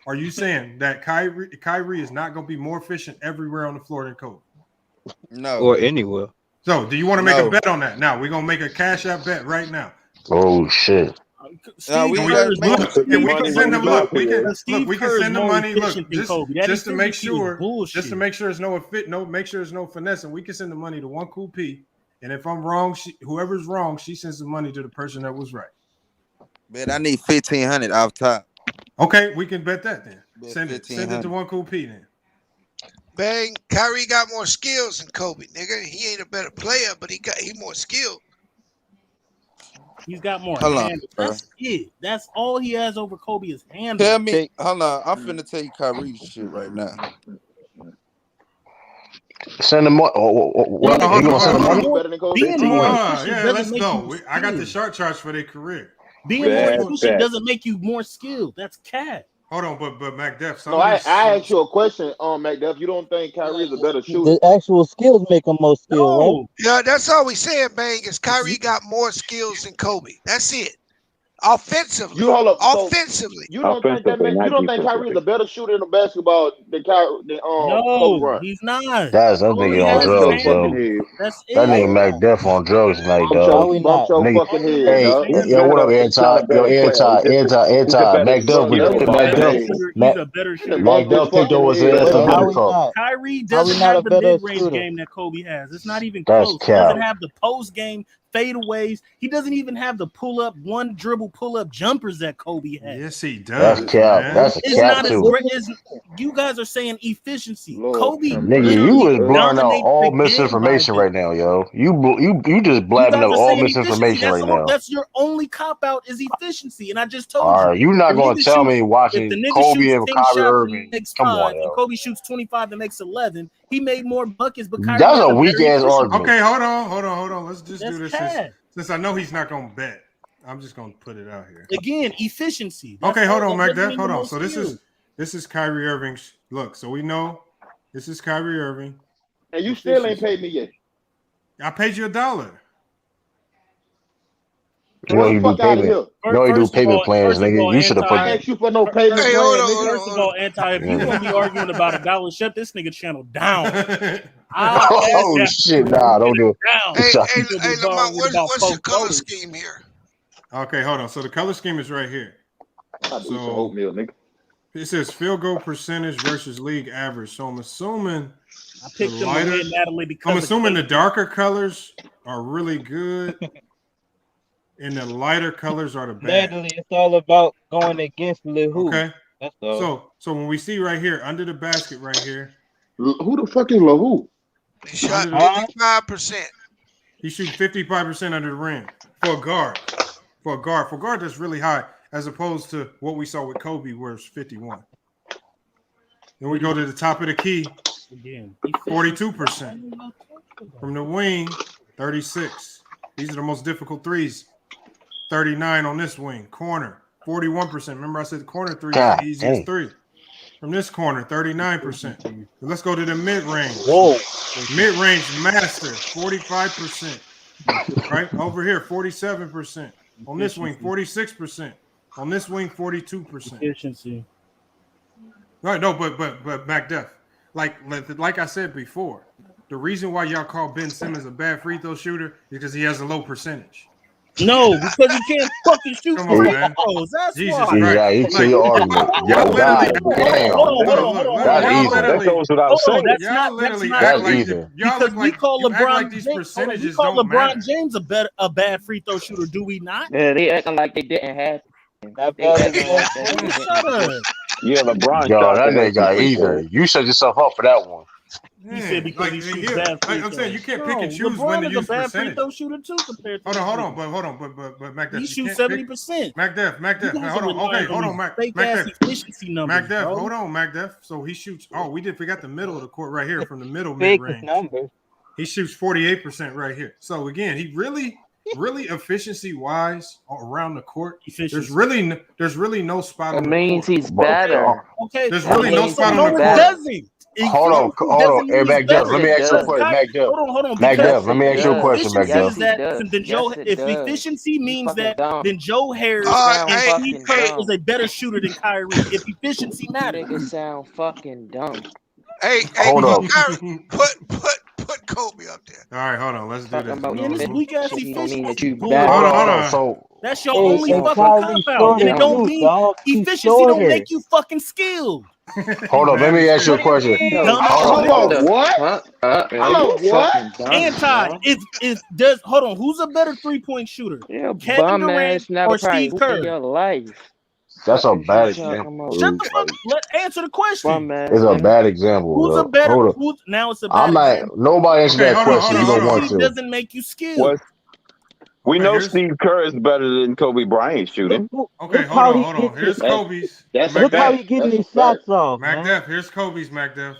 are you saying that Kyrie is not going to be more efficient everywhere on the floor than Kobe? No. Or anywhere. So, do you want to make a bet on that? Now, we're going to make a cash out bet right now. Oh shit! No, we can send them. Look, we can send the money. Look, just to make sure, there's no finesse, and we can send the money to one cool P. And if I'm wrong, whoever's wrong, she sends the money to the person that was right. Man, I need 1,500 off top. Okay, we can bet that then. Send it to one cool P then. Bang, Kyrie got more skills than Kobe, nigga. He ain't a better player, but he more skilled. He's got more Hold on, handles. That's it. That's all he has over Kobe is handles. Tell me, hold on. I'm finna tell you Kyrie's shit right now. Send them. What? You gonna send them money? Yeah, let's go. I got the short charts for their career. Being more efficient doesn't make you more skilled. That's cat. Hold on, but MacDef. No, I asked you a question on MacDef. You don't think Kyrie is a better shooter? The actual skills make him more skilled, right? Yeah, that's all we saying, Bang, is Kyrie got more skills than Kobe. That's it. Offensively. You hold up. Offensively. You don't think Kyrie is a better shooter in the basketball than Kobe? No, he's not. That's that nigga on drugs, though. That's it. That nigga MacDef on drugs, Mac, dog. Nigga, yo, what up, anti? Yo, anti. MacDef think there was an anthem. Kyrie doesn't have the mid-range game that Kobe has. It's not even close. He doesn't have the post game fadeaways. He doesn't even have the one dribble pull up jumpers that Kobe has. Yes, he does. That's cap. That's a cap too. You guys are saying efficiency. Kobe, nigga, you was blowing out all misinformation right now, yo. You just blabbing up all misinformation right now. That's your only cop out is efficiency, and I just told you. All right, you're not going to tell me watching Kobe and Kyrie Irving. Come on, yo. Kobe shoots 25 and makes 11. He made more buckets, but Kyrie that's a weak ass argument. Okay, hold on. Let's just do this. Since I know he's not going to bet, I'm just going to put it out here. Again, efficiency. Okay, hold on, MacDef. Hold on. So this is Kyrie Irving's look. So we know this is Kyrie Irving. And you still ain't paid me yet. I paid you $1. No, you do payment. No, you do payment plans, nigga. You should have put. I asked you for no payment plan. First of all, if you gonna be arguing about $1, shut this nigga channel down. Oh shit! Nah, don't do it. Hey, Lamar, what's your color scheme here? Okay, hold on. So the color scheme is right here. So oatmeal, nigga. It says field goal percentage versus league average. So I'm assuming I picked them lighter, Natalie because I'm assuming the darker colors are really good. And the lighter colors are the bad. Natalie, it's all about going against the who. Okay. That's all. So when we see right here under the basket right here, who the fuck is LaHoo? He shot 55%. He shoots 55% under the rim for a guard. For a guard, that's really high, as opposed to what we saw with Kobe, where it's 51. Then we go to the top of the key, 42%. From the wing, 36. These are the most difficult threes. 39 on this wing. Corner, 41%. Remember I said the corner three is the easiest three. From this corner, 39%. Let's go to the mid-range. Whoa. Mid-range master, 45%. Right? Over here, 47%. On this wing, 46%. On this wing, 42%. Efficiency. Right, no, but MacDef, like I said before, the reason why y'all call Ben Simmons a bad free throw shooter is because he has a low percentage. No, because he can't fucking shoot Come on, man. That's Jesus why. Christ. Yeah, you see your argument. Y'all literally, That's easy. That's easy. Because we call LeBron James a bad free throw shooter, do we not? Yeah, they acting like they didn't have. Yeah, LeBron. Yo, that nigga got either. You set yourself up for that one. You said because he shoots bad free I'm saying you can't pick and choose LeBron when to use is a bad percentage. free throw shooter too compared to Hold on, but MacDef. He shoots 70%. MacDef, hold on. Okay, hold on, MacDef. Efficiency numbers, MacDef, hold on, MacDef. So he shoots. Oh, we got the middle of the court right here from the middle mid range. He shoots 48% right here. So again, he really efficiency wise around the court. There's really no spot. It means he's better. Okay, there's really no spot on the court. Hold on. Hey, Mac Duff, let me ask you a question. Mac Duff. Hold on. Mac Because Duff, let me ask you a question, Mac Duff. if efficiency means that, then Joe Harris and Steve Kerr is a better shooter than Kyrie. If efficiency matters. Niggas sound fucking dumb. Hey, Hold up. Put Kobe up there. All right, hold on. Let's do this. Man, this weak ass efficiency. Hold on. So that's your only fucking cop out, and it don't mean efficiency don't make you fucking skilled. hold on. Let me ask you a question. Hold on. What? Hold on. Who's a better 3-point shooter? Yeah, Kevin Durant or Steve Kerr? Your life. That's a bad example. Shut the fuck. Answer the question. It's a bad example. Who's a better? Now it's a bad example. Nobody answered that question. You don't want to. Doesn't make you skilled. We know Steve Kerr is better than Kobe Bryant shooting. Okay, hold on. Here's Kobe's. Look how he getting his shots off. Mac Def, here's Kobe's. Mac Def.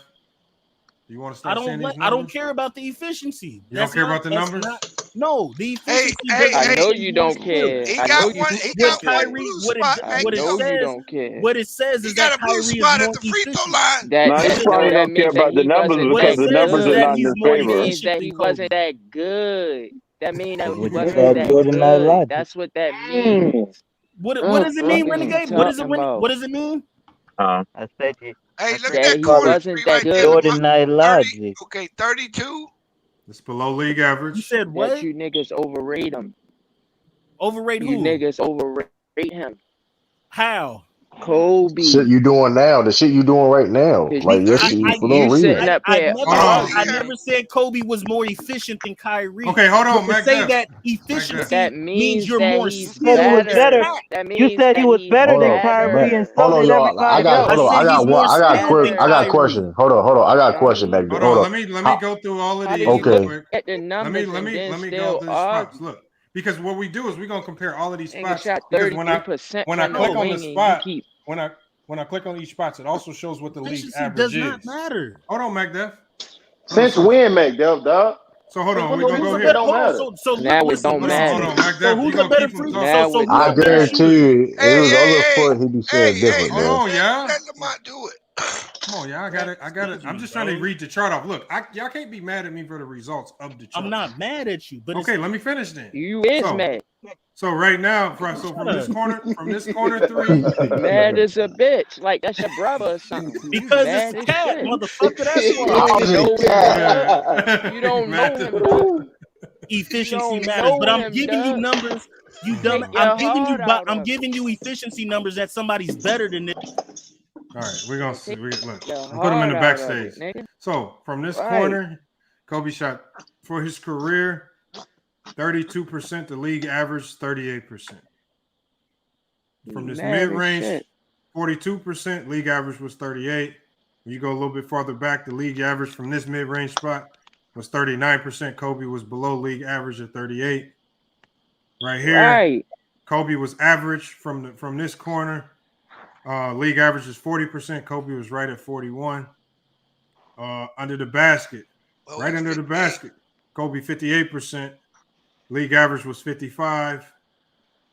You want to start seeing these numbers? I don't care about the efficiency. You don't care about the numbers? No, the efficiency. I know you don't care. He got one. He got one blue spot. What it says is that Kyrie is more at the free throw line. He probably don't care about the numbers because the numbers are not in his favor. Means that he wasn't that good. That means that he wasn't that good. That's what that means. What does it mean, Renegade? What does it mean? I said it. Hey, look that at that he corner wasn't three right that there. Jordan Night Logic. Okay, 32. It's below league average. You said what? That you niggas overrate him. Overrate who? You niggas overrate him. How? Kobe. Shit you doing now. The shit you doing right now. Like this shit for no reason. I never said Kobe was more efficient than Kyrie. Okay, hold on, Mac. Say that efficiency means you're more skilled. You said he was better than Kyrie and so did everybody else. I got a question. Hold on. I got a question back there. Hold on. Let me go through all of these. Okay. Real quick. Let me go through the spots. Look. Because what we do is we're gonna compare all of these spots. Because when I click on the spot, when I click on each spot, it also shows what the league average is. Does not matter. Hold on, Mac Def. Since when, Mac Def, dog? So hold on, we're gonna go here. So now it don't matter. Hold on, Mac Def. Who's a better free throw? I guarantee you, it was other foot he be saying different. Hold on, yeah. Let Lamont do it. Come on, y'all. I got it. I'm just trying to read the chart off. Look, y'all can't be mad at me for the results of the chart. I'm not mad at you, but okay, let me finish then. You is mad. So right now, from this corner three, mad as a bitch. Like that's your brother or something. Because it's cat, motherfucker. That's why. You don't know him, bro. Efficiency matters, but I'm giving you numbers. You dumb. I'm giving you efficiency numbers that somebody's better than this. All right, we're gonna see. Look, put him in the backstage. So from this corner, Kobe shot for his career 32%. The league average 38%. From this mid-range, 42%. League average was 38. When you go a little bit farther back, the league average from this mid-range spot was 39%. Kobe was below league average at 38. Right here, Kobe was average from this corner. League average is 40%. Kobe was right at 41. Under the basket, under the basket, Kobe 58%. League average was 55.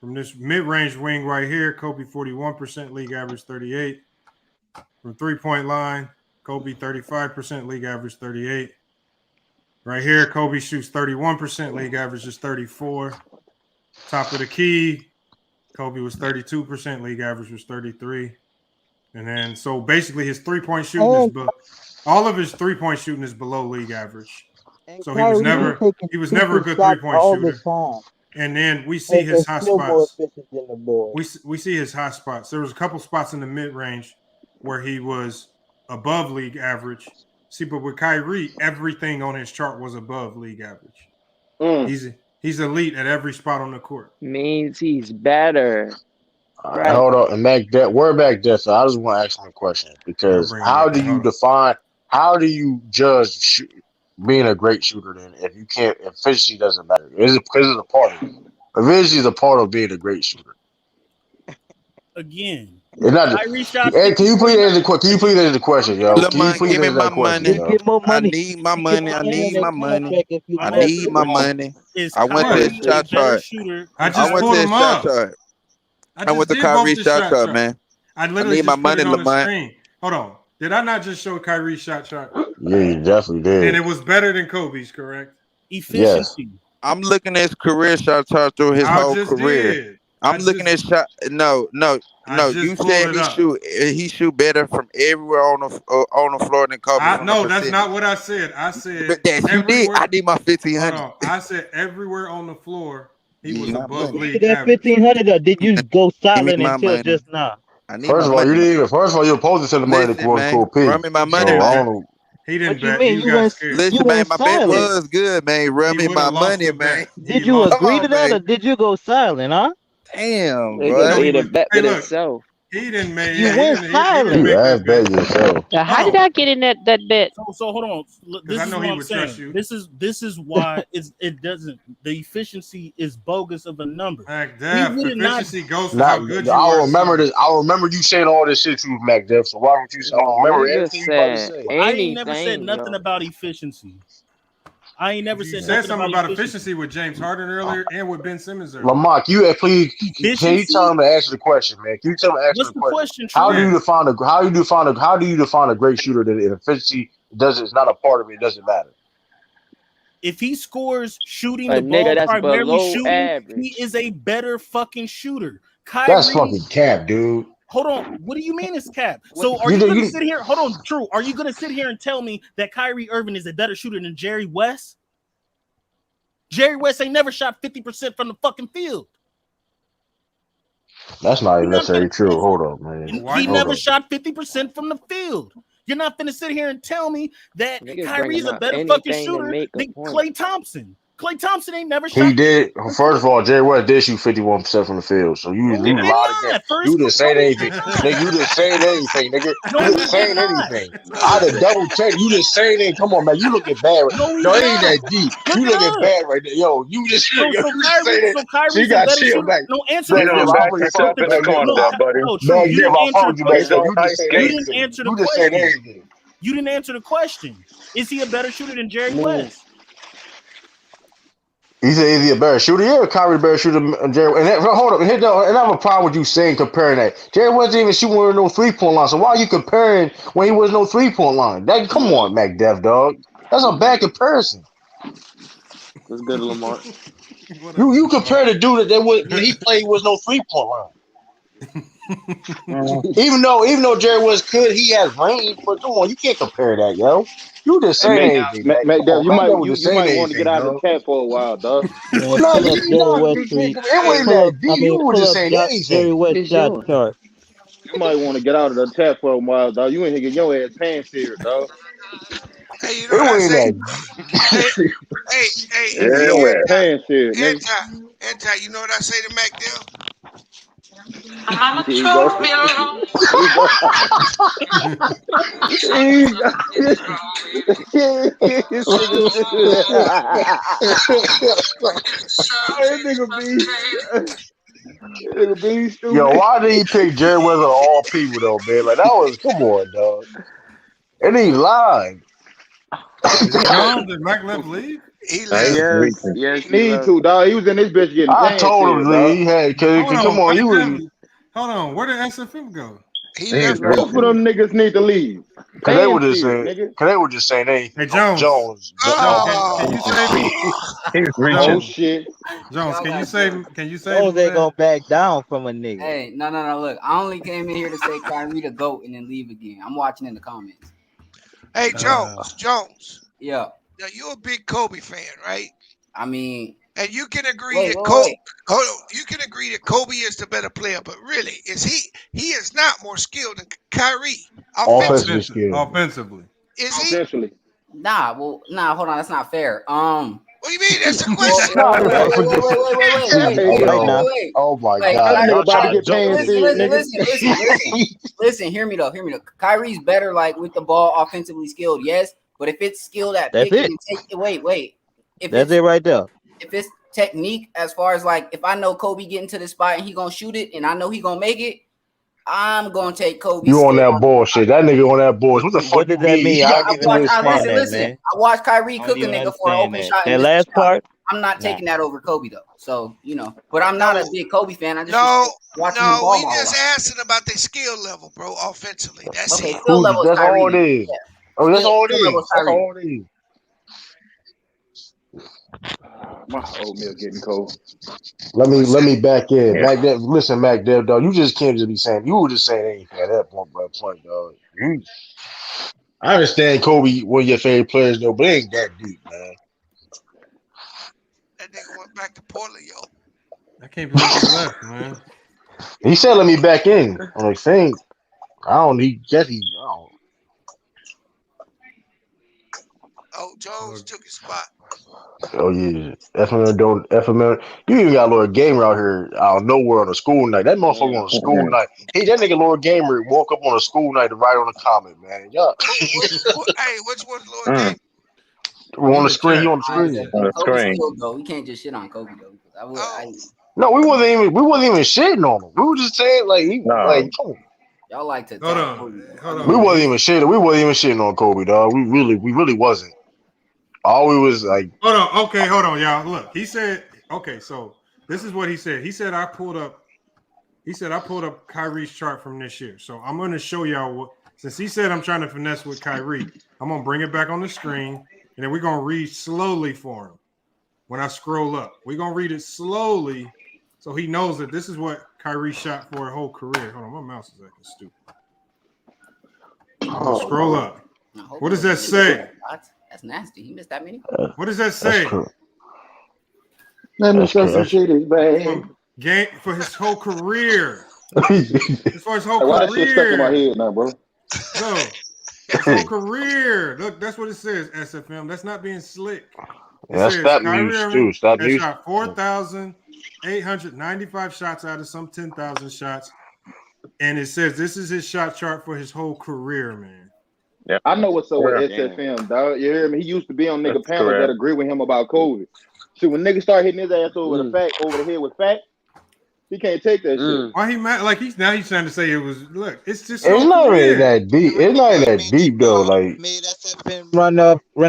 From this mid-range wing right here, Kobe 41%. League average 38. From three-point line, Kobe 35%. League average 38. Right here, Kobe shoots 31%. League average is 34. Top of the key, Kobe was 32%. League average was 33. And then, so basically his three-point shooting all of his three-point shooting is below league average. So he was never a good three-point shooter. And then we see his hot spots. We see his hot spots. There was a couple spots in the mid-range where he was above league average. See, but with Kyrie, everything on his chart was above league average. He's elite at every spot on the court. Means he's better. Right. Hold on, and we're back there. So I just want to ask him a question because how do you judge being a great shooter then if you can't, if efficiency doesn't matter? Is it because it's a part of it? Efficiency is a part of being a great shooter. Again. It's not hey, can you please answer the question, yo? Lamont, give me my money. I need my money. I need my money. I need my money. I went to his shot chart. I went to his shot chart. I went to Kyrie shot chart, man. I literally need my money, Lamont. Hold on. Did I not just show Kyrie's shot chart? Yeah, you definitely did. And it was better than Kobe's, correct? Efficiency. I'm looking at his career shot chart through his whole career. I'm looking at shot. No. You said he shoot better from everywhere on the floor than Kobe. No, that's not what I said. I said that you did. I need my 1500. I said everywhere on the floor he was above league that average. 1500, or did you go silent until just now? First of all, you didn't even. First of all, you're supposed to send the money to quote P. Run me my money, man. He didn't What you bet. mean? You You got went- scared. Listen, man, my bet was good, man. Run me my money, man. Did you agree to that, or did you go silent, huh? Damn, They bro. just made a bet with look. himself. He didn't make. You went silent. You ass bet yourself. Now, how did I get in that bet? So hold on. This I is know what he I'm would trust saying. you. This is why it doesn't. The efficiency is bogus of a number. Efficiency goes for Nah, how good you I are. remember this. I remember you saying all this shit to you, Mac Def. So why don't you? I don't remember anything you about to say. I ain't never said nothing about efficiency. I ain't never You said said something about efficiency. efficiency with James Harden earlier and with Ben Simmons earlier. Lamont, please can you tell him to answer the question, man? Can you tell him to answer What's the the question? question, How Trey? do you define a great shooter that in efficiency is not a part of it? It doesn't matter. If he scores shooting A the ball nigga that's primarily below shooting, average. he is a better fucking shooter. That's Kyrie, fucking cap, dude. hold on. What do you mean it's cap? So are You you do- going to you- sit here? Hold on, True. Are you going to sit here and tell me that Kyrie Irving is a better shooter than Jerry West? Jerry West ain't never shot 50% from the fucking field. That's not even necessarily true. Hold on, man. He never shot 50% from the field. You're not going to sit here and tell me that Niggas Kyrie's bringing a up better anything fucking to shooter make a than point. Klay Thompson. Klay Thompson ain't never shot. He did. First of all, Jerry West did shoot 51% from the field. So you lied again. You just saying anything, nigga. You just saying anything, nigga. You just saying anything. I'd have double checked. You just saying anything. Come on, man. You looking bad. No, it ain't that deep. You looking bad right there, yo. You just saying that. So you got chill back. No, answer Back the there, question. I'll put yourself in that corner, buddy. No, True, Back you there, didn't I answer found the you back there. question. You just saying You anything. didn't answer the You just saying question. anything. You didn't answer the question. Is he a better shooter than Jerry West? He said, is he a better shooter? Yeah, Kyrie better shooter than Jerry. Hold up, and I have a problem with you saying comparing that. Jerry wasn't even shooting with no 3-point line. So why are you comparing when he was no 3-point line? Come on, Mac Def, dog. That's a bad comparison. What's good, Lamar? You compare the dude that he played was no 3-point line. even though Jerry was good, he has range. But come on, you can't compare that, yo. You just saying anything. McDuff, you might want to anything, get out of the chat for a while, dog. Man, pull up Jerry West tweet. It wasn't that deep. You were just saying Jerry anything. West shot chart. You might want to get out of the chat for a while, dog. You ain't here get your ass pants here, dog. Hey, you know what I say? Hey, Anti, you know what I say to Mac Dell? I'm a Here you go. Yo, why did he pick Jerry West of all people though, man? Like that was come on, dog. And he lied. John, did Mac left leave? He Yes, he need to, dog. He was in this bitch getting I told him dog. he had. Come on, you was. Hold on, where did SFM go? He left. Both of them niggas need to leave. Cause they were just saying. Cause they were just saying anything. Hey Jones. Can you say? Oh shit. Jones, can you say? Jones ain't gonna back down from a nigga. Hey, no. Look, I only came in here to say Kyrie the GOAT and then leave again. I'm watching in the comments. Hey, Jones. Yeah. Now you're a big Kobe fan, right? I mean, and you can agree that Kobe. Hold on, you can agree that Kobe is the better player, but really, is he? He is not more skilled than Kyrie. Offensively. Is he? Essentially. Nah. Hold on. That's not fair. What do you mean? That's a question. Wait. Oh my God. Listen. Hear me though. Kyrie's better, like with the ball, offensively skilled. Yes, but if it's skilled at That's picking, it. Wait. That's it right there. If it's technique, as far as like, if I know Kobe getting to the spot and he gonna shoot it, and I know he gonna make it, I'm gonna take Kobe. You on that bullshit? That nigga on that bullshit. What the fuck does that mean? I watched Kyrie cook a nigga for an open shot. That last part. I'm not taking that over Kobe though. So but I'm not a big Kobe fan. I just watching him No, ball we my just life. asking about their skill level, bro. Offensively, that's Okay, it. skill level is That's Kyrie. all it is. Yeah. Oh, that's all it Skill level is. is That's Kyrie. all it is. My oatmeal getting cold. Let me back in. Mac Dev, listen, Mac Dev, dog. You just can't just be saying. You were just saying anything at that point, dog. I understand Kobe, one of your favorite players, though, but it ain't that deep, man. That nigga went back to Portland, yo. I can't believe he left, man. He said, "Let me back in." I'm like, saying, I don't. He guess he. I don't. Oh, Jones took his spot. Oh yeah, FML don't FML. You even got Lord Gamer out here out of nowhere on a school night. That motherfucker on a school night. Hey, that nigga Lord Gamer woke up on a school night to write on a comment, man. Yeah. Hey, which one's Lord Gamer? On the screen, he on the screen. Kobe still go. We can't just shit on Kobe though. No, we wasn't even shitting on him. We were just saying like come on. Y'all like to Hold talk on. Kobe. We wasn't even shitting. We wasn't even shitting on Kobe, dog. We really wasn't. All we was like, hold on, y'all. Look, he said, okay, so this is what he said. He said I pulled up Kyrie's chart from this year. So I'm gonna show y'all what, since he said I'm trying to finesse with Kyrie, I'm gonna bring it back on the screen, and then we're gonna read slowly for him when I scroll up. We're gonna read it slowly so he knows that this is what Kyrie shot for a whole career. Hold on, my mouse is acting stupid. Scroll up. What does that say? That's nasty. He missed that many. What does that say? Let me show some shitties, babe. Game for his whole career. As far as whole Why that shit stuck in my career. head now, bro? No, his whole career. Look, that's what it says. SFM. That's not being slick. It that's says stop Kyrie news Irving too. Stop has news. shot 4,895 shots out of some 10,000 shots, and it says this is his shot chart for his whole career, man. Yeah. I know what's up with SFM, dog. You hear me? He used to be on nigga panels that agree with him about COVID. See, when niggas start hitting his ass over the head with facts, he can't take that shit. Why he mad? Like he's trying to say it was. Look, it's just. It's not really that deep. It's not even that deep though. Like run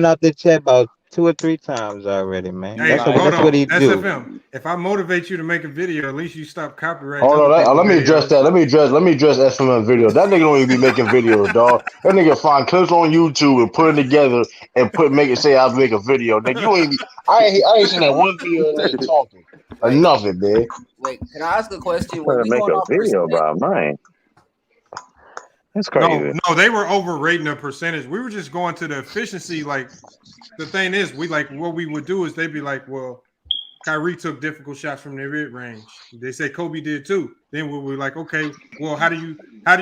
out the chat about 2 or 3 times already, man. Hey, That's what he do. SFM. If I motivate you to make a video, at least you stop copyright. Hold on, let me address that. Let me address SMM video. That nigga don't even be making videos, dog. That nigga find clips on YouTube and put it together and make it say I make a video. Nigga, you ain't be. I ain't seen that one video that ain't talking or nothing, man. Wait, can I ask a question? Trying to make a video about mine. That's crazy. No, they were overrating the percentage. We were just going to the efficiency. Like the thing is, what we would do is they'd be like, well, Kyrie took difficult shots from the mid range. They say Kobe did too. Then we were like, okay, well, how do you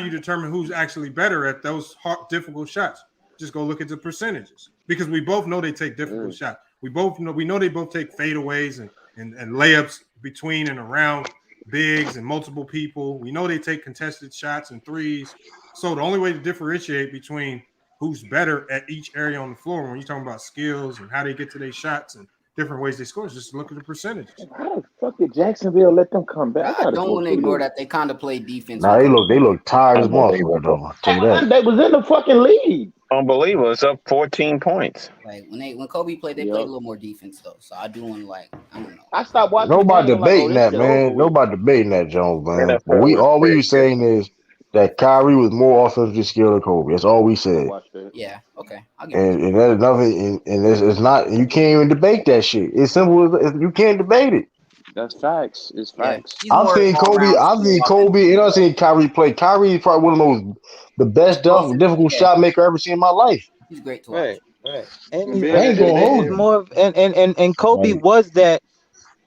determine who's actually better at those difficult shots? Just go look at the percentages because we both know they take difficult shots. We know they both take fadeaways and layups between and around bigs and multiple people. We know they take contested shots and threes. So the only way to differentiate between who's better at each area on the floor when you're talking about skills and how they get to their shots and different ways they score is just look at the percentages. How the fuck did Jacksonville let them come back? I don't want to ignore that they kind of play defense. Nah, they look tired as motherfucker though. I'll tell you that. They was in the fucking league. Unbelievable. It's up 14 points. Like when Kobe played, they played a little more defense though. So I do want to I don't know. I stopped watching. Nobody debating that, man. Nobody debating that, Jones, man. But all we were saying is that Kyrie was more offensively skilled than Kobe. That's all we said. Yeah. Okay. And that's nothing. And it's not. You can't even debate that shit. It's simple as you can't debate it. That's facts. It's facts. I've seen Kobe. And I've seen Kyrie play. Kyrie is probably one of the best difficult shot maker I ever seen in my life. He's great to watch. Right. And he's more and Kobe was that,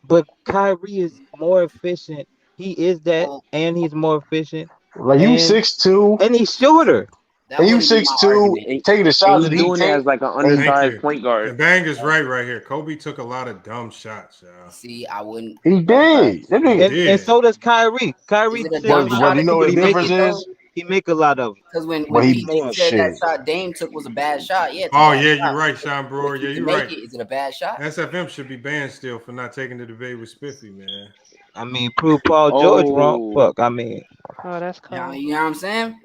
but Kyrie is more efficient. He is that, and he's more efficient. Like you 6'2", and he's shorter. And you 6'2", taking the shots. He's doing it as like an undersized point guard. The bang is right here. Kobe took a lot of dumb shots, y'all. See, I wouldn't. He did. And so does Kyrie. Kyrie, but you know what the difference is? He make a lot of. Because when he said that shot Dame took was a bad shot, yeah. You're right, Sean Brewer. Yeah, you're right. Is it a bad shot? SFM should be banned still for not taking the debate with Spiffy, man. I mean, prove Paul George wrong. Fuck, I mean. Oh, that's cool. Yeah, you know what I'm saying?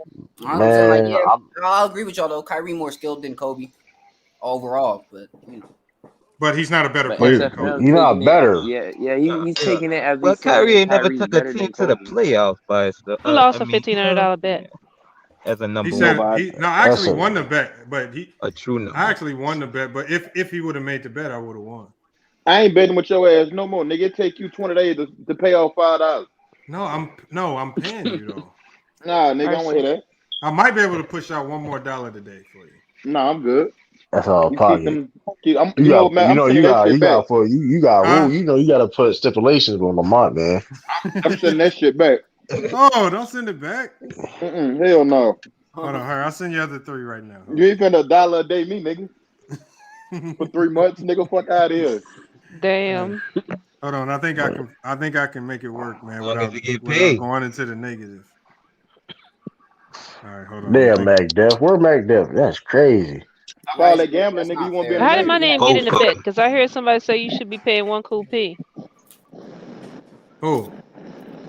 I'll agree with y'all though. Kyrie more skilled than Kobe overall, but But he's not a better But player than SFM Kobe. You're not taking it, better. he's taking it as Well, he's saying Kyrie ain't never Kyrie's took a better team than to the Kobe. playoffs by himself. Who lost I a mean, $1,500 bet? as a He number said one, he I That's actually a won the bet, but a true number. I actually won the bet. But if he would have made the bet, I would have won. I ain't betting with your ass no more, nigga. It take you 20 days to pay off $5. No, I'm paying you though. Nah, nigga, I don't want to hear that. I might be able to push out $1 more today for you. Nah, I'm good. That's all You keep pocket. them. You man, got, I'm sending that shit back. you got Huh? rule. You know, you got to put stipulations on Lamont, man. I'm sending that shit back. Oh, don't send it back. Hell no. Hold on, I'll send you other 3 right now. You ain't finna $1 a day, me, nigga. For 3 months, nigga, fuck out of here. Damn. Hold on, I think I can make it work, man, without paid. going into the negative. All right, hold on. Damn, MacDuff. Where MacDuff? That's crazy. For all that gambling, nigga, you won't be in the How did my negative. name get in the bet? Because I heard somebody say you should be paying 1 cool P. Who?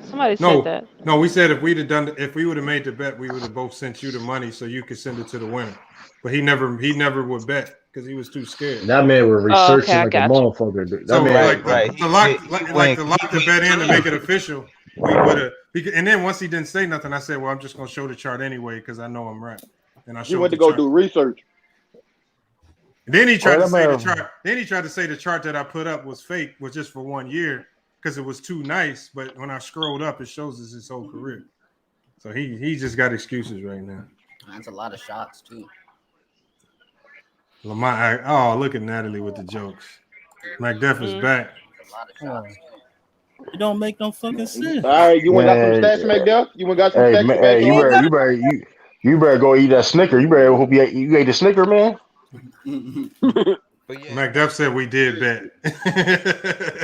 Somebody said that. No, we said if we would have made the bet, we would have both sent you the money so you could send it to the winner. But he never would bet because he was too scared. That man was researching I like a got you. motherfucker. That So man, to lock the bet in to make it official, we would have. And then once he didn't say nothing, I said, "Well, I'm just gonna show the chart anyway because I know I'm right." And I showed. You went the to go chart. do research. And then he tried to that say the man- chart. Then he tried to say the chart that I put up was fake, was just for 1 year because it was too nice. But when I scrolled up, it shows us his whole career. So he just got excuses right now. That's a lot of shots too. Lamont, oh, look at Natalie with the jokes. MacDuff is back. A lot of shots. It don't make no fucking sense. All right, you went got some Man, stats, McDuff? You went got some hey, stats man, back hey, on? you better go eat that Snicker. You better hope you ate the Snicker, man. MacDuff said we did bet.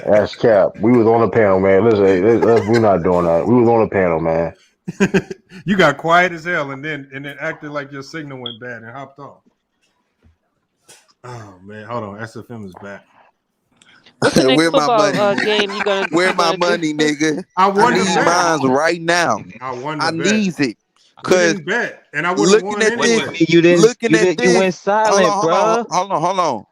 That's cap. We was on the panel, man. Listen, we're not doing that. We was on the panel, man. You got quiet as hell and then acted like your signal went bad and hopped off. Oh man, hold on. SFM is back. What's the next Where my football money? game you gonna Where you my gonna do? money, nigga? I won I the need bet. mine right now. I won the I bet. need it. You Cause didn't bet, and I would have won looking at anyway. this, You didn't. looking You at didn't. You this. went silent, bro. Hold on.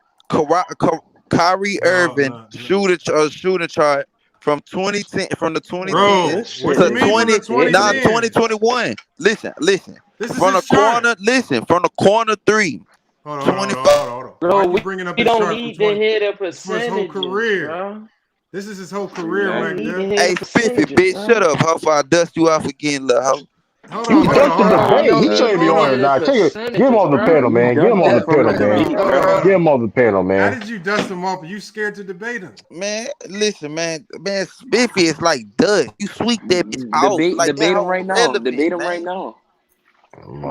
Kyrie Irving shooter chart from 2010 from the 2010 What to you mean from the 2021. Listen. This is From the his chart. corner, listen, from the corner 3. Hold on. Why Bro, are you bringing up we his don't chart need from to hear the for his whole percentages, career? bro. This is his whole career, I right need there. to hear Hey, the Spiffy, percentages, bitch, bro. shut up, hoe, before I dust you off again, little hoe. Hold He on. ducked the debate. He shouldn't be on here now. Get him off the panel, man. Get him off the panel, man. Get him off the panel, How man. did you dust him off? Are you scared to debate him? Man, listen, man, Spiffy is like dust. You sweep that bitch off. Like Debate that him right now. relevant, Debate him man. right now.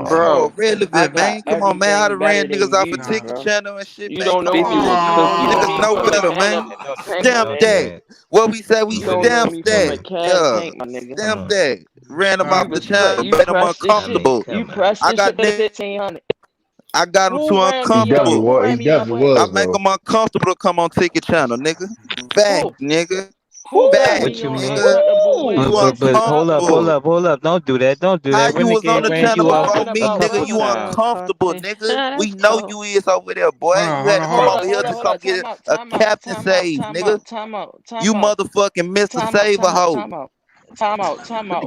Bro, relevant, man. Come on, man. I done ran better niggas than off you, a ticket bro. channel and shit, You man. don't know Come me from a on. cookie. Niggas know better, man. Stamp that. What we say, we You don't know stamp me from a that. can Yeah. tank, my nigga. Stamp that. Ran them off the channel, You made them pressed this uncomfortable. shit. You pressed I this got shit for 1500. I got them too He uncomfortable. definitely I was, make though. them uncomfortable to come on ticket channel, nigga. Fact, nigga. Who Fact, What you mean? nigga. You But hold uncomfortable. up. Don't do that. Don't do How that. you was on Renegade the ran channel you off before me, a nigga? couple You times. uncomfortable, nigga. We know you is over there, boy. Hold on, You had to come hold on. over here to come get a captain save, nigga. You motherfucking Mr. Saver hoe. Time out.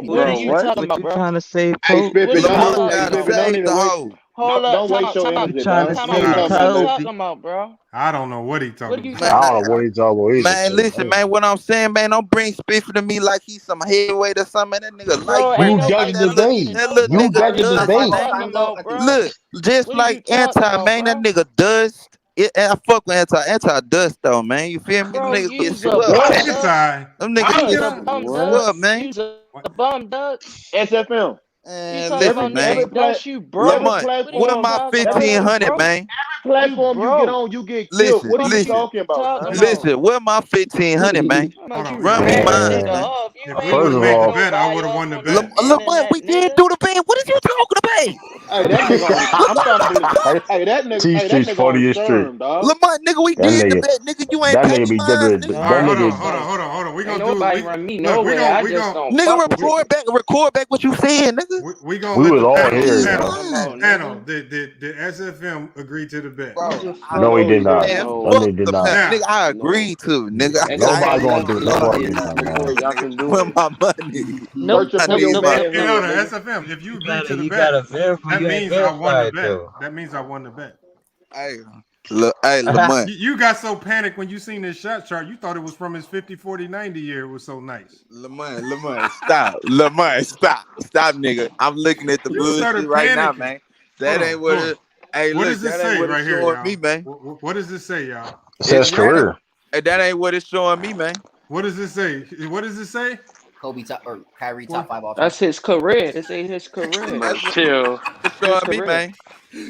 What What are is you you talking about, bro? trying to say, Hey, Pope? Spiffy, What are you don't, talking hey, Gotta Spiffy, about? don't save even the waste. hoe. Hold up, Don't waste your time energy, out. Trying to dog. say, Don't What talk are you Pope? nothing. talking about, bro? I don't know what he What talking are you about. talking I about? don't know what he's talking about either. Man, listen, man. What I'm saying, man, don't bring Spiffy to me like he's some heavyweight or something. That nigga Bro, lightweight. ain't You Like ducked nobody the that little, debate. that little You nigga ducked the dust, debate. talking man. about, bro? Look, just What are you like talking anti, about, man, that bro? nigga dust. I fuck with anti dust though, man. You feel me? Them Bro, niggas get you's a swept, bum What? man. duck. Anti? Them How niggas you You's get get a on? bum duck. swept, man. You's a bum duck. SFM. You And talking about listen, niggas man. dust, you broke. Every Lamont, What are you where platform, my talking about? You 1500, broke. man? platform you get broke. on, you get killed. Listen, What are you listen, talking about, Talking son? about. listen. Where my 1500, man? How Hold much on. you Run me ran a mine, nigga man. off? You If we ain't would First have of made the all, bet, I nobody would have off won the on bet. the Lamont, internet, we did nigga. do the band. What is you talking about? Hey, that nigga I'm starting to believe. Hey, that nigga. T Hey, that Street's nigga funny on as street. sperm, dog. Lamont, nigga, we That did the nigga, bet, nigga. You ain't that pay nigga be mine, that nigga. All right, hold nigga. on. We Ain't gonna do. nobody run me Look, we nowhere. I gonna just don't Nigga, fuck with you. record back what you said, nigga. we gonna We let was the all panel. here, Panel. Did SFM agree to the bet? Bro, No, he did not. man, That fuck nigga did the not. panel. Now, Nigga, I agreed to, nigga. Ain't Nobody nobody gonna left do. me Nobody here do not that, man. before y'all can do Where it. my money? Searching I for need your my. hey, hold on, manhood, nigga. SFM. If you agree to the You bet, gotta verify. that You gotta means I won verify the it bet. though. That means I won the bet. Hey, look, hey, Lamont. You got so panicked when you seen this shot chart. You thought it was from his 50, 40, 90 year. It was so nice. Lamont, stop. Lamont, stop, nigga. I'm looking at the You started bullshit right now, panicking. man. That ain't what it. Hey, What look, does this that ain't say what right it's here, showing y'all? me, man. What does this say, y'all? It says career. That ain't what it's showing me, man. What does this say? What does this say? Kobe top or Kyrie top 5 all time. That's his career. This ain't his career. Man, chill. It's His showing me, career. man.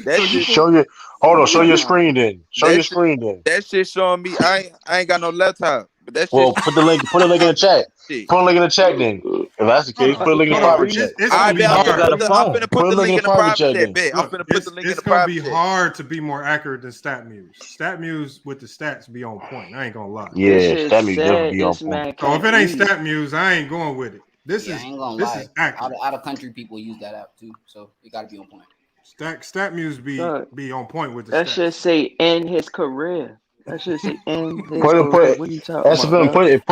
That shit. Show your. Hold on. Show your Nah. screen then. Show your screen then. That shit showing me. I ain't got no laptop, but that shit. Well, put the link. Put a link in the chat. Put a link in the chat then. If that's the case, put a link in the private chat. It's gonna be hard. I'm finna put the link in the private chat, bet. I'm finna put the link in the private chat. It's gonna be hard to be more accurate than StatMuse. StatMuse with the stats be on point. I ain't gonna lie. Yeah, StatMuse definitely be on point. So if it ain't StatMuse, I ain't going with it. This I is ain't gonna this lie. is accurate. Out of country people use that app too, so it gotta be on point. StatMuse be on point with the That stats. should say in his career. That should say in his Put career. What are you talking SFM, about?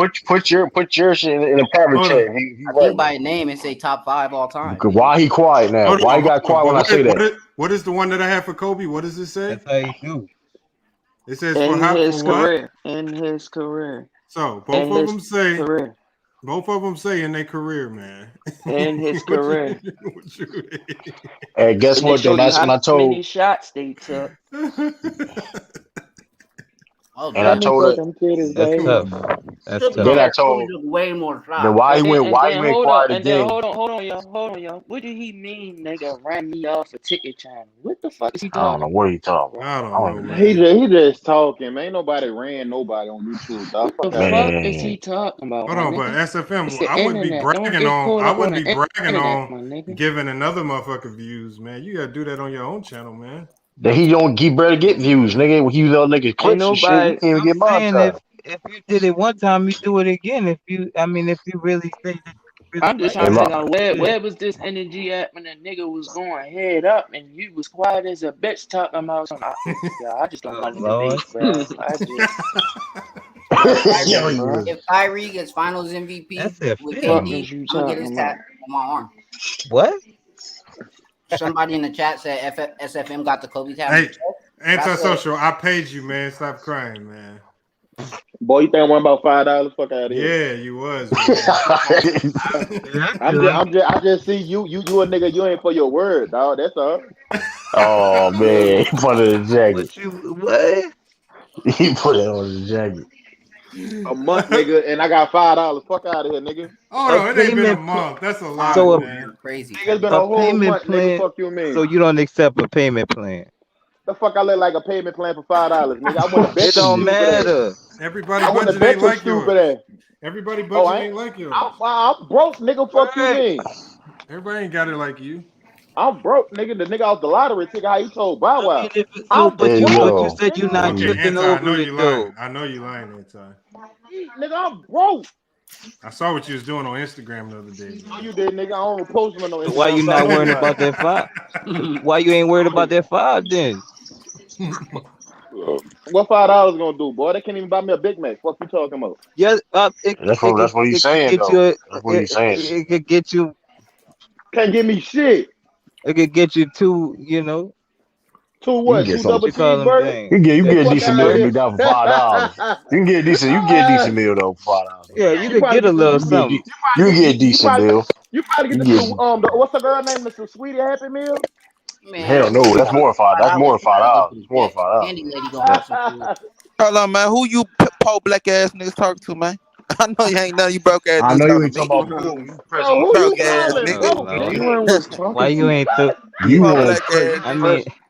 put your shit in the private chat. I put by name and say top 5 all time. Why he quiet now? Hold Why on, he got quiet but when I say that? What is the one that I have for Kobe? What does it say? That's how you do. It says In his for what? career. In his career. So both of them say in their career, man. In his career. Hey, guess what? Then that's when I told. Many shots they took. Oh, And I told her. That's tough. That's tough. Then I told. way more shots. Then why he went quiet again? Hold on, y'all. What did he mean, nigga? Ran me off a ticket channel. What the fuck is he I don't talking? know what he talking I about. don't know, man. He just talking, man. Ain't nobody ran nobody on YouTube, dog. What the fuck is he talking about? Hold on, but It's SFM, the I wouldn't be internet. Don't bragging get on. caught I up wouldn't on be the bragging internet, my on nigga. giving another motherfucker views, man. You gotta do that on your own channel, man. That he don't barely get views, nigga. When he use other niggas clips and shit, he can't even get monetized. If you did it one time, you do it again. If you really say that. I'm just trying to figure out where was this energy at when the nigga was going head up and you was quiet as a bitch talking about something. I just don't want to debate, bro. If Kyrie gets Finals MVP with KD, I'm gonna get his tat on my arm. What? Somebody in the chat said SFM got the Kobe tat. Hey, antisocial, I paid you, man. Stop crying, man. Boy, you think I won about $5? Fuck out of here. Yeah, you was. I just see you a nigga. You ain't for your word, dog. That's all. Oh man, he put it in the jacket. What? He put it on the jacket. A month, nigga, and I got $5. Fuck out of here, nigga. Oh no, it ain't been a month. That's a lot, So man. Crazy. Nigga, it's been a whole month, nigga. Fuck you, man. So you don't accept a payment plan? The fuck I look like a payment plan for $5, nigga. I want to bet. It don't matter. Everybody I want to budget bet ain't your like stupid yours. ass. Everybody budget ain't like yours. I'm broke, nigga. Fuck you, man. Everybody ain't got it like you. I'm broke, nigga. The nigga off the lottery ticket, how he told Bow Wow. But you said you're not tripping over it though. I know you lying, Anti. Nigga, I'm broke. I saw what you was doing on Instagram the other day. Oh, you did, nigga. I don't post them on Instagram. Why you not worried about that $5? Why you ain't worried about that $5 then? What $5 gonna do, boy? They can't even buy me a Big Mac. What you talking about? Yeah, that's what he's saying, though. That's what he's saying. It could get you. Can't give me shit. It could get you two, you know. Two what? Two double cheeseburgers? You get a decent meal to be down for $5. You can get a decent meal though for $5. Yeah, you could get a little something. You can get a decent meal. You probably get the what's the girl name? Mr. Sweetie Happy Meal? Man, hell no, that's more than $5. That's more than $5. It's more than $5. Candy lady gonna have some food. Hold on, man. Who you poor black ass niggas talking to, man? I know you ain't none. You broke ass. I know you ain't talking talking about who you press who broke you ass calling? nigga. You was talking. Why you ain't you poor want black ass. I mean,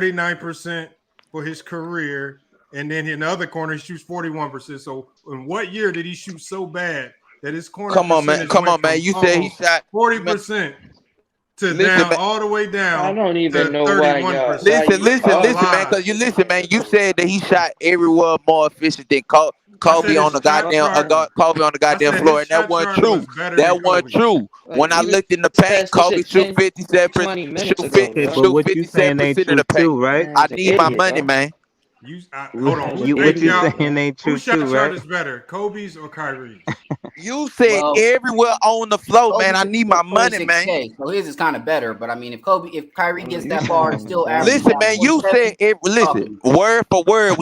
39% for his career. And then in the other corner, he shoots 41%. So in what year did he shoot so bad that his corner? Come on, man. You said he shot 40% to down all the way down. I don't even know 31%. why y'all. Listen, man. Because you listen, man. You said that he shot everywhere more efficient than Kobe on the goddamn floor, and that wasn't true. That wasn't true. When I looked in the paint, Kobe shoot 57%. Shoot 57% of the paint, right? I need my money, man. Hold on. What you saying ain't true, Who shot right? is better, Kobe's or Kyrie's? You said everywhere on the floor, man. I need my money, man. So his is kind of better, but I mean, if Kyrie gets that far, it's still average. Listen, man. You said listen, word for word.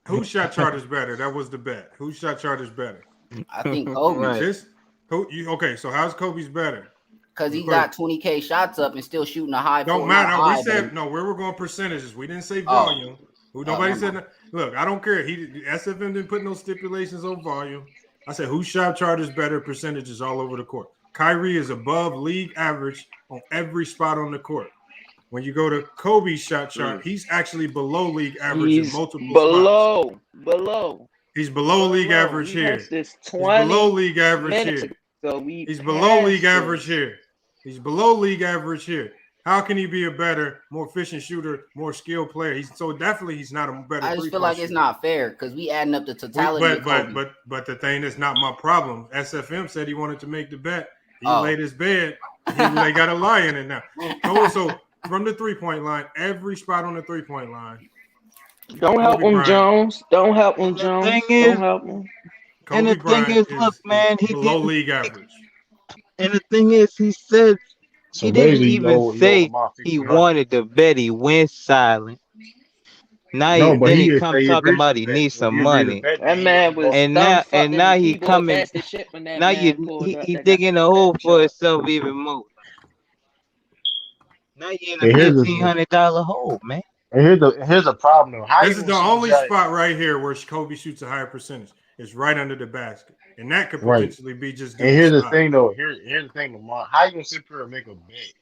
Whose shot chart is better? That was the bet. Whose shot chart is better? I think Kobe's. Okay, so how's Kobe's better? Because he got 20K shots up and still shooting a high. Don't matter. We said no. We were going percentages. We didn't say volume. Nobody said that. Look, I don't care. SFM didn't put no stipulations on volume. I said whose shot chart is better? Percentages all over the court. Kyrie is above league average on every spot on the court. When you go to Kobe's shot chart, he's actually below league average in multiple spots. Below. He's below league average here. He's below league average here. He's below league average here. He's below league average here. How can he be a better, more efficient shooter, more skilled player? He's not a better. I just feel like it's not fair because we adding up the totality. But the thing that's not my problem. SFM said he wanted to make the bet. He laid his bed. They got a lie in it now. So from the 3-point line, every spot on the 3-point line. Don't help him, Jones. Don't help him, Jones. Don't help him. And the thing is, look, man, he below league average. And the thing is, he said he didn't even say he wanted the bet. He went silent. Now he come talking about he needs some money. That man was and now he coming. Now he digging a hole for himself even more. Now you're in a $1,500 hole, man. And here's the problem though. This is the only spot right here where Kobe shoots a higher percentage. It's right under the basket, and that could potentially be just. And here's the thing though. Here's the thing, Lamar. How you gonna sit here and make a bet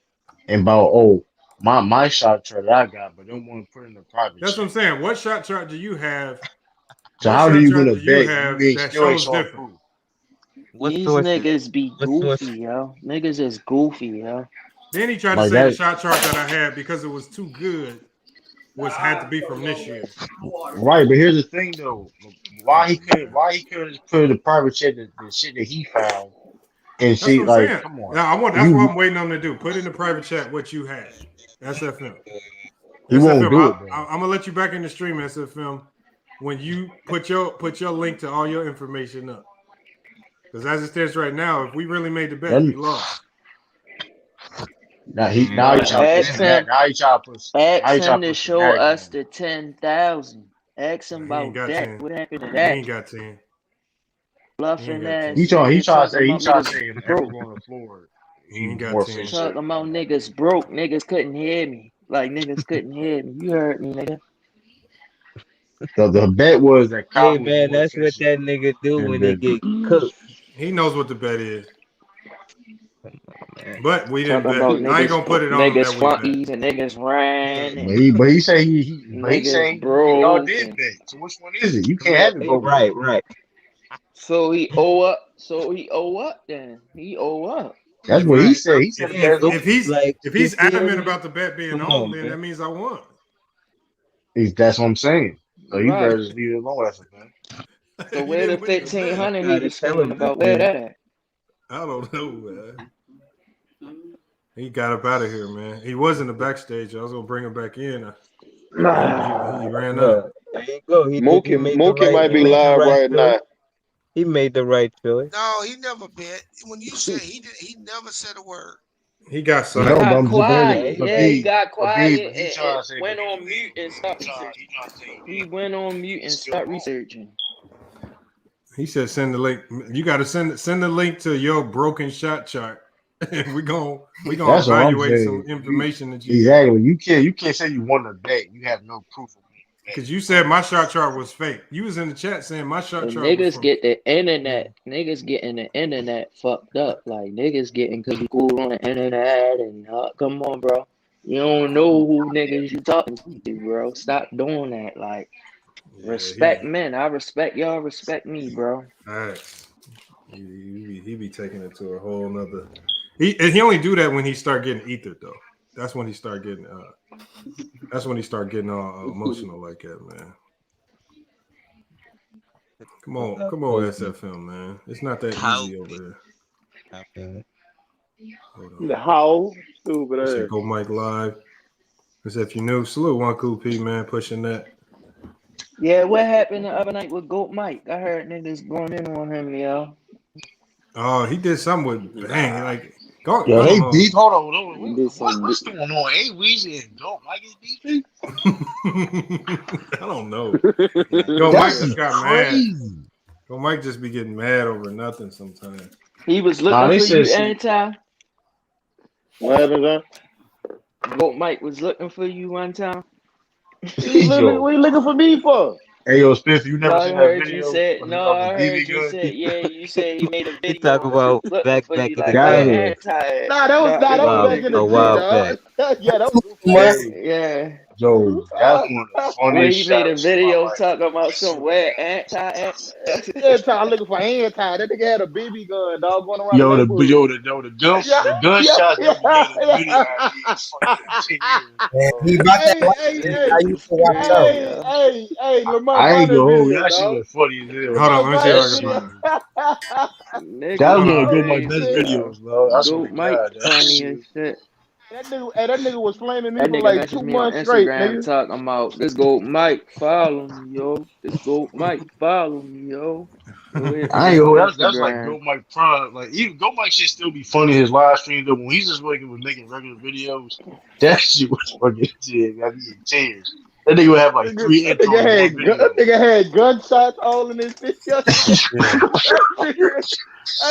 and about my shot chart that I got, but don't want to put in the private? That's what I'm saying. What shot chart do you have? So how do you gonna bet? That shows different. These niggas be goofy, yo. Niggas is goofy, yo. Then he tried to say the shot chart that I had because it was too good. Had to be from this year, right? But here's the thing, though: why he couldn't just put in the private chat the shit that he found and see, like, come on. Now that's what I'm waiting on to do. Put in the private chat what you had. SFM. He won't do it. I'm gonna let you back in the stream, SFM, when you put your link to all your information up. Because as it stands right now, if we really made the bet, we lost. Now he trying to show us the 10,000. Ask him about that. 10. What happened to He that? ain't got 10. Bluffing ass. He trying to say broke on the floor. He ain't got 10. Talking about niggas broke. Niggas couldn't hear me. Like niggas couldn't hear me. You heard me, nigga. The bet was that. Hey man, that's what that nigga do when he get cooked. He knows what the bet is. But we didn't bet. I ain't gonna put it on niggas that flunkies and niggas ran. But he say y'all broke. did bet. So which one is it? You can't have it both. Right. So he owe up. Then. He owe up. That's what he said. He said if he's adamant about the bet being on, then that means I won. That's what I'm saying. So you better just leave it alone. So where the 1,500 he was telling about where that at? I don't know, man. He got up out of here, man. He was in the backstage. I was gonna bring him back in. He ran up. There you go. Mookie might be live right now. He made the right choice. No, he never bet. When you said he never said a word. He got some. He got quiet. He got quiet and went on mute and stopped researching. He went on mute and stopped researching. He said, "Send the link. You got to send the link to your broken shot chart. We're gonna evaluate some information that you exactly. You can't say you won a bet. You have no proof of it. Because you said my shot chart was fake. You was in the chat saying my shot chart. Niggas get the internet. Niggas getting the internet fucked up. Like niggas getting because we cool on the internet and come on, bro. You don't know who niggas you talking to, bro. Stop doing that. Like respect men. I respect y'all. Respect me, bro. All right. He be taking it to a whole nother. He only do that when he start getting ether though. That's when he start getting. That's when he start getting all emotional like that, man. Come on, SFM, man. It's not that easy over there. How stupid ass. Go Mike live. As if you knew, salute one cool P man pushing that. Yeah, what happened the other night with Goat Mike? I heard niggas going in on him, yo. Oh, he did something with bang. Like Go. Yo, they beef. Hold on. What's going on? Ain't Weezy and Go Mike is beefing? I don't know. Go Mike just got mad. Go Mike just be getting mad over nothing sometimes. He was looking for you, anti. What happened, John? Goat Mike was looking for you one time. What you looking for me for? Hey, yo, Spiff, you never seen that video? I heard you said, you said he made a video. He talk about back in the day. Nah, that was back in the a while back. Yeah, that was yeah. Joe, that's one of the funniest he made a video talking about some wet anti. Anti looking for anti. That nigga had a BB gun, dog, going around. The gunshots. He about that. Hey, Lamar. I ain't gonna hold you. That shit was funny as hell. Hold on, let me see if I can That was one of my best videos, bro. That's what Mike funny as shit. That nigga was flaming me That for nigga like 2 months straight, nigga. Talking about this Goat Mike follow me, yo. This Goat Mike follow me, yo. I ain't gonna. That's like Go Mike Prime. Like even Go Mike should still be funny in his live stream. Though when he's just making regular videos, that shit was fucking shit. Got me in tears. That nigga would have like 3 That nigga had gunshots all in his video. That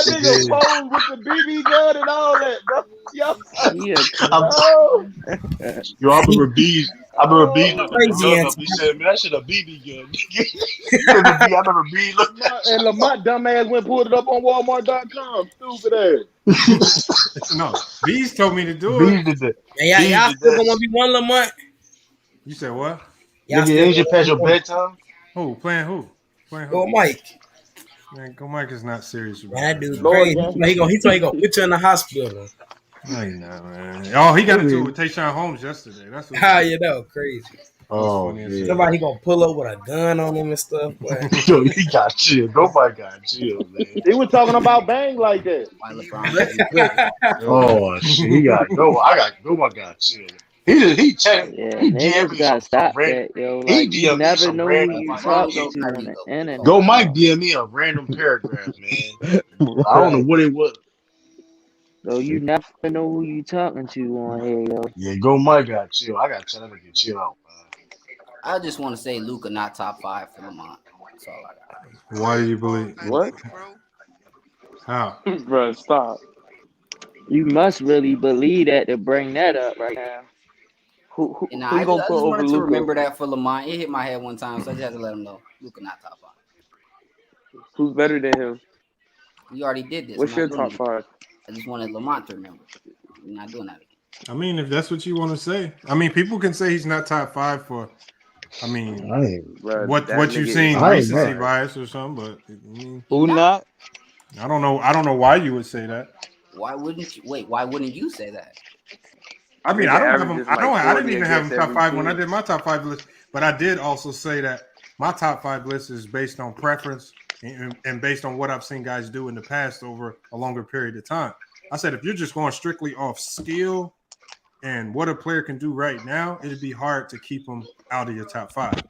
nigga posed with the BB gun and all that, bro. Yo, I remember Bees. He said, "Man, that shit a BB gun." I remember Bees looked at and Lamont dumbass went and pulled it up on Walmart.com. Stupid ass. No, Bees told me to do Bees it. did that. And y'all still gonna be one Lamont? You said what? Nigga, ain't you past your bedtime? Who? Playing who? Go Mike. Man, Go Mike is not serious about that dude's crazy. He gonna put you in the hospital. No, he's not, man. Oh, he got into it with Tayshaun Holmes yesterday. That's what how you know, crazy. Oh, yeah. Somebody gonna pull up with a gun on him and stuff. Yo, he got chill. Go Mike got chill, man. He was talking about Bang like that. Oh shit, he got Go. Go Mike got chill. He checked. Yeah, he niggas gotta stop that, yo. Like, you never know who you talking to on the internet. Go Mike DM me a random paragraph, man. I don't know what it was. So you never know who you talking to on here, yo. Yeah, Go Mike got chill. I gotta tell him to get chill out, man. I just want to say Luka not top 5 for Lamont. That's all I got. Why do you believe? What? How? Bro, stop. You must really believe that to bring that up right now. Who I just wanted to remember that for Lamont. It hit my head one time, so I just had to let him know. Luka not top 5. Who's better than him? We already did this. What's your top 5? I just wanted Lamont to remember. We're not doing that again. I mean, if that's what you want to say. I mean, people can say he's not top 5 for. I mean, what you've seen recency bias or something, but who not? I don't know. I don't know why you would say that. Why wouldn't you? Wait, why wouldn't you say that? I mean, I don't have him. I didn't even have him top 5 when I did my top 5 list. But I did also say that my top 5 list is based on preference and based on what I've seen guys do in the past over a longer period of time. I said if you're just going strictly off skill and what a player can do right now, it'd be hard to keep him out of your top 5.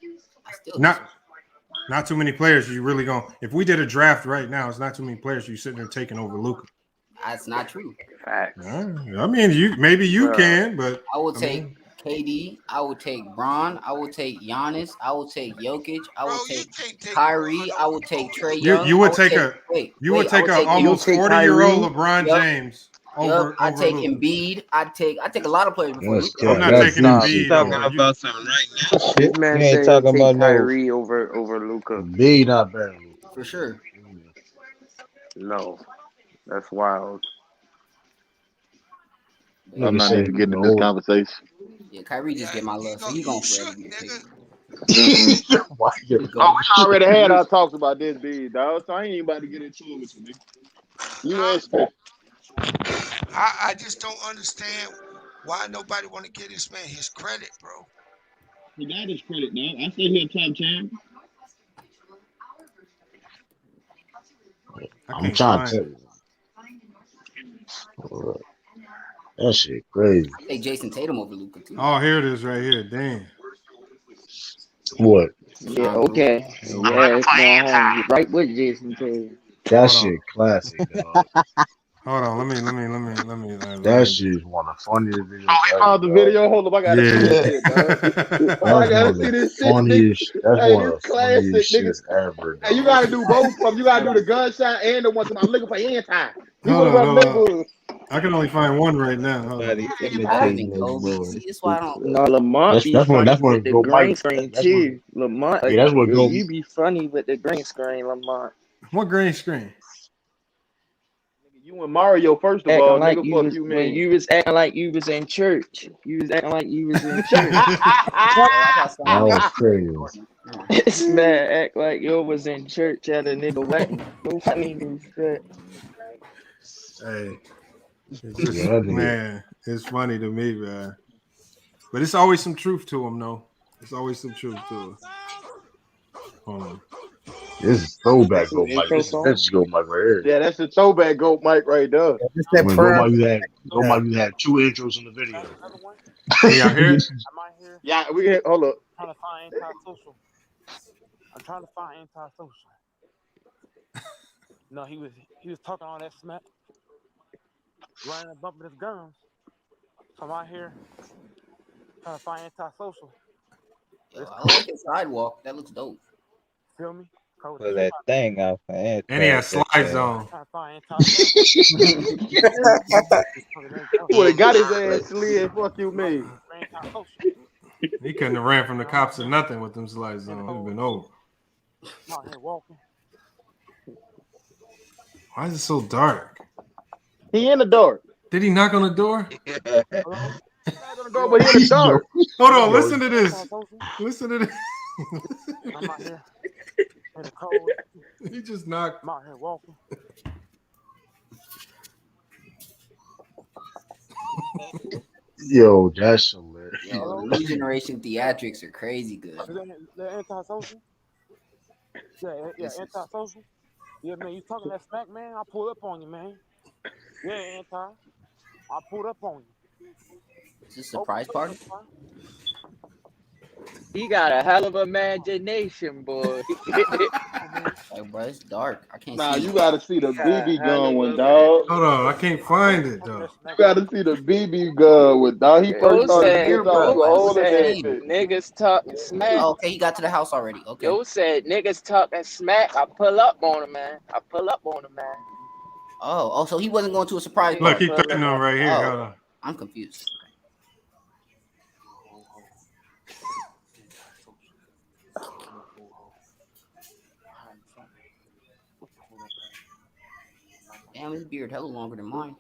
Not too many players you really going. If we did a draft right now, it's not too many players you sitting there taking over Luka. That's not true. Facts. I mean, you can, but I will take KD. I will take Bron. I will take Giannis. I will take Jokic. I will take Kyrie. I will take Trae Young. You would take an almost 40-year-old LeBron James. I take Embiid. I take a lot of players before. I'm not taking Embiid. Talking about something right now. This man ain't talking about Kyrie over Luka. Embiid not better. For sure. No, that's wild. I'm not even getting in this conversation. Yeah, Kyrie just get my love, so he gonna forever be the pick. We already had our talks about this big dog, so I ain't even about to get into it with you, nigga. You expect. I just don't understand why nobody want to give this man his credit, bro. He got his credit now. I say he a top champ. I'm trying to tell you. That shit crazy. I take Jason Tatum over Luka too. Oh, here it is right here. Damn. What? Yeah, okay. Yeah, it's going home. Right with Jason Tatum. That shit classic, dog. Hold on, let me. That shit is one of the funniest videos. Oh, he found the video. Hold up, I gotta see this shit, dog. I gotta see this shit. Funniest. That's Hey, one of this the classic, funniest shit nigga. ever. Hey, you gotta do both of them. You gotta do the gunshot and the one I'm looking for anti. You Hold wanna run the on. neighborhood. I can only find one right now. Hold on. See, this why I don't. No, Lamont be funny with the go green Mike. screen That's too. Lamont, Yeah, that's what go. you be funny with the green screen, Lamont. What green screen? You and Mario, first of Acting all, like nigga, you fuck was you, when man. you was acting like you was in church. You was acting like you was in church. That was crazy. This man act like you was in church at a nigga wedding. No funny dude shit. Hey, it's just, man, it's funny to me, man. But it's always some truth to him, though. It's always some truth to him. Hold on. This is throwback Goat Mike. This is Goat Mike right here. Yeah, that's the throwback Goat Mike right there. When Goat Mike had 2 intros in the video. Can y'all hear it? Yeah, we can hold up. I'm trying to find antisocial. I'm trying to find antisocial. No, he was talking all that smack, running and bumping his gums. So I'm out here trying to find antisocial. Yo, I like his sidewalk. That looks dope. Feel me? Pull that thing off. And he has slides on. Well, he got his ass slid. Fuck you, me. He couldn't have ran from the cops or nothing with them slides on. It'd been over. Why is it so dark? He in the dark. Did he knock on the door? But he in the dark. Hold on, listen to this. Listen to this. I'm out here in the cold. He just knocked. I'm out here walking. Yo, that's hilarious. Yo, the new generation theatrics are crazy good. The antisocial? Yeah, antisocial. Yeah, man, you talking that smack, man? I pulled up on you, man. Yeah, anti. I pulled up on you. Is this a surprise party? He got a hell of imagination, boy. Hey, bro, it's dark. I can't Nah, see. you gotta see the BB gun one, dog. Hold on, I can't find it though. You gotta see the BB gun with dog. He first started getting off you all of that. Niggas talking smack. Oh, okay, he got to the house already. Okay. Yo said niggas talking smack. I pull up on him, man. Oh, so he wasn't going to a surprise Look, party. he cutting them right here. Hold on. I'm confused. Damn, his beard hella longer than mine.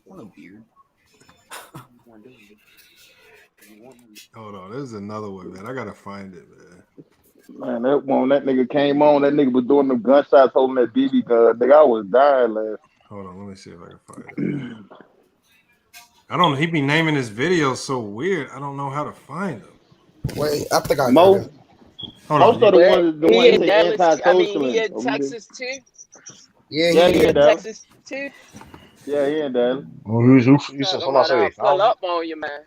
What a beard. Hold on, there's another one, man. I gotta find it, man. Man, that nigga came on. That nigga was doing them gunshots holding that BB gun. Nigga, I was dying last. Hold on, let me see if I can find it. I don't know. He be naming his videos so weird. I don't know how to find them. Wait, I think I Most of the ones He in say Dallas. I mean, anti-socialist. he in Texas too. Yeah, he in Dallas. Texas too. Yeah, he in Dallas. You said something I say. I'll pull up on you, man.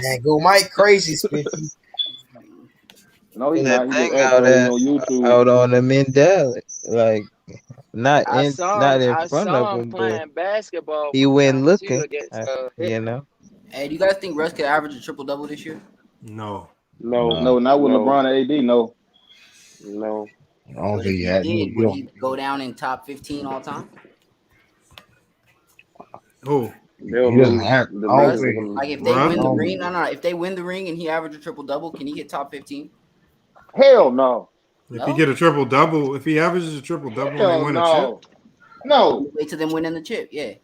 Man, go Mike crazy, Spiffy. No, he's That not. thing He's out on YouTube. out on them in Dallas, like not in I front saw of him him, but playing basketball. he went looking. Hey, Hey, do you guys think Russ could average a triple-double this year? No, not with LeBron and AD. No. I don't But think if he had. did, would he go down in top 15 all time? Who? He doesn't have. I don't think. Like if they win the ring, if they win the ring and he averaged a triple-double, can he hit top 15? Hell no. If he get a triple double, if he averages a triple double and they win a chip, No. Wait till them winning the chip. Yeah.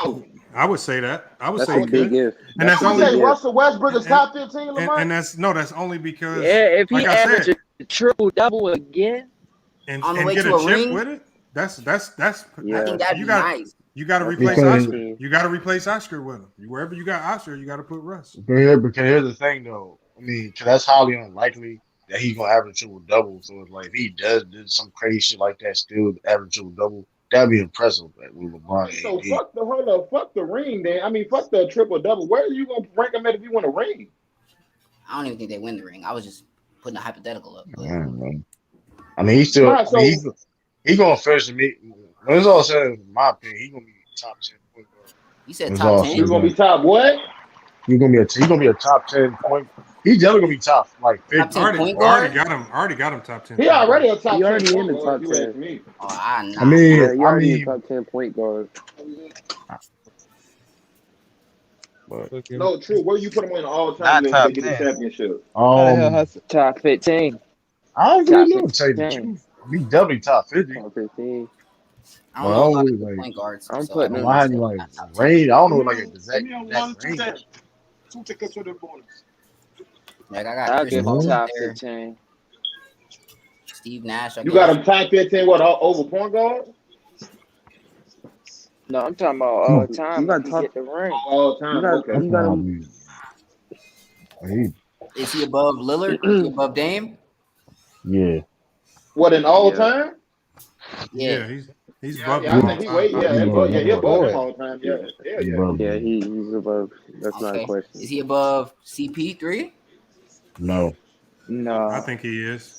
No. I would say that. I would That's say a big good. if. And that's You only say Russell Westbrook is top 15, and, Lamar? and that's only because if he like I averages said, a triple double again, and on the way get to a a chip ring? with it, that's I think that'd you be got nice. you got to replace Because- Oscar. You got to replace Oscar with him. Wherever you got Oscar, you got to put Russ. Because here's the thing, though. I mean, 'cause that's highly unlikely that he's gonna average triple double. So it's like if he did some crazy shit like that, still average triple double, that'd be impressive. Like with LeBron. So and AD. fuck the ring, then. I mean, fuck the triple double. Where are you gonna rank him at if you win a ring? I don't even think they win the ring. I was just putting a hypothetical up. But. I mean, he's still. Right, I mean, he's gonna finish me. When it's all said, in my opinion, he's gonna be top 10 point guard. You said top 10. He's gonna be top what? He's gonna be a top 10 point. He's definitely gonna be top like 50. Already got him top 10. He already a top 10. He already in the point top guard, 10. Oh, I know. I mean, Yeah, he already a top 10 point guard. But, no, true. Where you put him in all time if they get the championship? Top 15. I don't Top really know. To tell you the 15. truth, he's definitely top 50. Top 15. I don't know a lot of like, point guards. I'm so putting I him don't Mine know. like range. I don't know like exact range. Like I got I'll Chris give him Paul top there. 15. Steve Nash. I You guess. got him top 15. What over point guard? No, I'm talking about all time. You got If he top- get the ring. All time. You got, Okay. you got him. Is he above Lillard? Is he above Dame? Yeah. What in all time? Yeah, he's above. Yeah, I think he wait. Yeah, he above him all time. Yeah. Yeah, he's above. That's not a question. Is he above CP3? No. No. I think he is.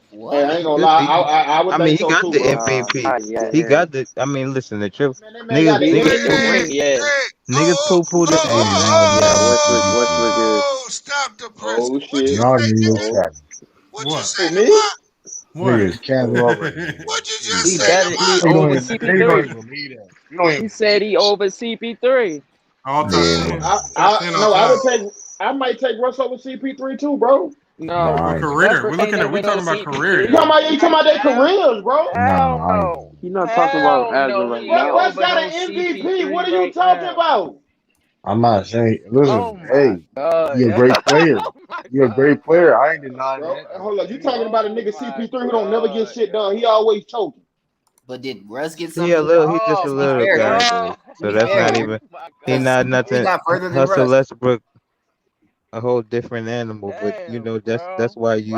What? Hey, I ain't gonna lie. I would I mean, think he so got too, the bro. MVP. He got the. I mean, listen, the trip. Man, got the MVP. Niggas poo the. Oh, stop the press. Oh shit. Y'all niggas got What you For say? me? niggas can't already. What you just He say? better. He over CP3. He said he over CP3. All time. I might take Russ over CP3 too, bro. No, career. We're talking about career. You talking about their careers, bro? No. He's not talking about as of right now. Russ got an MVP. What are you talking about? I'm not saying. Listen, God. you're a great player. You're a great player. I ain't denying Bro, that. hold up. You talking about a nigga CP3 who don't never get shit done. He always choking. But did Russ get something? He a little. He just a little fair, guy. though. So that's not even. He not nothing. He got further than Russell Russ. Westbrook, a whole different animal. But you know that's why you.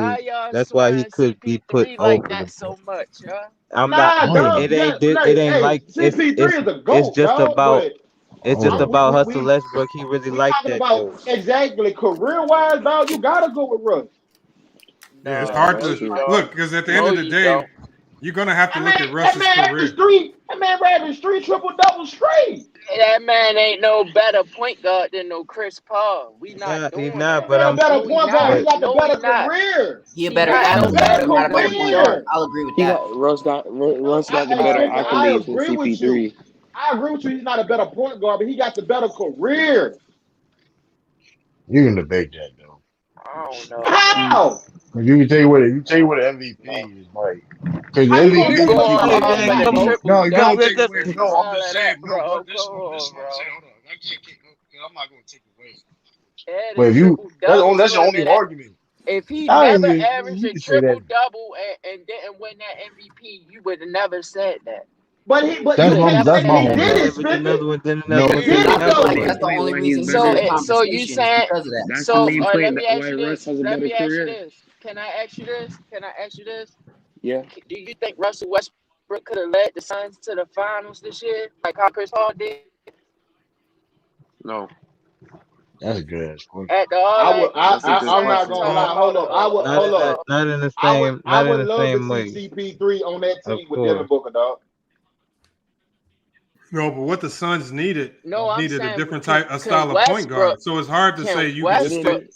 That's why he could be put over them. So much, huh? I'm not. It ain't like it's just about. It's just about Hustle Westbrook. He really liked that. Exactly. Career wise, dog, you gotta go with Russ. Yeah, it's hard to look because at the end of the day, you're gonna have to look at Russ's career. That man ran 3 triple-double straight. That man ain't no better point guard than no Chris Paul. We not doing He's that. not, but I'm. Better point guard. He got the better career. He a better athlete, but not a better point guard. I'll agree with that. Russ got the better accolades than CP3. I agree with you. He's not a better point guard, but he got the better career. You can debate that though. I don't know. How? You can tell you what an MVP is like. Because the MVP, no, you gotta take away. No, I'm just saying, bro. This is what I'm saying. Hold on, I'm not gonna take away. But if you, that's the only argument. If he never averaged a triple double and didn't win that MVP, you would have never said that. But that's my he did it. Another one, then No, another one. That's the only reason. So you saying? That's So the main point. let me That's ask why you Russ this. has a Let better me ask you career. this. Can I ask you this? Yeah. Do you think Russell Westbrook could have led the Suns to the finals this year, like how Chris Paul did? No. That's a good ass question. At the I'm not gonna lie. Hold up. Not in the same. I Not in would the love same to way. see CP3 on that team Of with Devin Booker, dog. No, but what the Suns needed I'm needed a saying, different can style of point guard. So it's hard to say you can stick.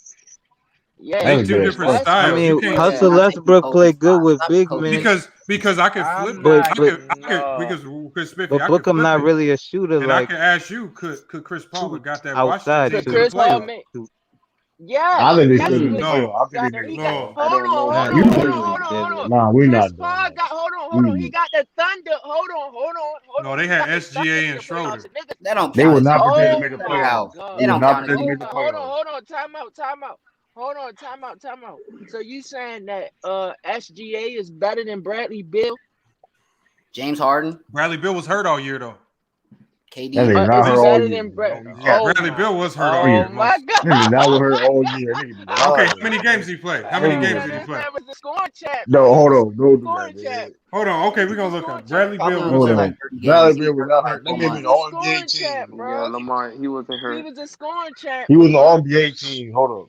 Yeah, They two different styles. I mean, Hustle Westbrook played good with big men. Because I could flip. Because Chris Spiffy, But Booker not really a shooter. And like I can ask you, could Chris Paul have got that outside? Washington Chris Paul I think they should. No, I think they should. Hold on. Nah, we're not. Hold on. He got the Thunder. Hold on. No, they had SGA and Schroeder. That don't count. They would not pretend to make a playoff. They don't count. Hold on. Time out. Hold on. Time out. So you saying that SGA is better than Bradley Beal? James Harden. Bradley Beal was hurt all year though. KD. Bradley Beal was hurt all year. Oh my God. Now we're hurt all year. Okay, how many games did he play? No, hold on. Hold on. Okay, we're gonna look at Bradley Beal. Bradley Beal was not hurt. That nigga was on the NBA team. Yeah, Lamar, he wasn't hurt. He was a scoring champ. He was on the NBA team. Hold on.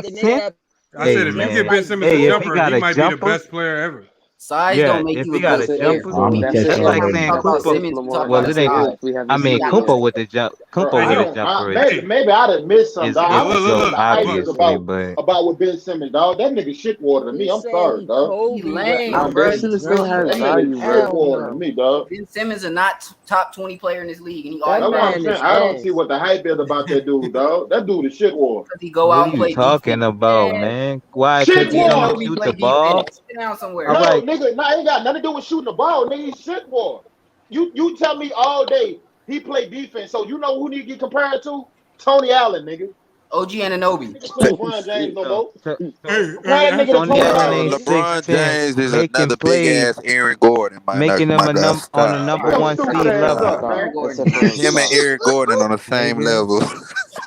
6'10". I said if you get Ben Simmons a jumper, he might be the best player ever. Size Yeah, don't make if you he a got good a player. jumper, That's like saying Cooper. Well, it ain't. I mean, Cooper with the jump. Cooper with a jumper is Maybe I'd have missed some, dog. I was Joe, the hype is obviously, but about with Ben Simmons, dog. That nigga shit water to me. I'm sorry, dog. He lame, Ben bro. Simmons still has value, shit water to me, dog. Ben Simmons is not top 20 player in this league, and he That's what I'm automatically saying. I don't see what the hype is about that dude, dog. That dude is shit water. because he go what out are and you play talking defense. about, man? Why? Shit Because he don't water. shoot the ball. Sit down somewhere. All No, right. nigga, nah, ain't got nothing to do with shooting the ball. Nigga, he's shit water. You tell me all day he play defense. So you know who need to get compared to? Tony Allen, nigga. OG Anunoby. LeBron James no more. Tony Allen ain't LeBron 6'10", James is making another big plays, ass Aaron Gordon. making them My God, on a stop. number one seed level. Him and Aaron Gordon on the same level.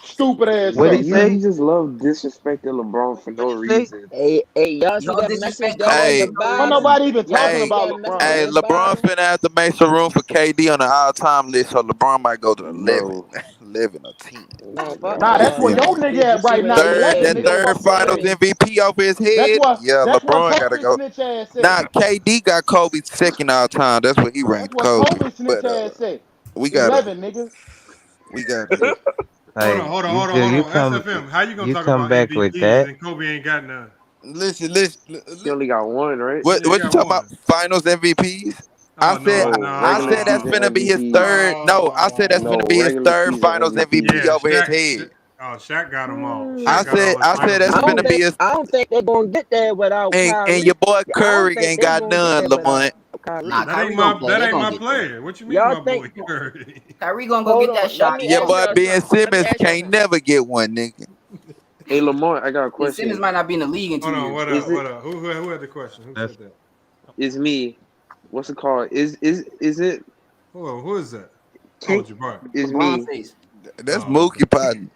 Stupid ass. What he say? You just love disrespecting LeBron for no reason. Hey, y'all see Y'all that disrespect message Hey, at the bottom? Nobody even talking Hey, about LeBron. hey, LeBron finna have to make some room for KD on the all-time list, so LeBron might go to 11, 11 or 10. No, Nah, that's where your nigga at right now. Third, 11, that nigga. third Finals MVP over his head. Yeah, That's what LeBron gotta Kobe go. snitch ass said. Nah, KD got Kobe second all time. That's what he That's ranked what Kobe. Kobe snitch But ass said. we gotta, 11, nigga. we gotta. Like, Hold on. SFM, how you gonna talk come about back with MVPs that? and Kobe ain't got none? Listen. He only got one, right? What you talking about? Finals MVPs? I said that's finna be his third. No, I said that's finna be his third Finals MVP over his head. Shaq got them all. I said that's finna be his. I don't think they're gonna get there without Kyrie. And your boy I Curry don't think ain't they're got gonna get none, there without Lamont. Kyrie. Nah, That Kyrie ain't gonna play. that They ain't gonna my get player. What you mean, Y'all my think- boy Curry? Kyrie gonna go Hold get that on, shot. Your boy Ben Simmons can't never get one, nigga. Hey, Lamar, I got a Ben question. Simmons might not be in the league in 2 Hold on, years. what up? Who had the question? Who said that? It's me. What's it called? Is it? Who is that? Jabbar. Is me. That's Mookie Patton.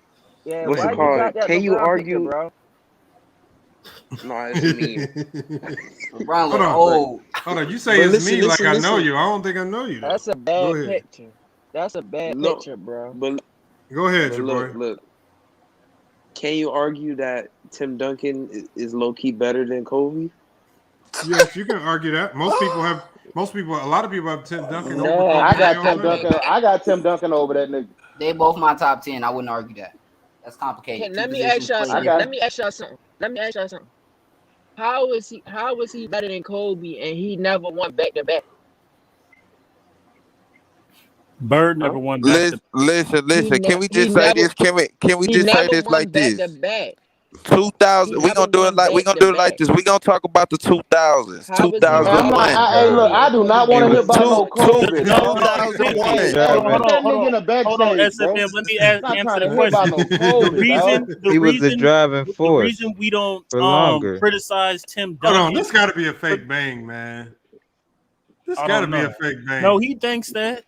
Yeah, What's why it you got called? that Can you LeBron argue, picture, bro? No, it's me. LeBron look Hold on. old. Hold on, you say it's me like I know you. I don't think I know you. That's a bad picture. That's a bad picture, bro. But go ahead, Jabbar. Jabbar. Look. Can you argue that Tim Duncan is low key better than Kobe? Yes, you can argue that. A lot of people have Tim Duncan over Kobe. I got Tim Duncan over that nigga. They both my top 10. I wouldn't argue that. That's complicated. Let me ask y'all something. Let me ask y'all something. How is he better than Kobe and he never won back-to-back? Bird never won back. Listen. Can we just say this? Can we just say this like this? 2000. We gonna do it like this. We gonna talk about the 2000s. 2001. Hey, look, I do not want to hear about no Kobe. 2001. Hey, put that nigga in the backstage, Hold on, bro. SFM. Let me Not answer trying to the hear about question. no Kobe, He was the driving The force reason we don't for longer. criticize Tim Hold Duncan. on, this got to be a fake bang, man. This I got to don't be know. a fake bang. No, he thinks that.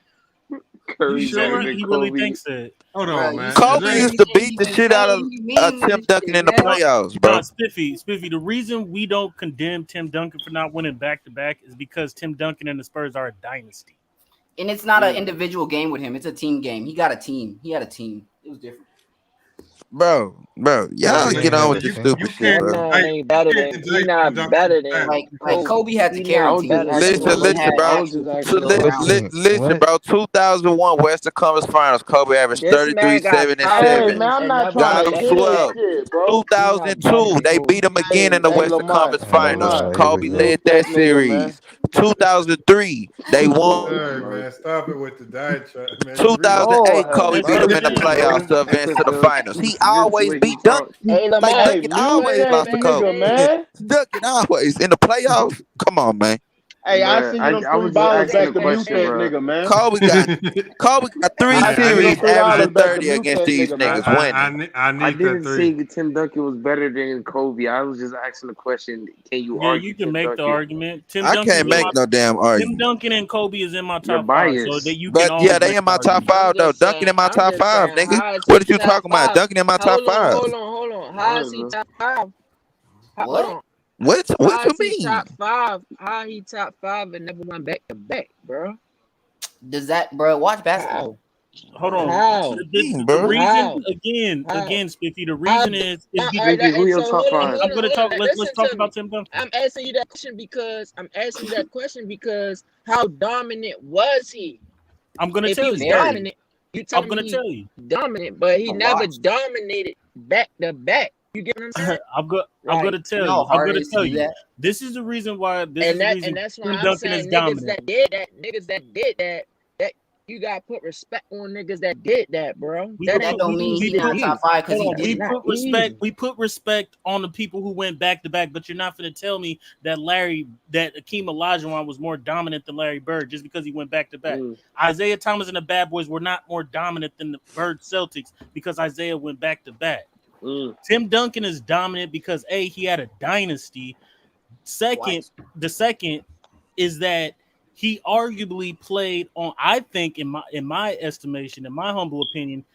Curry He really thinks that. Hold on, man. Kobe used to beat the shit out of Tim Duncan in the playoffs, bro. Nah, Spiffy. The reason we don't condemn Tim Duncan for not winning back-to-back is because Tim Duncan and the Spurs are a dynasty. And it's not an individual game with him. It's a team game. He got a team. He had a team. It was different. Bro, y'all get on with your stupid shit, bro. He not better than like Kobe had to carry team. Listen, bro. 2001 Western Conference Finals. Kobe averaged 33, 7, and 7. Man, I'm not Got trying him to hear that 12. shit, bro. 2002, they beat him again in the Western Conference Finals. Kobe led that series. 2003, they won. Hey, man, stop it with the diatribe, man. 2008, Kobe beat him in the playoffs to advance to the finals. He always beat Duncan. Like Duncan always lost to Kobe. Duncan always in the playoffs. Come on, man. Hey, I send you them $3 back to mute that nigga, man. Kobe got 3 series averaging 30 against these niggas winning. I didn't say that Tim Duncan was better than Kobe. I was just asking the question: can you argue? You can Tim make Duncan? the argument. I can't make no damn argument. Tim Duncan and Kobe is in my top You're 5. So biased. that you But can yeah, they in my top 5 though. Duncan in my top 5, nigga. What are you talking about? Duncan in my top 5. Hold on. How is he top 5? Hold on. What you mean? Top 5? How he top 5 and never won back to back, bro? Does that, bro? Watch basketball. Hold on. How? The reason again, Spiffy. The reason is who your top five? I'm gonna talk. Let's talk about Tim Duncan. I'm asking you that question because how dominant was he? I'm gonna If tell he was you. dominant, you I'm gonna tell you. dominant, but he never dominated back to back. You get what I'm saying? I'm gonna tell you. I'm gonna tell you. This is the reason why. This is the reason that's why Tim I'm Duncan is saying dominant. niggas that did that, you gotta put respect on niggas that did that, bro. That don't mean he's not top five because he did it. We put respect on the people who went back to back, but you're not gonna tell me that Akeem Olajuwon was more dominant than Larry Bird just because he went back to back. Isaiah Thomas and the Bad Boys were not more dominant than the Bird Celtics because Isaiah went back to back. Tim Duncan is dominant because he had a dynasty. The second is that he arguably played on. I think, in my estimation, in my humble opinion,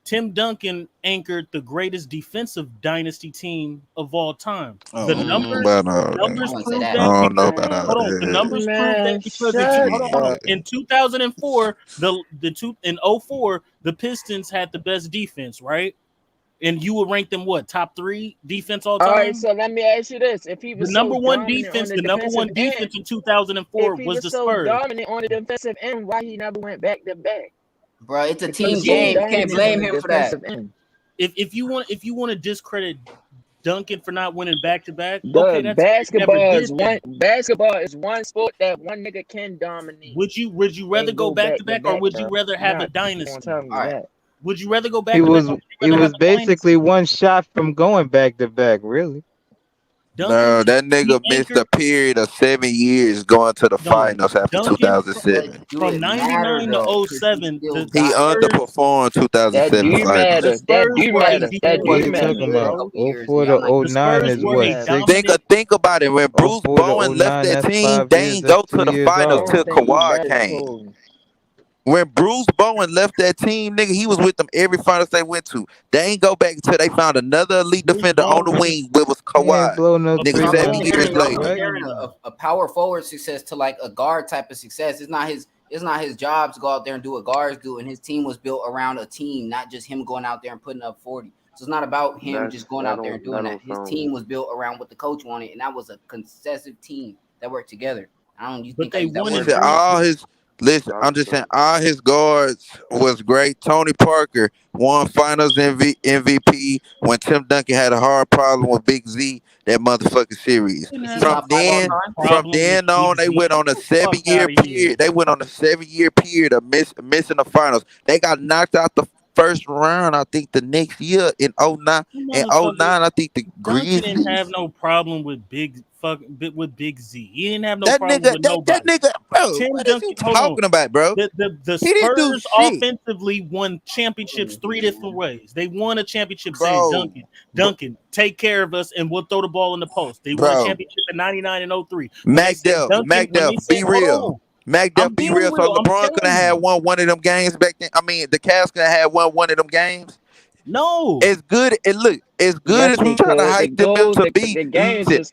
Tim Duncan anchored the greatest defensive dynasty team of all time. The numbers prove that. don't know about all The that. numbers prove that because in 2004, in 2004, the Pistons had the best defense, right? And you would rank them what, top 3 defense all time? All right, so let me ask you this: if he was the number one defense in 2004 was the Spurs. Dominant on the defensive end, why he never went back to back? Bro, it's a team game. You can't blame him for that. If you want to discredit Duncan for not winning back to back, basketball is one sport that one nigga can dominate. Would you rather go back to back, or would you rather have a dynasty? Would you rather go back? It was basically one shot from going back to back, really. No, that nigga missed a period of 7 years going to the finals after 2007. From 99 to 07, he underperformed 2007. That do matter. 04 to 09 is what? Think about it. When Bruce Bowen left that team, they ain't go to the finals till Kawhi came. When Bruce Bowen left that team, nigga, he was with them every finals they went to. They ain't go back until they found another elite defender on the wing, which was Kawhi. Nigga, 7 years later. A power forward success to like a guard type of success. It's not his job to go out there and do what guards do. And his team was built around a team, not just him going out there and putting up 40. So it's not about him just going out there and doing that. His team was built around what the coach wanted, and that was a concessive team that worked together. You think they wanted all his. Listen, I'm just saying, all his guards was great. Tony Parker won Finals MVP when Tim Duncan had a hard problem with Big Z, that motherfucking series. From then on, they went on a 7-year period. They went on a 7-year period of missing the finals. They got knocked out the first round, I think, the next year in 09. In 09, I think the Grizzlies didn't have no problem with Big Z. He didn't have no problem with nobody. That nigga, bro, what are you talking about, bro? The Spurs offensively won championships 3 different ways. They won a championship saying, Duncan, take care of us and we'll throw the ball in the post. They won a championship in 99 and 03. McDuff, be real. McDuff, be real. So LeBron could have had one of them games back then. I mean, the Cavs could have had one of them games. No, as good as we trying to hype them up to be.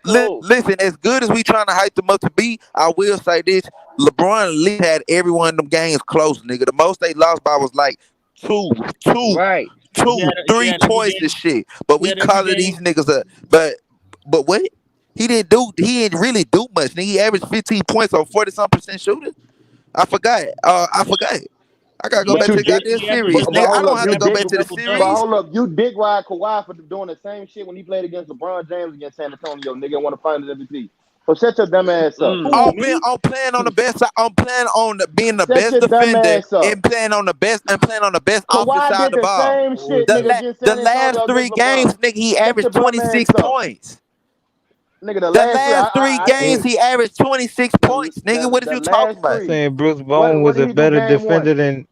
Listen, as good as we trying to hype them up to be, I will say this: LeBron at least had every one of them games close, nigga. The most they lost by was like 2, 3 points and shit. But we calling these niggas up. But what? He didn't really do much. Nigga, he averaged 15 points on 40-some% shooting. I forgot. I gotta go back to the goddamn series. Nigga, I don't have to go back to the series. But hold up, you dick ride Kawhi for doing the same shit when he played against LeBron James against San Antonio. Nigga want to find his MVP. So shut your dumb ass up. I'm playing on the best. I'm playing on being the best defender and playing on the best offensive side of the ball. The last 3 games, nigga, he averaged 26 points. Nigga, the last 3 games, he averaged 26 points. Nigga, what are you talking about? Saying Bruce Bowen was a better defender than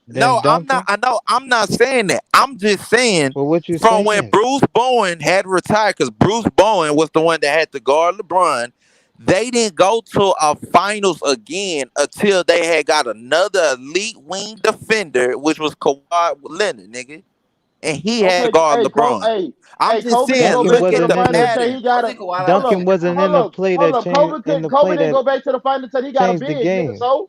No, Duncan? I'm not saying that. I'm just saying from when Bruce Bowen had retired, because Bruce Bowen was the one that had to guard LeBron. They didn't go to a finals again until they had got another elite wing defender, which was Kawhi Leonard, nigga. And he had guard LeBron. I'm just saying, look at the pattern. Duncan wasn't in the play that changed. Kobe didn't go back to the finals until he got a big. So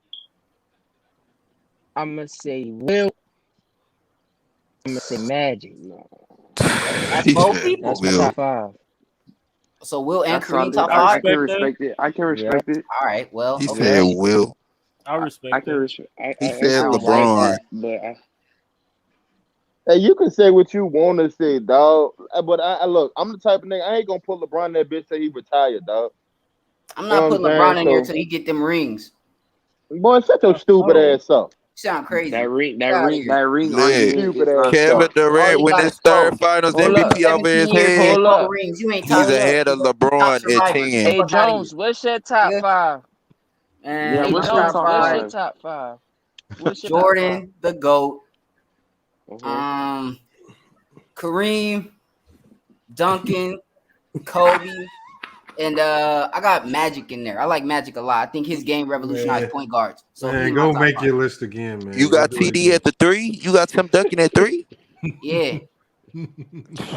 I'm gonna say Will. I'm gonna say Magic. That's both people. That's my top 5. So Will and That's Kareem solid. top I 5. can respect it. I can respect it. All right. Well, He okay. said Will. I respect. I can respect. He said I respect LeBron. that. But hey, you can say what you want to say, dog. But I look, I'm the type of nigga. I ain't gonna put LeBron in that bitch till he retired, dog. I'm not putting LeBron in there till he get them rings. Boy, shut your stupid ass up. Sound crazy. That ring Hey, Stupid ass Kevin stuff. Durant with his third Finals MVP over his head. Rings. You ain't He's top ahead of LeBron at 10. Hey Jones, what's your top 5? And Hey what's Jones, top what's 5? your top 5? What's your Jordan, the GOAT. Mm-hmm. Kareem, Duncan, Kobe, and I got Magic in there. I like Magic a lot. I think his game revolutionized point guards. So Man, go make your list again, man. You got TD at the 3? You got Tim Duncan at 3? Yeah.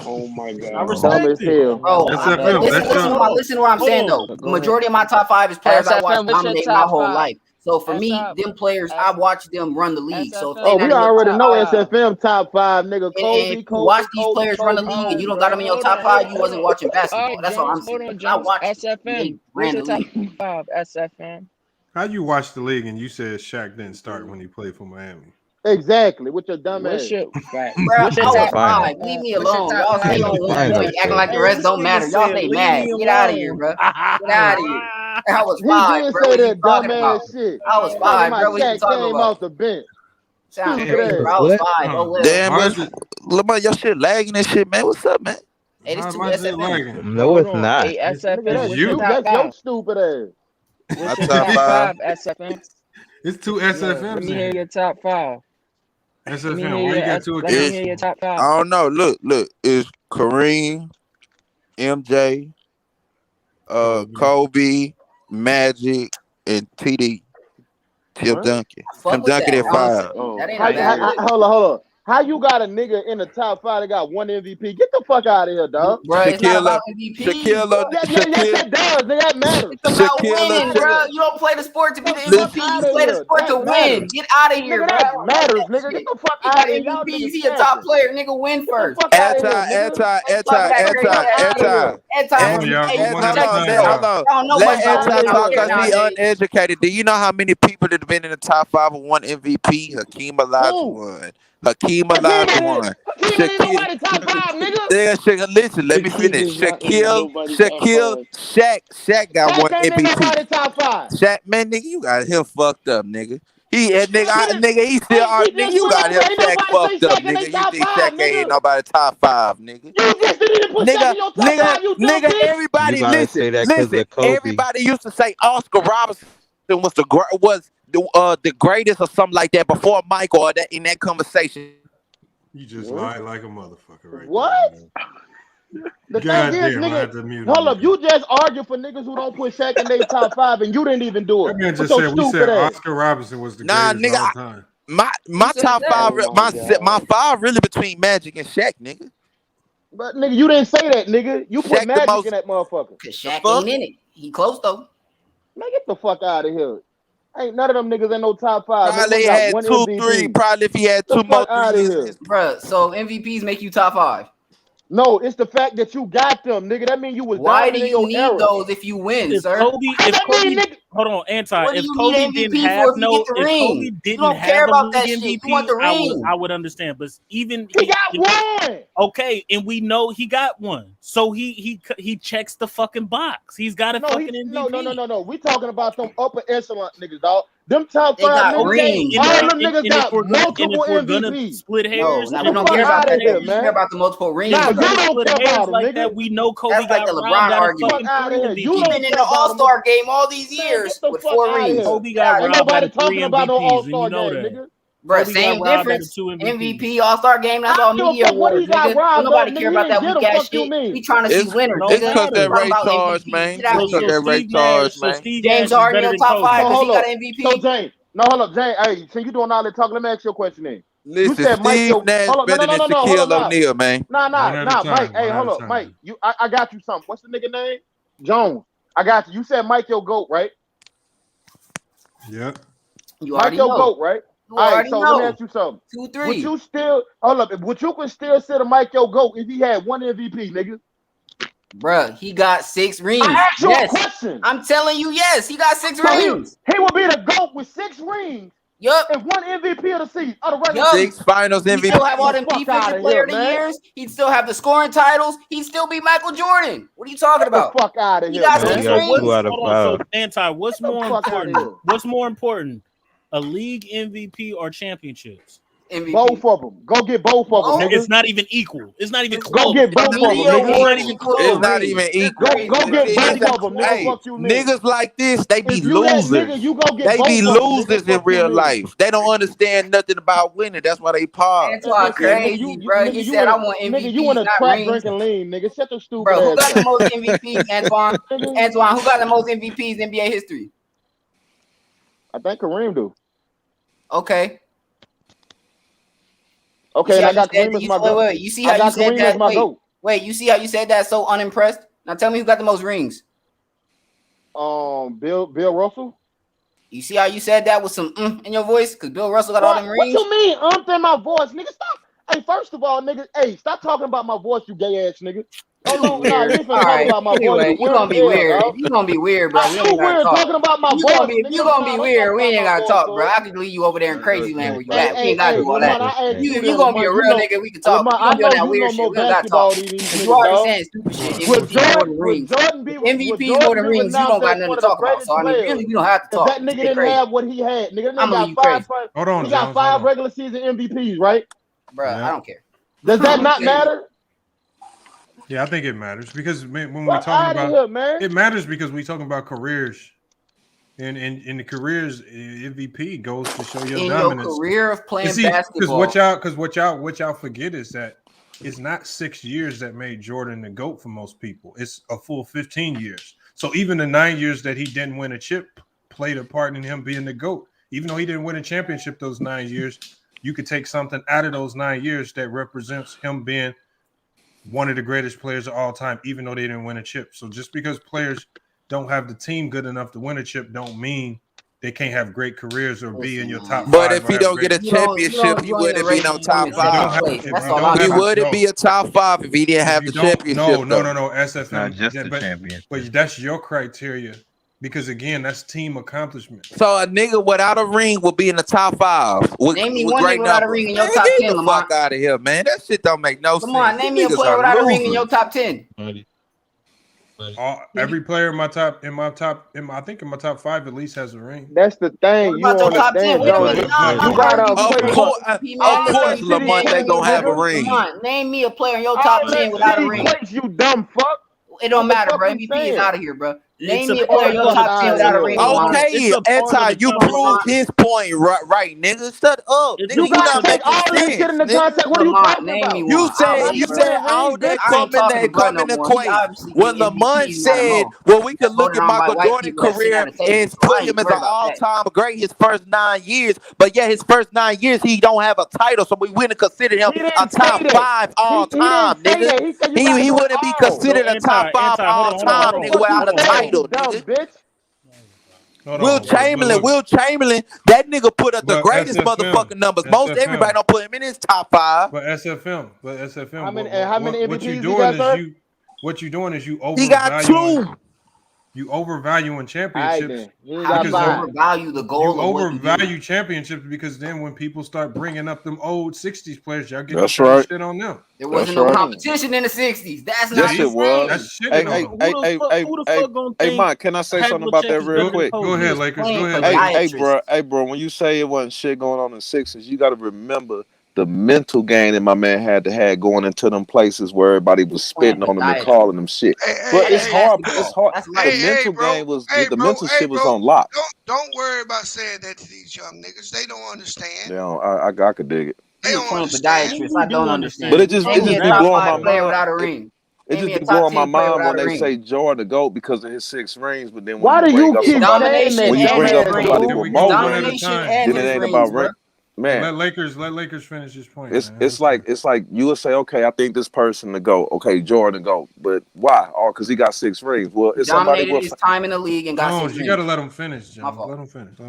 Oh my God. I respect it. Bro, listen to what I'm saying though. The majority of my top 5 is players I watched dominate my whole life. So for me, them players, I watched them run the league. So if we already know SFM top 5, nigga. Kobe, watch these players run the league, and you don't got them in your top 5. You wasn't watching basketball. That's all I'm saying. I watched SFM. What's your top 5? SFM. How you watch the league and you said Shaq didn't start when he played for Miami? Exactly, with your dumb What's ass. your top 5? Leave me alone. Y'all stay on one point, acting like the rest don't matter. Y'all stay mad. Get out of here, bro. Get out of here. I was 5, bro. What you talking about? Shit. I was 5, bro. What you talking came about? off the bench. Sound crazy, bro. I was 5. Oh well. Damn, Lamar, your shit lagging and shit, man. What's up, man? Hey, this 2 SFM. No, it's not. Hey, SFM. It's you. That's your stupid ass. What's your top 5, SFM? It's 2 SFMs. Let me hear your top 5. SFM, why you got 2 accounts? Let me hear your top 5. I don't know. Look. It's Kareem, MJ, Kobe, Magic, and TD. Tim Duncan. Tim Duncan at 5. Hold on. How you got a nigga in the top 5 that got 1 MVP? Get the fuck out of here, dog. Bro, it's not about MVP. Yes, it does. That matters. It's about winning, bro. You don't play the sport to be the MVP. You play the sport to win. Get out of here, bro. That matters, nigga. Get the fuck out of here. MVP. You see a top player, nigga, win first. Anti. Let Anti talk because he uneducated. Do you know how many people that have been in the top 5 and won MVP? Hakeem Olajuwon. Hakeem Olajuwon. Listen, let me finish. Shaq got 1 MVP. Shaq, man, nigga, you got him fucked up, nigga. He still nigga, you got him Shaq fucked up, nigga. You think Shaq ain't nobody top 5, nigga? Nigga, everybody listen. Everybody used to say Oscar Robertson was the greatest or something like that before Michael or that in that conversation. You just lied like a motherfucker right what? there. The thing is, nigga, hold up, you just argue for niggas who don't put Shaq in their top 5 and you didn't even do it. That man just said we said Oscar Robertson was the greatest of all time. My top 5, my 5 really between Magic and Shaq, nigga. But nigga, you didn't say that, nigga. You put Magic in that motherfucker. Cause Shaq ain't in it. He close though. Man, get the fuck out of here. Ain't none of them niggas in no top 5. Probably had 2, 3. Probably if he had 2 more threes. Bruh, so MVPs make you top 5. No, it's the fact that you got them, nigga. That mean you was. Why do you need those if you win, sir? Hold on, Anti. If Kobe didn't have MVP, I would understand. But even he got 1. Okay, and we know he got 1, so he checks the fucking box. He's got a fucking MVP. No. We talking about some upper echelon niggas, dog. Them top 5 niggas, all them niggas got multiple MVPs. Split hairs. No, we don't care about that. We care about the multiple rings. Nah, you don't care about like that. We know Kobe That's like the LeBron argument. You've been in the All-Star game all these years with 4 rings. Kobe got robbed nobody by talking about no All-Star game, nigga. Bro, same difference. MVP, All-Star game, that's all media awards, nigga. Don't nobody care about that weak ass shit. We trying to see winners, nigga. It's because that Ray Charles, man. It's because that Ray Charles, man. James Harden in your top 5 because he got an MVP. So, James, hold up, James. Hey, so you doing all that talking? Let me ask you a question then. Listen, Steve Nash better than Shaquille O'Neal, man. Nah, Mike. Hey, hold up, Mike. I got you something. What's the nigga name? Jones. I got you. You said Mike your GOAT, right? Yep. You already Mike your know. GOAT, right? You All right, already so know. let me ask you something. 2-3. Would you still hold up? Would you still sit Mike your GOAT if he had one MVP, nigga? Bruh, he got 6 rings. I asked you a question. I'm telling you, yes, he got 6 So rings. He will be the GOAT with 6 rings. Yup. And one MVP of the season. Of the regular Yup. season. 6 finals He MVP. still have all them Fuck defensive outta player here, of the man. years. He'd still have the scoring titles. He'd still be Michael Jordan. What are you talking about? Get the fuck out of He here, got man. 6 So rings. so Anti, what's Get the more fuck outta important? here. What's more important? A league MVP or championships? MVP. Both of them. Go get both of them, nigga. It's not even equal. It's not even Go close. get both of them, It's nigga. not even close. It's not even equal. Go get both of them, nigga. Hey, Fuck you, nigga. niggas like this, they be If you that losers. nigga, you go get They both be of them, nigga. losers in Fuck you, real nigga. life. They don't understand nothing about winning. That's why they pause. Antoine crazy, bro. He said, "I want Nigga, MVPs, you in a not trap rings." drinking lean, nigga. Shut your stupid Bro, who ass got the up. most MVPs, Antoine? Antoine, who got the most MVPs in NBA history? I think Kareem do. Okay. Okay, and I got Kareem as my GOAT. Wait. You see how you said that? Wait, you see how you said that so unimpressed? Now tell me who got the most rings. Bill Russell. You see how you said that with some in your voice? Because Bill Russell got all them rings. What you mean in my voice, nigga? Stop. Hey, first of all, nigga, stop talking about my voice, you gay ass nigga. Oh no, you ain't finna talk about my voice. Anyway, you gonna be weird. You gonna be weird, bro. We ain't gotta talk. Talking about my You voice. gonna be weird. We ain't gotta talk, bro. I can leave you over there in crazy land where you at. We ain't gotta do all that. You gonna be a real nigga. We can talk. You gonna be on that weird shit. We don't gotta talk. You already saying stupid shit. MVPs more than rings. MVPs more than rings. You don't got nothing to talk about. So I mean, really, we don't have to talk. That nigga didn't have what he had. Nigga, I'm gonna leave you crazy. Hold on, he got 5 regular season MVPs, right? Bro, I don't care. Does that not matter? Yeah, I think it matters because when we Fuck talking outta about here, man. it matters because we talking about careers, and in the careers MVP goes to show your In dominance. your career of playing Because basketball. what y'all forget is that it's not 6 years that made Jordan the GOAT for most people. It's a full 15 years. So even the 9 years that he didn't win a chip played a part in him being the GOAT. Even though he didn't win a championship those 9 years, you could take something out of those 9 years that represents him being one of the greatest players of all time, even though they didn't win a chip. So just because players don't have the team good enough to win a chip don't mean they can't have great careers or be in your top 5. But if he don't get a championship, he wouldn't be no top 5. He wouldn't be a top 5 if he didn't have the championship. No. SFM. Not just the champion. But that's your criteria. Because again, that's team accomplishment. So a nigga without a ring will be in the top 5. Name me one nigga without a ring in your top 10, Get the fuck out of here, man. That shit don't make no sense. Come on, name me a player without a ring in your top 10. Every player in my top 5 at least has a ring. That's the thing. What about your top 10? Wait a minute. You Of course, Lamont they gonna have a ring. Come on, name me a player in your top 10 without a ring. You dumb fuck. It don't matter, bro. MVP is out of here, bro. Name me a player in your top 10 without a ring. Okay, Anti, you proved his point right, nigga. Shut up. Nigga, You gotta take all this shit into context. What are you talking about? You said all that come in equation. When Lamont said, well, we can look at Michael Jordan's career and put him as an all-time great his first 9 years, but yeah, his first 9 years he don't have a title, so we wouldn't consider him a top 5 all time, nigga. He wouldn't be considered a top 5 all time, nigga, without a title. Will Chamberlain, that nigga put up the greatest motherfucking numbers. Most everybody don't put him in his top 5. But SFM. How many MVPs what you you're doing got, is sir? what you're doing is you He got 2. You overvaluing championships. How do you overvalue the goal? You overvalue championships because then when people start bringing up them old 60s players, y'all get shit on them. There wasn't no competition in the 60s. That's not Yes, it was. That's shitting on them. Hey, Mike, can I say something about that real quick? Go ahead, Lakers. Go ahead. Hey, bro. When you say it wasn't shit going on in the 60s, you got to remember the mental game that my man had to have going into them places where everybody was spitting on them and calling them shit. But it's hard. It's hard. The mental game was the mental shit was on lock. Don't worry about saying that to these young niggas. They don't understand. Yeah, I could dig it. They don't understand. I don't understand. But it just be blowing my mind. Without a ring. It just be blowing my mind when they say Jordan the GOAT because of his 6 rings, but then why do you keep when you bring up somebody with more, then it ain't about ring. Man, let Lakers finish his point. It's like you would say, okay, I think this person to go. Okay, Jordan go, but why? Oh, because he got 6 rings. Well, it's somebody dominated his time in the league and got 6 rings. You got to let him finish, John. Let him finish. Go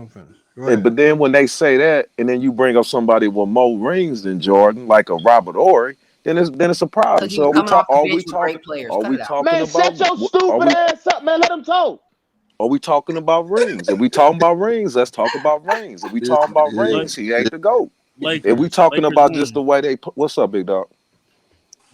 ahead. And, but then when they say that, and then you bring up somebody with more rings than Jordan, like a Robert Ory, then it's a problem. So are we talking man, shut your stupid ass up, man. Let him talk. Are we talking about rings? If we talking about rings, let's talk about rings. If we talking about rings, he ain't the GOAT. If we talking about just the way they put, what's up, big dog?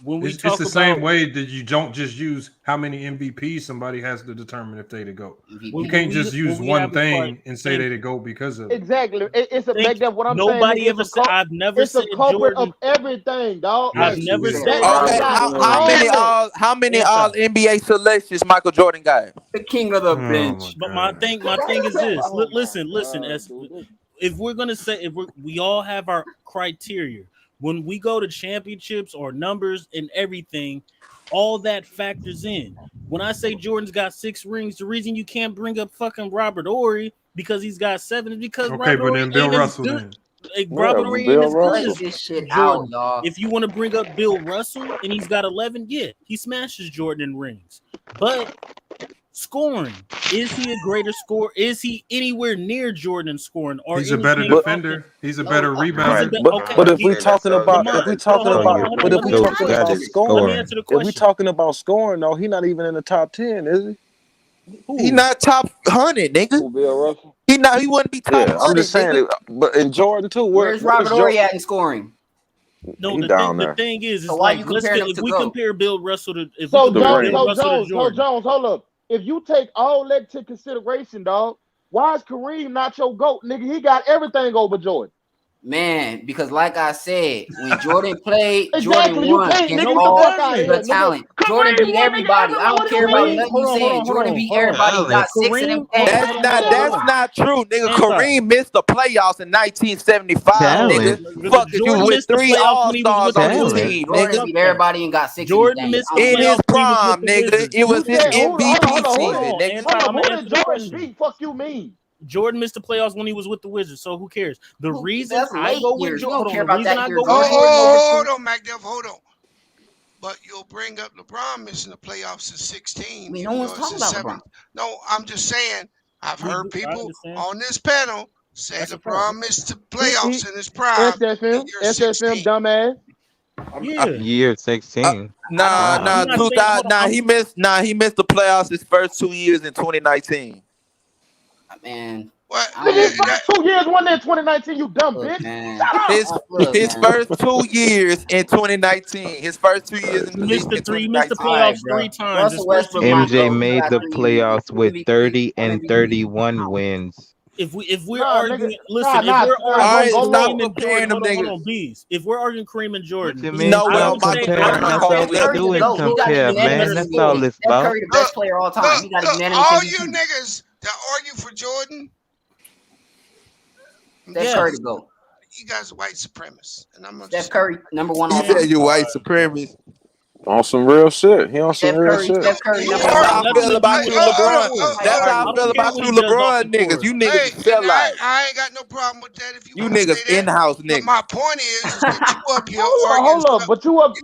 It's the same way that you don't just use how many MVPs somebody has to determine if they the GOAT. You can't just use one thing and say they the GOAT because of it. Exactly. It's a big what I'm saying. Nobody ever said. I've never said Jordan of everything, dog. I've never said. Okay, how many all NBA selections Michael Jordan got? The king of the bench. But my thing is this. Listen. If we're gonna say we all have our criteria. When we go to championships or numbers and everything, all that factors in. When I say Jordan's got 6 rings, the reason you can't bring up fucking Robert Ory because he's got 7 is because Robert but then Bill Russell then. Robert Ory ain't as good as this shit Jordan. out, dog. If you want to bring up Bill Russell and he's got 11, he smashes Jordan in rings. But scoring, is he a greater scorer? Is he anywhere near Jordan scoring? Or he's a better defender. He's a better rebounder. But if we're talking about scoring, though, he's not even in the top 10, is he? He not top 100, nigga. Bill Russell. He wouldn't be top 100. I'm just saying, but in Jordan too. Where's Robert Ory at in scoring? No, the thing is, so why you if we compare Bill Russell to Jones, hold up. If you take all that to consideration, dog, why is Kareem not your GOAT, nigga? He got everything over Jordan. Man, because like I said, when Jordan played, Exactly, Jordan won against all the talent. Jordan beat everybody. I don't care about nothing you saying. Jordan beat everybody. He got 6 of them games. That's not true, nigga. Kareem missed the playoffs in 1975, nigga. Fuck if you with 3 All-Stars on his team, Jordan nigga. beat everybody and got 6 Jordan missed games. In his prime, nigga. It was his MVP season, nigga. Jordan beat? Fuck you mean? Jordan missed the playoffs when he was with the Wizards, so who cares? The reason I late go with years. Jordan, You don't care about that year. Hold on, MacDuff, hold on. But you'll bring up LeBron missing the playoffs in 16. I mean, no one's talking about LeBron. No, I'm just saying, I've heard people on this panel say LeBron missed the playoffs in his prime. SFM, dumbass. Year 16. He missed the playoffs his first 2 years in 2019. Man, what? His first 2 years won in 2019. You dumb bitch. His first 2 years in 2019. His first 2 years in the league. Missed the playoffs 3 times. MJ made the playoffs with 30 and 31 wins. If we're arguing, listen, if we're arguing Kareem and Jordan, that's all we do is compare, man. That's all it's about. Curry, the best player of all time. He got a unanimous all MVP. you niggas that argue for Jordan, Steph Curry to go. You guys are white supremacists, and I'm Steph Curry, number 1 He said you white supremacists. On some real shit. He on some real shit. Steph Curry, That's how I feel about you, LeBron. That's how I feel about you, LeBron niggas. You niggas feel like I ain't got no problem with that. If you niggas in-house niggas. My point is that you up here hold up, but you up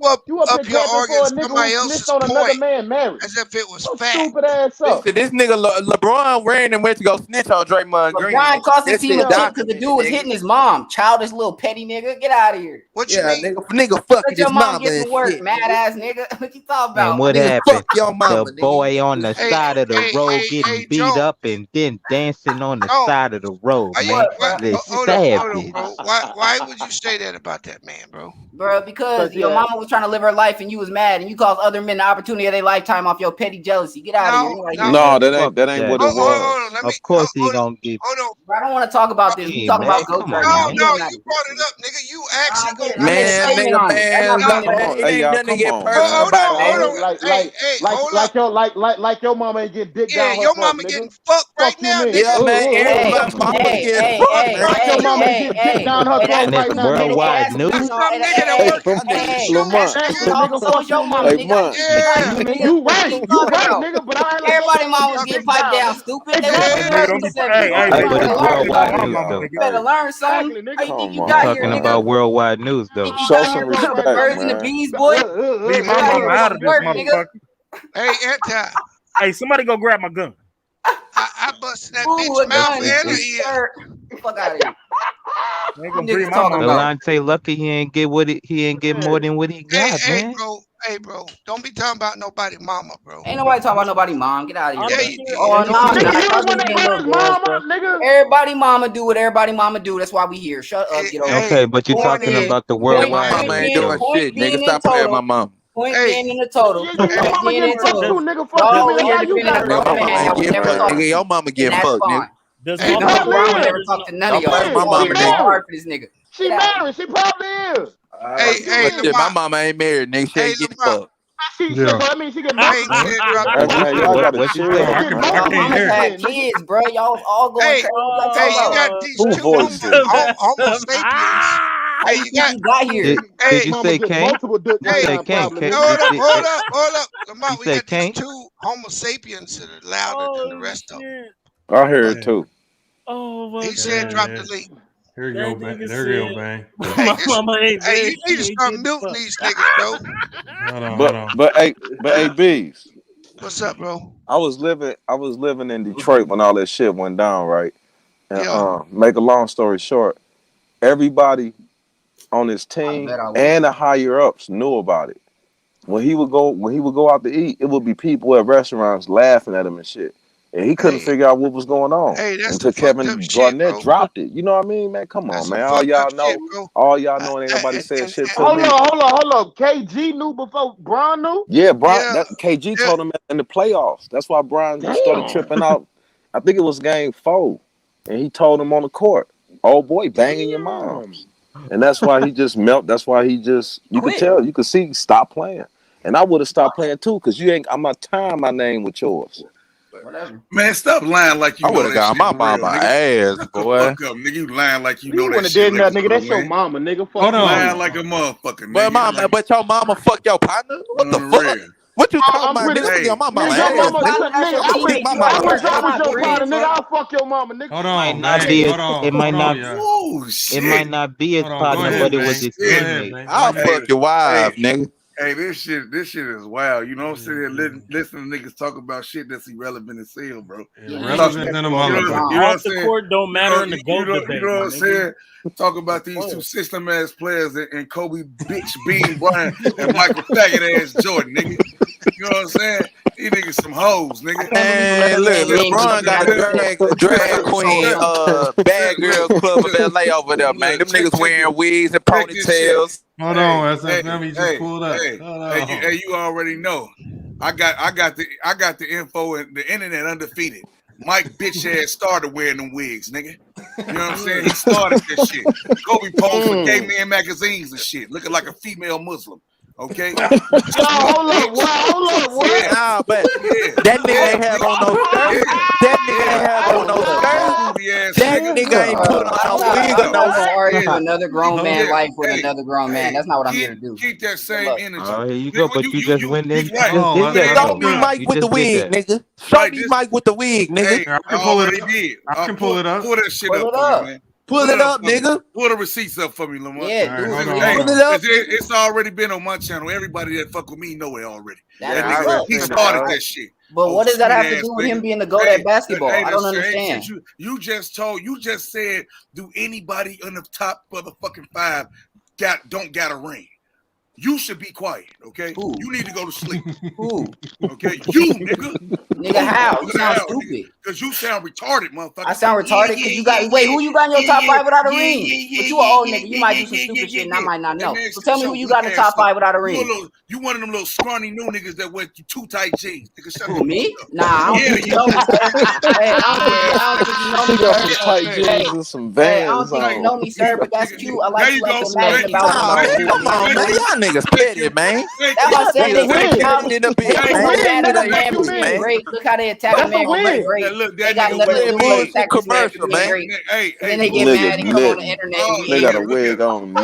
here arguing somebody who else's on another point man married. as if it was fact. Stupid ass up. Listen, this nigga LeBron ran and went to go snitch on Draymond Green. LeBron cost his team a chip because the dude was hitting his mom. Childish little petty nigga. Get out of here. What you mean? Nigga fucking Let your his mom mama get and to work, shit. mad ass nigga. What you talking about? And what happened? The boy on the Hey, side of the road getting beat Joe. up and then dancing on the No. side of the road, Are you- man. Hold on, Savage. bro. Why would you say that about that man, bro? Bro, because your mama was trying to live her life and you was mad and you caused other men the opportunity of their lifetime off your petty jealousy. Get out of here. No, that ain't what it was. Of course he gonna give. Bro, I don't want to talk about this. We talking about GOAT right now. No, you brought it up, nigga. You actually Man, it ain't nothing to get personal. Like your mama ain't getting dick down. Yeah, your mama getting fucked right now, nigga. Yeah, man. Everybody mama getting fucked, man. Like your mama getting dick down her throat And right it's now. worldwide news. Some nigga that work in these shoes, nigga. You right, nigga. But I ain't like everybody mama was getting piped down, stupid. They was But it's worldwide news, though. You better learn something. How you think you got here, Talking nigga? about worldwide news, though. Show some respect, Birds and the man. bees, boy. Leave my mama out of this motherfucker. Hey, Anti. Hey, somebody go grab my gun. I busted that bitch mouth and her ear. Fuck out of here. Delonte lucky he ain't get more than what he got, man. Hey, bro, don't be talking about nobody mama, bro. Ain't nobody talking about nobody mom. Get out of here. Nigga. Everybody mama do what everybody mama do. That's why we here. Shut up, get over. Okay, but you're talking about the worldwide My mama ain't doing shit, nigga. Stop total. playing my mom. Point being in the total. Your mama getting fucked too, nigga. Fuck Y'all you, here nigga. You defending a got grown man that was never fucked. Nigga, your mama get And fucked, that's nigga. fine. Does Ain't no mama never talked to none of y'all. My mama You're nigga. hard for this nigga. She married. She probably is. Hey, Shit, my mama ain't married, nigga. She ain't get fucked. She get married. Y'all gotta chill. Mamas had kids, bro. Y'all all going crazy. Hey, you got these two homo sapiens. Hey, you got here. Did you say Kane? Hey, Kane. hold up. Lamont, we got these two homo sapiens that are louder than the rest of them. I heard it too. Oh, He said drop the link. Here you go, man. There you go, man. My mama ain't Hey, you need to start muting these niggas, bro. But hey, B's. What's up, bro? I was living in Detroit when all that shit went down, right? And make a long story short, everybody on his team and the higher ups knew about it. When he would go out to eat, it would be people at restaurants laughing at him and shit. And he couldn't figure out what was going on until Kevin Garnett dropped it. You know what I mean, man? Come on, man. All y'all know ain't nobody said shit to me. Hold on. KG knew before Bron knew? Yeah, Brian. KG told him in the playoffs. That's why Brian started tripping out. I think it was game 4. And he told him on the court, "Oh boy, banging your moms." And that's why he just That's why he just, you could tell, you could see, stop playing. And I would have stopped playing too, because I'm not tying my name with yours. Whatever. Man, stop lying like you I know would have that got shit my real, mama nigga. ass, boy. Fuck up, nigga. You lying like you know You that wouldn't shit. have did that, nigga. That's real, your man. mama, nigga. Fuck Hold on. Lying like a motherfucker, nigga. But your mama fuck your partner? What the fuck? Real. What you talking about? pretty- Nigga, my mama Nigga, your ass, mama, nigga. nigga, I beat my mama I wish I ass. was your partner, nigga. I'll fuck your mama, nigga. Hold on, Might not man. be Hold on. it might not. Oh, shit. It might not be his Hold on, partner, go ahead, but it man. was his Go ahead, teammate. man. I'll fuck your wife, nigga. Hey, this shit is wild. You know what I'm saying? Listen to niggas talk about shit that's irrelevant as hell, bro. Irrelevant than a motherfucker. You know what I'm Off the saying? court don't matter in the GOAT debate. You know what I'm saying? Talk about these two system ass players and Kobe bitch Bean Bryant and Michael faggot ass Jordan, nigga. You know what I'm saying? These niggas some hoes, nigga. Man, look, LeBron got a drag queen, bad girls club of LA over there, man. Them niggas wearing wigs and ponytails. Hold on, SFM, he just pulled up. Hey, you already know. I got the info and the internet undefeated. Mike bitch ass started wearing them wigs, nigga. You know what I'm saying? He started this shit. Kobe posed for gay man magazines and shit, looking like a female Muslim. Okay. Hold up. What? Nah, but that nigga ain't have on no skirt. That nigga ain't have on no skirt. That nigga ain't put on no wig or no argue another grown man life with another grown man. That's not what I'm here to do. Keep that same energy. Oh, here you go. But you just went in. Show me Mike with the wig, nigga. Show me Mike with the wig, nigga. I can pull it up. I can pull it up. Pull that shit up for me, man. Pull it up, nigga. Pull the receipts up for me, Lamar. Yeah, dude. Pull it up. It's already been on my channel. Everybody that fuck with me know it already. He started that shit. But what does that have to do with him being the GOAT at basketball? I don't understand. You just said, do anybody in the top motherfucking 5 don't got a ring? You should be quiet, okay? You need to go to sleep. Okay, you nigga. Nigga, how? You sound stupid. Because you sound retarded, motherfucker. I sound retarded because you got wait. Who you got in your top 5 without a ring? But you an old nigga. You might do some stupid shit, and I might not know. So tell me who you got in the top 5 without a ring. You one of them little scrawny new niggas that wear too tight jeans. Who, me? Nah, I don't think you know me, sir. Hey, I don't think you know me, got sir. some tight jeans and some Vans I don't think you know me, sir, but that's cute. I like you like to imagine about Come on, man. Y'all niggas petty, man. That's what I'm saying. They in the bitch, man. Great. Look how they attack a man for being great. They got nothing to do but attack a man for being great. And then they get mad and come on the internet. They got a wig on.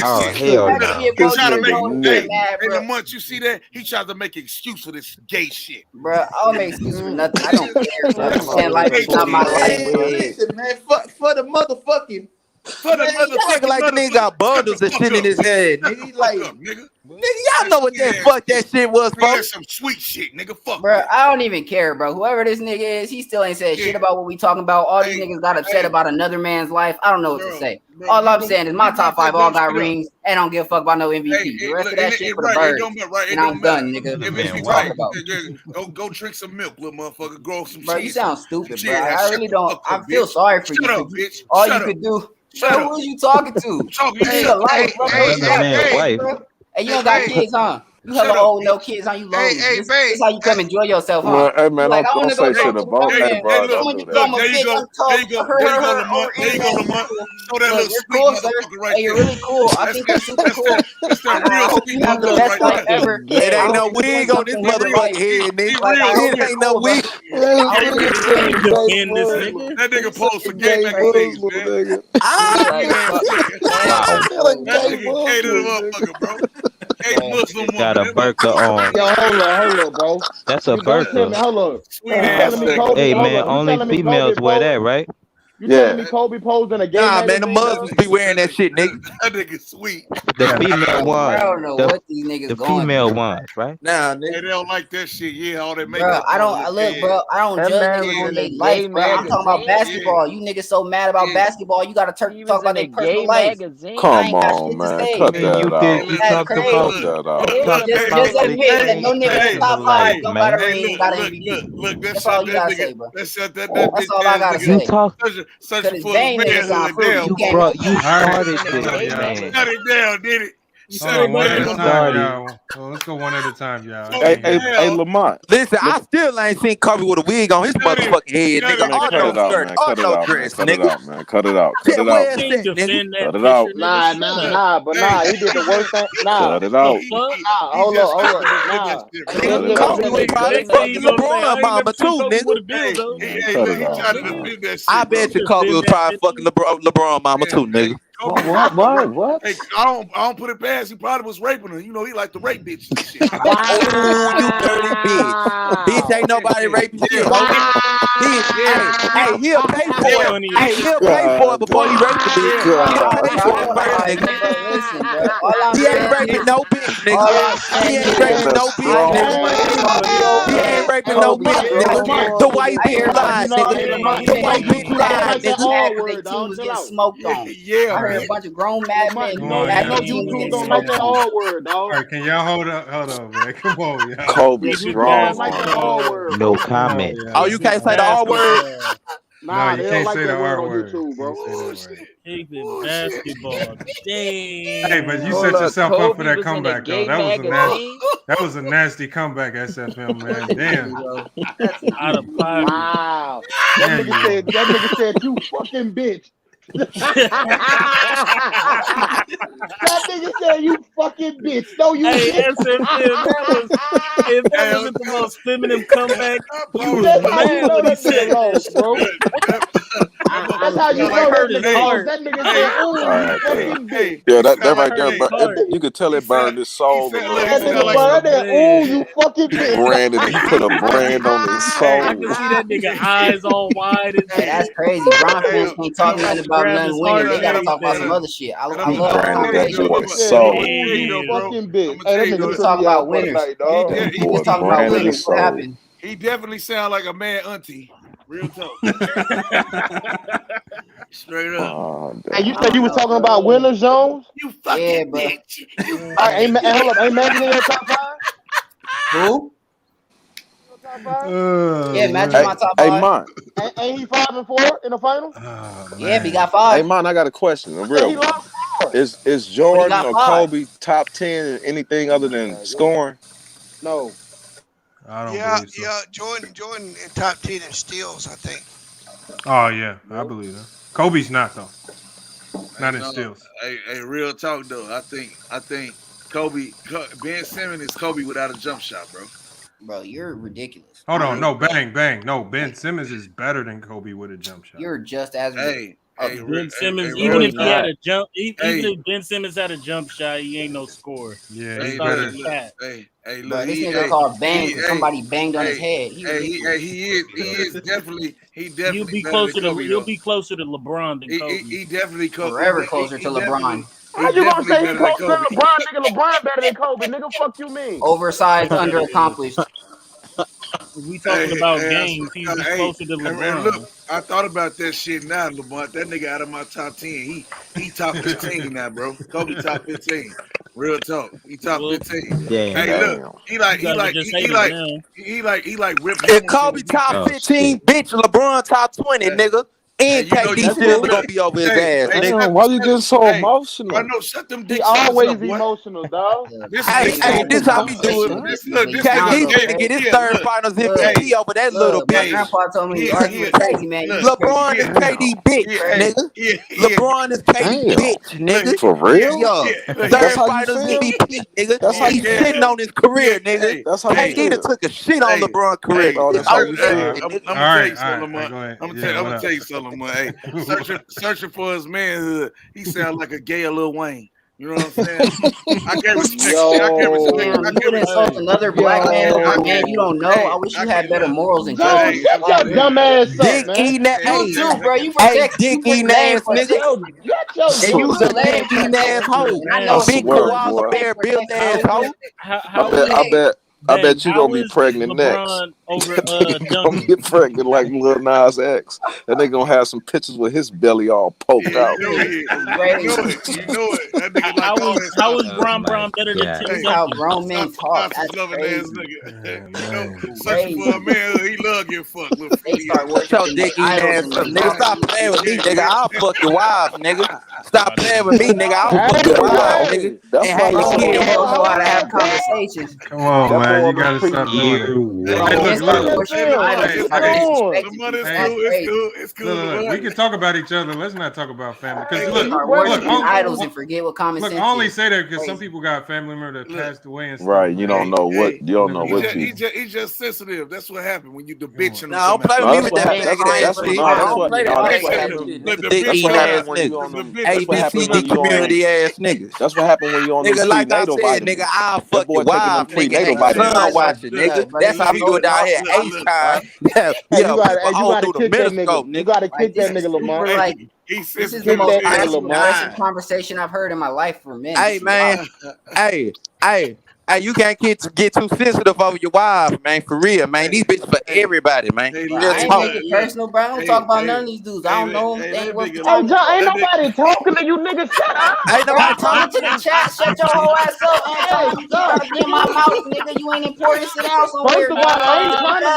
Oh, hell no. In the month, you see that? He tried to make an excuse for this gay shit. Bro, I'll make excuses for nothing. I don't care, bro. Man, life is not my life, bro. Listen, man, for the motherfucking. For the motherfucker, like the nigga got bundles and shit in his head. Nigga, he like, nigga, y'all know what that fuck that shit was, bro. That's some sweet shit, nigga. Fuck, bro. I don't even care, bro. Whoever this nigga is, he still ain't said shit about what we talking about. All these niggas got upset about another man's life. I don't know what to say. All I'm saying is my top 5 all got rings and don't give a fuck about no MVP. The rest of that shit for the birds. And I'm done, nigga. Go drink some milk, little motherfucker. Grow some shit. Bro, you sound stupid, bro. I really don't. I feel sorry for you. Shut up, bitch. All you could do. Bro, who are you talking to? You need a life, bro. Hey, you don't got kids, huh? You hella old, no kids, huh? You lonely. This is how you come enjoy yourself, huh? Hey, man, like, don't say shit about that, bro. There you go, Lamont. There you go, Lamont. Show that little sweet motherfucker right there. Hey, you're really cool. I think you're super cool. That's that real sweet You have the best life ever. It ain't no wig on this motherfucking head, nigga. It ain't no wig. That nigga posed for gay magazines, man. That nigga gay to the motherfucker, bro. Got a burqa on. Yo, hold up, bro. That's a burqa. Hold up. Hey, man, only females wear that, right? You telling me Kobe posed in a gay Nah, man, the Muslims be wearing that shit, nigga. That nigga sweet. The female one. I don't know what these niggas The going female through. ones, right? Nah, Hey, they don't like that shit. Yeah, all that Bro, makeup. I don't look, bro. I don't judge niggas on their life, bro. I'm talking about basketball. You niggas so mad about basketball, you gotta talk about their personal life. Come on, man. Cut that out. You talked about Just admit that no nigga in top 5 don't got a ring, got an MVP. Look, That's all you gotta say, bro. Let's shut that That's all I gotta say. Searching for Vain niggas sound fruity. You started this, man. Shut it down, did it? Hold on, one at a time, y'all. Well, let's go one at a time, y'all. Hey, Lamont. Listen, I still ain't seen Kobe with a wig on his motherfucking head, nigga. Man, cut it out, man. Cut it out, man. Cut it out, man. Cut it out. Cut it out. Cut it out. Nah, he did the worst thing. Nah. Cut it out. Hold up. Nah. Kobe was probably fucking LeBron mama too, nigga. I bet you Kobe was probably fucking LeBron mama too, nigga. What? Hey, I don't put it past. He probably was raping her. You know, he like to rape bitches and shit. Oh, you dirty bitch. Bitch ain't nobody raping shit. Hey, he'll pay for it. Hey, he'll pay for it before he rapes the bitch. He'll pay for it first, nigga. He ain't raping no bitch, nigga. He ain't raping no bitch, nigga. He ain't raping no bitch, nigga. The white bitch lied, nigga. The white bitch lied, nigga. Their team was getting smoked on. Yeah, I heard a bunch of grown mad men. YouTube don't like that all word, dog. All right, can y'all hold up, man? Come on, y'all. Kobe's wrong. No comment. Oh, you can't say the R word? Nah, no, you they can't don't like say that the R word on word. YouTube, bro. Basketball. Damn. Hey, but you set yourself up for that comeback, though. That was a nasty comeback, SFM, man. Damn. Out of pocket. Wow. That nigga said, you fucking bitch. That nigga said, you fucking bitch. No, you Hey, bitch. if that was the most feminine comeback, you was That's how you mad know when he that said nigga lost, bro. That's how you know that nigga lost. That nigga said, ooh, you fucking bitch. Yeah, that right there, you could tell it burned his soul. That nigga said, ooh, you fucking bitch. Brandon, he put a brand on his soul. I can see that nigga eyes all wide and Hey, that's crazy. Brown fans can't talk nothing about nothing winning. They gotta talk about some other shit. I love Brandon, you fucking bitch. Hey, that nigga talk about winners. He was talking about winners. What happened? He definitely sound like a mad auntie. Real talk. Straight up. Hey, you said you was talking about winners, Jones? You fucking bitch. All right, hold up. Ain't Megan in your top 5? Who? Yeah, imagine my top Hey, five. man. Ain't he 5-4 in the final? Yeah, but he got 5. Hey, man, I got a question. A real He one. lost 4. Is Jordan got or 5. Kobe top 10 in anything other than scoring? No. I don't Yeah, believe so. yeah. Jordan in top 10 in steals, I think. Oh yeah, I believe that. Kobe's not though. Not in steals. Hey, real talk though. I think Kobe Ben Simmons is Kobe without a jump shot, bro. Bro, you're ridiculous. Hold on, no, bang. No, Ben Simmons is better than Kobe with a jump shot. You're just as good. Ben Simmons, even if he had a jump, even if Ben Simmons had a jump shot, he ain't no scorer. Yeah, he's better. Hey, look, this nigga called bang because somebody banged on his head. He is definitely You'll be better closer than Kobe, you'll be closer to LeBron than Kobe. He definitely forever closer to LeBron. How you gonna say he closer to LeBron, nigga? LeBron better than Kobe, nigga. Fuck you mean? Oversized, underaccomplished. If we talking about games, he's closer to LeBron. And look, I thought about that shit now, Lamont. That nigga out of my top 10. He top 15 now, bro. Kobe top 15. Real talk. He top 15. Hey, look, he like ripped. If Kobe top 15, bitch, LeBron top 20, nigga. And KD still gonna be over his ass. Damn, why you getting so emotional? I know, shut them dicks. He always emotional, dog. This how we do it. KD finna get his third finals MVP over that little My bitch. grandpa told me he argued with Crazy, man. LeBron is KD bitch, nigga. LeBron is KD bitch, nigga. For real? Yo, third finals MVP, nigga. He's sitting on his career, nigga. KD done took a shit on LeBron's career. I'm gonna tell you something. Hey, searching for his manhood. He sounds like a gay Lil Wayne. You know what I'm saying? I can't respect. You insult another black man, man. You don't know. I wish you had better morals and judgment. Shut your dumb ass up, Dick man. eating that You too, bro. You protect. dick eating ass nigga. And you a dick eating ass hoe. A big koala bear built ass hoe. I bet you gonna be pregnant next. You gonna get pregnant like Lil Nas X, and they gonna have some pictures with his belly all poked out. You know it. That nigga like how is Bron better than Tim How Duncan? grown men talk. That's crazy. Searching for a man, he love getting fucked. Shut your dick eating ass up, nigga. Stop playing with me, nigga. I'll fuck your wife, nigga. Stop playing with me, nigga. I'll fuck your wife, nigga. And have your kid. Know how to have conversations. Come on, man. You gotta stop doing It's cool. We can talk about each other. Let's not talk about family. Because look, idols and forget what common sense. Look, I only say that because some people got family members that passed away and stuff. Right, you don't know what He's just sensitive. That's what happened when you the bitch. No, don't play with me with that faggot ass shit. Don't play that dick eating ass nigga. ABCD community ass niggas. That's what happened when you on the nigga. Like I said, nigga, I'll fuck your wife, nigga. Son watching, nigga. That's how we do it down here at H-Time. Yeah, you gotta kick that nigga. You gotta kick that nigga, Lamar. This is the most aggressive conversation I've heard in my life for men. Hey, man. Hey, you can't get too sensitive over your wife, man. For real, man. These bitches for everybody, man. I ain't make it personal, bro. I don't talk about none of these dudes. I don't know them. They ain't worth Hey, John, ain't nobody talking to you, nigga. Shut up. Ain't nobody talking to the chat. Shut your whole ass up, man. You trying to get in my mouth, nigga. You ain't important. Sit down somewhere. First of all, I ain't trying to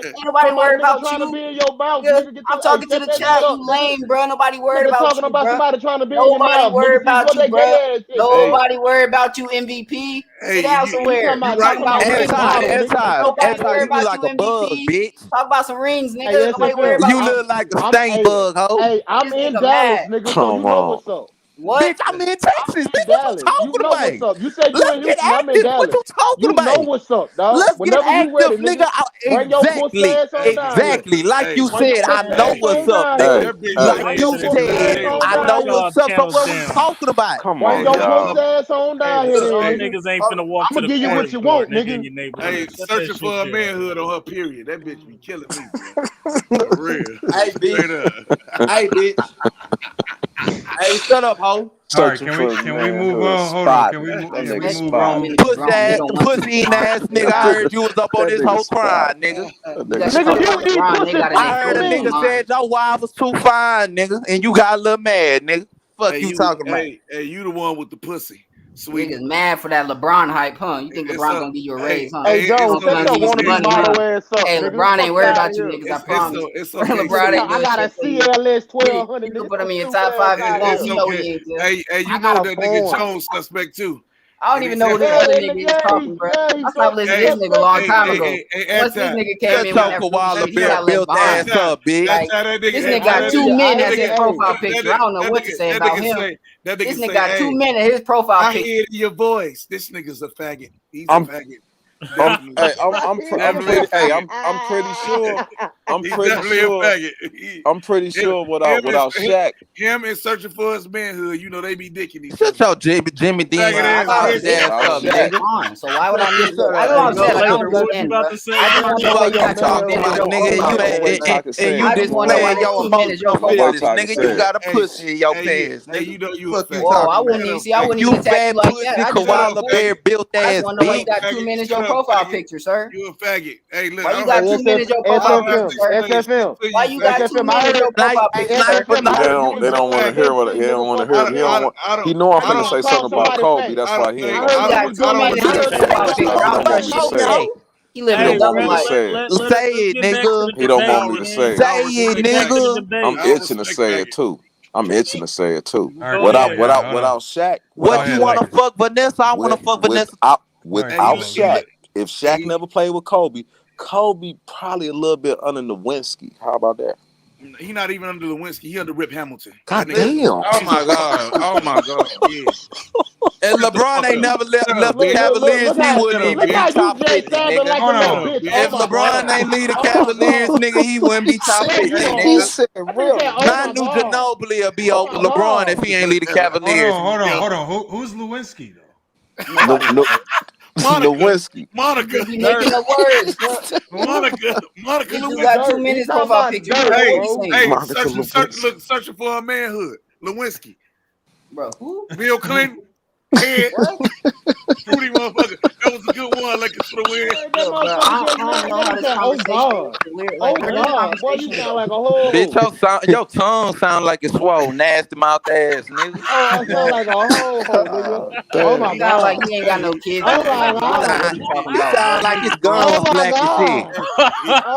Ain't nobody worried about you. Be in your mouth. I'm talking to the chat. You lame, bro. Nobody worried about you, talking about bro. somebody trying to be in your mouth. Nobody worried about you, bro. Nobody worried about you, MVP. Hey, Sit down somewhere. Talk about rings. Nobody worried about you, MVP. Talk about some rings, nigga. Nobody worried about you. You look like a stank bug, ho. Hey, I'm in Dallas, nigga. So you know what's up. What? Bitch, I'm in Texas. Bitch, what you talking you know about? What's up. You said you in Houston, I'm in Dallas. What you talking about? You know what's up, dog. Let's Whenever get active, you ready, nigga. Exactly. Like you said, I know what's up, nigga. Like you said, I know what's up. So what we talking about? Come on, y'all. Ass on down here, niggas ain't finna walk to the give you what you want, nigga. Hey, searching for a manhood on her period. That bitch be killing me, bro. For real. Hey, bitch. Hey, bitch. Hey, shut up, ho. All right, can we move on? Hold on. Can we move on? Pussy eating ass nigga. I heard you was up on this whole crime, nigga. I heard a nigga said your wife was too fine, nigga, and you got a little mad, nigga. Fuck you talking about? Hey, you the one with the pussy. Sweet. Niggas mad for that LeBron hype, huh? You think LeBron gonna give you a raise, huh? Hey, Jones, Gonna shut your give you some wannabe money, model huh? ass up, Hey, nigga. LeBron ain't Fuck worried outta about you here. niggas, I promise. It's okay. LeBron ain't I doing got a shit for you. CLS 1200, You can nigga. put him in your Stupid top 5 ass if you out want. here. You know he ain't there. Hey, you I know got that a nigga phone. Jones suspect too. I don't even know who this Yeah, other yeah, nigga is yeah, talking, bro. he I stopped listening to this nigga a long time ago. Once this nigga came in with that fruit shit, he got left behind. Like, this nigga got 2 men as his profile picture. I don't know what to say about him. This nigga got 2 men as his profile I picture. hear it in your voice. This nigga's a faggot. He's a I'm- faggot. I'm pretty sure without Shaq. Him and searching for his manhood, you know they be dicking each Shut other. your Jimmy Dean Faggot ass up, nigga. fine. So why would I need? Look, I don't understand. Like, I don't understand, bro. I just want to know why you got 2 men as your profile picture. And you I just want to know why displaying there's your 2 men as your profile emotional feelings, picture. nigga. You got a pussy in your pants, Hey, nigga. you know you Fuck a you faggot. Whoa, I talking wouldn't about? even see. I wouldn't You even attack fat you like pussy that. I just want koala bear built I just ass want to know why you bitch. got 2 men as your profile picture, sir. You a faggot. Hey, look. Why you got 2 men as your profile picture, sir? SFM. Why you got 2 SFM, men as your profile picture, sir? They don't want to hear what he don't want to hear. He know I'm finna say something about Kobe. That's why he ain't I heard you got 2 men as his profile picture. I don't trust shit you say. He living a double life. Say it, nigga. He don't want me to say it. Say it, nigga. I'm itching to say it too. Right, Without Shaq. What you want to fuck Vanessa? I want to fuck Vanessa. Without Shaq. If Shaq never played with Kobe probably a little bit under Nowinski. How about that? He not even under Lewinsky. He under Rip Hamilton. God damn. Oh my god. Oh my god. Yeah. And LeBron ain't never left the Cavaliers. He wouldn't even be top 50, nigga. Hold on. If LeBron ain't lead the Cavaliers, nigga, he wouldn't be top 50, nigga. Manu Ginobili will be over LeBron if he ain't lead the Cavaliers. Hold on. Who's Lewinsky though? Nowinski. Monica. You making up words, bro. Monica You got 2 minutes profile picture. Searching for her manhood. Lewinsky. Bro, who? Bill Clinton. Head. Fruity motherfucker. That was a good one. Like it's for the win. I don't know how this conversation is weird. Like, where this conversation sound go? like a whole. Bitch, your tongue sound like it's swole. Nasty mouth ass, nigga. Oh, I sound like a whole nigga. Oh my You sound god. like you ain't got no kids. Oh my I don't know god. what you talking You about. sound like his gums black as shit.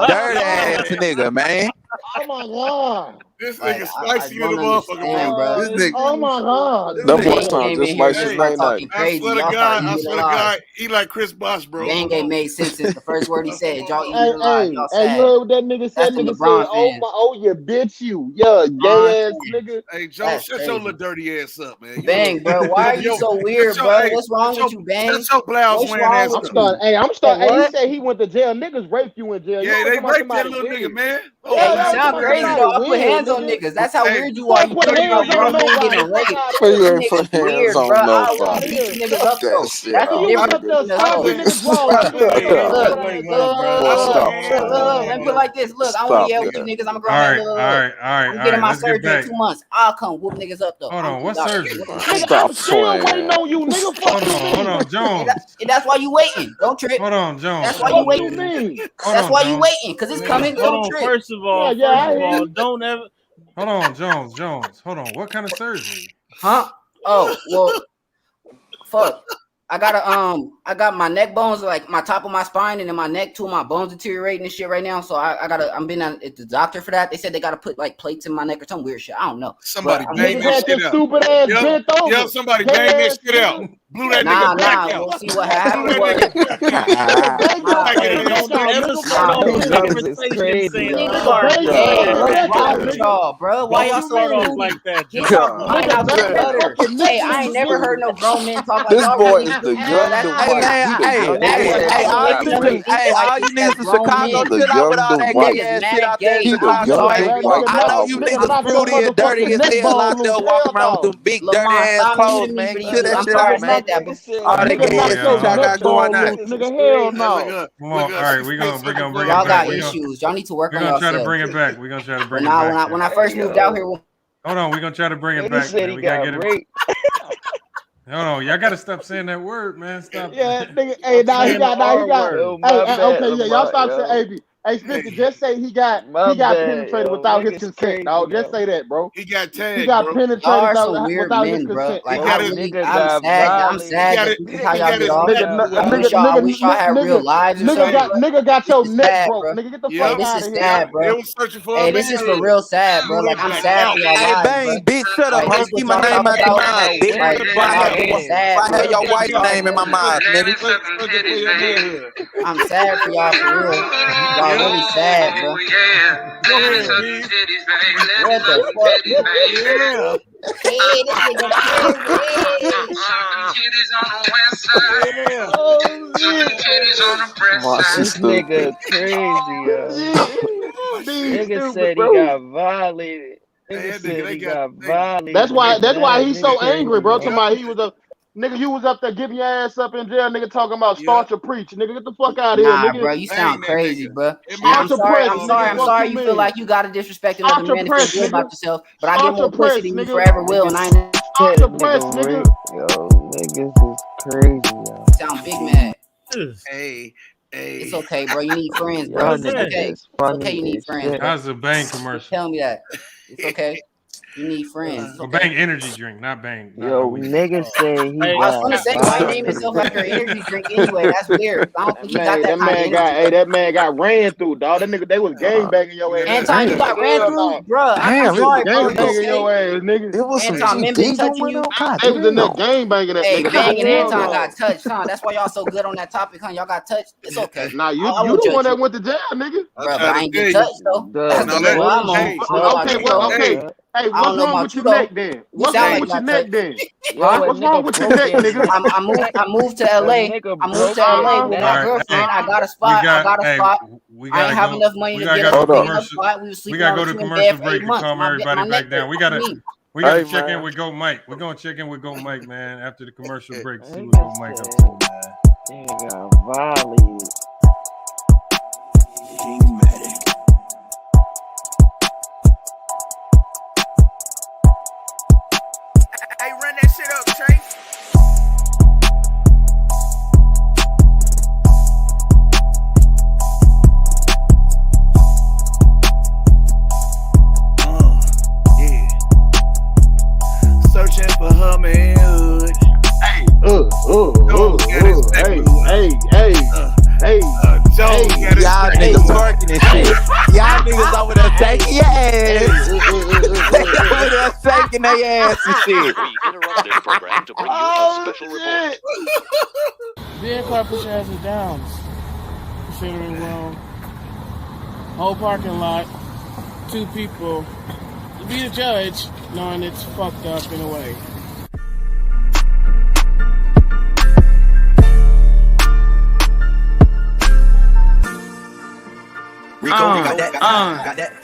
Dirty ass nigga, man. Oh my god. This Like, nigga I spicy in the don't motherfucker, understand, bro. bro. This nigga. Oh my god. That boy Bang sound came just in here like and his started night talking night. crazy. Y'all I swear to God, he like Chris Bosh, bro. Bang ain't made sense since the first word he said. Y'all eating Hey, alive. Y'all hey, you sad. heard what that nigga said? That's the Nigga LeBron said, "Oh fans. my, oh you bitch, you, yeah, gay ass nigga." Hey, Joe, That's shut your crazy. little dirty ass up, man. Bang, bro. Why are you so weird, bro? What's wrong with you, Bang? Shut your blouse What's wearing wrong ass with up. you? I'm starting. Hey, he What? said he went to jail. Niggas rape you in jail. Yeah, You they talking about raped that somebody little nigga, weird. man. Yeah, You sound crazy though. I put hands on niggas. That's how weird you are. You Put talking about hands on grown men nobody. getting raped. You You ain't put niggas hands weird, on bro. I nobody. want to beat you niggas Cut up that though. shit That's the out, difference nigga. between us Slapping hoes. niggas raw like you Look, Boy, stop that. let me put it like this. Look, I want Stop to yell with you that. niggas. I'm a All grown man. right. Look. I'm getting my Let's get surgery in back. 2 months. I'll come whoop niggas up though. Hold I'm on. What Dr. surgery? Nigga, Stop I'm still playing. waiting on you, nigga. Fuck you Hold mean? on, Jones. That's why you waiting. Don't trip. Hold on, Jones. That's why Fuck you you waiting. mean? That's why you waiting. Cause it's coming. Hold Don't on. trip. First of all, don't ever. Hold on, Jones. Hold on. What kind of surgery? Huh? Oh, well, fuck. I got my neck bones, like my top of my spine and then my neck, 2 of my bones deteriorating and shit right now. So I'm been at the doctor for that. They said they gotta put like plates in my neck or some weird shit. I don't know. Somebody bang that shit out. Stupid ass bent over. Yo, somebody bang that shit out. Blew that nigga back out. We'll see what happened was. Don't ever start off the conversation saying Niggas are gay. What's wrong with y'all, bro? Why y'all start so off rude? like that? Get y'all mind out the gutter. Hey, I ain't never heard no grown men talk like This y'all boy really is the do, bro. young That's Dwight. All you niggas in Chicago, The chill out with all young that Dwight. gay ass shit out there in He the Chicago. young Dwight. I know you niggas fruity and dirty as hell out there walking around with them big dirty ass clothes, man. Chill that shit out, man. All that gay ass shit y'all got going on. Nigga, hell no. Come on. All right, we're gonna bring it Y'all back. got issues. Y'all need to work We're on gonna try yourselves. to bring it back. We're gonna try to bring it Nah, back. when I first moved out here, Hold on, we're gonna try to bring it back. Man. We gotta get it. Hold on, y'all gotta stop saying that word, man. Stop. Yeah, nigga. Hey, he got. Hey, okay, yeah, y'all stop saying. Hey, Hey, Spencer, just say he got penetrated without his consent, dog. Just say that, bro. He got tagged. He got bro. penetrated Y'all are so without weird his men, bro. consent. Like, bro. I'm sad that this is how y'all get off. I wish y'all had real lives or something. Nigga got your neck sad, broke. bro. Nigga, get the Hey, fuck this out is of here. sad, bro. They was searching for Hey, a this is man. for real sad, bro. Like, I'm sad for y'all Hey, lives, bang, bro. bitch, shut up, Like, ho. this Keep what my y'all name talk out your about. mouth, bitch. Like, If I y'all had, really sad, if I bro. had your wife's name in my mouth, nigga. I'm sad for y'all for real. Y'all really sad, bro. Go ahead, B. What the fuck? Yeah. Hey, this nigga crazy. Yeah. Oh, shit. My This sister. nigga crazy, yo. Nigga said he got violated. Nigga said he got violated. That's why That he's nigga so angry, bro. crazy, Talking about he was a nigga, you was up there giving your ass up in jail, nigga, talking about start your preach. Nigga, get the fuck out of here, Nah, nigga. bro, you sound crazy, bro. Start your press, nigga. I'm sorry. You feel like you gotta disrespect another man to feel press, good about nigga. yourself, but I Start get more your press, pussy than you nigga. forever will, and I ain't Start your press, nigga. Yo, niggas is crazy, yo. sound big mad. Hey. It's okay, bro. You need friends, bro. Y'all It's niggas okay. is It's funny okay. You need as friends, shit. bro. That's a Bang commercial. Tell me that. It's okay. You need friends. It's A okay. Bang energy drink, not Bang. Yo, nigga say he I was got gonna say, why name yourself after an energy drink anyway? That's weird. I don't think you got that kind of energy. That man got ran through, dog. That nigga, they was gang banging your ass. Anton, you got ran through, bro. I'm Damn, sorry, bro. gang You banging okay? your ass, nigga. It was Anton, some men been GD touching going you. on. God They was in damn. that gang banging that Hey, nigga. Bang and Hell Anton no. got touched, huh? That's why y'all so good on that topic, huh? Y'all got touched. It's okay. Nah, you I the won't one judge that you, went to jail, nigga. bro. But I ain't get touched though. That's the level I'm on. Hey, I don't what's know wrong about with you your neck though. then? You What's sound wrong like with you your got neck touched. then? Yo, What's wrong with your neck, nigga? I moved to LA. I moved to LA with my girlfriend. I got a spot. I ain't have enough money to get a big spot. We was sleeping on go a to twin commercial bed for break 8 and months. calm everybody My back neck down. We hurt. gotta Hey, check man. in with Go Mike. We're gonna check in with Go Mike, man, after the commercial break. See what Go Mike up to, man. Nigga got violated. Hey, run that shit up, Trey. Yeah. Searching for her manhood. Hey, Y'all niggas twerking and shit. Y'all niggas over there shaking your ass. Over there shaking their ass and shit. We interrupt this program to bring you a special report. Vehicle push your asses down. Considering room. Whole parking lot. 2 people. Be the judge, knowing it's fucked up in a way.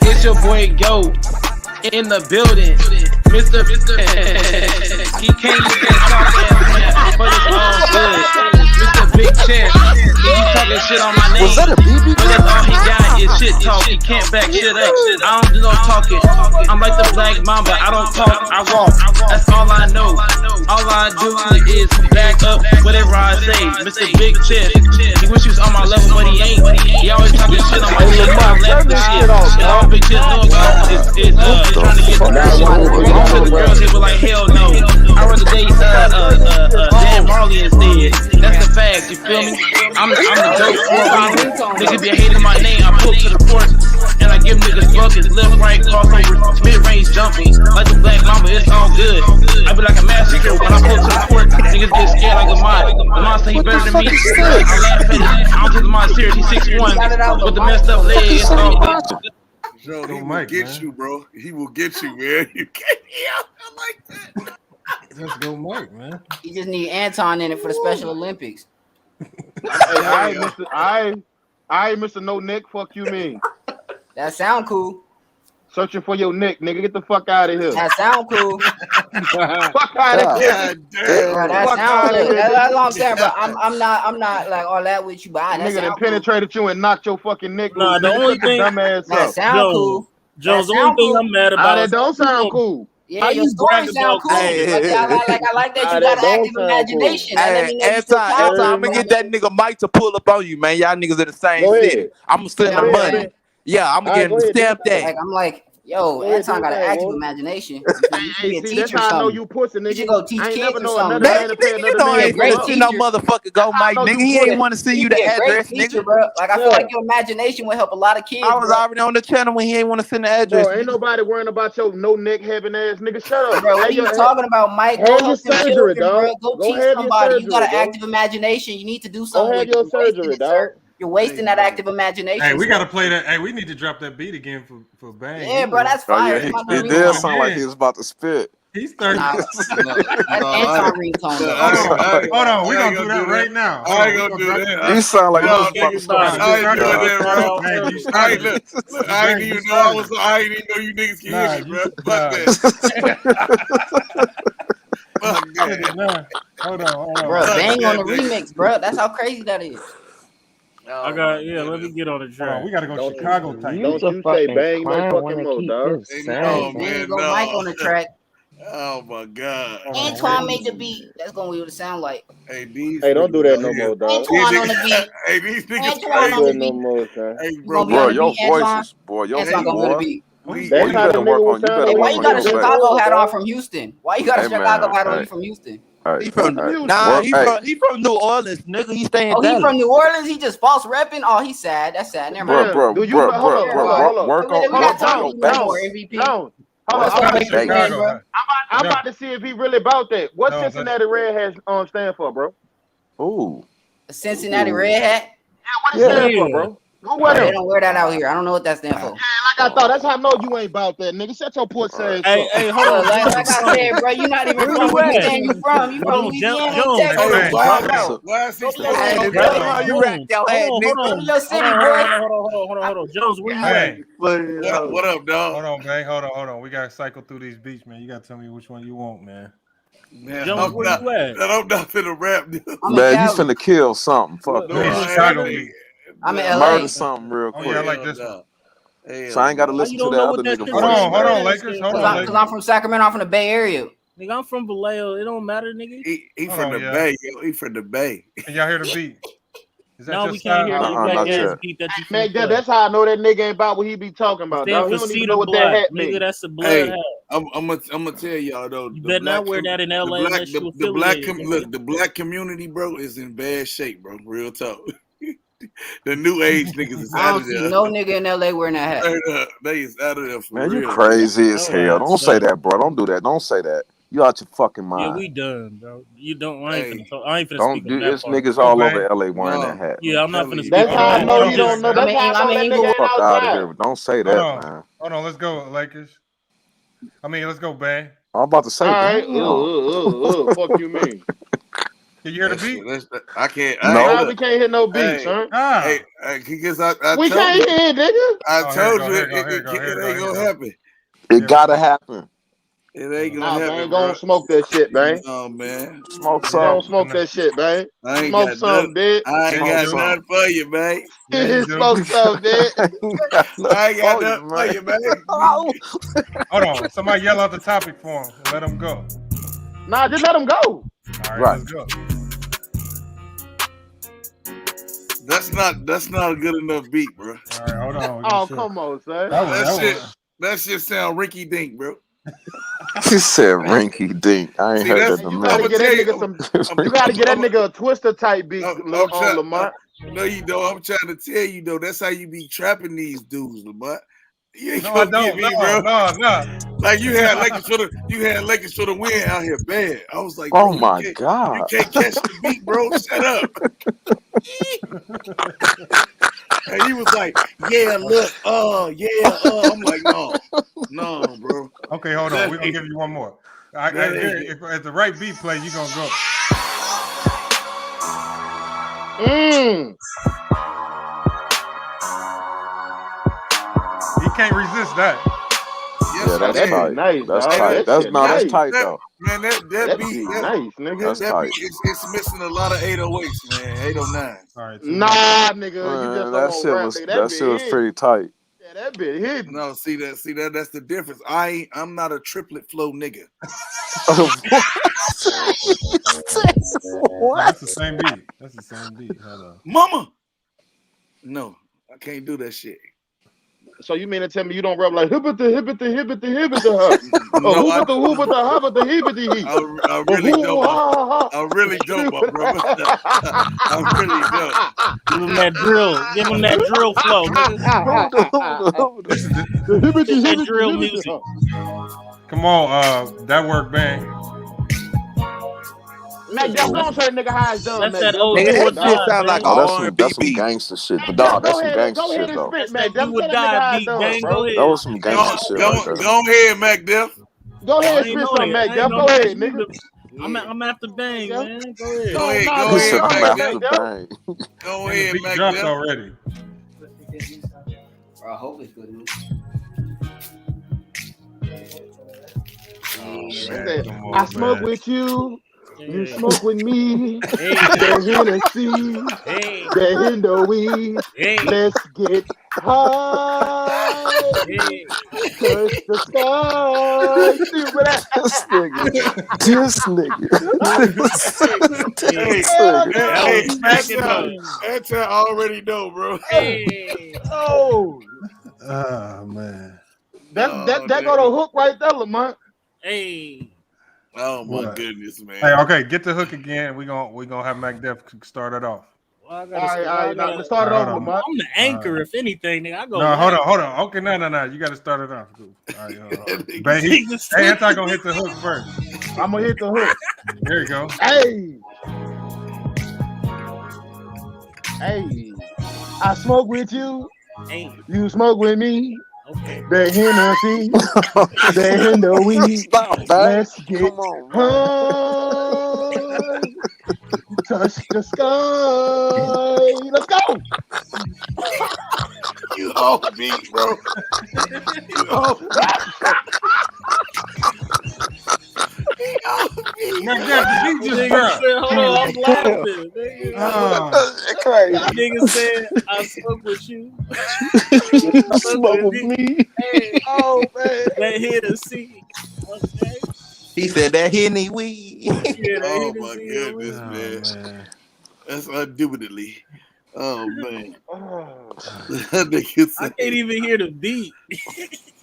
It's your boy Go in the building. Mr. He can't even talk ass, but it's all good. Mr. Big Chest, he be talking shit on my name. Was that a BB? But that's all he got is shit talk. He can't back shit up. I don't do no talking. I'm like the Black Mamba. I don't talk, I walk. That's all I know. All I do is back up whatever I say. Mr. Big Chest, he wish he was on my level, but he ain't. He always talking shit on my shit. I'm laughing shit. And all Big Chest know about is trying to get the girls. To the girls, they were like, hell no. I'd rather date Dan Marley instead. That's the fact, you feel me? I'm the dope for a reason. Niggas be hating my name, I pull to the court. And I give niggas buckets, left, right, crossover, mid-range jumping. Like the Black Mamba, it's all good. I be like a massacre when I pull to the court. Niggas get scared like a mod. The mod say he better than me. I laugh at it. I don't take the mod serious, he's 6'1". With the messed up leg, it's all good. Joe, he will get you, bro. He will get you, man. You can't. Yeah, I like that. Let's go, Mike, man. You just need Anton in it for the Special Olympics. I Mr. No Nick, fuck you mean. That sound cool. Searching for your Nick, nigga. Get the fuck out of here. That sound cool. Fuck out of here. Bro, that sound cool. That's what I'm saying, bro. I'm not like all that with you, but Nigga that penetrated you and knocked your fucking Nick. Nah, the only thing dumb ass that up. sound cool. Joe, the only thing I'm mad about that don't sound cool. Yeah, your story sound cool. I like that you got an active imagination. That let me know you still Every time I'm gonna get that nigga Mike to pull up on you, man. Y'all niggas in the same city. I'm gonna send him money. Yeah, I'm gonna get him to stamp that. I'm like, yo, Anton got an active imagination. You should be a teacher. That's how I know you pussy, nigga. You should go teach I ain't kids never or know something. another man to pay You know I ain't finna see no motherfucker go, Mike. Nigga, he ain't want to see you the address, teacher, nigga. bro. Like I feel like your imagination would help a lot of kids. I was already on the channel when he ain't want to send the address. Bro, ain't nobody worrying about your no neck having ass, nigga. Shut up, bro. What are you talking about, Mike? Have your surgery, dog. Go teach somebody. You got an active imagination. You need to do something. Go have your surgery, dog. You're wasting that active imagination. Hey, we gotta play that. Hey, we need to drop that beat again for Bang. Yeah, bro, that's fire. It did sound like he was about to spit. He's 30. Hold on, we gonna do that right now. I ain't gonna do that. You sound like he was about to start. I ain't doing that, bro. I ain't even know I ain't even know you niggas can hear me, bro. Fuck that. Fuck that. Hold on. Bro, Bang on the remix, bro. That's how crazy that is. Let me get on the track. We gotta go Chicago type. Don't you say Bang no fucking more, dog. Oh man, go Mike on the track. Oh my God. Antoine made the beat. That's gonna be what it sound like. Hey, don't do that no more, dog. Antoine on the beat. Hey, these niggas Antoine on the beat. No more, son. Hey, bro, your voices, boy, That's not gonna be the beat. That's how the nigga was sounding. Hey, why you got a Chicago hat on from Houston? Why you got a Chicago hat on? You from Houston? He from New Orleans, nigga. He staying. Oh, he from New Orleans. He just false repping. Oh, he's sad. That's sad. Never mind. Bro, work on MVP. I'm about to see if he really about that. What Cincinnati Red Hat stand for, bro? Ooh. A Cincinnati Red Hat? Yeah, what it stand for, bro? They don't wear that out here. I don't know what that stands for. Like I thought. That's how I know you ain't about that, nigga. Shut your puss ass up. Hey, hold on. Like I said, bro, you not even from where you from. You from Louisiana, Texas. You racked your head, nigga. Your city, boy. Hold on. Jones, where you at? What up, dog? Hold on, Bang. Hold on. We gotta cycle through these beats, man. You gotta tell me which one you want, man. Man, Jones, where you at? I'm not finna rap, dude. Man, you finna kill something. Fuck Chicago. I'm in LA. Murder something real quick. Yeah, I like this one. So I ain't got to listen to that other nigga. Hold on, Lakers. Because I'm from Sacramento. I'm from the Bay Area. Nigga, I'm from Vallejo. It don't matter, nigga. He from the Bay, yo. He from the Bay. Can y'all hear the beat? No, we can't hear the black ass beat that you man, that's how I know that nigga ain't about what he be talking about. Dog. He don't even know what that hat means. Nigga, that's a blood hat. I'm gonna tell y'all though. You better not wear that in LA. The black community, bro, is in bad shape, bro. Real talk. The new age niggas is out of there. I don't see no nigga in LA wearing that hat. They is out of there for real. Man, you crazy as hell. Don't say that, bro. Don't do that. Don't say that. You out your fucking mind. Yeah, we done, bro. You don't. I ain't finna don't speak do on that this. part. Niggas all over LA wearing that hat. Yeah, I'm not finna speak. That's how I know you don't know. That's how I know that nigga fuck out of here. Don't say that, man. Hold on. Let's go, Lakers. Let's go, Bang. I'm about to say that. Fuck you mean? Can you hear the beat? I can't. No, we can't hear no beats, son. Because we can't hear, nigga. I told you it ain't gonna happen. It gotta happen. It ain't gonna happen. Man, go on smoke that shit, man. Oh man, smoke some. Don't smoke that shit, man. Smoke some, bitch. I ain't got nothing for you, man. Smoke some, bitch. I ain't got nothing for you, man. Hold on, somebody yell out the topic for him. Let him go. Nah, just let him go. All right. Let's go. That's not a good enough beat, bro. All right, hold on. Oh, come on, son. That shit sound rinky dink, bro. She said rinky dink. I ain't heard that in a minute. You gotta get that nigga a Twister type beat on Lamont. No, you don't. I'm trying to tell you though. That's how you be trapping these dudes, Lamont. You ain't gonna get me, bro. No. Like you had Lakers for the win out here bad. I was like, oh my God, you can't catch the beat, bro. Shut up. And he was like, yeah, look, I'm like, no, bro. Okay, hold on. We're gonna give you one more. If the right beat play, you gonna go. He can't resist that. Yes, yeah, that's tight. Nice. That's tight. That's tight though. Man, that beat nice, nigga. That's tight. It's missing a lot of 808s, man. 809. Nah, nigga. That shit was pretty tight. that bit hit. No, see that that's the difference. I'm not a triplet flow nigga. That's the same beat. That's the same beat. Hold on. Mama. No, I can't do that shit. So you mean to tell me you don't rap like hibbity. No, I really don't. I really don't, my brother. I really don't. Give him that drill. Give him that drill flow. That drill music. Come on, that work bang. Mac, don't say nigga how it's done. That's that old Nigga, that shit sound like that's some gangster shit. But dog, that's some gangster shit though. That's that do or die beat, gang. Go ahead. That was some gangster shit right there. Go ahead, Mac Def. Go ahead, spit some, Mac Def. Go ahead, nigga. I'm after bang, man. Go ahead. Go ahead, Mac Def. Go ahead, Mac Def. Already. Bro, I hope it's good news. I smoke with you. You smoke with me. The Hennessy. The Hindo weed. Let's get high. Touch the sky. This nigga. That's I already know, bro. Oh man. That got a hook right there, Lamont. Hey. Oh my goodness, man. Hey, okay, get the hook again. We gonna have Mac Def start it off. Well, all right, let's start it off, Lamont. I'm the anchor, if anything, nigga. I go. No, hold on. Okay, no. You got to start it off. All right, Bang, hey, Anti gonna hit the hook first. I'm gonna hit the hook. There you go. Hey, I smoke with you. Hey. You smoke with me. Okay. The Hennessy, the Hindo weed. Let's get high. Touch the sky. Let's go. You off beat, bro. You off Mac Def, the beat just dropped. Hold on, I'm laughing. Crazy. Nigga said, I smoke with you. Smoke with me. Hey, oh, man. That Hennessy. Okay. He said that Henny weed. Oh my goodness, man. That's undoubtedly. Oh man. I can't even hear the beat.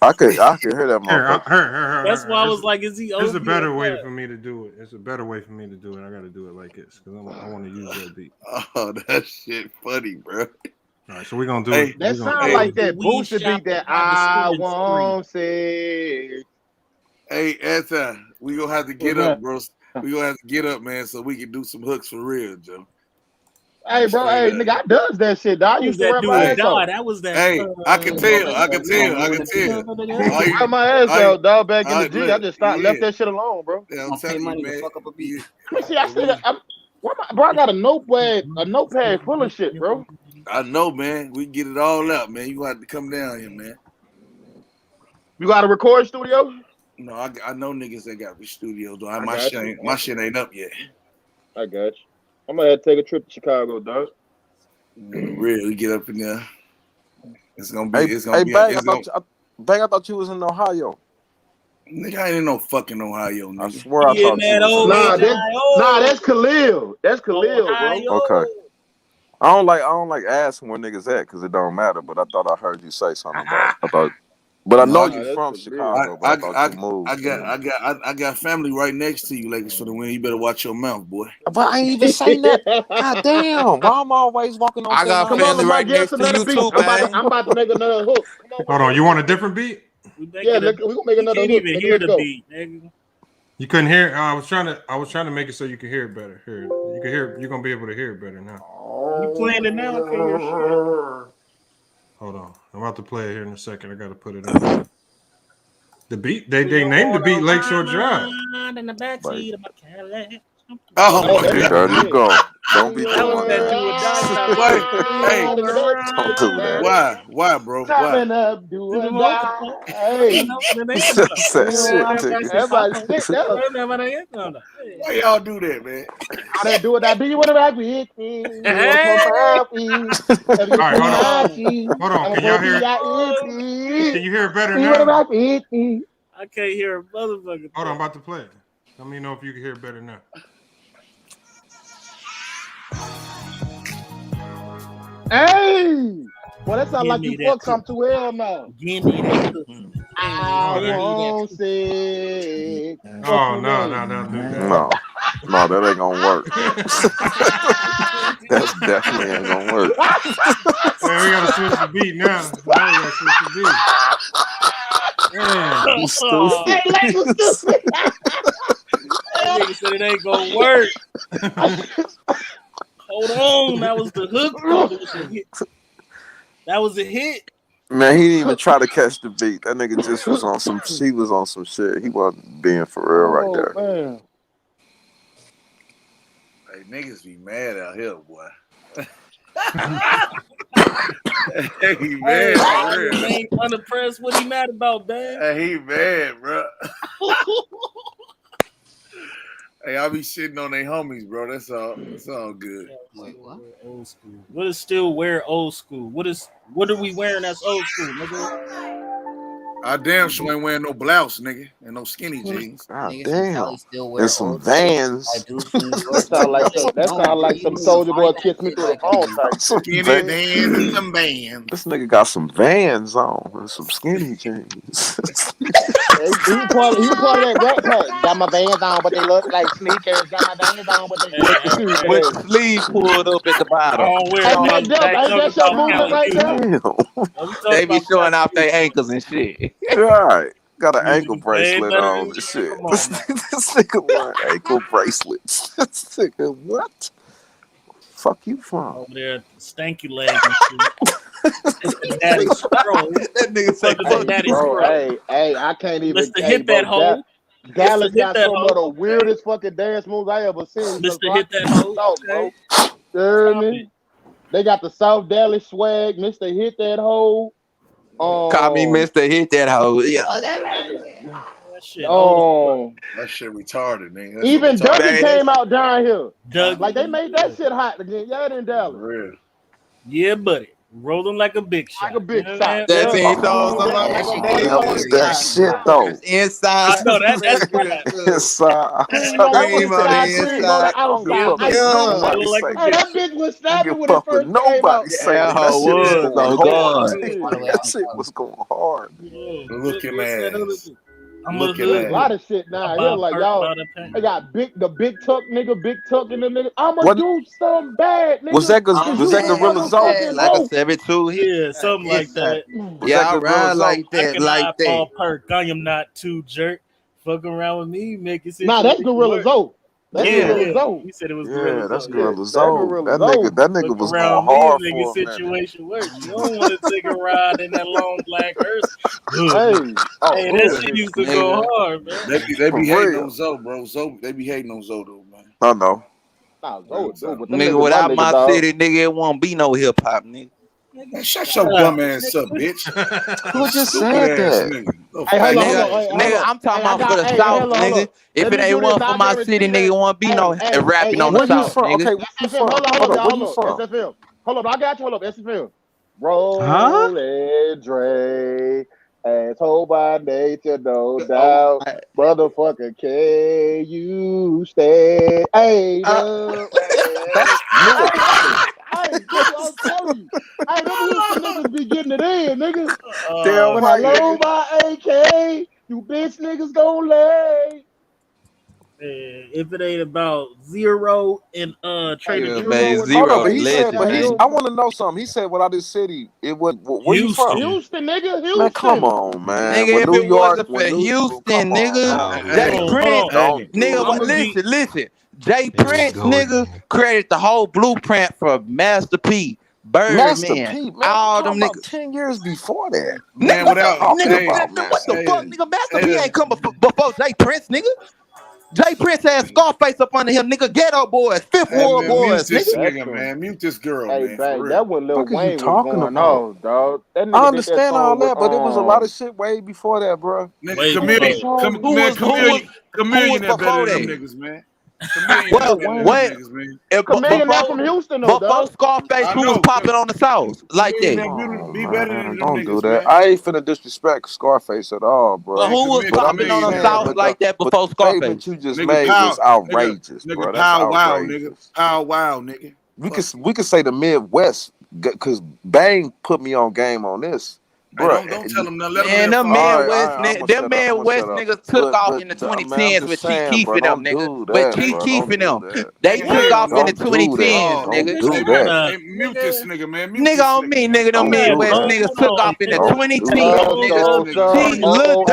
I could hear that motherfucker. That's why I was like, is he okay? There's a better way for me to do it. It's a better way for me to do it. I got to do it like this because I want to use that beat. Oh, that shit funny, bro. All right, so we're gonna do it. That sounds like that bullshit beat that I won't say. Hey, Anti, we gonna have to get up, bro. We gonna have to get up, man, so we can do some hooks for real, Joe. Hey, bro, nigga, I does that shit, dog. I used to rap my ass off. That was that. Hey, I can tell. I can tell. I rap my ass out, dog. Back in the G, I just left that shit alone, bro. Yeah, I'm telling you, man. Fuck up a beat. Let me see. I got a notepad full of shit, bro. I know, man. We get it all out, man. You got to come down here, man. You got a record studio? No, I know niggas that got the studio, though. My shit ain't up yet. I got you. I'm gonna have to take a trip to Chicago, dog. Really get up in there. It's gonna be. Bang, I thought you was in Ohio. Nigga, I ain't in no fucking Ohio. Nigga. I swear I thought you was. That's Khalil. That's Khalil, bro. Okay. I don't like asking where niggas at because it don't matter. But I thought I heard you say something about. But I know you from Chicago. But I thought you moved. I got family right next to you, Lakers for the win. You better watch your mouth, boy. But I ain't even saying that. God damn! Why I'm always walking on? I got family right next to you too, man. I'm about to make another hook. Hold on, you want a different beat? Yeah, we're gonna make another hook. You can't even hear the beat, nigga. You couldn't hear. I was trying to make it so you could hear it better. Here, you can hear. You're gonna be able to hear it better now. You playing it now? Hold on, I'm about to play it here in a second. I gotta put it on. The beat. They named the beat Lakeshore Drive. In the backseat of my Cadillac. Oh, There you go. Don't be That doing was that that. do or die type Wait, of hey, Don't do that. why, bro? Why? Coming up, do or die. Hey, That shit, everybody sit down. Why y'all do that, man? I didn't do it. I do you want to rock with me? You want some All right, hold on. Can y'all hear it? Can you hear it better You want to now? rock with me? I can't hear a motherfucker. Hold on, I'm about to play it. Let me know if you can hear it better now. Hey, well, that sounds like you fucked something too well now. Give me that. I won't say. Oh, no. No, that ain't gonna work. That definitely ain't gonna work. Man, we gotta switch the beat now. We gotta switch the beat. Man, you stupid. Hey, Lex was stupid. That nigga said it ain't gonna work. Hold on, that was the hook. That was a hit. Man, he didn't even try to catch the beat. That nigga just was on some. He was on some shit. He wasn't being for real right there. Man. Hey, niggas be mad out here, boy. Hey, man, Hey, ain't unimpressed. What he mad about, man? Hey, he mad, bro. Hey, I be shitting on they homies, bro. That's all. It's all good. Wait, what? Old school. What is still wear old school? What are we wearing that's old school, nigga? I damn sure ain't wearing no blouse, nigga, and no skinny jeans. God damn. And some Vans. That sound like some soldier boy kiss me through the phone type. Skinny Vans and some Vans. This nigga got some Vans on and some skinny jeans. He part of that rap pack. Got my Vans on, but they look like sneakers. Got my Vans on, but they look like shoes. With the sleeves pulled up at the bottom. Ain't that your movement right there? They be showing off their ankles and shit. Right. Got an ankle bracelet on and shit. This nigga wearing ankle bracelets. This nigga, what? Fuck you from? Over there, stanky leg and shit. That nigga say, Hey, I can't even. Let's hit that hole. Dallas got some of the weirdest fucking dance moves I ever seen. Let's hit that hole. Bro. You hear me? They got the South Dallas swag. Mr. Hit That Hole. Call me Mr. Hit That Hole. Yeah. That shit retarded, nigga. That's Even retarded. Dougie came out down here. Doug, like they made that shit hot again. Yeah, in Dallas. Real. Yeah, buddy. Rolling like a big shot. Like a big shot. That's it. That shit though. Inside. I know that's inside. Hey, that bitch was snapping when it first came out. That shit was going hard. Look at ass. I'm looking at a lot of shit now. Here, like y'all, they got the big tuck in the nigga. I'ma do something bad, nigga. Was that Gorilla Zone? Like a 72 hit? Yeah, something like that. Yeah, I ride like that, like that. Paul Perk. I am not too jerk. Fuck around with me, make it. Nah, that's Gorilla Zone. That's Gorilla Zone. He said it was Gorilla Zone. That's Gorilla Zone. That nigga was going hard for him. Situation works. You don't want to take a ride in that long black hearse. Hey, that shit used to go hard, man. They be hating on Zoe, bro. They be hating on Zoe, though, man. I know. Nigga, without my city, nigga, it won't be no hip hop, nigga. Man, shut your dumb ass up, bitch. Who just said that? Nigga, I'm talking about for the South, nigga. If it ain't one for my city, nigga, it won't be no rapping on the South, nigga. Hold on, I got you. Hold up, SFM. Rollin' Dre, asshole by nature, no doubt. Motherfucker, can you stand? Hey, I'm telling you. I remember niggas be getting it in, nigga. When I load my AK, you bitch niggas gon' lay. If it ain't about zero and Trader Joe, I want to know something. He said, "Without this city, it was where you from? Houston, nigga. Houston. Man, come on, man. Nigga, if it wasn't for Houston, nigga, Jay Prince, nigga, listen. Jay Prince, nigga, credit the whole blueprint for Master P. Birdman, all them niggas 10 years before that. Man, without what the fuck, nigga? Master P ain't come before Jay Prince, nigga. Jay Prince had Scarface up under him, nigga. Ghetto boys, Fifth Ward boys, mute this nigga. nigga, man. Mute this girl, Hey, man. bang, For that real. when Lil What are you Wayne was talking going about? off, dog. That I nigga did that understand all song with that, but it was a lot of shit way before that, bro. Nigga, Wait, Chameleon before better than them that? niggas, man. Chameleon Well, better than them wait. niggas, man. Chameleon not from Houston though, Before dog. Scarface, who was popping on the South like that? Be better than them Don't do niggas, that. man. I ain't finna disrespect Scarface at all, bro. But who was popping on the South like that before Scarface? The statement you just made was outrageous, bro. That's Pow wow, outrageous. nigga. Pow wow, nigga. We could say the Midwest because Bang put me on game on this. Bro, don't tell them nothing. Let Man, them Midwest niggas took off in the I mean, 2010s with Chief Keef and them, nigga. With Chief Keef and them. that. They took off in the 2010s, Don't nigga. do that. Hey, mute this nigga, man. Nigga on me, nigga. Them Midwest niggas took off in the 2010s, nigga. Lil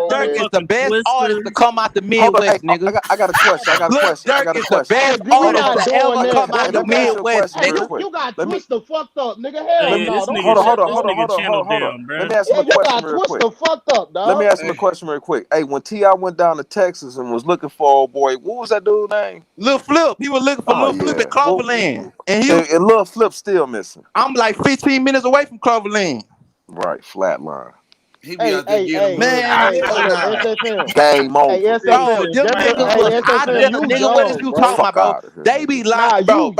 Durk is the best artist to come out the Midwest, nigga. I got a question. Lil Durk is the best artist to ever come out the Midwest, nigga. You got twisted fucked up, nigga. Hell no. Hold on. Let me ask him a question real quick. Fucked up, dog. Let me ask him a question real quick. Hey, when T.I. went down to Texas and was looking for old boy, what was that dude's name? Lil Flip. He was looking for Lil Flip at Cloverland. And Lil Flip still missing. I'm like 15 minutes away from Cloverland. Right, flatline. He be out there getting man. Game on. Nigga, what is you talking about, bro? They be like, bro.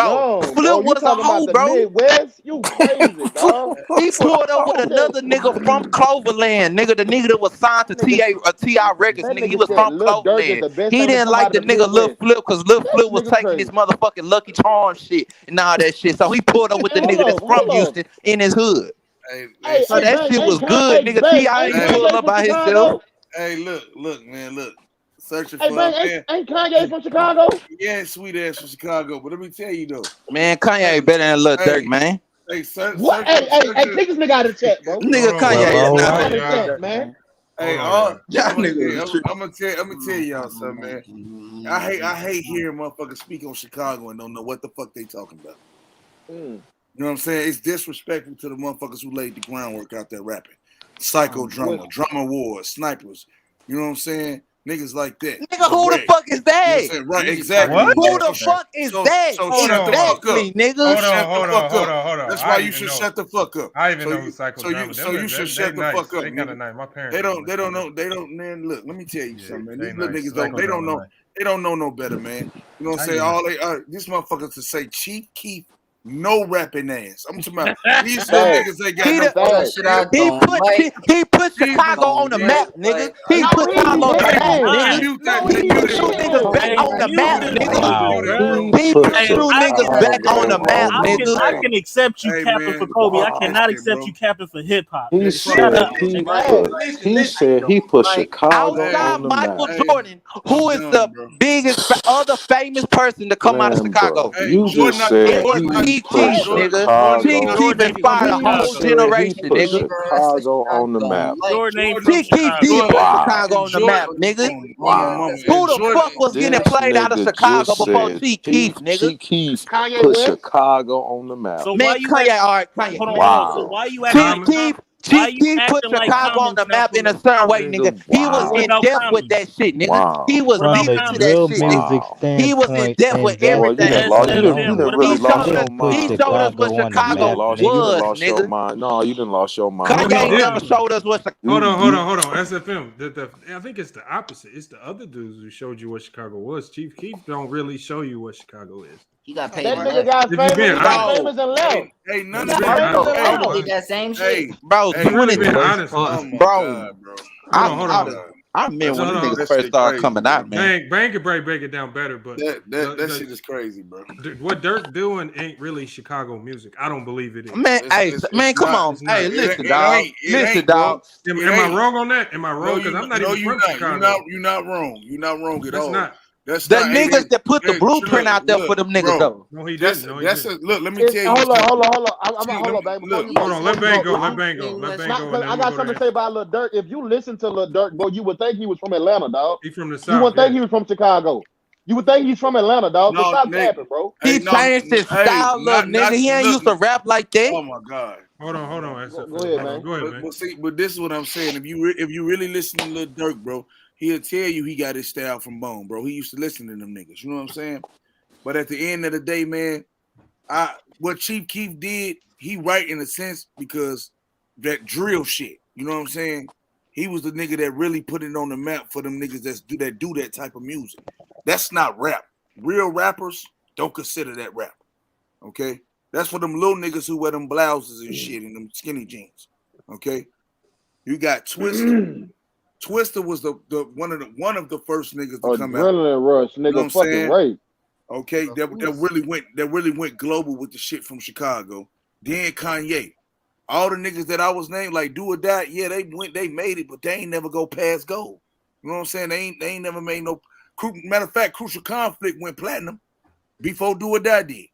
Flip was a hoe, bro. Midwest, you crazy, dog. He pulled up with another nigga from Cloverland, nigga. The nigga that was signed to T.I. Records, nigga. He was from Cloverland. He didn't like the nigga Lil Flip because Lil Flip was taking his motherfucking Lucky Charm shit and all that shit. So he pulled up with the nigga that's from Houston in his hood. So that shit was good, nigga. T.I. ain't pulled up by himself. Hey, look, man. Searching Hey, for man, ain't Kanye from Chicago? Yeah, sweet ass from Chicago. But let me tell you though, man, Kanye better than Lil Durk, man. Hey, take this nigga out of the chat, bro. Nigga, Kanye is out of the chat, man. Hey, y'all I'm gonna tell y'all something, man. I hate hearing motherfuckers speak on Chicago and don't know what the fuck they talking about. You know what I'm saying? It's disrespectful to the motherfuckers who laid the groundwork out there rapping. Psychodrama, drama wars, snipers. You know what I'm saying? Niggas like that. Nigga, who the fuck is that? You know right, exactly. What? Who the fuck is that? So shut the fuck up. Nigga. Hold on. That's why you should shut the fuck up. I even know who Psychodrama. So you should shut the fuck up. They got a name. My parents. They don't know. Man, look, let me tell you something, man. These little niggas they don't know. They don't know no better, man. You know what I'm saying? All they these motherfuckers to say Chief Keef. No rapping ass. I'm talking about these little niggas. They got he put Chicago on the map, nigga. He put Chicago on the map, nigga. He put you niggas back on the map, nigga. He put you niggas back on the map, nigga. I can accept you capping for Kobe. I cannot accept you capping for hip hop. He said he put Chicago on the map. Michael Jordan, who is the biggest other famous person to come out of Chicago? You just said Chief Keef, nigga. Chief Keef inspired a whole generation, nigga. Chicago on the map. Chief Keef did put Chicago on the map, nigga. Who the fuck was getting played out of Chicago before Chief Keef, nigga? Chief Keef put Chicago on the map. Man, Kanye, all right, Kanye. So why you acting? Chief Keef put Chicago on the map in a certain way, nigga. He was in depth with that shit, nigga. He was deep into that shit, nigga. He was in depth with everything. He showed us what Chicago was, nigga. No, you didn't lost your mind. Kanye never showed us what Chicago. Hold on. SFM. I think it's the opposite. It's the other dudes who showed you what Chicago was. Chief Keef don't really show you what Chicago is. He got paid. That nigga got famous and left. Hey, none of that. Did that same shit, bro. Honest, bro. Hold on. I remember when the niggas first started coming out, man. Bang could break it down better, but that shit is crazy, bro. What Dirk doing ain't really Chicago music. I don't believe it is. Man, come on. Hey, listen, dog. Am I wrong on that? Am I wrong? Because I'm not even from Chicago. You're not wrong. You're not wrong at all. That's the niggas that put the blueprint out there for them niggas, though. No, he didn't. Look, let me tell you. Hold on, baby. Hold on, let Bang go. I got something to say about Lil Durk. If you listen to Lil Durk, bro, you would think he was from Atlanta, dog. He from the South. You would think he was from Chicago. You would think he's from Atlanta, dog. But stop capping, bro. He changed his style, little nigga. He ain't used to rap like that. Oh my god. Hold on. Go ahead, man. But this is what I'm saying. If you really listen to Lil Durk, bro, he'll tell you he got his style from Bone, bro. He used to listen to them niggas. You know what I'm saying? But at the end of the day, man, what Chief Keef did, he right in a sense because that drill shit. You know what I'm saying? He was the nigga that really put it on the map for them niggas that do that type of music. That's not rap. Real rappers don't consider that rap. Okay? That's for them little niggas who wear them blouses and shit and them skinny jeans. Okay? You got Twister. Twister was the one of the first niggas to come out. Adrenaline Rush, nigga, You know what I'm fucking saying? right. Okay, that really went global with the shit from Chicago. Then Kanye. All the niggas that I was named, like Do or Die, yeah, they made it, but they ain't never go past gold. You know what I'm saying? They ain't never made no. Matter of fact, Crucial Conflict went platinum before Do or Die did.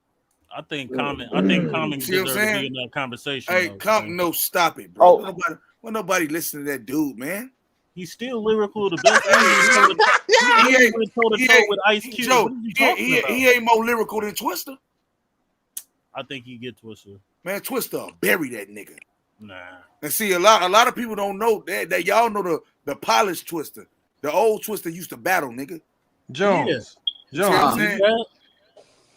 I think Common deserves See what I'm to saying? be in that conversation. Hey, no, stop it, bro. Nobody listen to that dude, man. He's still lyrical, the best. He went toe-to-toe with Ice Cube. Joe, What are you talking about? he ain't more lyrical than Twister. I think he get Twister. Man, Twister bury that nigga. Nah. And see, a lot of people don't know that y'all know the polished Twister. The old Twister used to battle, nigga. Jones. See what I'm saying?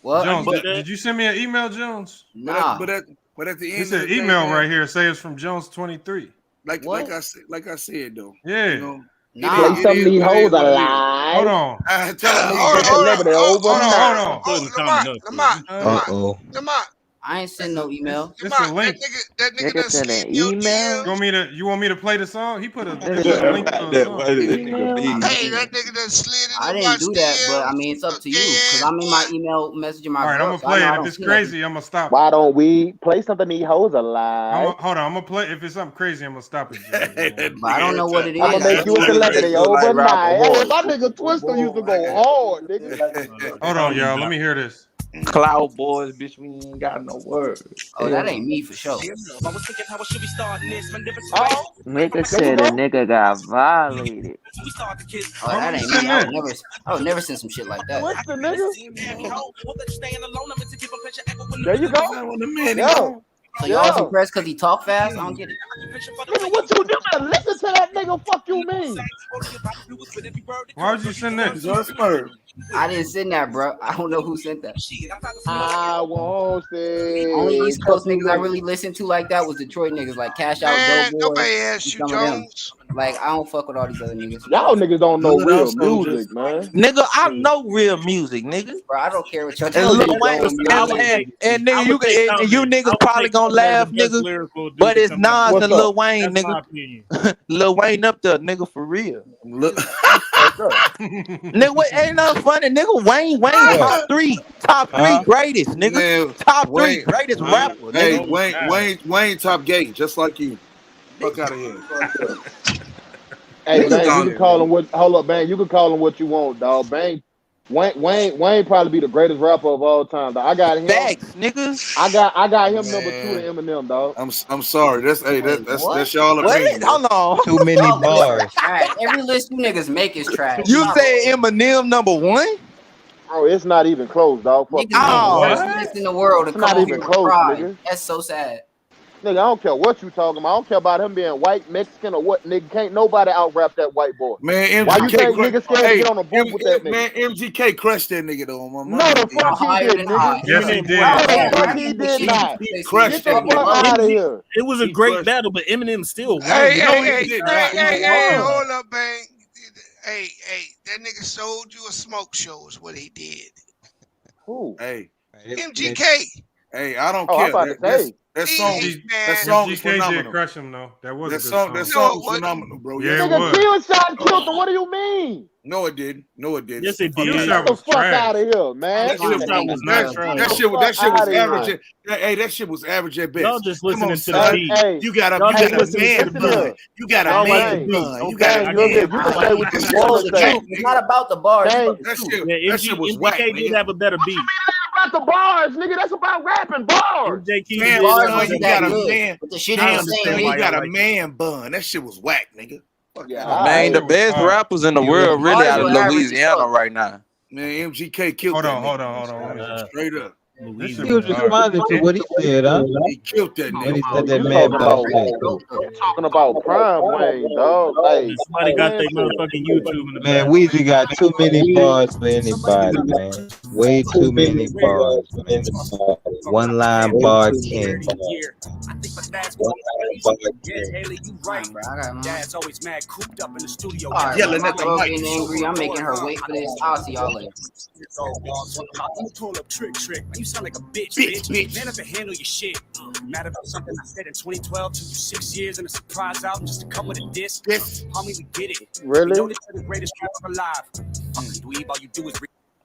What? Jones, did you send me an email, Jones? Nah. But at the end, It's of an the day, email man, right here. Say it's from Jones 23. Like I said though. Yeah. You know, Play some of these hoes alive. Hold on. I ain't send no email. It's a link. That nigga done slid your DM. You want me to play the song? He put a link to the song. Hey, that nigga done slid in. I didn't do that, but I mean, it's up to you because I'm in my email messaging my. All right, I'm gonna play it. If it's crazy, I'm gonna stop. Why don't we play something these hoes alive? Hold on, I'm gonna play. If it's something crazy, I'm gonna stop it. But I don't know what it is. I'm gonna make you a celebrity overnight. Hey, my nigga Twister used to go hard, nigga. Hold on, y'all. Let me hear this. Cloud Boys, bitch, we ain't got no words. Oh, that ain't me for sure. Nigga said a nigga got violated. Oh, that ain't me. I would never send some shit like that. What's the nigga? There you go. Yo. So y'all impressed because he talk fast? I don't get it. Nigga, what you do? Man, listen to that nigga. Fuck you mean? Why would you send that? I didn't send that, bro. I don't know who sent that. I won't say. Only East Coast niggas I really listened to like that was Detroit niggas, like Cash Out, Man, Dope Boy. nobody asked you, Jones. Like, I don't fuck with all these other niggas. Y'all niggas don't know real music, man. Nigga, I know real music, nigga. Bro, I don't care what y'all And Lil Wayne, and nigga, you niggas probably gonna laugh, nigga. But it's Nas and Lil Wayne, nigga. Lil Wayne up there, nigga, for real. Nigga, ain't nothing funny, nigga. Wayne, top three greatest, nigga. Man, Top three greatest rapper. Hey, nigga. Wayne top gay, just like you. Fuck out of here. Hey, Bang, you can call him what? Hold up, Bang. You can call him what you want, dog. Bang. Wayne probably be the greatest rapper of all time, dog. I got him. Facts, niggas. I got him number 2 to Eminem, dog. I'm sorry. That's y'all opinion. Hold on. Too many bars. All right, every list you niggas make is trash. You say Eminem number 1? Bro, it's not even close, dog. Fuck Niggas make the worst list in the world to It's come not over even here close, and cry. nigga. That's so sad. Nigga, I don't care what you talking about. I don't care about him being white, Mexican, or what. Nigga, can't nobody out rap that white boy. Man, Why you MGK think niggas scared to get on the booth with that nigga? Man, MGK crushed that nigga though. My No, the fuck he did, nigga. Yes, he did. No, the fuck he did not. He crushed Get the that fuck nigga. out of here. It was a great battle, but Eminem still won. Hey, did not. hold up, Bang. Hey, that nigga sold you a smoke show is what he did. Who? Hey, MGK. Hey, I don't Oh, I'm care. about to say. That song is GK did phenomenal. crush him though. That was That a good song song. was phenomenal, bro. Yeah, it Nigga, was. Kill Shot killed him. What do you mean? No, it didn't. No, it didn't. Yes, it Kill did. Shot Get the was fuck trash. out of here, man. That shit was not trash. That shit was average. Hey, that shit was average at best. Y'all just Come listening on, to son. the beat. Hey, You got a Y'all just man listening to the bun. beat. You got Y'all a like man the bun. beat. You got Okay, a you man can bun. say what you That shit want was to It's say. whack, not about the bars. Bang. It's about the Yeah, That shit was whack, MGK did nigga. have a better beat. About the bars, nigga. That's about rapping bars. MJK Damn, did bars have wasn't you that got a good, man. but the shit I ain't the understand same. You why got y'all a like man bun. That shit was whack, nigga. Yeah, Man, the best rappers in the world really Bars out of were average as Louisiana fuck. right now. Man, MGK killed Hold that on, nigga. hold on. Straight up. He was responding to what he said, huh? He killed that nigga. When he said that man bought shit. Talking about prime Wayne, dog. Like, somebody got their motherfucking YouTube in the Man, Weezy got too many bars for anybody, man. Way too many bars, man. One line bar king. Haley, you right, bro. Dad's always mad, cooped up in the studio. All right, Yelling bro. at the I'm mic. getting angry. I'm making her wait for this. I'll see y'all later. You pull up trick. You sound like a bitch. Man up and handle your shit. Mad about something I said in 2012. Took you 6 years and a surprise album just to come with a diss. Homie, we get it. Really? You know this is the greatest rapper alive. Fucking dweeb, all you do is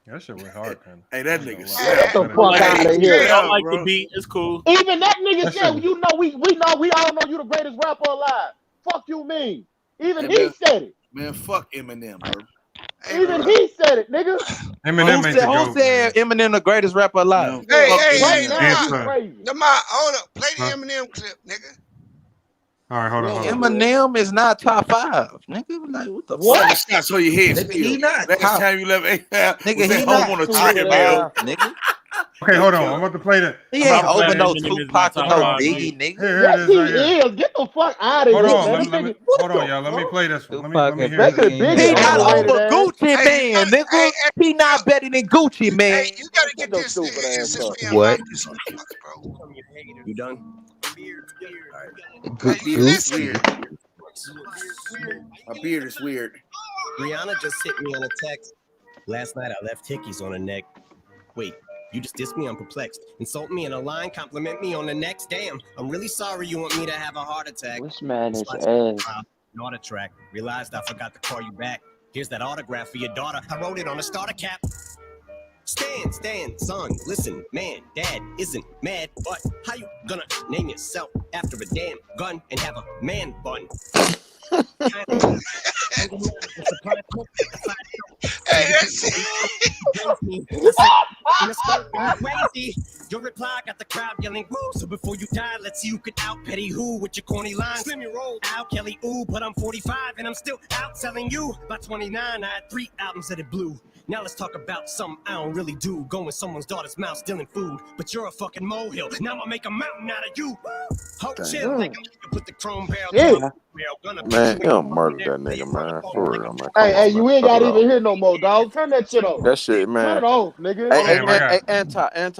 That shit went hard, man. Hey, that nigga. Get the fuck out of here. I like the beat. It's cool. Even that nigga said, you know, we all know you the greatest rapper alive. Fuck you mean? Even he said it. Man, fuck Eminem, bro. Even he said it, nigga. Eminem ain't the Who GOAT. said Eminem the greatest rapper alive? Hey, Lamar. Lamar, hold up. Play the Eminem clip, nigga. All right, hold on. Eminem is not top 5, nigga. Like what the What? fuck? Shots on your head. Nigga, he not Next top. time you left, Nigga, he home not on a top treadmill. 5, nigga. Okay, hold on. I'm about to play that. He ain't over no Tupac or no Biggie, nigga. Here Yes, it he is. Right here. is. Get the fuck out of Hold here, on, man. hold on, y'all. Let me play this one. Let me hear Especially this. Biggie. He not overrated over ass. Gucci Man, nigga. He not better than Gucci Man. Hey, you gotta get this. What? You done? Listen. My beard is weird. Rihanna just hit me on a text. Last night I left hickeys on her neck. Wait, you just dissed me? I'm perplexed. Insult me in a line, compliment me on the next. Damn, I'm really sorry you want me to have a heart attack. This man is ass. Not a track. Realized I forgot to call you back. Here's that autograph for your daughter. I wrote it on a starter cap. Stand, son, listen, man, dad isn't mad, but how you gonna name yourself after a damn gun and have a man bun? Crazy. Your reply got the crowd yelling woo. So before you die, let's see who can out petty who with your corny lines. Slim your roll, Al Kelly, ooh, but I'm 45 and I'm still out selling you. By 29, I had 3 albums that it blew. Now let's talk about something I don't really do. Go in someone's daughter's mouth stealing food. But you're a fucking molehill. Now I'll make a mountain out of you. Hope chill like I'm gonna put the chrome barrel. Man, you don't murder that nigga, man. For real, man. Hey, you ain't got to even hear no more, dog. Turn that shit off. That shit, man. Turn it off, nigga. Hey, anti. Eminem,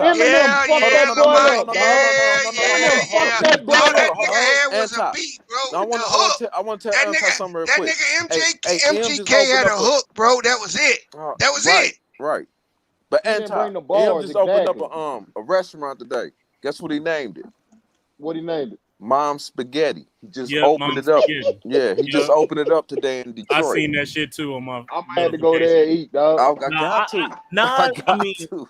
fuck that boy up, dog. Eminem, fuck that boy up. Was a beat, bro. I want to tell Anti something real quick. That nigga MGK had a hook, bro. That was it. That was it. Right. But Anti, him just opened up a restaurant today. Guess what he named it? What he named it? Mom's Spaghetti. He just opened it up. Spaghetti. Yeah, he just opened it up today in Detroit. I seen that shit too on my. I had to go there and eat, dog. I got to.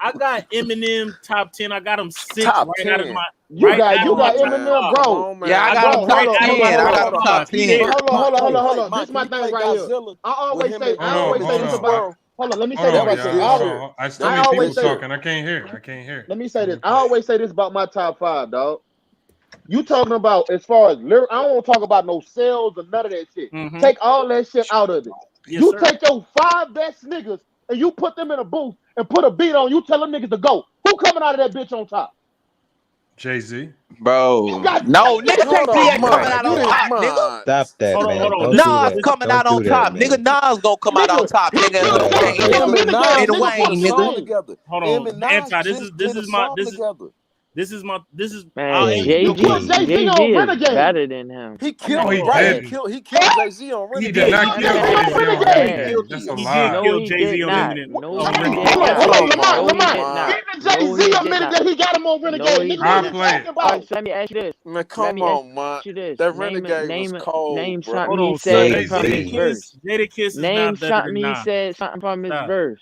I got Eminem top 10. I got him 6 Top right 10. out of my. You got Eminem, bro. Yeah, I got him top 10. I got him top 10. Hold on. This is my thing right here. I always say this about. Hold on, let me say this right here. I still hear people talking. I can't hear. Let me say this. I always say this about my top 5, dog. You talking about as far as I don't want to talk about no sales or none of that shit. Take all that shit out of it. Yes, you sir. take your 5 best niggas and you put them in a booth and put a beat on. You tell them niggas to go. Who coming out of that bitch on top? Jay-Z. Bro. No, nigga, Jay-Z ain't coming out on top, nigga. Stop that, man. Don't do Nas that. coming out on top, nigga. Nas gonna come out on top, nigga. And Wayne, nigga. Hold on, Anti. This is Man, Jay-Z is better than him. He killed he Right. didn't. He killed Jay-Z on Renegade. He did not kill Jay-Z on Renegade. That's a lie. No, he did not. No, he did Lamar. Even Jay-Z admitted that he got him on Renegade. I play it. Let me ask you this. Man, come on, man. That Renegade was cold, Name bro. something he said from Jada his verse. Kiss is Name not better something than he Nas. said something from his verse.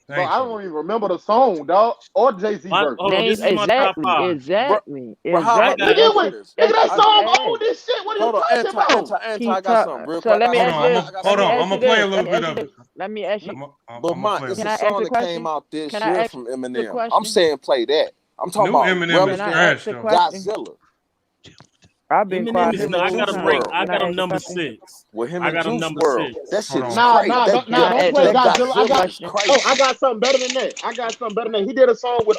Bro, I don't even remember the song, dog, or Jay-Z verse. This is my top 5. Exactly. Nigga, that song old as shit. What are you talking about? Anti, I got something real So quick. let me ask you this. Hold on. I'm going to play a little bit of it. Let me ask you. But man, it's a song that came out this Can I year ask from the Eminem. question? I'm saying play that. I'm talking New about Eminem is trash, though. Godzilla. I've been quiet. I got him ranked. I got him number 6. With him I and got him Juice number WRLD. 6. That shit is Nah, crazy. don't play Godzilla. Godzilla's crazy. I got something better than that. He did a song with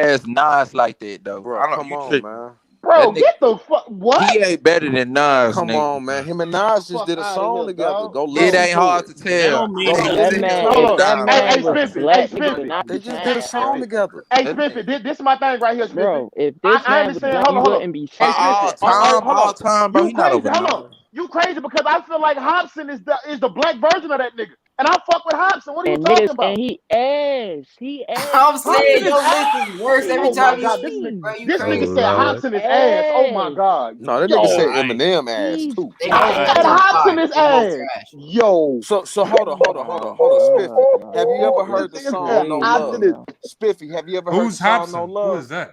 past Nas like that though. Bro, I don't. come You on, should, man. Bro, that get the fuck what? he ain't better than Nas, Come nigga. on, man. Him and Nas just Fuck did a outta song here, together. dog. Go It listen ain't to hard it. to That tell. don't mean Go he listen was That to man, it. Hold if on. that Hey, man was Spiffy. black, Hey, nigga would Spiffy. not They be just did a sad, song bro. together. Hey, That, Spiffy. This is my thing right here, Spiffy. Bro, if this I man was understand. black, Hold you on, hold on. wouldn't be Hey, sad. All Spiffy. Hold time, on. bro. You He not crazy. over Hold Nas. on. You crazy because I feel like Hobson is the black version of that nigga. And I fuck with Hobson. What are you And talking niggas, about? and he ass. He ass. I'm Hobson saying is your ass. list is worse every Oh my time you God. speak, bro. You This Oh nigga crazy. said Lord. Hobson is ass. Oh my Ass. God. no, that Yo. nigga said Alright. Eminem ass He's too. They I both said top Hobson five. is They both ass. trash. Yo. So hold on, Spiffy. Have you ever This heard the nigga song said No crazy, Hobson Love? is. bro. Spiffy, have you ever heard the Who's song No Hobson? Who Love? is that?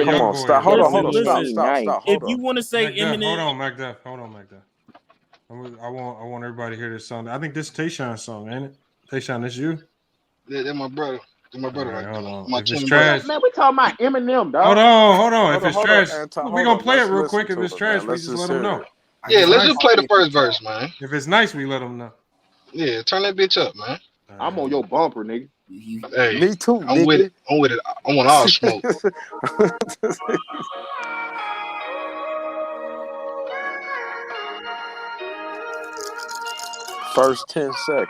Oh, come on, stop. Hold on. Stop. If you want to say Eminem, Hold on, Macduff. I want everybody to hear this song. I think this is Tayshawn's song, ain't it? Tayshawn, this you? Yeah, that's my brother. My brother right, right hold there. on. My If it's twin trash, brother. Man, we talking about Eminem, dog. hold on. If it's trash, we gonna play it real quick. If it's trash, we Let's just just let them hear know. it. Yeah, let's nice. just play the first verse, man. If it's nice, we let them know. Yeah, turn that bitch up, man. I'm on your bumper, nigga. Hey, Me too, I'm with it. I'm with it. I want all smoke. First 10 seconds.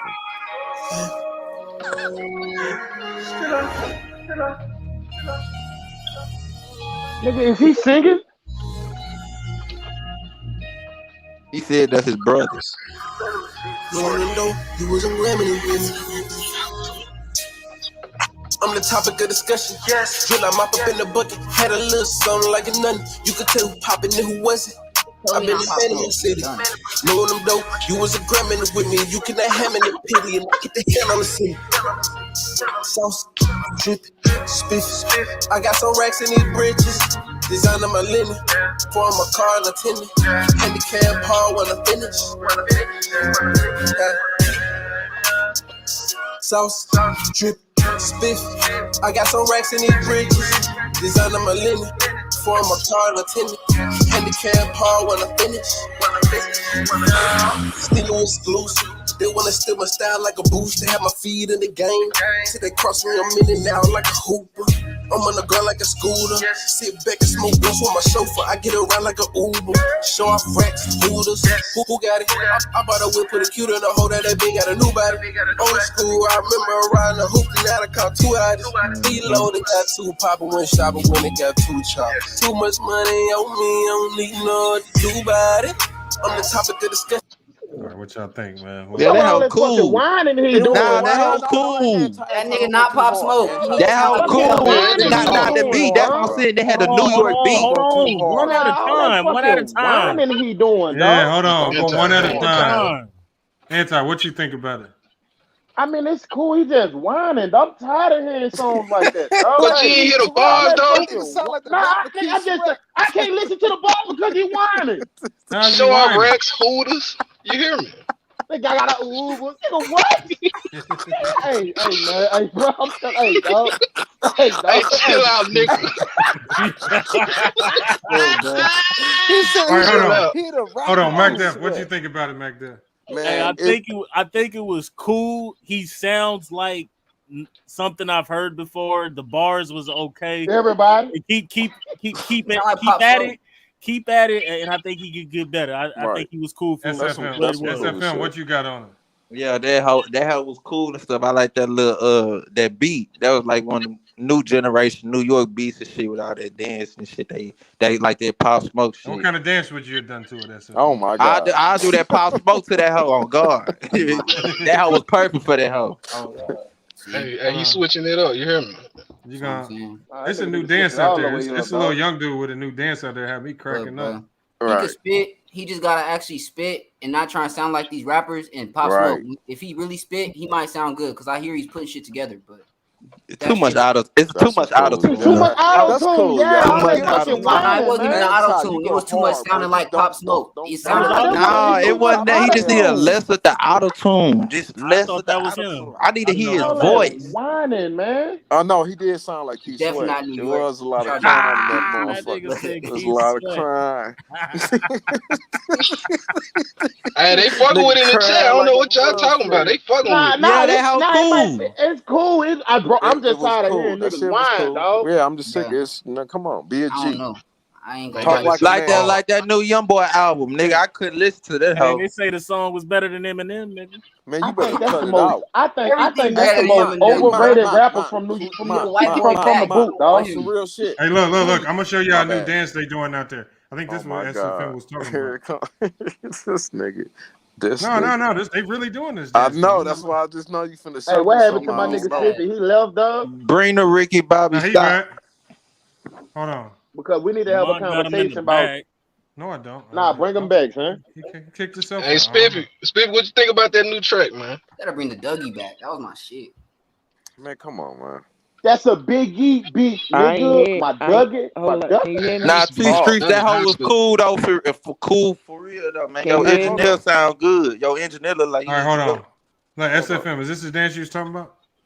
Nigga, is he singing? He said that's his brothers. I'm the topic of discussion. Yes. Drill, I mop up in the bucket. Had a little something like a nothing. You could tell who poppin' and who wasn't. I've been in the city. Knowing them dope. You was a Grammy with me. You cannot ham in the pity and get the hell on the city. Sauce, drip, spiff. I got some racks in these bridges. Designing my linen. For my car and a tenant. Handicap Paul when I finish. Sauce, drip, spiff. I got some racks in these bridges. Designing my linen. For my car and a tenant. Handicap Paul when I finish. Still exclusive. They wanna steal my style like a booster. Have my feet in the game. Till they cross me, I'm in and out like a hooper. I'm on the ground like a scooter. Sit back and smoke blunts with my chauffeur. I get around like a Uber. Show off racks, hooters. Who got it? I bought a whip, put a cute in the hole that bitch got a new body. Old school, I remember riding a hoop. Now I caught two items. Reloaded, got two poppin', went shopping when it got too chopped. Too much money on me, I don't need no to do about it. I'm the topic of discussion. All right, what y'all think, man? Yeah, that hoe cool. Whining he doing. Nah, that hoe cool. That nigga not Pop Smoke. That hoe cool. Nah, the beat. That's what I'm saying. They had a New York beat. Hold on. One at a time. One at a time. Whining he doing, dog. Yeah, hold on. Go one at a time. Anti, what you think about it? I mean, it's cool. He just whining. I'm tired of hearing songs like that. But you ain't hear the bars, though. I can't listen to the bars because he whining. Show off racks, hooters. You hear me? Think I got a Uber. Nigga, what? hey, man. Hey, bro. Hey, dog. Hey, dog. Hey, chill out, nigga. Hold on, Mac Def. What you think about it, Mac Def? Man, hey, I think it was cool. He sounds like something I've heard before. The bars was okay. Everybody, keep at it, and I think he could get better. I think he was cool for SFM. What you got on him? Yeah, that hoe was cool and stuff. I like that little that beat. That was like one of the new generation New York beats and shit with all that dance and shit. They like that Pop Smoke shit. What kind of dance would you have done to it? SFM? Oh my god! I'll do that Pop Smoke to that hoe on guard. That hoe was perfect for that hoe. Oh, hey, you switching it up? You hear me? You gonna? It's a new dance out there. It's a little young dude with a new dance out there. Have me cracking up. He can spit. He just gotta actually spit and not try and sound like these rappers. And Pop Smoke, if he really spit, he might sound good because I hear he's putting shit together. But it's too much auto. It's too much auto tune. Too much auto tune. Yeah, it wasn't even auto tune. It was too much sounding like Pop Smoke. It sounded like it wasn't that. He just needed less with the auto tune. Just less with the auto tune. I need to hear his voice. Whining, man. Oh no, he did sound like he definitely sweat. not New It York. was a lot of crying on that motherfucker. There was a lot of crying. Hey, they fucking with it in the chat. I don't know what y'all talking about. They fucking with it. Yeah, that how cool. It's cool. I'm just tired of hearing niggas whine, dog. Yeah, I'm just sick. Come on, be a G. I don't know. I ain't gonna talk like that new YoungBoy album, nigga. I couldn't listen to that. Hey, they say the song was better than Eminem, nigga. Man, you better cut it out. I think that's the most overrated rapper from the boot, dog. Some real shit. Hey, look. I'm gonna show y'all a new dance they doing out there. I think this is what SFM was talking about. This nigga. No. They really doing this. I know. That's why I just know you finna. Hey, what happened to my nigga Slippy? He left, dog. Bring the Ricky Bobby stop. Hold on. Because we need to have a conversation about. No, I don't. Nah, bring him back, son. He kicked himself. Hey, Spiffy, what you think about that new track, man? Gotta bring the Dougie back. That was my shit. Man, come on, man. That's a Big E beat, nigga. My Dougie. Nah, T Streets, that hoe was cool though. Cool for real though, man. Your engineer sound good. Your engineer look like. All right, hold on. Like SFM, is this the dance you was talking about?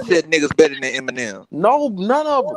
Dipset niggas better than Eminem. No, none of them.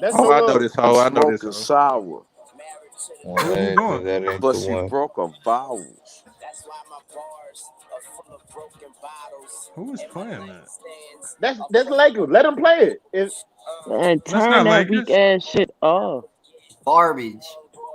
That's Oh, I know love. this hoe. I know this Smoking hoe. sour. Where you going? That ain't But the she one. broke her vowels. Who is playing that? That's Lakers. Let them play it. And That's turn not that Lakers. weak ass shit off. Garbage.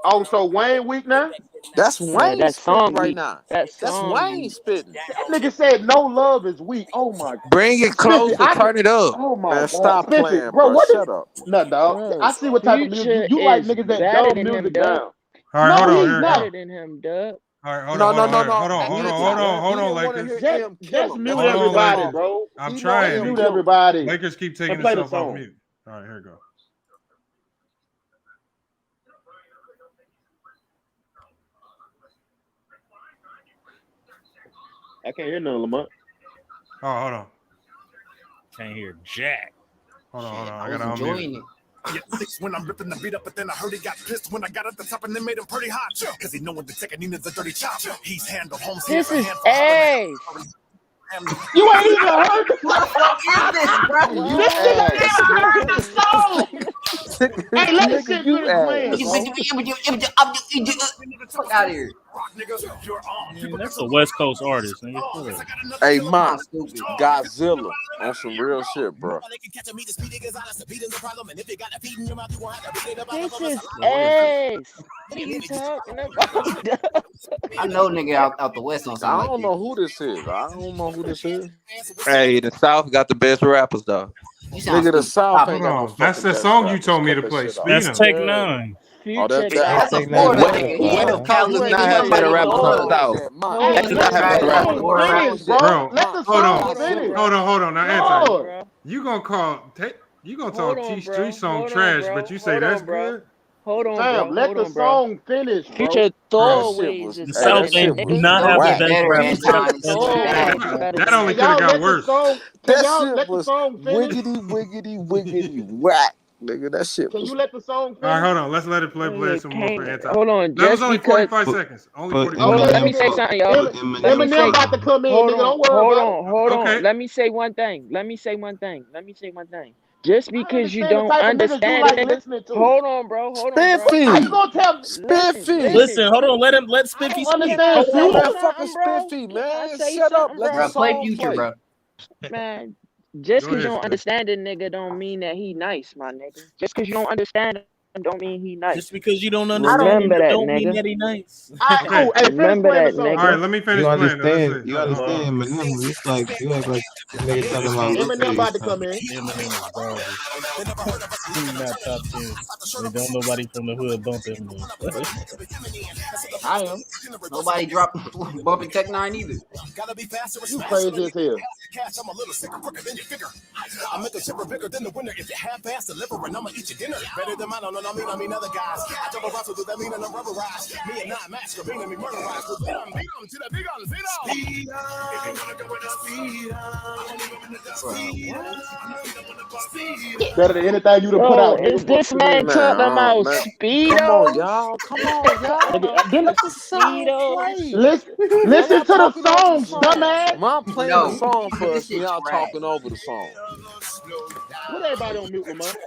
Oh, so Wayne weak now? That's Yeah, Wayne that spitting song right weak. now. That That's song Wayne weak. spitting. That nigga said no love is weak. Oh my. Bring it Spiffy, closer. Turn it up. oh my Man, God. stop Spiffy, playing, bro. bro. What Shut is? up. No, dog. Bro, I see what type of music Future you like. is Niggas that better dumb than him, music Doug. down. All right, No, hold on. he's Here we not. go. Better than him, Doug. All right, hold No, on, no, hold no, on, no. hold on, He hold on, didn't hold hear- on, hold he on, didn't want to Lakers. hear him kill Just him. mute Hold on, everybody, Lakers. bro. I'm He know trying. him Mute kill him. everybody. Lakers keep taking And play the themselves off song. mute. All right, here we go. I can't hear none, Lamont. Oh, hold on. Can't hear Jack. Hold on, hold on. I I was gotta unmute. enjoying it. When I'm ripping the beat up, but then I heard he got pissed when I got at the top and then made him pretty hot. Cause he know when to take a Nina's a dirty chop. He's handled Holmes. This is ass. You ain't even heard the What the fuck is this, bro? You This nigga ain't ass. even heard the song. Hey, let this Nigga, shit you finish ass, playing, bro. Fuck out of here. Man, that's a West Coast artist, nigga. Shut up. Hey, Ma, Stupid. Godzilla on some real shit, bro. This is ass. What are you talking about, Doug? I know nigga out the West on I something don't like know who this is. I don't know who this is. Hey, the South got the best rappers, though. this. You sound Nigga, the stupid. South Stop ain't it. got no Hold on. That's fucking the best song you rappers. told me Cut to that play. shit off. That's Speed 'em. Take Doug. Nine. Oh, Future that's got That's the a Take nine Florida better, nigga. best. He ain't bro. from You Cali. ain't Nigga. He had from better no rappers on the Florida South. yet, Ma. Hey, Texas let not have better the rappers. song Florida finish, rappers. bro. Bro, Let the hold song on. finish. Hold on. Now, Hold on, answer. Lord. bro. You gonna Hold talk on, T bro. Street song Hold on, trash, bro. but you say Hold that's on, bro. good? Hold on, Fam, bro. let Hold the on, bro. song finish, bro. Future That shit throwaways was. is The Hey, better South that than shit ain't do was not Don't have the get whack. best better, rappers. Future Anton. That's It's just bad. throwaways bad. better That than only Can could have y'all got let the worse. song? Can That y'all shit let the was song finish? wiggity whack. Nigga, that shit Can was. you let the song All right, finish? hold on. Let's let it play some more for can't. anti. Hold on, That was just only because. 45 seconds. Only Put 45 Okay, Hold on, let seconds. me Eminem. say nigga. something, y'all. Put Let me Eminem. say. Eminem about to come in, Hold nigga. on, Don't worry hold about it. on, hold on. Okay. Let me say one thing. Let me say one thing. Let me say one thing. Just I because you understand the don't type of niggas you understand it, like nigga. listening to. Hold on, bro. Hold on, bro. How you Spiffy. gonna tell? Spiffy. Listen, hold on. Let I Spiffy don't speak. understand Hold Say on. Future. Motherfucker something, bro. Spiffy, Can I man. say Shut up. something, Let the bro? Bro, play song Future, play. bro. Man, just Go because you ahead, don't Spiff. understand it, nigga, don't mean that he nice, my nigga. Just because you don't understand him, don't mean he nice. Just because you don't I don't. understand him, Remember that that, don't mean nigga. that he nice. Okay. Hey, finish Remember playing the that, song, All right, nigga. bro. let me You finish playing it. Let's understand? see. You Hold on. understand Eminem? It's like you act like the nigga talking about Lupe Eminem or about to come something. in. Eminem is garbage. He's not top 10. And don't nobody from the hood bump Eminem. I am. Nobody dropped bumping Tech Nine either. You crazy as hell. I make a shipper bigger than the winner. If you half-ass deliver, and I'ma eat your dinner. Better than mine, I mean other guys. I double around to do that mean and I'm rubberized. Me and not match, for being me murderized. Beat 'em to the big on, beat 'em. Speed up. If you wanna go with us, speed up. Better than anything you done put Yo, out, is nigga. this man talking about Man. Come on, Speedos? y'all. Come on, y'all. Nigga, Let the song Speedos? play. Why listen y'all to the talking over the songs, song? dumbass. Mom playing the No, song for this us and shit y'all trash. talking over the song. Put everybody on mute, Lamont.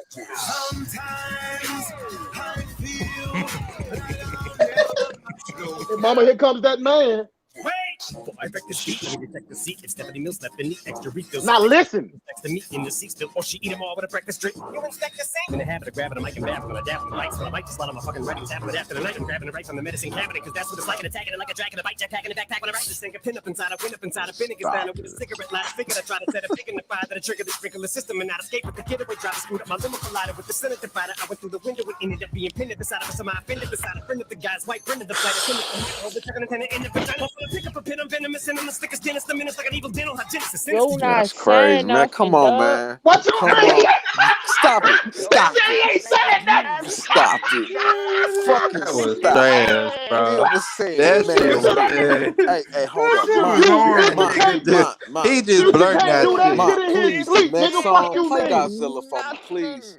Hey, mama, here comes that man. Before I wreck this beat, let me detect the seat. If Stephanie Mills left in the extra refills. Now listen. Next to me in the seat still, or she eat them all with a breakfast drink. You expect the same. In the habit of grabbing a mic and babbling, gonna dab with the lights, but I might just slide on my fucking writing tab. But after the night, I'm grabbing it right from the medicine cabinet, cause that's what it's like, and attacking it like a dragon, a bite, jetpack in the backpack when I write this thing. A pin up inside, a win up inside, a vinegar down with a cigarette lighter. Figure I try to set a pig in the fire that I trigger the sprinkler system and not escape with the getaway driver. Screwed up my limo collider with the Senate divider. I went through the window and ended up being pinned beside of somehow I offended beside a friend of the guy's white friend of the flight attendant. The second attendant in the vagina. Pick up a pin, I'm venomous, and I'm the stickest dentist. The minutes like an evil dental hygienist. Yo, not That's crazy, saying man. Come nothing, on, dog. man. What you Come mean? on. Stop it. Stop He it. ain't saying nothing. Stop it. Fucking That was stop. trash, bro. It was saying, That man, shit was stop. trash. Hey, hold up. That Ma, was horrible. He just Future blurting can't that do that shit. Ma, shit in his please, the sleep, next nigga. Fuck song, you, play mean. Godzilla for me, please.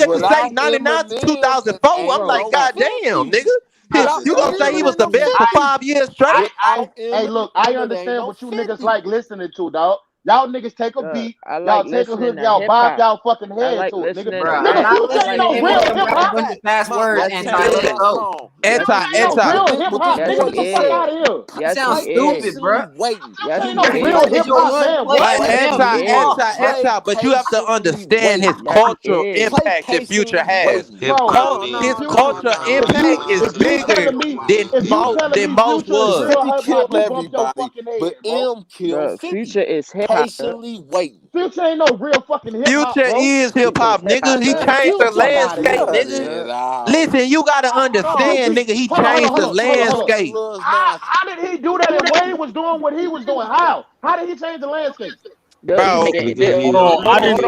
nigga to say 99 to 2004, I'm like, goddamn, nigga. You gonna say he was the best for 5 years straight? Hey, look, I understand what you niggas like listening to, dog. Y'all niggas take a beat, y'all take a hook, y'all bob y'all fucking head to it, nigga. Nigga, Future ain't no real hip hop. Fast words and Anti. Real hip hop, nigga. Get the fuck out of here. That sounds stupid, bro. This ain't no real hip hop, man. Anti, but you have to understand his cultural impact that Future has. His cultural impact is bigger than most was. Killed everybody, but M killed Future is hip hop. Patiently waiting. Future ain't no real fucking hip hop. Future is hip hop, nigga. He changed the landscape, nigga. Listen, you gotta understand, nigga. He changed the landscape. How did he do that? And Wayne was doing what he was doing. How? How did he change the landscape? Bro, I didn't say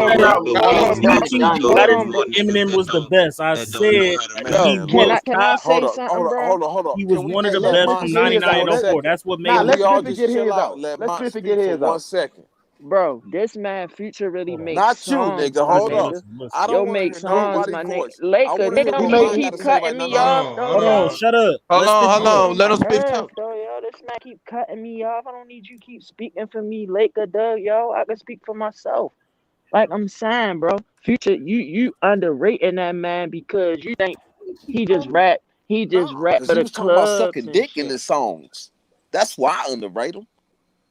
Eminem was the best. I said he was top. Hold on. He was one of the best from 99 and 04. That's what made him. Let's get his out. Let's get his out. 1 second. Bro, this man Future really makes not songs. You, nigga. Hold on. I don't make songs, my nigga. Laker, nigga, don't keep cutting me off. Hold on, shut up. Hold on. Let him speak. Yo, this man keep cutting me off. I don't need you keep speaking for me, Laker, Doug. Yo, I can speak for myself. Like I'm saying, bro, Future, you underrating that man because you think he just rap. He just rap for the club. Sucking dick in his songs. That's why I underrate him.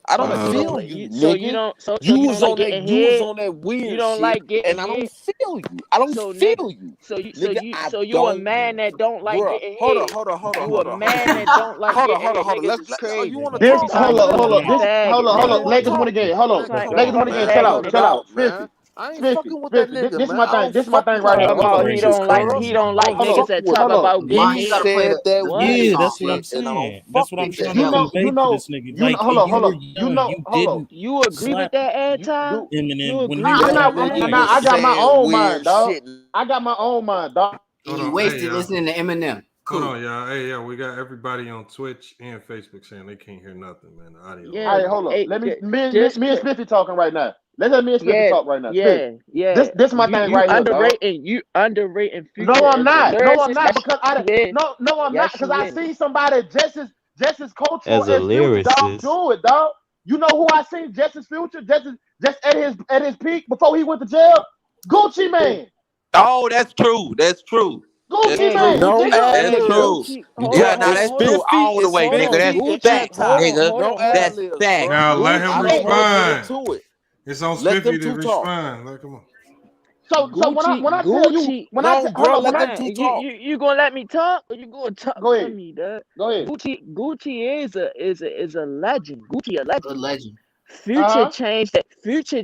I don't feel you, nigga. So you don't. So you you was don't on like that. getting You was hit. on that weird You don't shit, like getting and I don't hit. feel you. I don't So feel nigga, you. so you Don't, a man that don't like bruh, getting hold hit. on. You a man that don't like getting hit. Niggas is crazy. You want to This talk? hold Sometimes up, you hold be up. This faggot, hold nigga. up. Lakers win the game. Hold on. Like, Lakers win the game. Chill out. Chill out. man. Spiffy. I ain't Spiffy. fucking with that Spiffy. nigga, This man. my I thing. don't This my fuck thing with right that here. Talking Hold about on. he don't like Hold on. niggas that talk Hold on. about getting He hit. said that What? weird Yeah, that's what I'm shit, and I don't saying. fuck That's what I'm with trying that. to convey to this nigga. Like, Hold on. you Hold were on. young, you Hold on. didn't You agree with slap that, Anton? You Eminem when agree he with was I'm that, on not. the man? Nah, I Lakers. got my own mind, Weird dog. shit. I got my own mind, dog. Hold You on. wasted Hey, y'all. listening to Eminem. Cool. Hold on, y'all. Hey, yo, we got everybody on Twitch and Facebook saying they can't hear nothing, man. The audio. All Yeah. right, hold up. Hey, Let me just and Spiffy talking right now. Let's let me and Spiffy talk right now. Spiffy. yeah. This my thing right here, dog. You underrating No, Future I'm as not. a No, I'm lyricist. not because I Yes, no, I'm not yes, because you I is. seen somebody just as cultural As a as Future, dog. lyricist. Do it, dog. You know who I seen just as Future, just at his peak before he went to jail? Gucci Man. Oh, that's true. That's true. Gucci Man, No nigga. That's ad true. libs. Yeah, now that's true all the It's way, nigga. That's Spiffy and facts, Anton. nigga. No ad That's libs, facts. bro. Now let him I don't want to get respond. into it. It's on Let Spiffy them to two talk. respond. Like, come on. So when I tell you No, bro, hold let up, them two talk. You gonna let me talk or you gonna talk Go for ahead. me, dog? Go ahead. Gucci is a legend. Gucci a legend. Good legend. Future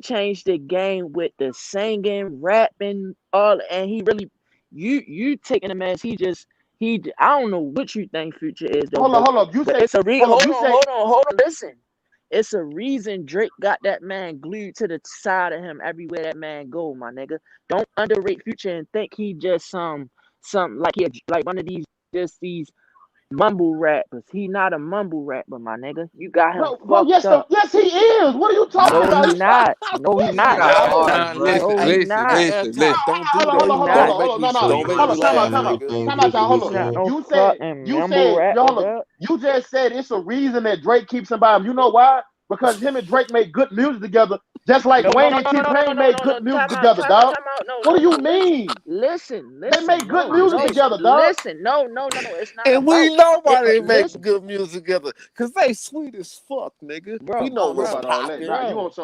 changed the game with the singing, rapping, all, and he really you taking him as I don't know what you think Future is though. Hold up. You say It's a reason. hold on. Listen. It's a reason Drake got that man glued to the side of him everywhere that man go, my nigga. Don't underrate Future and think he just some like one of these mumble rappers. He not a mumble rapper, my nigga. You got him Bro, fucked up. yes he is. What are you talking about? No, he not. No, he not. Listen. Hold on. No. Time out. Hold He's not up. no fucking You mumble said, rapper, hold up. dog. You just said it's a reason that Drake keeps him by him. You know why? Because him and Drake made good music together, just like Wayne and T-Pain made good music together, dog. What do you mean? Listen. They make good music together, dog. Listen, no. It's not. And we know why they make listen. good music together. Because they sweet as fuck, nigga. Bro, we know what's about all that. popping. Nah, you want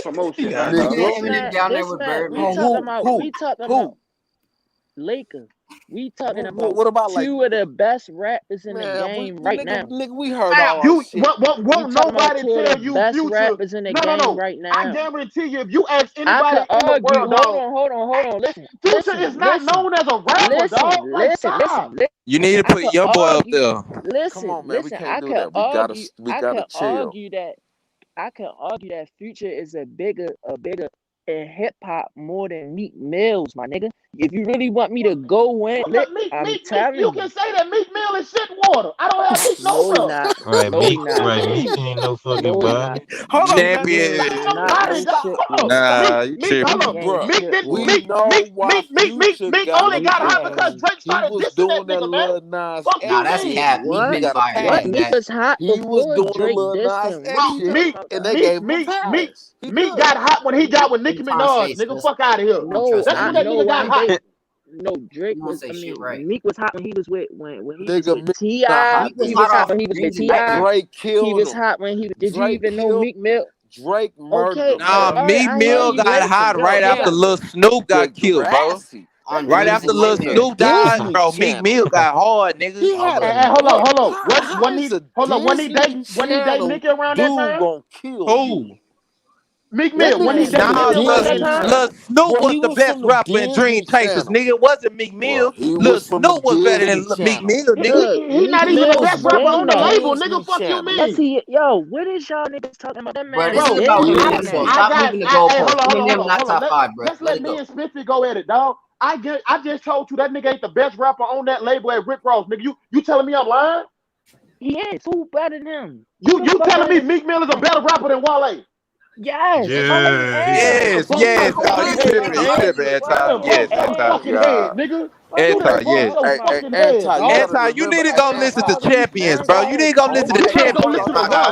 some more shit, Yeah, dog. Eminem down there with Birdman. We talking about Lakers. We talking about what about two of the best rappers in the game right now. Nigga, we heard all that shit. Won't nobody tell you best Future? rappers in the game right now. I guarantee you, if you ask I anybody could in the argue. world, dog, Hold on. Listen. Future is not known as a rapper, dog. Like, stop. You need to put your boy up there. Listen, Come on, man. We listen. can't I do could that. We gotta chill. I can argue that Future is a bigger in hip hop more than Meek Mill's, my nigga. If you really want me to go in, I'm telling you can say that Meek Mill is shit water. I don't have Meek no, he not. Right, No, he not. Meek ain't no fucking No, he body. not. Hold on, Champion. Nah, you Meek only got hot because Drake started dissing that nigga, man. Fuck you, that's cap. Meek been fired. What? Meek was hot before Drake dissed him. Meek got hot when he got with Nicki Minaj. Nigga, fuck out of here. No, that's when that nigga got hot. No, Drake was. Meek was hot when he was with when he was Nigga, with T.I. He was hot when he was with T.I. Drake killed He was him. hot when he. Did you Drake even know Meek Mill? Drake murdered him. Nah, Meek Mill got hot right after Lil Snoop got killed, bro. Right after Lil Snoop died, bro, Meek Mill got hard, nigga. Hold on. When he dating Nicki around that time? Gonna kill who? Meek Mill. When he dating Lil Snoop was the best rapper in Dream Chasers, nigga. It wasn't Meek Mill. Lil Snoop was better than Meek Mill, nigga. He not even the best rapper on the label, nigga. Fuck you, mean? Yes, yo, what is y'all niggas talking about? That man, Bro, this is about Eminem. Stop moving the goalposts. Eminem not top 5, bro. Let's let me and Spiffy go at it, dog. I just told you that nigga ain't the best rapper on that label at Rick Ross, nigga. You telling me I'm lying? He is. Who better than him? You telling me Meek Mill is a better rapper than Wale? Yes. Yes. Oh, you tripping, Anton. Yes, Anton, you need to go listen to Champions, bro. You need to go listen to Champions, my guy.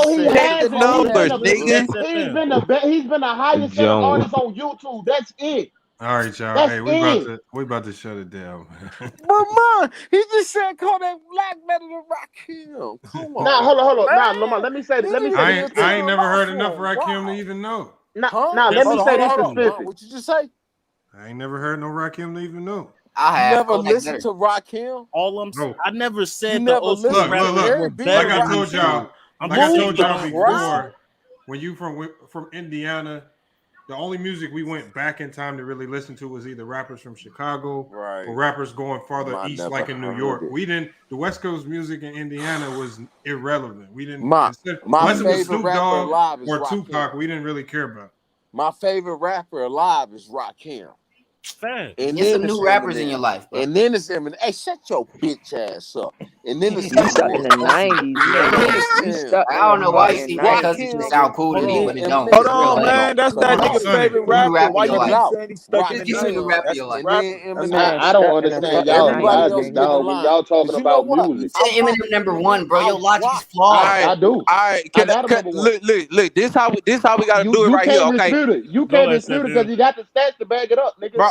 No, he said. hasn't. numbers, nigga. He's been the highest selling artist on YouTube. That's it. All right, y'all. That's Hey, we about to shut it down, man. But man, he just said call that black better than Rakim. Come on. Nah, hold on. Nah, Lamar, let me say this. I ain't never heard enough Rakim to even know. Nah, let me say this specific. What you just say? I ain't never heard no Rakim to even know. I have never listened to Rakim. All I'm saying, I never said the ultimate look. Like I told y'all before, when you from Indiana, the only music we went back in time to really listen to was either rappers from Chicago or rappers going farther east, like in New York. The West Coast music in Indiana was irrelevant. We didn't unless it was Snoop Dogg or Tupac. We didn't really care about. My favorite rapper alive is Rakim. Fact. And get some new rappers in your life, bro. And then it's Eminem. Hey, shut your bitch ass up. And then it's stuck in the 90s. I don't know why you think that because it just sound cool to me, but it don't. Hold on, man. That's that nigga's favorite rapper. Why you saying he's stuck in the 90s? Get some new rap in your life. I don't understand y'all talking about music. Eminem #1, bro. Your logic's flawed. I do. All right, look. This how we gotta do it right here. Okay, you can't dispute it because you got the stats to back it up, nigga.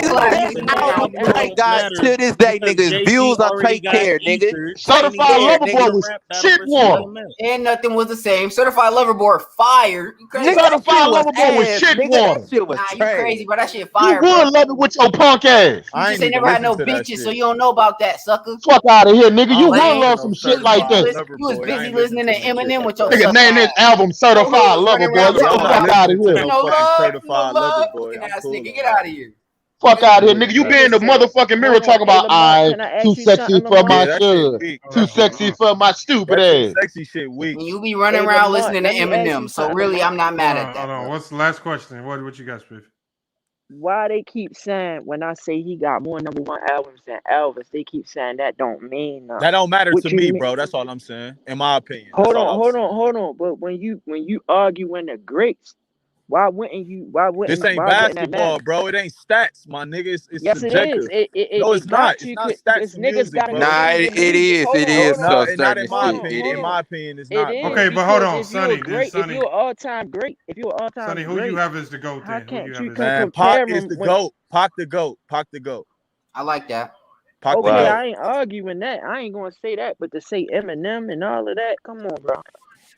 Thank God to this day, niggas, views are take care, nigga. Certified Lover Boy was shit water. And nothing was the same. Certified Lover Boy fire. You crazy? Certified Lover Boy was shit water. Nah, you crazy, bro. That shit fire. You would love it with your punk ass. You just ain't never had no bitches, so you don't know about that, sucker. Fuck out of here, nigga. You would love some shit like that. You was busy listening to Eminem with your nigga. Name this album Certified Lover Boy. Get the fuck out of here. No love, looking ass nigga. Get out of here. Fuck out of here, nigga. You be in the motherfucking mirror talking about too sexy for my shit. Too sexy for my stupid ass. Sexy shit weak. And you be running around listening to Eminem. So really, I'm not mad at that. Hold on. What's the last question? What you got, Spiff? Why they keep saying when I say he got more #1 albums than Elvis, they keep saying that don't mean nothing. That don't matter to me, bro. That's all I'm saying. In my opinion. Hold on. But when you argue in the greats, why wouldn't you? This ain't basketball, bro. It ain't stats, my nigga. It's yes, subjective. It is. No, it's not. It's not stats. Niggas got nah, it is. It is. Not in my opinion. In my opinion, it's not. Okay, but hold on, Sonny. If you're an all-time great, Sonny, who you have as the GOAT? How can't you compare Pac is the GOAT. Pac the GOAT. Pac the GOAT. I like that. Okay, I ain't arguing that. I ain't gonna say that, but to say Eminem and all of that, come on, bro.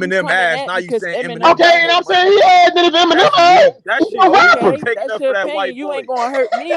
Eminem ass. Now you saying Eminem. Okay, and I'm saying he had that if Eminem ass. That He's shit. a rapper. Okay, that's your opinion. You ain't gonna hurt me.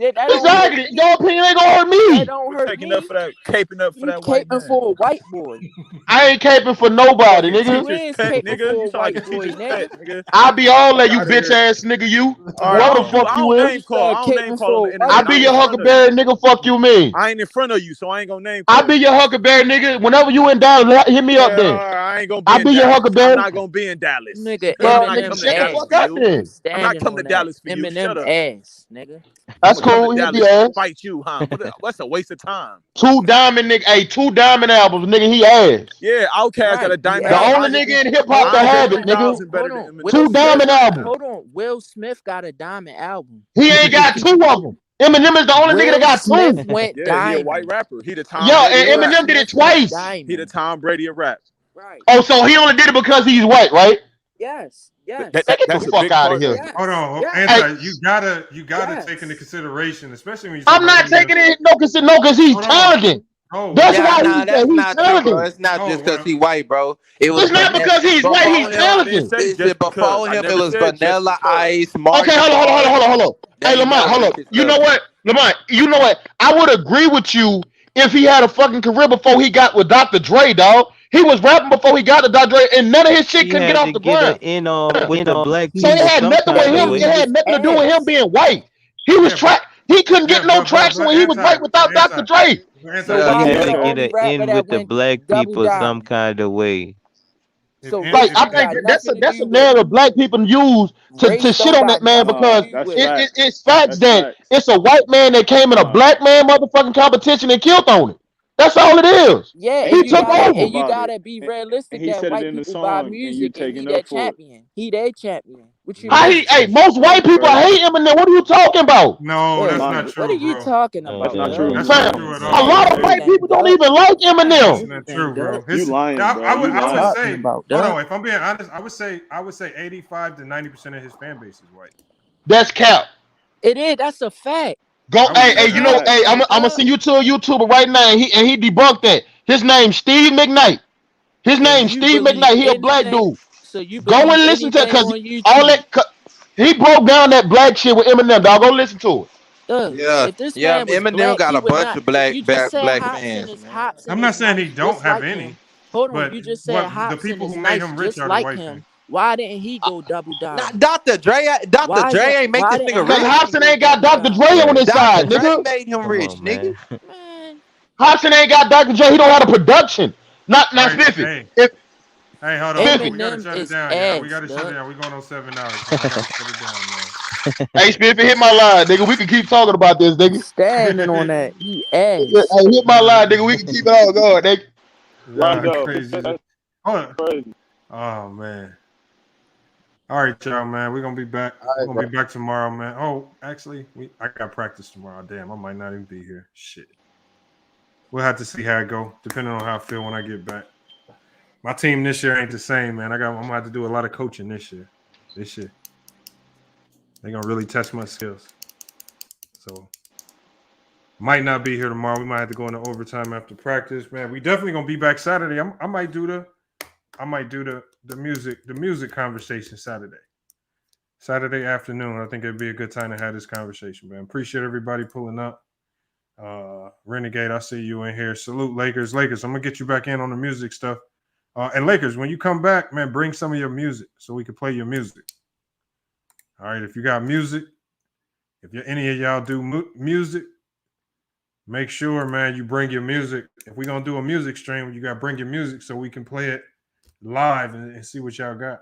Exactly. Your opinion ain't gonna hurt me. That don't hurt taking me. up for that, caping up for that white man. For a white boy. I ain't caping for nobody, nigga. You is caping for a white boy, nigga. I be all that, you bitch ass nigga, you. Whoever the fuck you is. I be your Huckleberry nigga, fuck you mean. I ain't in front of you, so I ain't gonna name. I be your Huckleberry nigga. Whenever you in Dallas, hit me up then. I ain't gonna be I be your Huckleberry. I'm not gonna be in Dallas. Nigga, Eminem I'm not coming to Dallas for you. Eminem Shut up. ass, nigga. That's cool. Hit the ass. to fight you, huh? What's a waste of time? 2 diamond nigga, hey, 2 diamond albums, nigga. He ass. Yeah, Outkast got a diamond. The only nigga in hip hop to have it, nigga. 2 diamond albums. Hold on, Will Smith got a diamond album. He ain't got 2 of them. Eminem is the only nigga that got 2. Smith went Yeah, diamond. he a white rapper. He the Tom. Yo, Brady and of rap. Eminem did it twice. He the Tom Brady of rap. Right. Oh, so he only did it because he's white, right? Yes. Yes. Get the fuck out of here. Yes. Hold on, Yes. Anti, you gotta Yes. take into consideration, especially when you. I'm not taking it because he's talented. Oh, that's Yeah, why nah, he's that's not true, talented. bro. It's not just because he white, bro. It was It's not because he's white, he's talented. Before him, it was Vanilla Ice. Okay, hold on. Hey, Lamont, hold up. You know what, Lamont? You know what? I would agree with you if he had a fucking career before he got with Dr. Dre, dog. He was rapping before he got to Dr. Dre, and none of his shit couldn't get off the ground. With the black So it had nothing with him. It had nothing to do with him being white. He was He couldn't get no traction when he was white without Dr. Dre. So he had to get an in with the black people some kind of way. So like I think that's a narrative black people use to shit on that man because it's facts that it's a white man that came in a black man motherfucking competition and killed on it. That's all it is. Yeah, he took over. And you gotta be realistic that white people buy music and he their champion. He their champion. What you mean? Hey, most white people hate Eminem. What are you talking about? No, that's not true. What are you talking about? That's not true. That's not true at all. A lot of white people don't even like Eminem. That's not true, bro. You lying, bro. I would say, about hold on, if I'm being honest, I would say 85 to 90% of his fan base is white. That's cap. It is. That's a fact. Go, hey, you know, hey, I'm gonna send you to a YouTuber right now, and he debunked that. His name's Steve McKnight. His name's Steve McKnight. He a black dude. So you go and listen to it because all that he broke down that black shit with Eminem. Dog, go listen to it. Yeah. Eminem got a bunch of black fans. I'm not saying he don't have any. Hold on, you just said the people who made him rich are the white fans. Why didn't he go double down? Dr. Dre ain't make this nigga rich. Because Hobson ain't got Dr. Dre on his side, nigga. Made him rich, nigga. Hobson ain't got Dr. Dre. He don't have a production. Not Spiffy. Hey, hold on. We gotta shut it down. Yeah, we gotta shut it down. We going on 7 hours. We gotta shut it down, man. Hey, Spiffy, hit my line, nigga. We can keep talking about this, nigga. Standing on that. He ass. Hey, hit my line, nigga. We can keep it all going, nigga. Wow, crazy. Oh man. All right, y'all, man. We're gonna be back. We're gonna be back tomorrow, man. Oh, actually, I got practice tomorrow. Damn, I might not even be here. Shit. We'll have to see how it go, depending on how I feel when I get back. My team this year ain't the same, man. I'm gonna have to do a lot of coaching this year. They're gonna really test my skills. So might not be here tomorrow. We might have to go into overtime after practice, man. We definitely gonna be back Saturday. I might do the music conversation Saturday afternoon. I think it'd be a good time to have this conversation, man. Appreciate everybody pulling up. Renegade, I see you in here. Salute Lakers. I'm gonna get you back in on the music stuff. And Lakers, when you come back, man, bring some of your music so we can play your music. All right, if you got music, if any of y'all do music, make sure, man, you bring your music. If we're gonna do a music stream, you gotta bring your music so we can play it live and see what y'all got.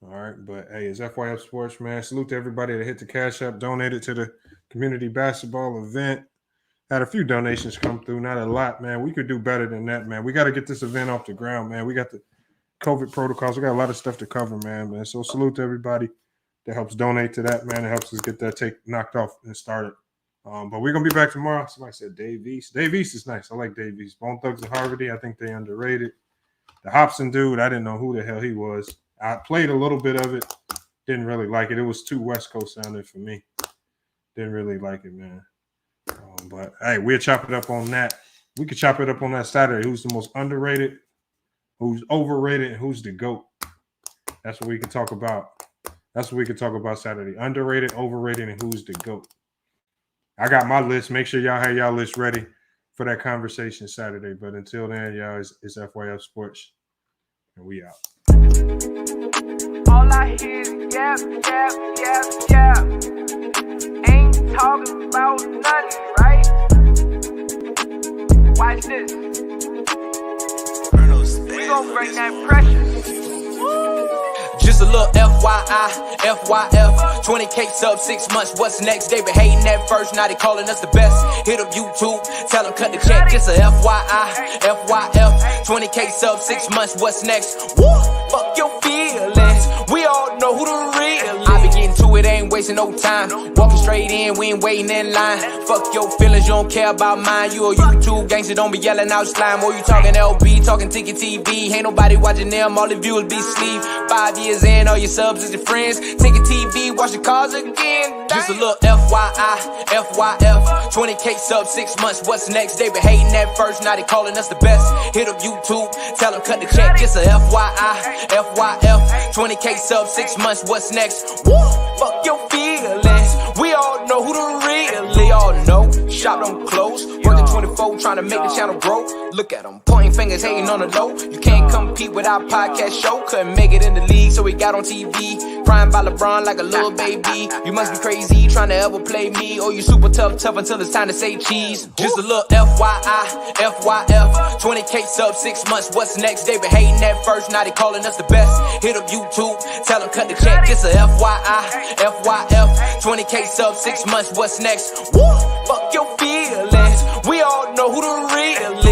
All right, but hey, it's FYF Sports, man. Salute to everybody that hit the Cash App, donated to the community basketball event. Had a few donations come through, not a lot, man. We could do better than that, man. We got to get this event off the ground, man. We got the COVID protocols. We got a lot of stuff to cover, man. So salute to everybody that helps donate to that, man. It helps us get that knocked off and started. But we're going to be back tomorrow. Somebody said Dave East. Dave East is nice. I like Dave East. Bone Thugs and Harvey, I think they underrated. The Hobson dude, I didn't know who the hell he was. I played a little bit of it. Didn't really like it. It was too West Coast sounding for me. Didn't really like it, man. But, hey, we'll chop it up on that. We could chop it up on that Saturday. Who's the most underrated, who's overrated, and who's the GOAT? That's what we can talk about. That's what we can talk about Saturday. Underrated, overrated, and who's the GOAT. I got my list. Make sure y'all have y'all list ready for that conversation Saturday. But until then, y'all, it's FYF Sports. And we out. All I hear is yap. Ain't talking about nothing, right? Watch this. We gon' bring that pressure. Just Just a little FYI, FYF. 20K sub 6 months, what's next? They been hating at first, now they calling us the best. Hit up YouTube, tell them cut the check. Just a FYI, FYF. 20K sub 6 months, what's next? Woo! Fuck your feelings, we all know who the real is. I be getting to it, ain't wasting no time. Walking straight in, we ain't waiting in line. Fuck your feelings, you don't care about mine. You a YouTube gangster, don't be yelling out slime. Or you talking LB, talking Ticket TV. Ain't nobody watching them, all the viewers be sleep. 5 years in, all your subs is your friends. Ticket TV, watch the cars again. Just a little FYI, FYF. 20K sub 6 months, what's next? They been hating at first, now they calling us the best. Hit up YouTube, tell them cut the check. Just a FYI, FYF. 20K sub 6 months, what's next? Woo! Fuck your feelings, we all know who the real. They all know, shop don't close. Working 24, trying to make the channel grow. Look at them, pointing fingers, hating on the low. You can't compete with our podcast show. Couldn't make it in the league, so we got on TV. Crying by LeBron like a little baby. You must be crazy, trying to ever play me. Or you super tough until it's time to say cheese. Just a little FYI, FYF. 20K sub 6 months, what's next? They been hating at first, now they calling us the best. Hit up YouTube, tell them cut the check. Just a FYI, FYF. 20K sub 6 months, what's next? Woo! Fuck your feelings, we all know who the real is.